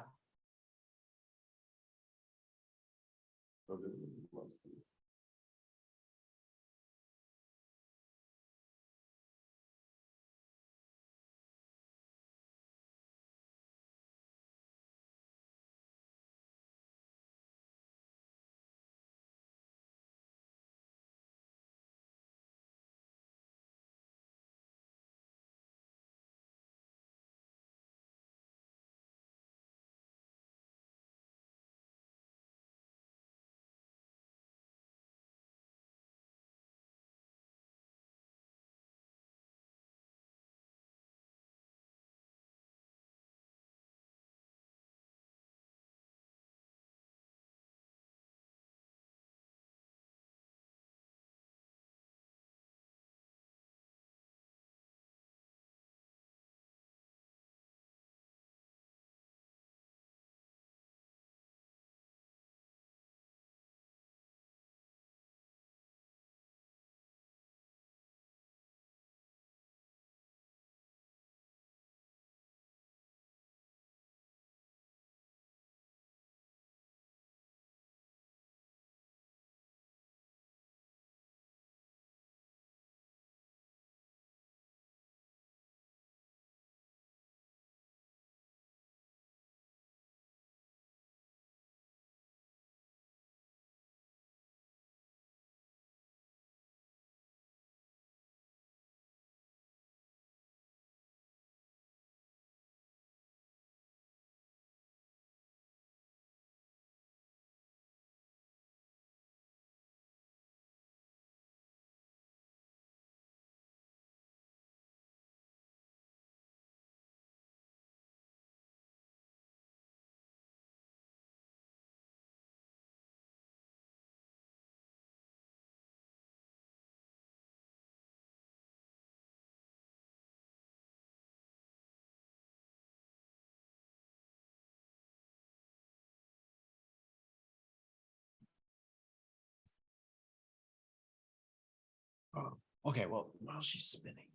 Okay, well, while she's spinning,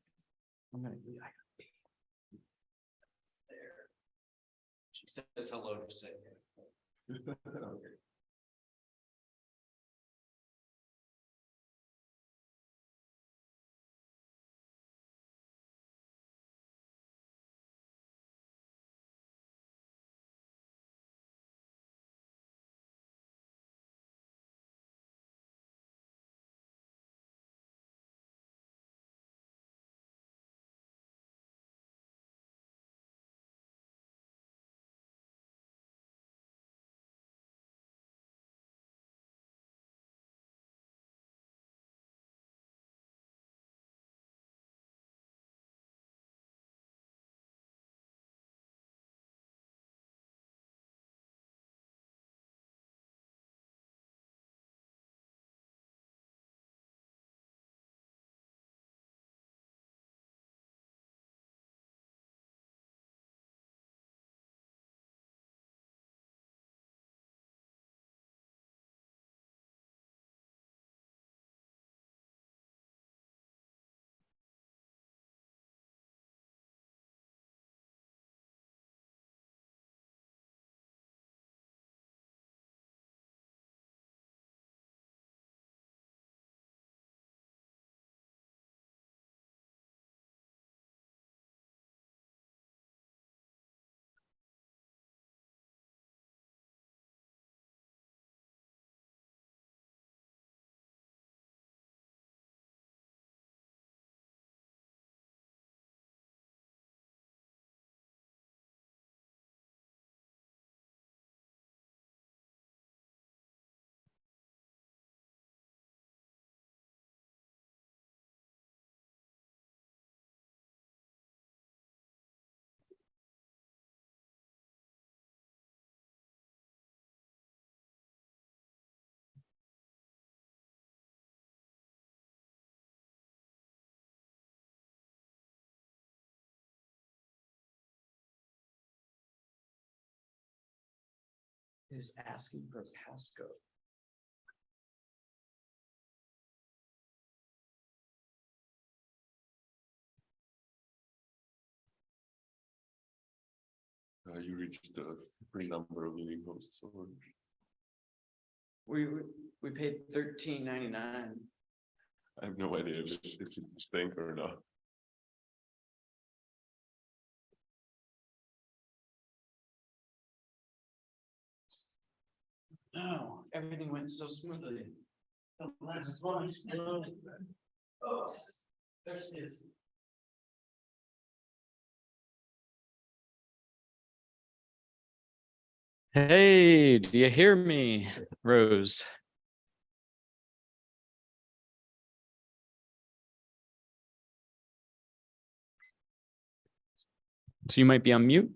I'm gonna do that. There. She says hello to say. Okay. Is asking for passcode. You reached the free number of meeting hosts. Or... We paid $13.99. I have no idea if it's bank or not. No, everything went so smoothly. The last one. Oh, there she is. Hey, do you hear me, Rose? So you might be on mute.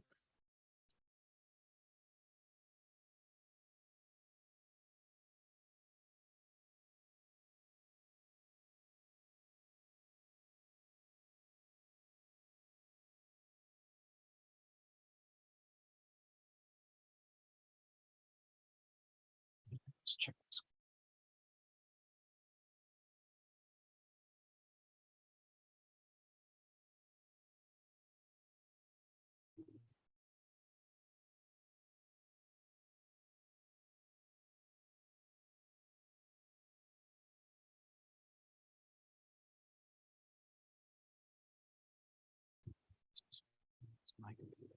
Let's check this. My computer.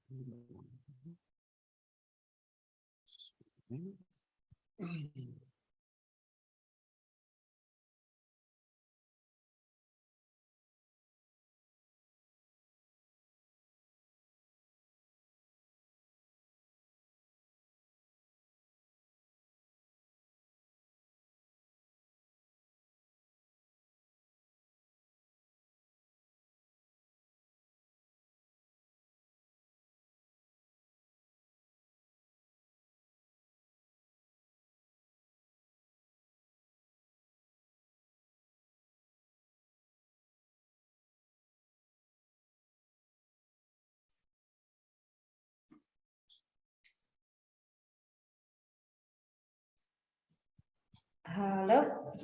Hello.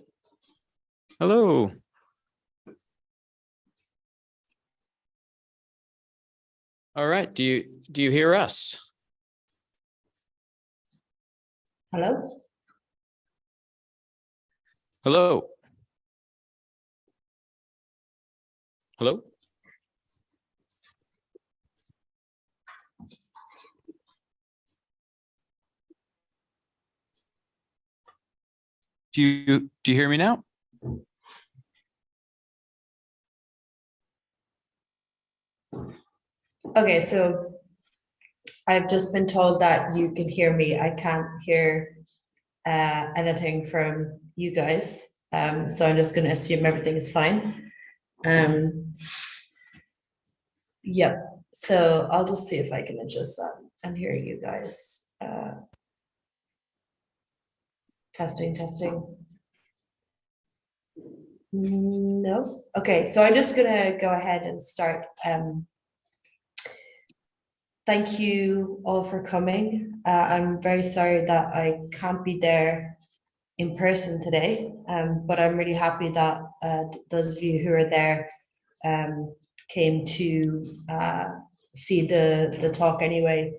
Hello. All right. Do you hear us? Hello? Hello? Hello? Do you hear me now? Okay, so I've just been told that you can hear me. I can't hear anything from you guys. So I'm just going to assume everything is fine. Yep. So I'll just see if I can adjust that and hear you guys. Testing, testing. No. Okay, so I'm just going to go ahead and start. Thank you all for coming. I'm very sorry that I can't be there in person today, but I'm really happy that those of you who are there came to see the talk anyway.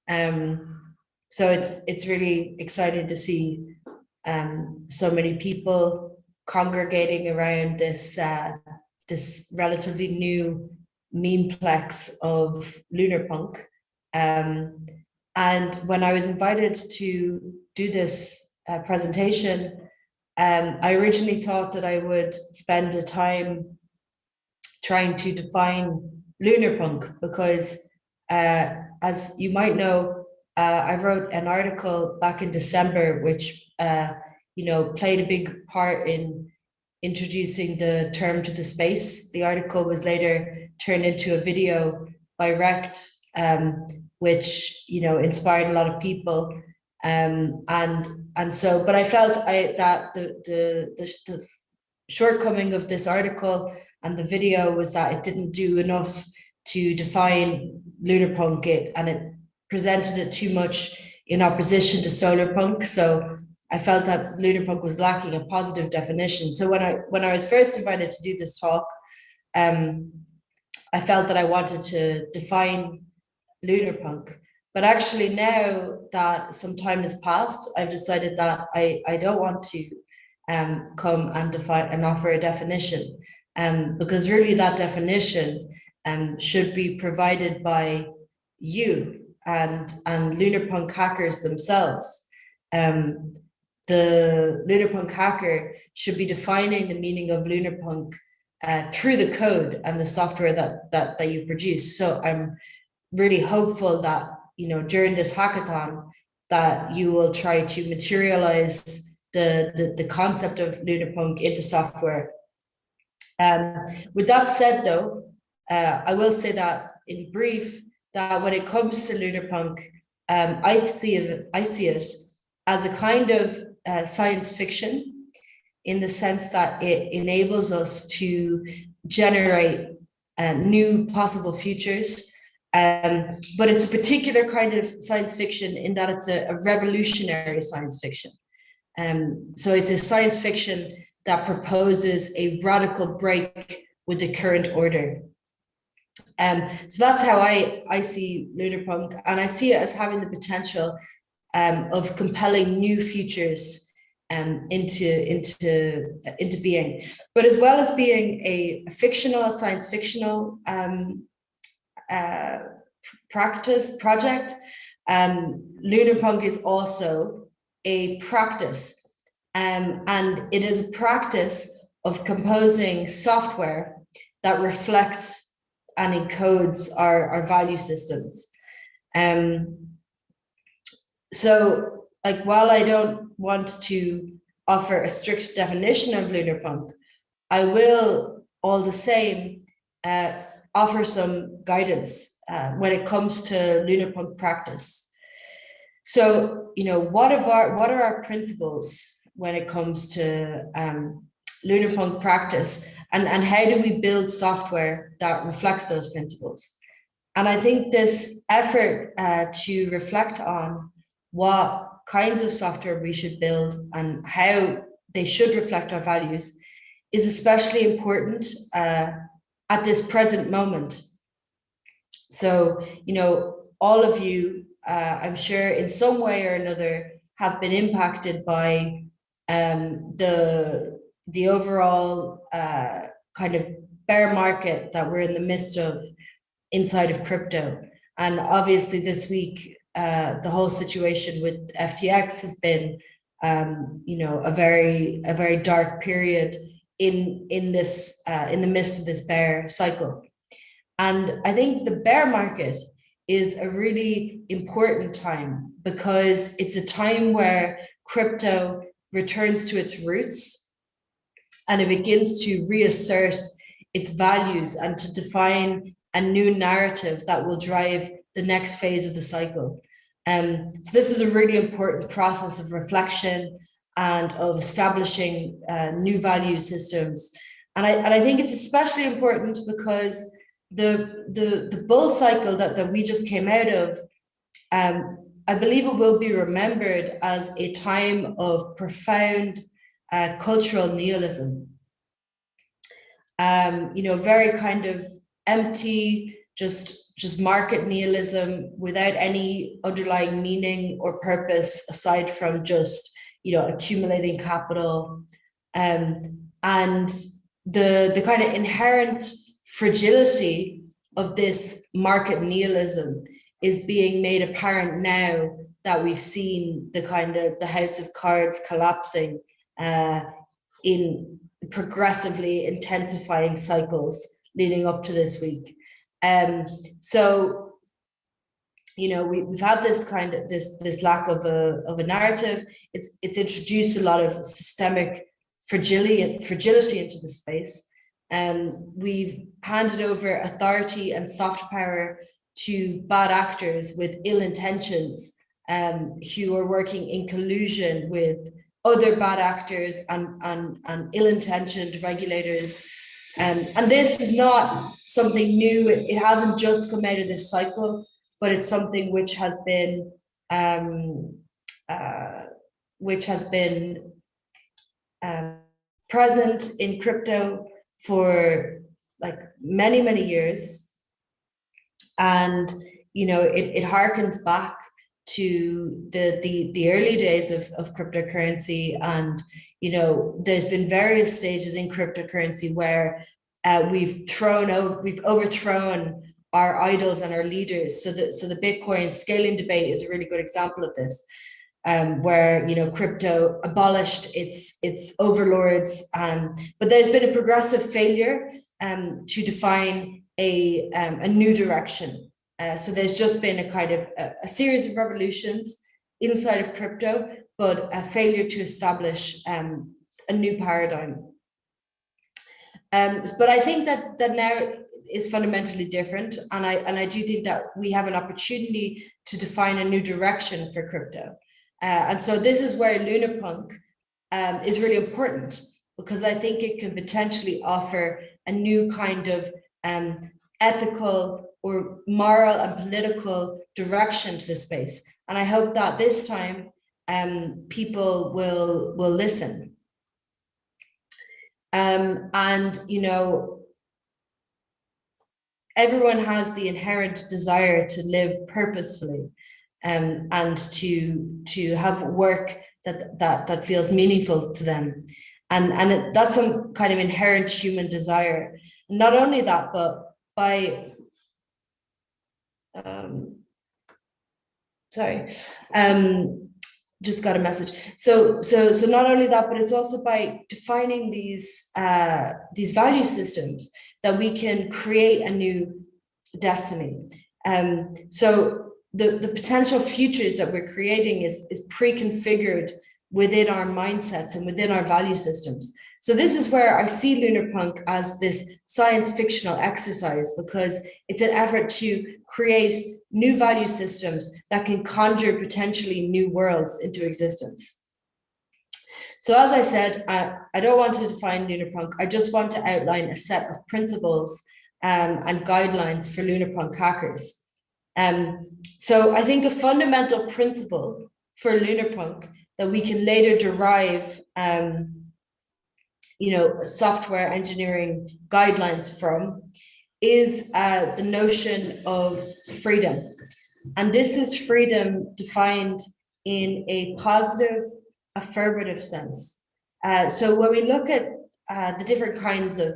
So it's really exciting to see so many people congregating around this this relatively new memeplex of Lunarpunk. And when I was invited to do this presentation, I originally thought that I would spend the time trying to define Lunarpunk because, as you might know, I wrote an article back in December, which played a big part in introducing the term to the space. The article was later turned into a video by Rect, which inspired a lot of people, and so. But I felt that the shortcoming of this article and the video was that it didn't do enough to define Lunarpunk, and it presented it too much in opposition to Solarpunk. So I felt that Lunarpunk was lacking a positive definition. So when I was first invited to do this talk, I felt that I wanted to define Lunarpunk. But actually now that some time has passed, I've decided that I don't want to come and define and offer a definition, because really that definition should be provided by you and Lunarpunk hackers themselves. The Lunarpunk hacker should be defining the meaning of Lunarpunk through the code and the software that you produce. So I'm really hopeful that during this hackathon that you will try to materialize the concept of Lunarpunk into software. With that said, though, I will say that in brief that when it comes to Lunarpunk, I see it as a kind of science fiction, in the sense that it enables us to generate new possible futures. But it's a particular kind of science fiction in that it's a revolutionary science fiction. So it's a science fiction that proposes a radical break with the current order. So that's how I see Lunarpunk, and I see it as having the potential of compelling new futures into being, but as well as being a fictional, science fictional project, Lunarpunk is also a practice, and it is a practice of composing software that reflects and encodes our value systems. So, like, while I don't want to offer a strict definition of Lunarpunk, I will all the same offer some guidance when it comes to Lunarpunk practice. So, what are our principles when it comes to Lunarpunk practice, and how do we build software that reflects those principles? And I think this effort to reflect on what kinds of software we should build and how they should reflect our values is especially important at this present moment. So, you know, all of you, I'm sure in some way or another have been impacted by the overall kind of bear market that we're in the midst of inside of crypto. And obviously this week, the whole situation with FTX has been, you know, a very dark period in the midst of this bear cycle. And I think the bear market is a really important time because it's a time where crypto returns to its roots and it begins to reassert its values and to define a new narrative that will drive the next phase of the cycle. So this is a really important process of reflection and of establishing new value systems. And I think it's especially important because the bull cycle that we just came out of, I believe it will be remembered as a time of profound cultural nihilism. You know, very kind of empty, just market nihilism without any underlying meaning or purpose aside from just, you know, accumulating capital. And the kind of inherent fragility of this market nihilism is being made apparent now that we've seen the kind of the house of cards collapsing in progressively intensifying cycles leading up to this week. So, you know, we've had this kind of this lack of a narrative. It's introduced a lot of systemic fragility into the space. We've handed over authority and soft power to bad actors with ill intentions, who are working in collusion with other bad actors and ill-intentioned regulators. And this is not something new. It hasn't just come out of this cycle, but it's something which has been present in crypto for like many years. And, you know, it harkens back to the early days of cryptocurrency. And, you know, there's been various stages in cryptocurrency where we've overthrown our idols and our leaders. So the Bitcoin scaling debate is a really good example of this, where, you know, crypto abolished its overlords, but there's been a progressive failure to define a new direction. So there's just been a kind of a series of revolutions inside of crypto, but a failure to establish a new paradigm. But I think that now is fundamentally different, and I do think that we have an opportunity to define a new direction for crypto. And so this is where Lunarpunk is really important, because I think it can potentially offer a new kind of ethical or moral and political direction to the space. And I hope that this time people will listen. And, you know, everyone has the inherent desire to live purposefully, and to have work that feels meaningful to them. And that's some kind of inherent human desire. Not only that, but by just got a message. So not only that, but it's also by defining these value systems that we can create a new destiny. So the potential futures that we're creating is pre-configured within our mindsets and within our value systems. So this is where I see Lunarpunk as this science fictional exercise, because it's an effort to create new value systems that can conjure potentially new worlds into existence. So as I said, I don't want to define Lunarpunk. I just want to outline a set of principles and guidelines for Lunarpunk hackers. So I think a fundamental principle for Lunarpunk that we can later derive you know, software engineering guidelines from is the notion of freedom. And this is freedom defined in a positive, affirmative sense. So when we look at the different kinds of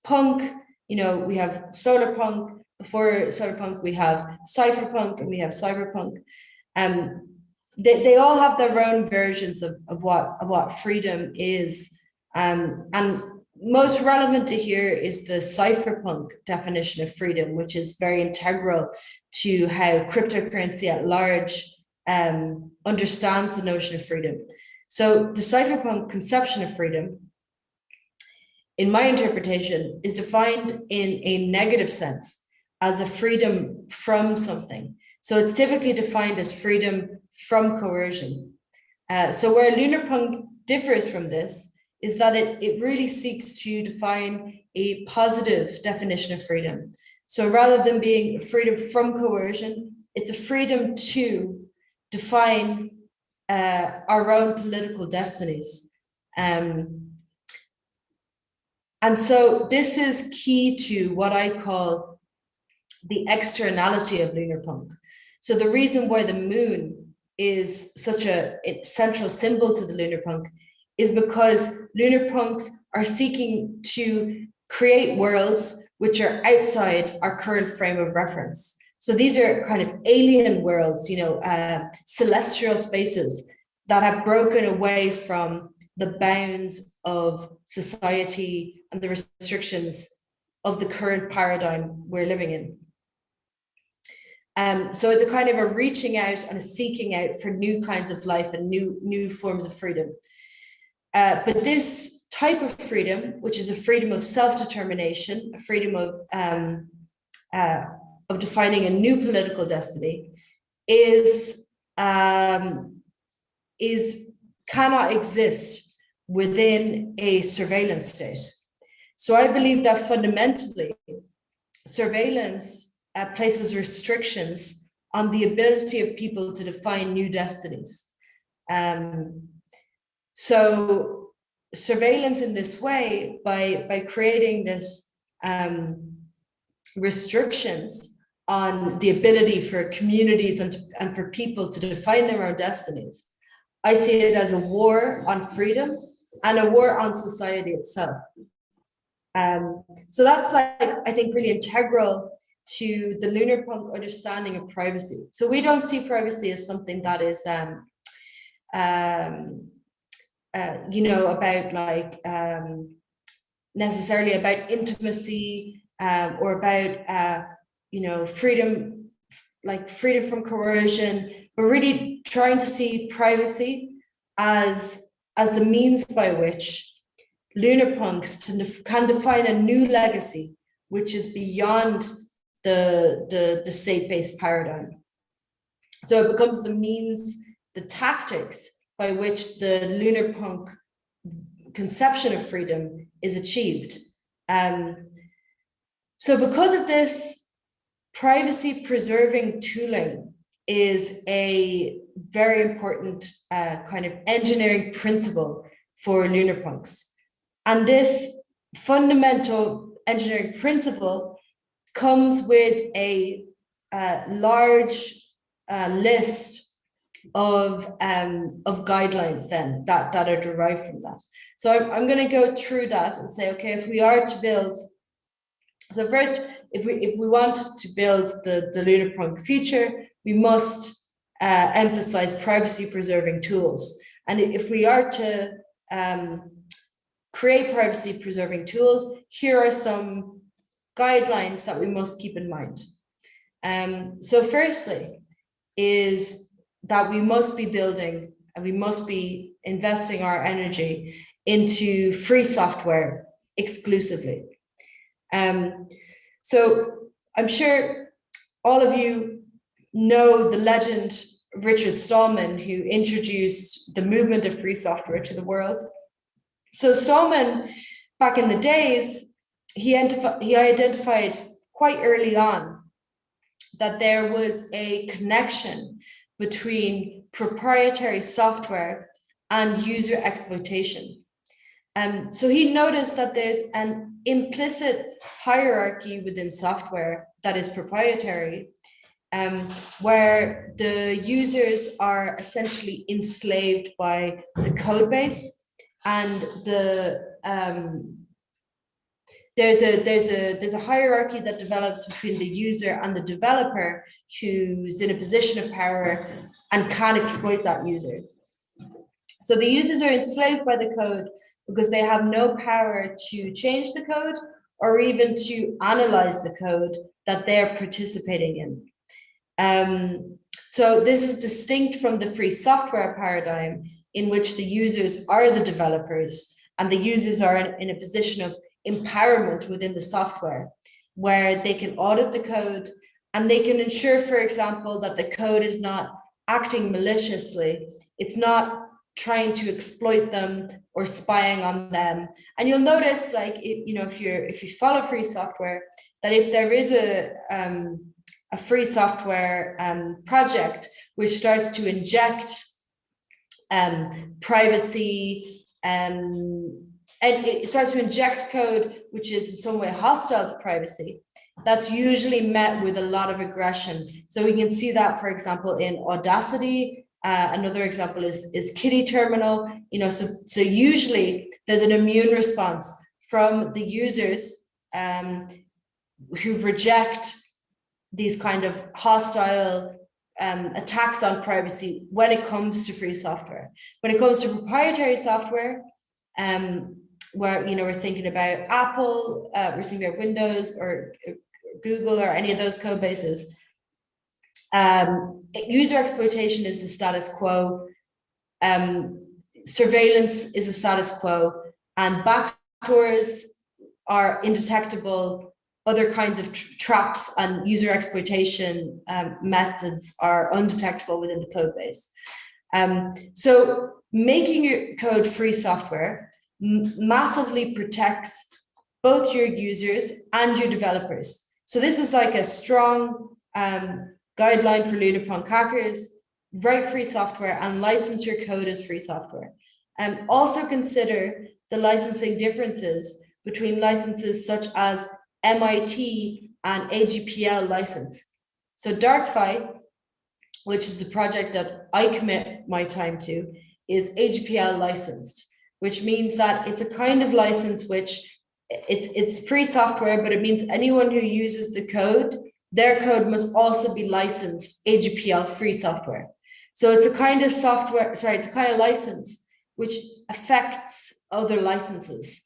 punk, you know, we have solar punk. Before solar punk, we have cypherpunk and we have cyberpunk. They all have their own versions of what freedom is. And most relevant to here is the cypherpunk definition of freedom, which is very integral to how cryptocurrency at large understands the notion of freedom. So the cypherpunk conception of freedom, in my interpretation, is defined in a negative sense as a freedom from something. So it's typically defined as freedom from coercion. So where lunarpunk differs from this is that it really seeks to define a positive definition of freedom. So rather than being freedom from coercion, it's a freedom to define our own political destinies. And so this is key to what I call the externality of lunarpunk. So the reason why the moon is such a central symbol to the lunarpunk is because lunarpunks are seeking to create worlds which are outside our current frame of reference. So these are kind of alien worlds, you know, celestial spaces that have broken away from the bounds of society and the restrictions of the current paradigm we're living in. So it's a kind of a reaching out and a seeking out for new kinds of life and new forms of freedom. But this type of freedom, which is a freedom of self-determination, a freedom of defining a new political destiny, cannot exist within a surveillance state. So I believe that fundamentally, surveillance places restrictions on the ability of people to define new destinies. So surveillance in this way, by creating this restrictions on the ability for communities and for people to define their own destinies, I see it as a war on freedom and a war on society itself. So that's, like, I think, really integral to the lunarpunk understanding of privacy. So we don't see privacy as something that is you know, about like necessarily about intimacy or about you know, freedom, like freedom from coercion, but really trying to see privacy as the means by which lunarpunks can define a new legacy, which is beyond the state-based paradigm. So it becomes the means, the tactics by which the lunarpunk conception of freedom is achieved. So because of this, privacy preserving tooling is a very important kind of engineering principle for lunarpunks. And this fundamental engineering principle comes with a large list of guidelines then that are derived from that. So I'm going to go through that and say, okay, if we are to build, so first, if we want to build the lunarpunk future, we must emphasize privacy preserving tools. And if we are to create privacy preserving tools, here are some guidelines that we must keep in mind. So firstly is that we must be building and we must be investing our energy into free software exclusively. So I'm sure all of you know the legend Richard Stallman, who introduced the movement of free software to the world. So Stallman, back in the days, he identified quite early on that there was a connection between proprietary software and user exploitation. So he noticed that there's an implicit hierarchy within software that is proprietary, where the users are essentially enslaved by the code base, and there's a hierarchy that develops between the user and the developer who's in a position of power and can exploit that user. So the users are enslaved by the code because they have no power to change the code or even to analyze the code that they're participating in. So this is distinct from the free software paradigm, in which the users are the developers and the users are in a position of empowerment within the software, where they can audit the code and they can ensure, for example, that the code is not acting maliciously. It's not trying to exploit them or spying on them. And you'll notice, like, if you follow free software, that if there is a free software project which starts to inject privacy and it starts to inject code which is in some way hostile to privacy, that's usually met with a lot of aggression. So we can see that, for example, in Audacity. Another example is Kitty Terminal. So usually there's an immune response from the users who reject these kind of hostile attacks on privacy when it comes to free software. When it comes to proprietary software, where we're thinking about Apple, we're thinking about Windows or Google or any of those code bases, user exploitation is the status quo, surveillance is a status quo, and backdoors are indetectable. Other kinds of traps and user exploitation methods are undetectable within the code base. So making your code free software massively protects both your users and your developers. So this is like a strong guideline for Lunarpunk hackers: write free software and license your code as free software. Also consider the licensing differences between licenses such as MIT and AGPL license. So DarkFi, which is the project that I commit my time to, is AGPL licensed, which means that it's a kind of license which it's free software, but it means anyone who uses the code, their code must also be licensed AGPL free software. So it's a kind of software, sorry, it's a kind of license which affects other licenses.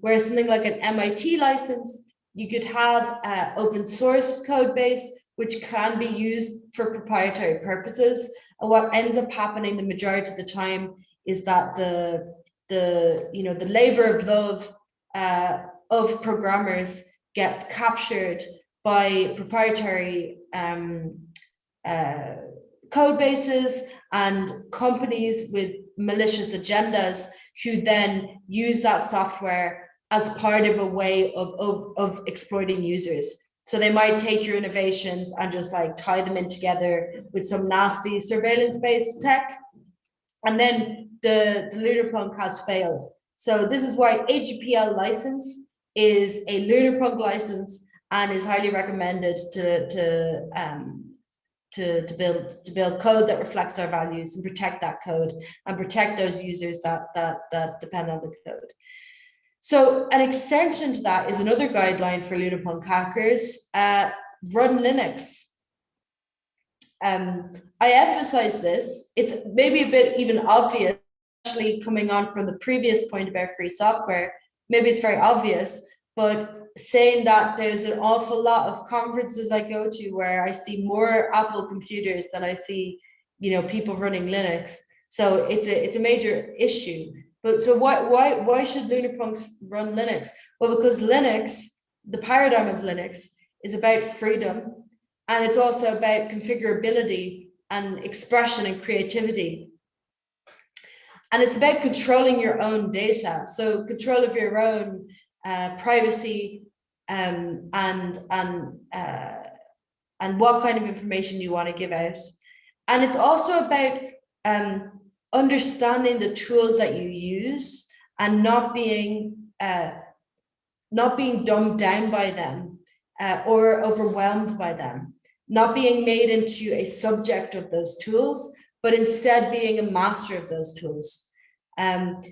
Whereas something like an MIT license, you could have open source code base, which can be used for proprietary purposes. And what ends up happening the majority of the time is that the labor of love of programmers gets captured by proprietary code bases and companies with malicious agendas who then use that software as part of a way of exploiting users. So they might take your innovations and just like tie them in together with some nasty surveillance-based tech. And then the Lunarpunk has failed. So this is why AGPL license is a Lunarpunk license and is highly recommended to build code that reflects our values and protect that code and protect those users that depend on the code. So an extension to that is another guideline for Lunarpunk hackers: run Linux. I emphasize this. It's maybe a bit even obvious, especially coming on from the previous point about free software. Maybe it's very obvious, but saying that there's an awful lot of conferences I go to where I see more Apple computers than I see, people running Linux. So it's a major issue. But so why should Lunarpunks run Linux? Well, because Linux, the paradigm of Linux, is about freedom, and it's also about configurability and expression and creativity. And it's about controlling your own data. So control of your own privacy and what kind of information you want to give out. And it's also about understanding the tools that you use and not being dumbed down by them or overwhelmed by them, not being made into a subject of those tools, but instead being a master of those tools.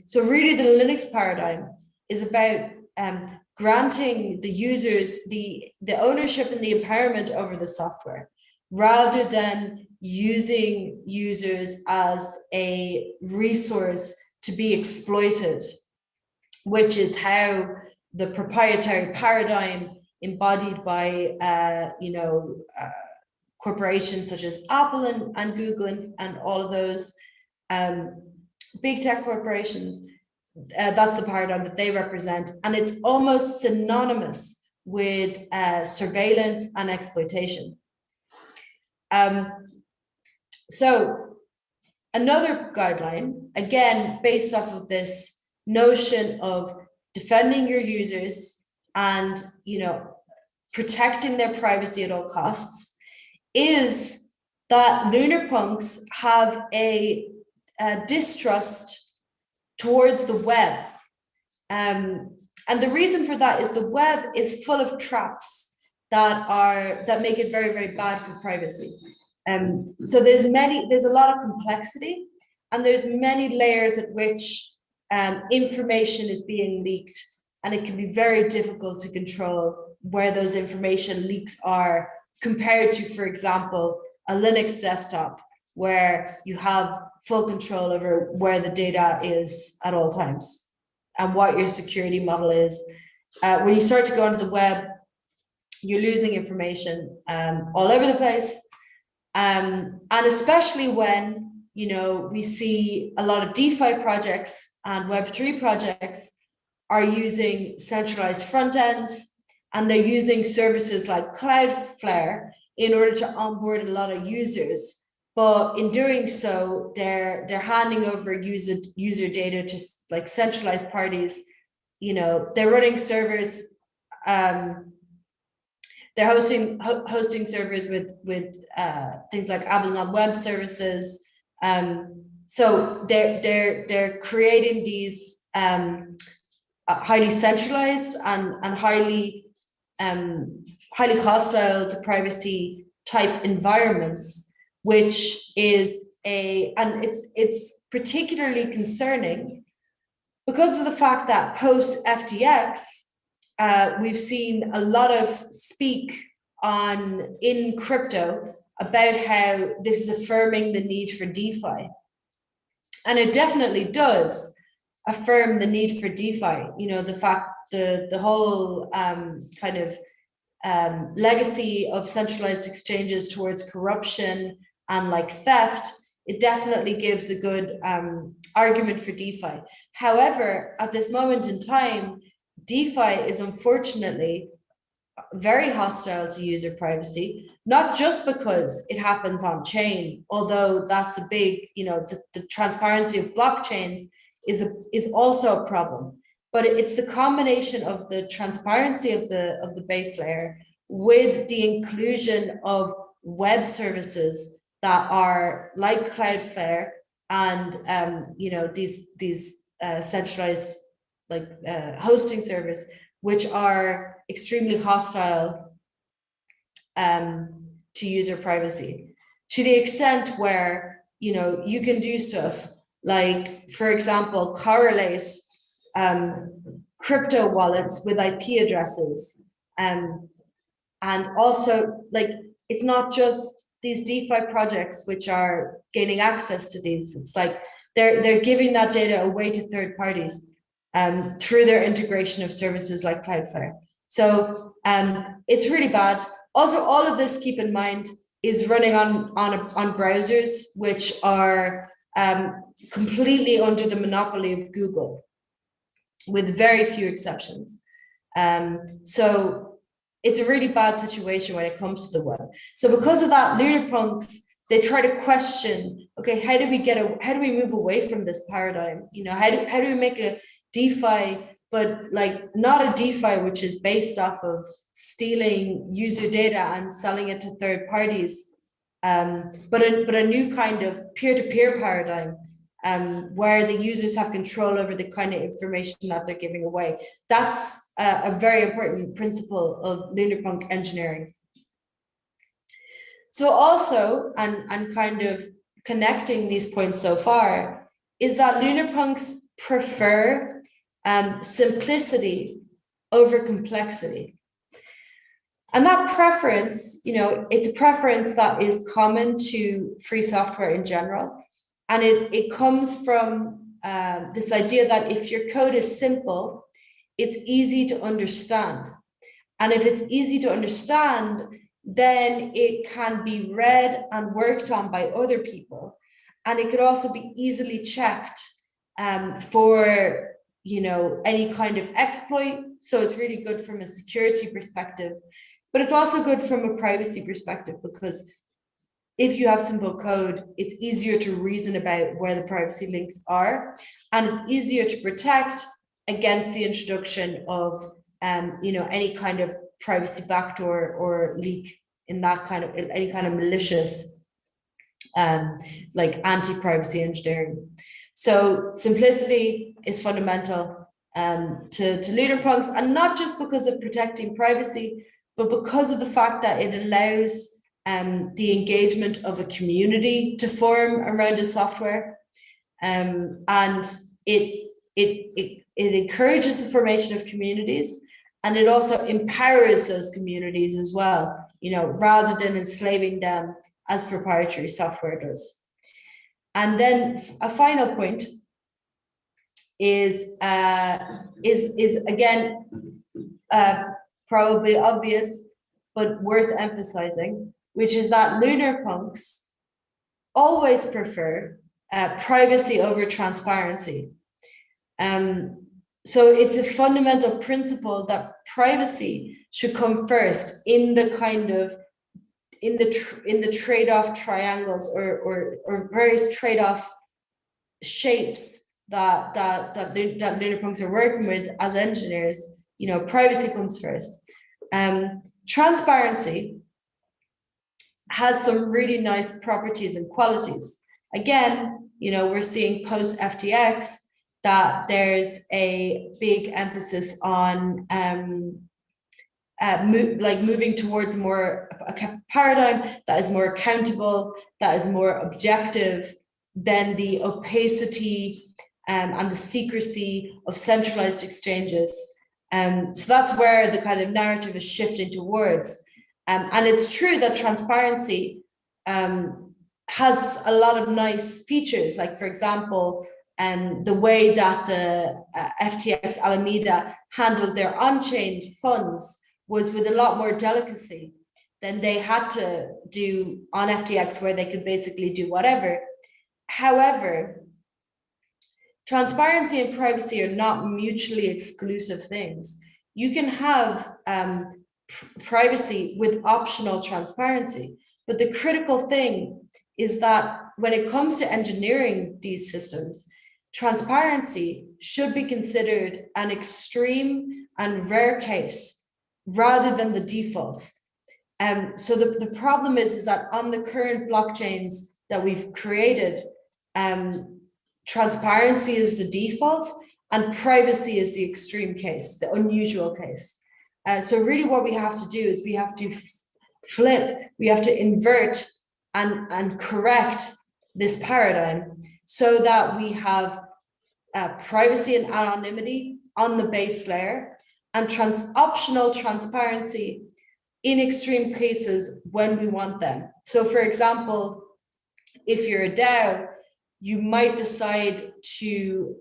So really the Linux paradigm is about granting the users the ownership and the empowerment over the software, rather than using users as a resource to be exploited, which is how the proprietary paradigm embodied by corporations such as Apple and Google and all of those big tech corporations, that's the paradigm that they represent. And it's almost synonymous with surveillance and exploitation. So another guideline, again, based off of this notion of defending your users and, protecting their privacy at all costs, is that lunar punks have a distrust towards the web. And the reason for that is the web is full of traps that make it very, very bad for privacy. So there's a lot of complexity, and there's many layers at which information is being leaked, and it can be very difficult to control where those information leaks are, compared to, for example, a Linux desktop, where you have full control over where the data is at all times and what your security model is. When you start to go onto the web, you're losing information all over the place. And especially when, we see a lot of DeFi projects and Web3 projects are using centralized front ends, and they're using services like Cloudflare in order to onboard a lot of users. But in doing so, they're handing over user data to like centralized parties. They're running servers. They're hosting servers with things like Amazon Web Services. So they're creating these highly centralized and highly hostile to privacy type environments, which is it's particularly concerning because of the fact that post FTX, we've seen a lot of speak in crypto about how this is affirming the need for DeFi. And it definitely does affirm the need for DeFi. The fact, the whole kind of legacy of centralized exchanges towards corruption and like theft, it definitely gives a good argument for DeFi. However, at this moment in time, DeFi is unfortunately very hostile to user privacy, not just because it happens on chain, although that's a big, the transparency of blockchains is also a problem. But it's the combination of the transparency of the base layer with the inclusion of web services that are like Cloudflare and these centralized hosting servers, which are extremely hostile to user privacy, to the extent where you can do stuff like, for example, correlate crypto wallets with IP addresses, and also it's not just these DeFi projects which are gaining access to these. It's like they're giving that data away to third parties through their integration of services like Cloudflare. So it's really bad. Also, all of this, keep in mind, is running on browsers which are completely under the monopoly of Google, with very few exceptions. So it's a really bad situation when it comes to the web. So because of that, lunar punks, they try to question, okay, how do we move away from this paradigm? How do we make a DeFi, but not a DeFi which is based off of stealing user data and selling it to third parties, but a new kind of peer-to-peer paradigm, where the users have control over the kind of information that they're giving away. That's a very important principle of Lunarpunk engineering. So also, and kind of connecting these points so far, is that Lunarpunks prefer simplicity over complexity. And that preference, you know, it's a preference that is common to free software in general. And it comes from this idea that if your code is simple, it's easy to understand. And if it's easy to understand, then it can be read and worked on by other people. And it could also be easily checked for, you know, any kind of exploit. So it's really good from a security perspective, but it's also good from a privacy perspective, because if you have simple code, it's easier to reason about where the privacy links are, and it's easier to protect against the introduction of, you know, any kind of privacy backdoor or leak in that kind of, any kind of malicious, like anti-privacy engineering. So simplicity is fundamental to Lunarpunks, and not just because of protecting privacy, but because of the fact that it allows the engagement of a community to form around a software, and it encourages the formation of communities, and it also empowers those communities as well, you know, rather than enslaving them as proprietary software does. And then a final point is again probably obvious, but worth emphasizing, which is that Lunarpunks always prefer privacy over transparency. So it's a fundamental principle that privacy should come first in the kind of, in the trade-off triangles or various trade-off shapes that Lunarpunks are working with as engineers. You know, privacy comes first. Transparency has some really nice properties and qualities. Again, you know, we're seeing post FTX that there's a big emphasis on moving towards more a paradigm that is more accountable, that is more objective than the opacity and the secrecy of centralized exchanges. So that's where the kind of narrative is shifting towards. And it's true that transparency has a lot of nice features, like, for example, the way that the FTX Alameda handled their on-chain funds was with a lot more delicacy than they had to do on FTX, where they could basically do whatever. However, transparency and privacy are not mutually exclusive things. You can have privacy with optional transparency, but the critical thing is that when it comes to engineering these systems, transparency should be considered an extreme and rare case rather than the default. So the problem is that on the current blockchains that we've created, transparency is the default and privacy is the extreme case, the unusual case. So really what we have to do is we have to flip, we have to invert and correct this paradigm so that we have privacy and anonymity on the base layer and optional transparency in extreme cases when we want them. So for example, if you're a DAO, you might decide to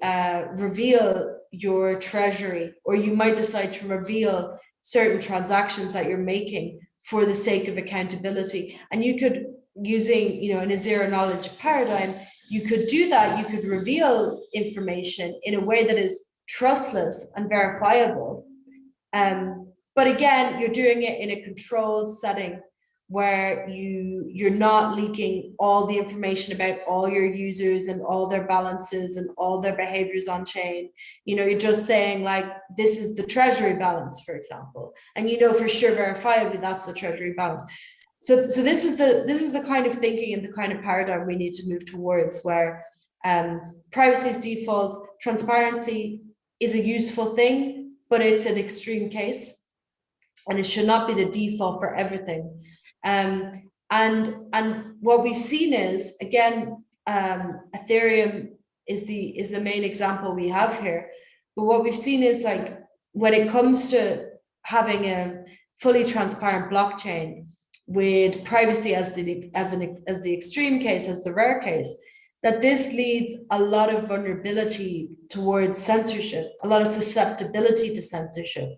reveal your treasury, or you might decide to reveal certain transactions that you're making for the sake of accountability. And you could, using, you know, in a zero knowledge paradigm, you could do that. You could reveal information in a way that is trustless and verifiable. But again, you're doing it in a controlled setting where you're not leaking all the information about all your users and all their balances and all their behaviors on chain. You know, you're just saying, like, this is the treasury balance, for example, and you know for sure verifiably that's the treasury balance. So this is the kind of thinking and the kind of paradigm we need to move towards, where Privacy is default, transparency is a useful thing, but it's an extreme case, and it should not be the default for everything. And what we've seen is, again, Ethereum is the main example we have here. But what we've seen is, like, when it comes to having a fully transparent blockchain with privacy as the extreme case, as the rare case, that this leads a lot of vulnerability towards censorship, a lot of susceptibility to censorship.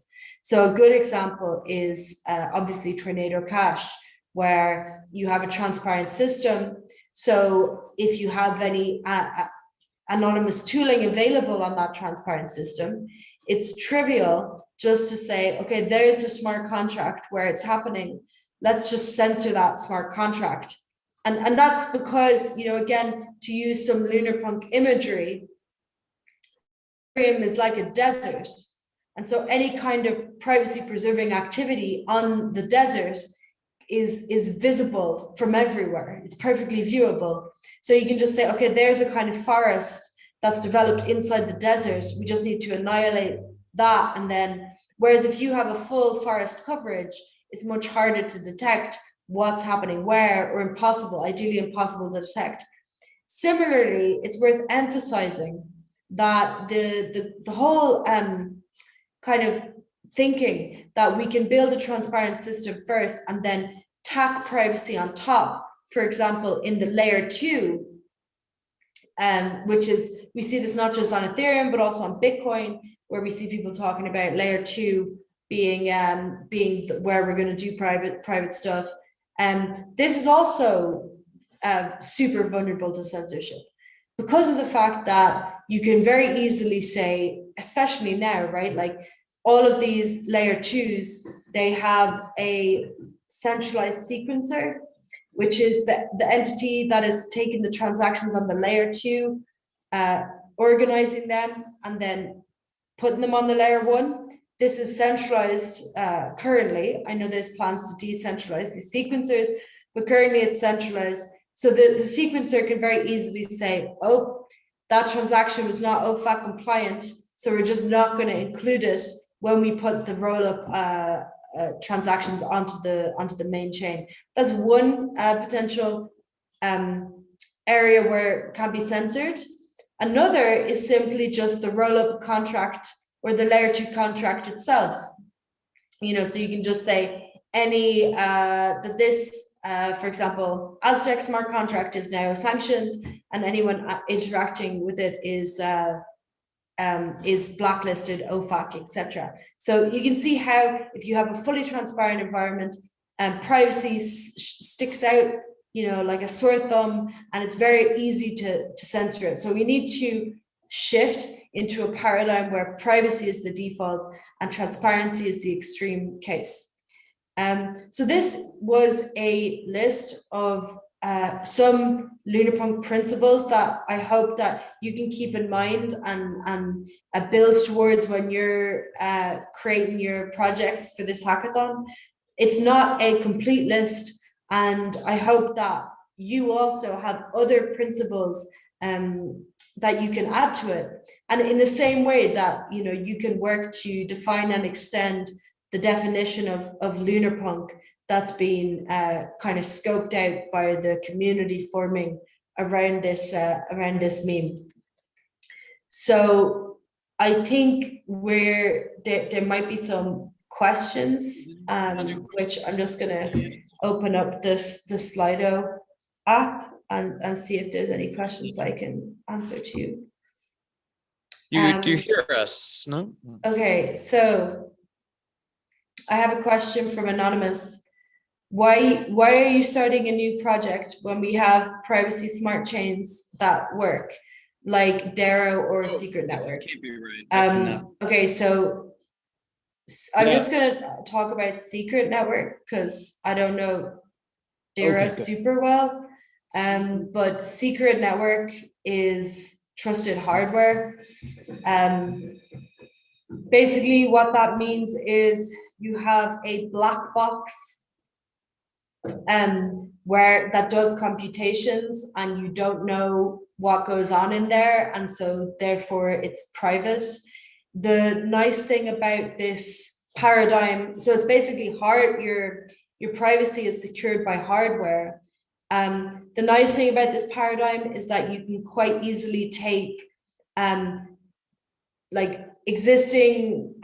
So a good example is obviously Tornado Cash, where you have a transparent system. So if you have any anonymous tooling available on that transparent system, it's trivial just to say, okay, there's a smart contract where it's happening. Let's just censor that smart contract. And that's because, you know, again, to use some Lunarpunk imagery, Ethereum is like a desert. And so any kind of privacy preserving activity on the desert is visible from everywhere. It's perfectly viewable. So you can just say, okay, there's a kind of forest that's developed inside the desert. We just need to annihilate that. And then, whereas if you have a full forest coverage, it's much harder to detect what's happening where, or impossible, ideally impossible to detect. Similarly, it's worth emphasizing that the whole kind of thinking that we can build a transparent system first and then tack privacy on top, for example, in the layer 2, which is, we see this not just on Ethereum, but also on Bitcoin, where we see people talking about layer 2 being where we're going to do private stuff. This is also super vulnerable to censorship, because of the fact that you can very easily say, especially now, right? Like, all of these layer 2s, they have a centralized sequencer, which is the entity that is taking the transactions on the layer 2, organizing them, and then putting them on the layer 1. This is centralized currently. I know there's plans to decentralize these sequencers, but currently it's centralized. So the sequencer can very easily say, oh, that transaction was not OFAC compliant, so we're just not going to include it when we put the roll-up transactions onto the main chain. That's one potential area where it can be censored. Another is simply just the roll-up contract or the layer 2 contract itself. You know, so you can just say any that this, for example, Aztec smart contract is now sanctioned, and anyone interacting with it is blacklisted, OFAC, etc. So you can see how, if you have a fully transparent environment, privacy sticks out, you know, like a sore thumb, and it's very easy to censor it. So we need to shift into a paradigm where privacy is the default and transparency is the extreme case. So this was a list of some Lunarpunk principles that I hope that you can keep in mind and build towards when you're creating your projects for this hackathon. It's not a complete list, and I hope that you also have other principles that you can add to it. And in the same way that, you know, you can work to define and extend the definition of Lunarpunk that's been kind of scoped out by the community forming around this meme. So I think there might be some questions, which I'm just gonna open up the Slido app and see if there's any questions I can answer to you. Do you hear us? No? Okay, so I have a question from Anonymous. Why are you starting a new project when we have privacy smart chains that work, like ETHBrno or Secret Network? Okay, so I'm just gonna talk about Secret Network because I don't know ETHBrno super well. But Secret Network is trusted hardware. Basically what that means is you have a black box where that does computations and you don't know what goes on in there, and so therefore it's private. The nice thing about this paradigm, so it's basically your privacy is secured by hardware. The nice thing about this paradigm is that you can quite easily take like existing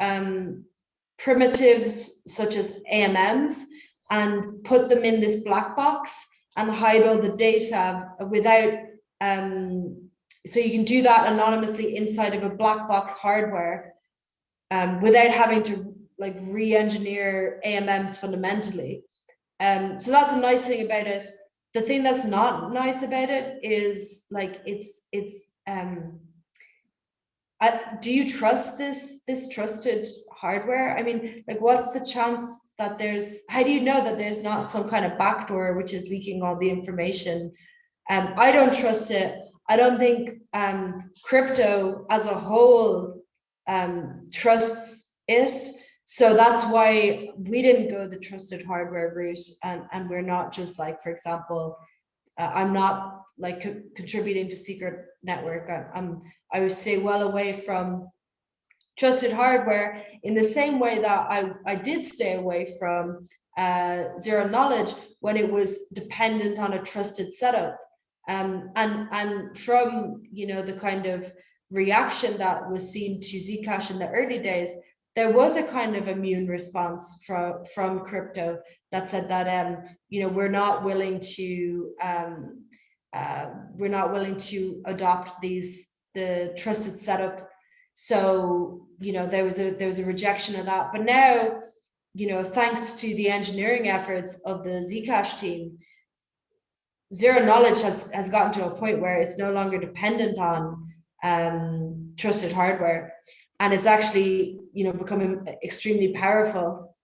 primitives such as AMMs and put them in this black box and hide all the data without, so you can do that anonymously inside of a black box hardware without having to like re-engineer AMMs fundamentally. So that's a nice thing about it. The thing that's not nice about it is like do you trust this trusted hardware? I mean, like, what's the chance that how do you know that there's not some kind of backdoor which is leaking all the information? I don't trust it. I don't think crypto as a whole trusts it. So that's why we didn't go the trusted hardware route, and we're not just like, for example, I'm not like contributing to secret network. I would stay well away from trusted hardware in the same way that I did stay away from zero knowledge when it was dependent on a trusted setup. And from, you know, the kind of reaction that was seen to Zcash in the early days, there was a kind of immune response from crypto that said that you know, we're not willing to adopt the trusted setup. So, you know, there was a rejection of that. But now, you know, thanks to the engineering efforts of the Zcash team, zero knowledge has gotten to a point where it's no longer dependent on trusted hardware. And it's actually, you know, becoming extremely powerful,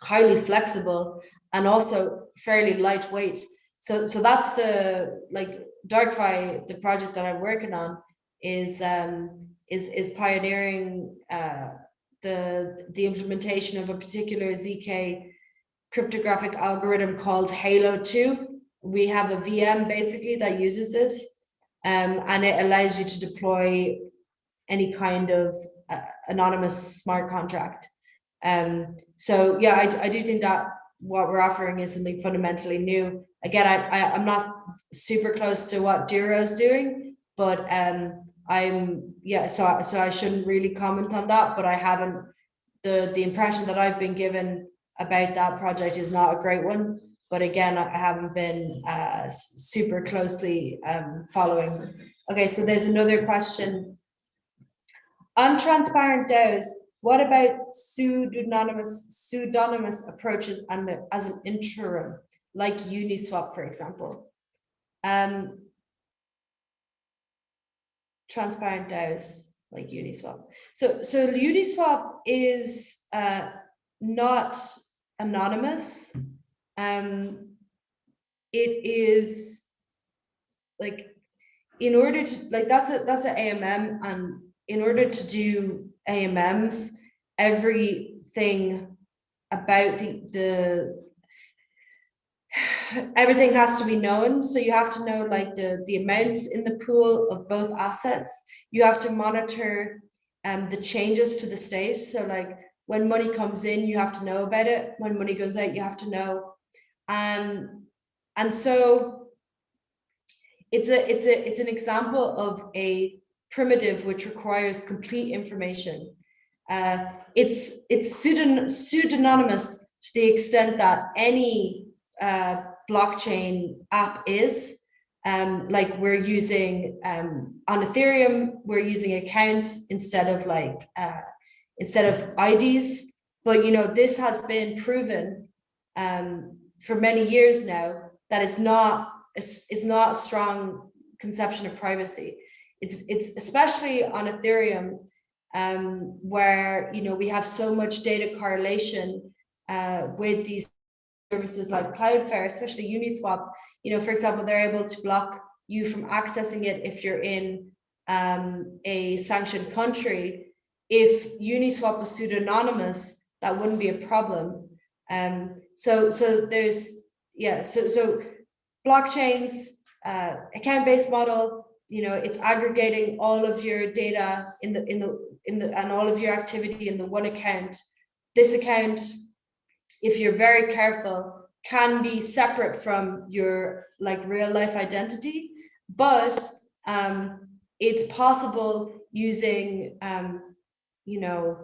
highly flexible, and also fairly lightweight. So that's the, like, DarkFi, the project that I'm working on, is pioneering the implementation of a particular ZK cryptographic algorithm called Halo 2. We have a VM basically that uses this, and it allows you to deploy any kind of anonymous smart contract. So yeah, I do think that what we're offering is something fundamentally new. Again, I'm not super close to what ETHBrno is doing, but so I shouldn't really comment on that, but I haven't, the impression that I've been given about that project is not a great one. But again, I haven't been super closely following. Okay, so there's another question. On transparent DAOs, what about pseudonymous approaches and as an interim, like Uniswap, for example? Transparent DAOs like Uniswap. So Uniswap is not anonymous. It is like, in order to, like, that's an AMM, and in order to do AMMs, everything about everything has to be known. So you have to know, like, the amounts in the pool of both assets. You have to monitor the changes to the state. So, like, when money comes in, you have to know about it. When money goes out, you have to know. And so it's an example of a primitive which requires complete information. It's pseudonymous to the extent that any blockchain app is. Like, we're using on Ethereum, we're using accounts instead of IDs. But, you know, this has been proven for many years now that it's not a strong conception of privacy. It's especially on Ethereum, where, you know, we have so much data correlation with these services like Cloudflare, especially Uniswap. You know, for example, they're able to block you from accessing it if you're in a sanctioned country. If Uniswap was pseudonymous, that wouldn't be a problem. So there's, yeah, so blockchains, account-based model, you know, it's aggregating all of your data and all of your activity in the one account. This account, if you're very careful, can be separate from your like real life identity, but it's possible using, you know,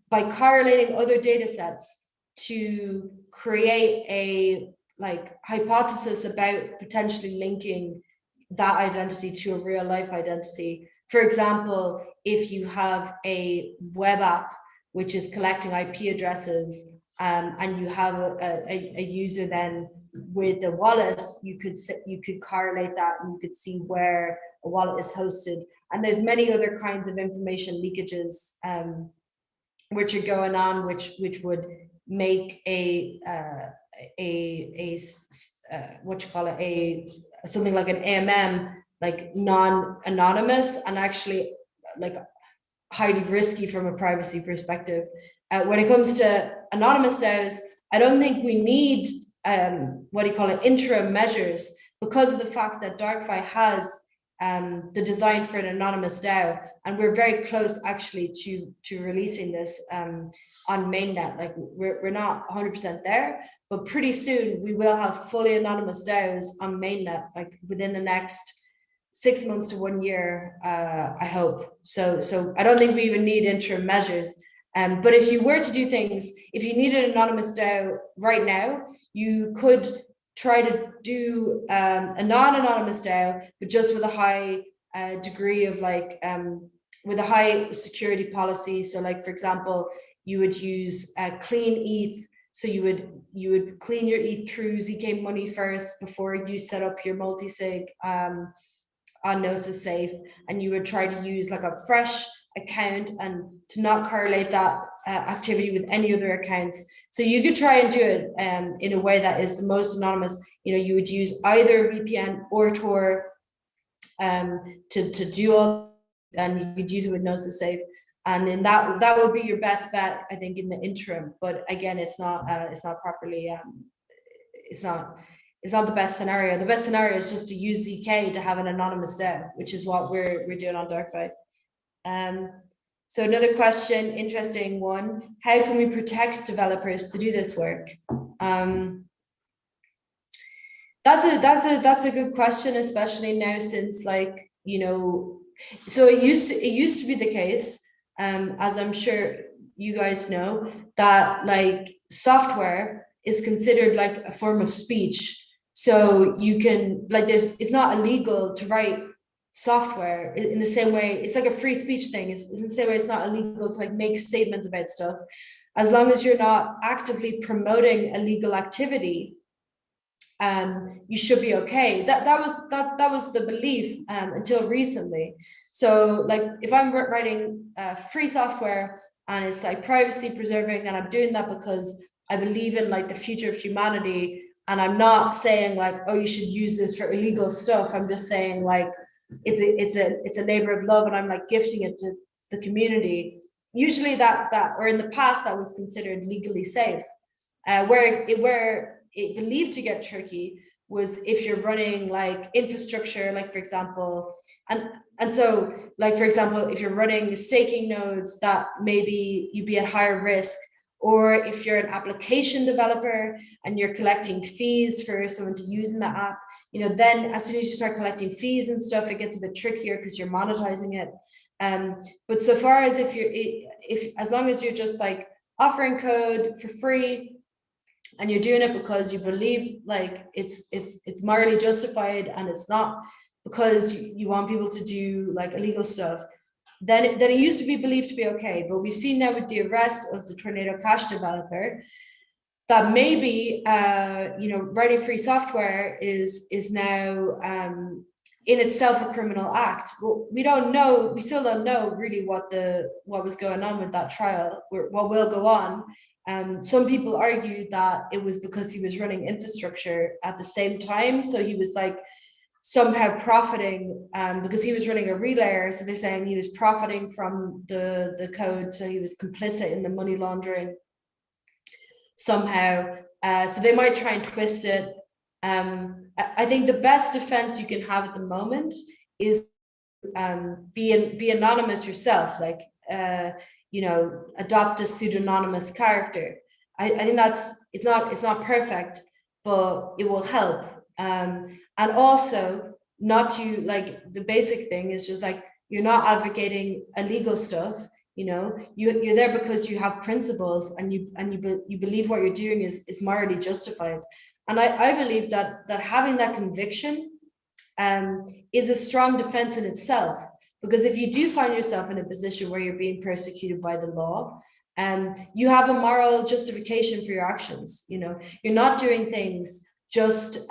by correlating other data sets to create a like hypothesis about potentially linking that identity to a real life identity. For example, if you have a web app which is collecting IP addresses, and you have a user then with a wallet, you could correlate that and you could see where a wallet is hosted. And there's many other kinds of information leakages which are going on, which would make what you call it, something like an AMM, like non-anonymous, and actually like highly risky from a privacy perspective. When it comes to anonymous DAOs, I don't think we need interim measures, because of the fact that DarkFi has the design for an anonymous DAO, and we're very close actually to releasing this on mainnet. Like we're not 100% there, but pretty soon we will have fully anonymous DAOs on mainnet, like within the next 6 months to 1 year, I hope. So I don't think we even need interim measures. But if you were to do things, if you needed an anonymous DAO right now, you could try to do a non-anonymous DAO, but just with a high degree of like, with a high security policy. So like, for example, you would use clean ETH. So you would clean your ETH through ZK Money first before you set up your multi-sig on Gnosis Safe, and you would try to use like a fresh account and to not correlate that activity with any other accounts. So you could try and do it in a way that is the most anonymous. You know, you would use either VPN or Tor to do all, and you could use it with Gnosis Safe, and then that would be your best bet, I think, in the interim. But again, it's not properly it's not the best scenario. The best scenario is just to use ZK to have an anonymous DAO, which is what we're doing on DarkFi. So another question, interesting one: how can we protect developers to do this work? That's a good question, especially now, since, like, you know, so it used to be the case, as I'm sure you guys know, that like software is considered like a form of speech. So you can, like, it's not illegal to write software in the same way. It's like a free speech thing. It's in the same way it's not illegal to like make statements about stuff, as long as you're not actively promoting illegal activity. You should be okay. That was the belief until recently. So like, if I'm writing free software and it's like privacy preserving, and I'm doing that because I believe in like the future of humanity, and I'm not saying like, oh, you should use this for illegal stuff. I'm just saying like, it's a labor of love, and I'm like gifting it to the community. Usually that or in the past that was considered legally safe. Where it believed to get tricky was if you're running like infrastructure, like for example, and so like, for example, if you're running staking nodes, that maybe you'd be at higher risk. Or if you're an application developer and you're collecting fees for someone to use in the app, you know, then as soon as you start collecting fees and stuff, it gets a bit trickier because you're monetizing it. But so far as as long as you're just like offering code for free, and you're doing it because you believe like it's morally justified, and it's not because you want people to do like illegal stuff, then it used to be believed to be okay. But we've seen now with the arrest of the Tornado Cash developer that maybe you know, writing free software is now in itself a criminal act. Well, we still don't know really what was going on with that trial, or what will go on. Some people argued that it was because he was running infrastructure at the same time, so he was like somehow profiting because he was running a relayer. So they're saying he was profiting from the code, so he was complicit in the money laundering somehow. So they might try and twist it. I think the best defense you can have at the moment is be anonymous yourself, like adopt a pseudonymous character. I think it's not perfect, but it will help. And also not to, like, the basic thing is just like, you're not advocating illegal stuff. You're there because you have principles and you believe what you're doing is morally justified. And I believe that having that conviction is a strong defense in itself, because if you do find yourself in a position where you're being persecuted by the law, you have a moral justification for your actions. You're not doing things just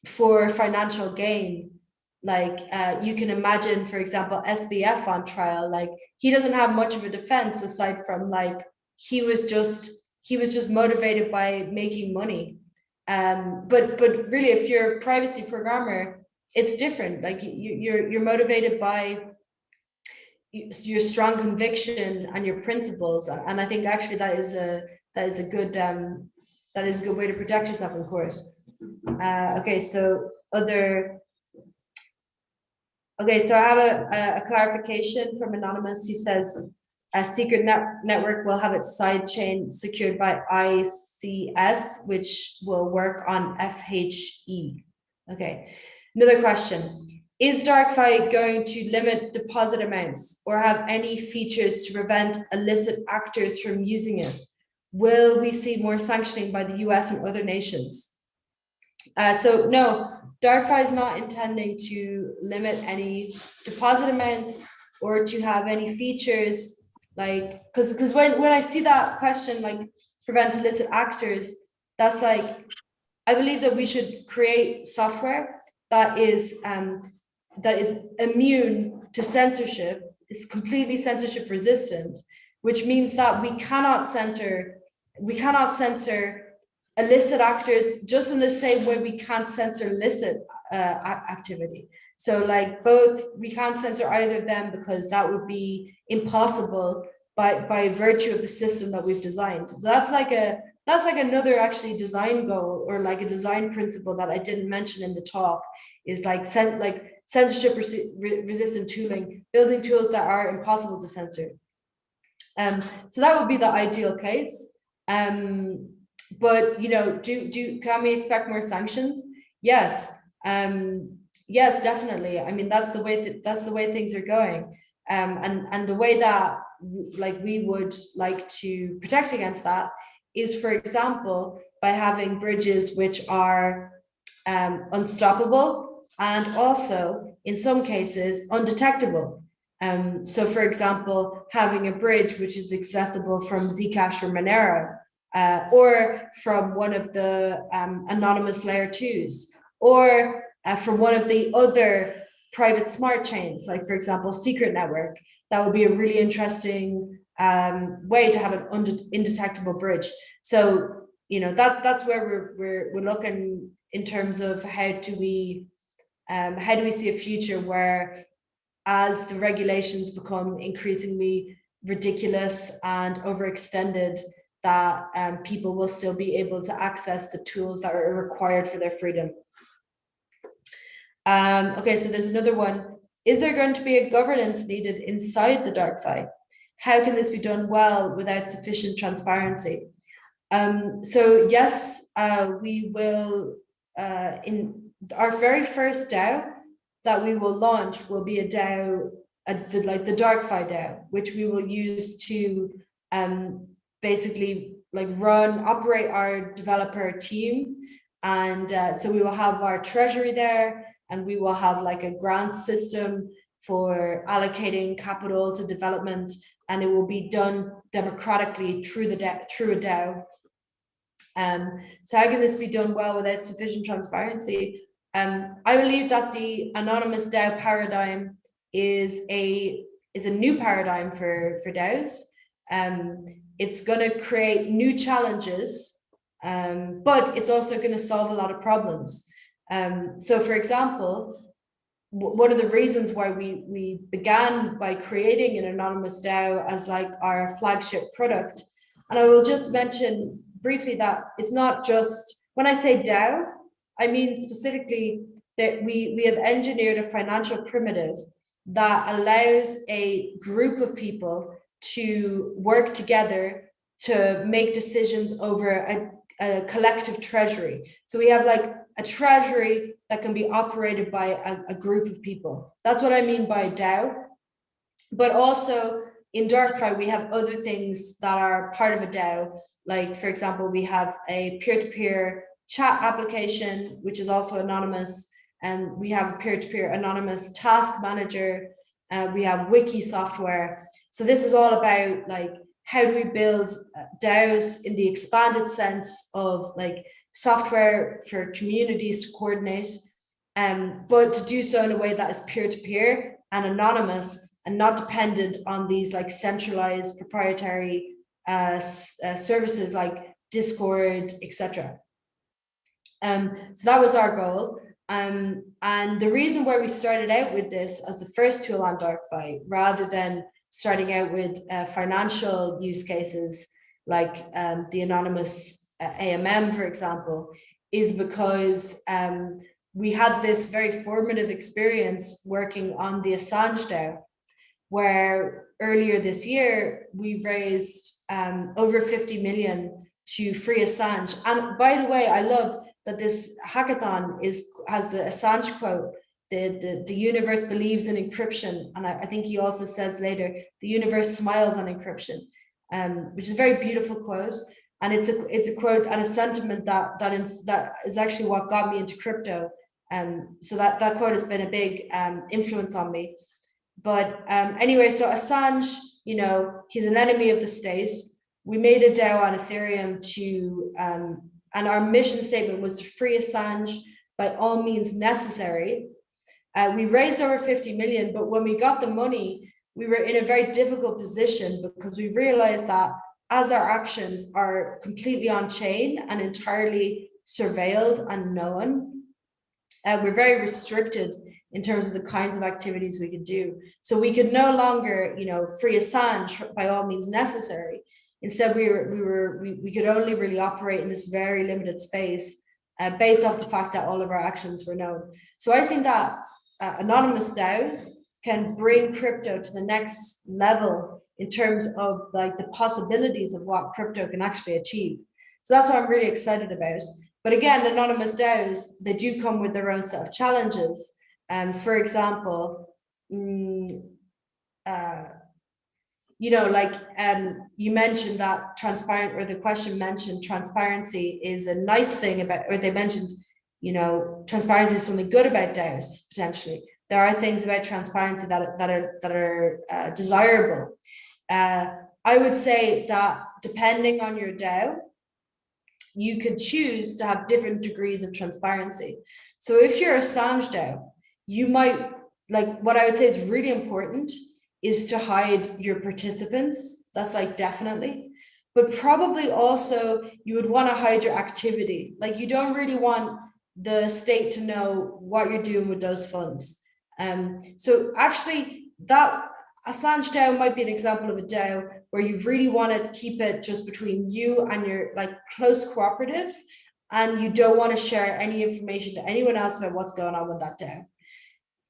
for financial gain. Like you can imagine, for example, SBF on trial, like he doesn't have much of a defense aside from like he was just motivated by making money. But really, if you're a privacy programmer, it's different. Like you're motivated by your strong conviction and your principles, and I think actually that is a good way to protect yourself in court. Okay, so so I have a clarification from Anonymous who says a secret network will have its side chain secured by ICS, which will work on FHE. Okay, another question. Is DarkFi going to limit deposit amounts or have any features to prevent illicit actors from using it? Will we see more sanctioning by the US and other nations? So no, DarkFi is not intending to limit any deposit amounts or to have any features, like, because when I see that question, like prevent illicit actors, that's like, I believe that we should create software that is immune to censorship, is completely censorship resistant, which means that we cannot censor illicit actors just in the same way we can't censor licit activity. So like we can't censor either of them because that would be impossible by virtue of the system that we've designed. So that's like another actually design goal, or like a design principle that I didn't mention in the talk, is like censorship resistant tooling, building tools that are impossible to censor. So that would be the ideal case. But can we expect more sanctions? Yes. Yes, definitely. I mean, that's the way things are going. And the way that we would like to protect against that is, for example, by having bridges which are unstoppable and also in some cases undetectable. So for example, having a bridge which is accessible from Zcash or Monero, or from one of the anonymous layer 2s, or from one of the other private smart chains, like for example, Secret Network. That would be a really interesting way to have an indetectable bridge. So that's where we're looking in terms of how do we see a future where, as the regulations become increasingly ridiculous and overextended, that people will still be able to access the tools that are required for their freedom. Okay, so there's another one. Is there going to be a governance needed inside the DarkFi? How can this be done well without sufficient transparency? So yes, we will, in our very first DAO that we will launch will be a DAO, like the DarkFi DAO, which we will use to basically operate our developer team. And so we will have our treasury there, and we will have like a grant system for allocating capital to development, and it will be done democratically through a DAO. So how can this be done well without sufficient transparency? I believe that the anonymous DAO paradigm is a new paradigm for DAOs. It's going to create new challenges, but it's also going to solve a lot of problems. So for example, one of the reasons why we began by creating an anonymous DAO as like our flagship product, and I will just mention briefly that it's not just, when I say DAO, I mean specifically that we have engineered a financial primitive that allows a group of people to work together to make decisions over a collective treasury. So we have like a treasury that can be operated by a group of people. That's what I mean by DAO. But also in DarkFi, we have other things that are part of a DAO. Like, for example, we have a peer-to-peer chat application, which is also anonymous. And we have a peer-to-peer anonymous task manager. We have wiki software. So this is all about like, how do we build DAOs in the expanded sense of like software for communities to coordinate, but to do so in a way that is peer-to-peer and anonymous and not dependent on these like centralized proprietary services like Discord, etc. So that was our goal. And the reason why we started out with this as the first tool on DarkFi, rather than starting out with financial use cases like the anonymous AMM, for example, is because we had this very formative experience working on the Assange DAO, where earlier this year we raised over 50 million to free Assange. And by the way, I love that this hackathon has the Assange quote, the universe believes in encryption. And I think he also says later, the universe smiles on encryption, which is a very beautiful quote. And it's a quote and a sentiment that is actually what got me into crypto. So that quote has been a big influence on me. But anyway, so Assange, you know, he's an enemy of the state. We made a DAO on Ethereum to, and our mission statement was to free Assange by all means necessary. We raised over 50 million, but when we got the money, we were in a very difficult position because we realized that as our actions are completely on chain and entirely surveilled and known, we're very restricted in terms of the kinds of activities we could do. So we could no longer, you know, free Assange by all means necessary. Instead, we could only really operate in this very limited space based off the fact that all of our actions were known. So I think that anonymous DAOs can bring crypto to the next level in terms of like the possibilities of what crypto can actually achieve. So that's what I'm really excited about. But again, anonymous DAOs, they do come with their own set of challenges. For example, you know, like you mentioned that transparent, or the question mentioned transparency is a nice thing about, or they mentioned, you know, transparency is something good about DAOs potentially. There are things about transparency that are desirable. I would say that depending on your DAO, you could choose to have different degrees of transparency. So if you're a Assange DAO, you might, like, what I would say is really important is to hide your participants. That's like definitely, but probably also you would want to hide your activity. Like, you don't really want the state to know what you're doing with those funds. So actually that Assange DAO might be an example of a DAO where you really want to keep it just between you and your like close cooperatives, and you don't want to share any information to anyone else about what's going on with that DAO.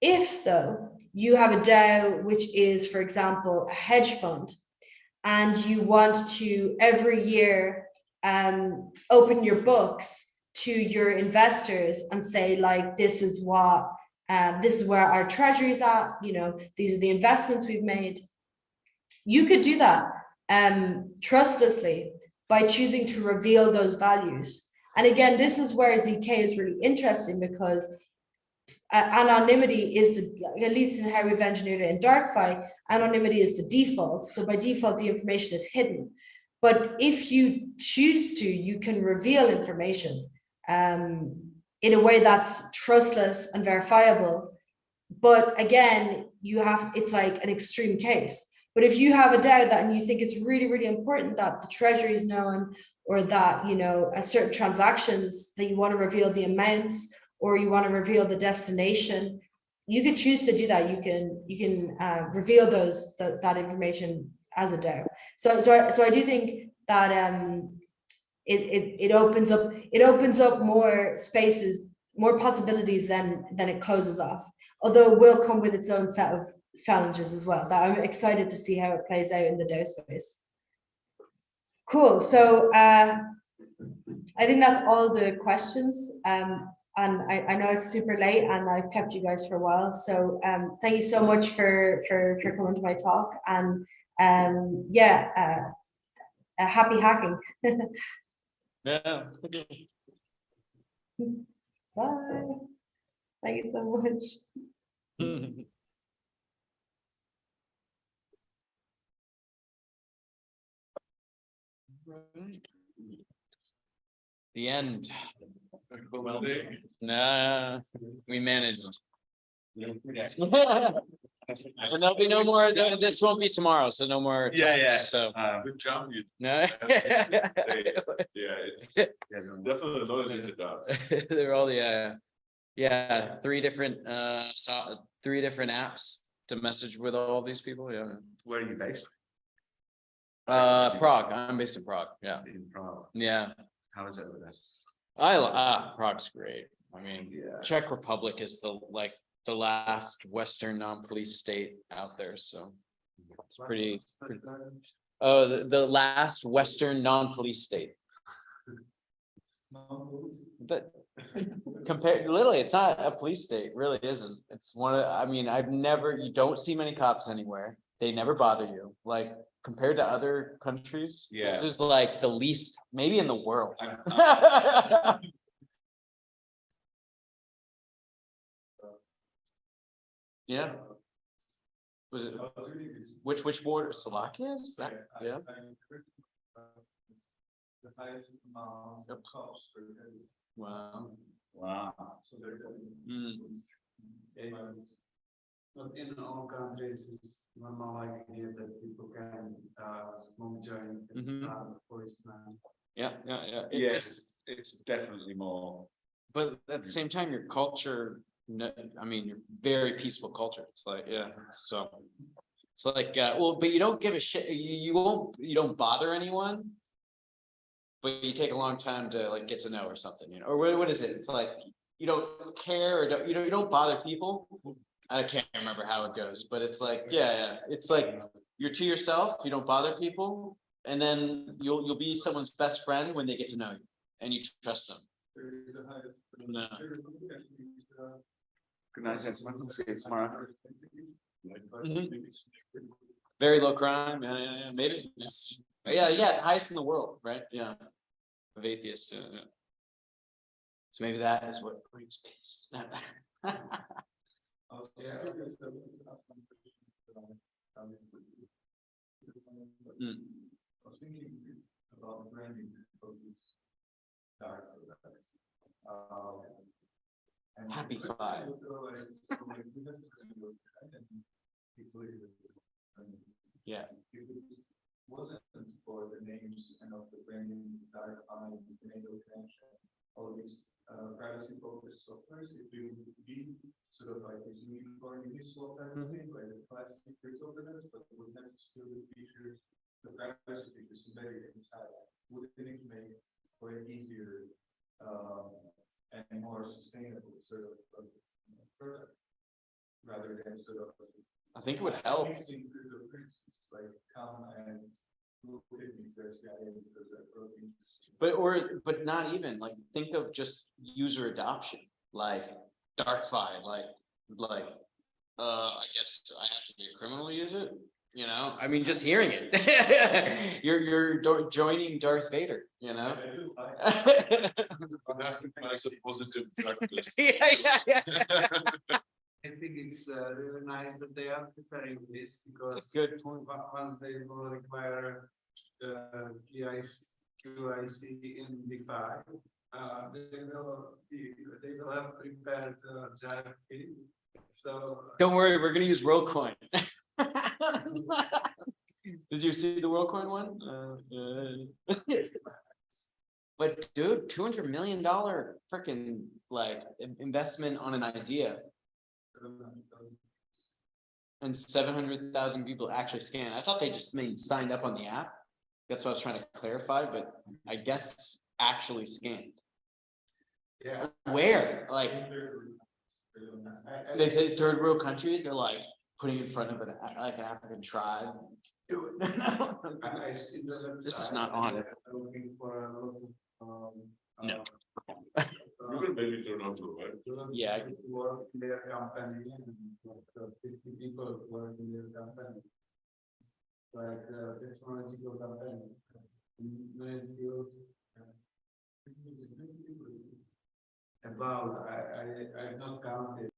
If though you have a DAO which is, for example, a hedge fund, and you want to every year open your books to your investors and say, like, this is what this is where our treasury is at, you know, these are the investments we've made. You could do that trustlessly by choosing to reveal those values. And again, this is where ZK is really interesting, because anonymity is at least in how we've engineered it in DarkFi, anonymity is the default. So by default, the information is hidden. But if you choose to, you can reveal information in a way that's trustless and verifiable. But again, it's like an extreme case. But if you have a DAO that, and you think it's really, really important that the treasury is known, or that, you know, a certain transactions that you want to reveal the amounts, or you want to reveal the destination, you can choose to do that. You can reveal that information as a DAO. So I do think that it opens up more spaces, more possibilities than it closes off. Although it will come with its own set of challenges as well. That I'm excited to see how it plays out in the DAO space. Cool. So I think that's all the questions. And I know it's super late and I've kept you guys for a while. So thank you so much for coming to my talk, and happy hacking. Yeah. Bye. Thank you so much. The end. Nah, we managed. And there'll be no more. This won't be tomorrow, so no more. Yeah. So Good job. no. Definitely notice it does. They're all three different apps to message with all these people. Yeah. Where are you based? Prague. I'm based in Prague. Yeah. In Prague. Yeah. How is it with that? Prague's great. I mean, Czech Republic is the last Western non-police state out there, so it's pretty. Oh, the last Western non-police state. That compared, literally, it's not a police state. It really isn't. It's one of. I mean, you don't see many cops anywhere. They never bother you. Like compared to other countries, this is like the least, maybe in the world. Yeah. Was it which border? Slovakia is that? Yeah. Yep. Wow. So in all countries, it's normal idea that people can smoke joint and policeman. Yeah. It's definitely more. But at the same time, your culture. I mean, you're very peaceful culture. It's like, so it's like, but you don't give a shit. You don't bother anyone, but you take a long time to like get to know or something, or what is it? It's like, you don't care or you don't bother people. I can't remember how it goes, but it's like, it's like you're to yourself. You don't bother people, and then you'll be someone's best friend when they get to know you and you trust them. No. Good night, gentlemen. See you tomorrow. Very low crime. Yeah. Maybe. It's highest in the world, right? Yeah. Of atheists. Yeah. So maybe that is what brings peace. About branding for these dark products. Happy 5. Yeah. If it wasn't for the names and of the branding, dark eye, tomato connection, all these privacy focused softwares, it will be sort of like this uniform Uniswap type of thing, like the classic cryptocurrencies, but it would have still the features, the privacy features embedded inside. Wouldn't it make for it easier and more sustainable sort of product rather than sort of. I think it would help. Like come and look at me first guy because that protein. But not even like think of just user adoption, like DarkFi, like I guess I have to be a criminal to use it. I mean, just hearing it, you're joining Darth Vader. As a positive practice. Yeah. I think it's really nice that they are preparing this because it's a good point. Once they will require QIC in DeFi, they will have prepared JRP. So don't worry, we're gonna use Rollcoin. Did you see the Rollcoin one? But dude, $200 million freaking like investment on an idea. And 700,000 people actually scan. I thought they just signed up on the app. That's what I was trying to clarify, but I guess actually scanned. Yeah. Where? Like, they say third world countries, they're like putting in front of an African tribe. Do it. This is not on it. No. You will maybe turn on to it. Yeah. Work in their company and 50 people work in their company. Like technological company. About, I've not counted.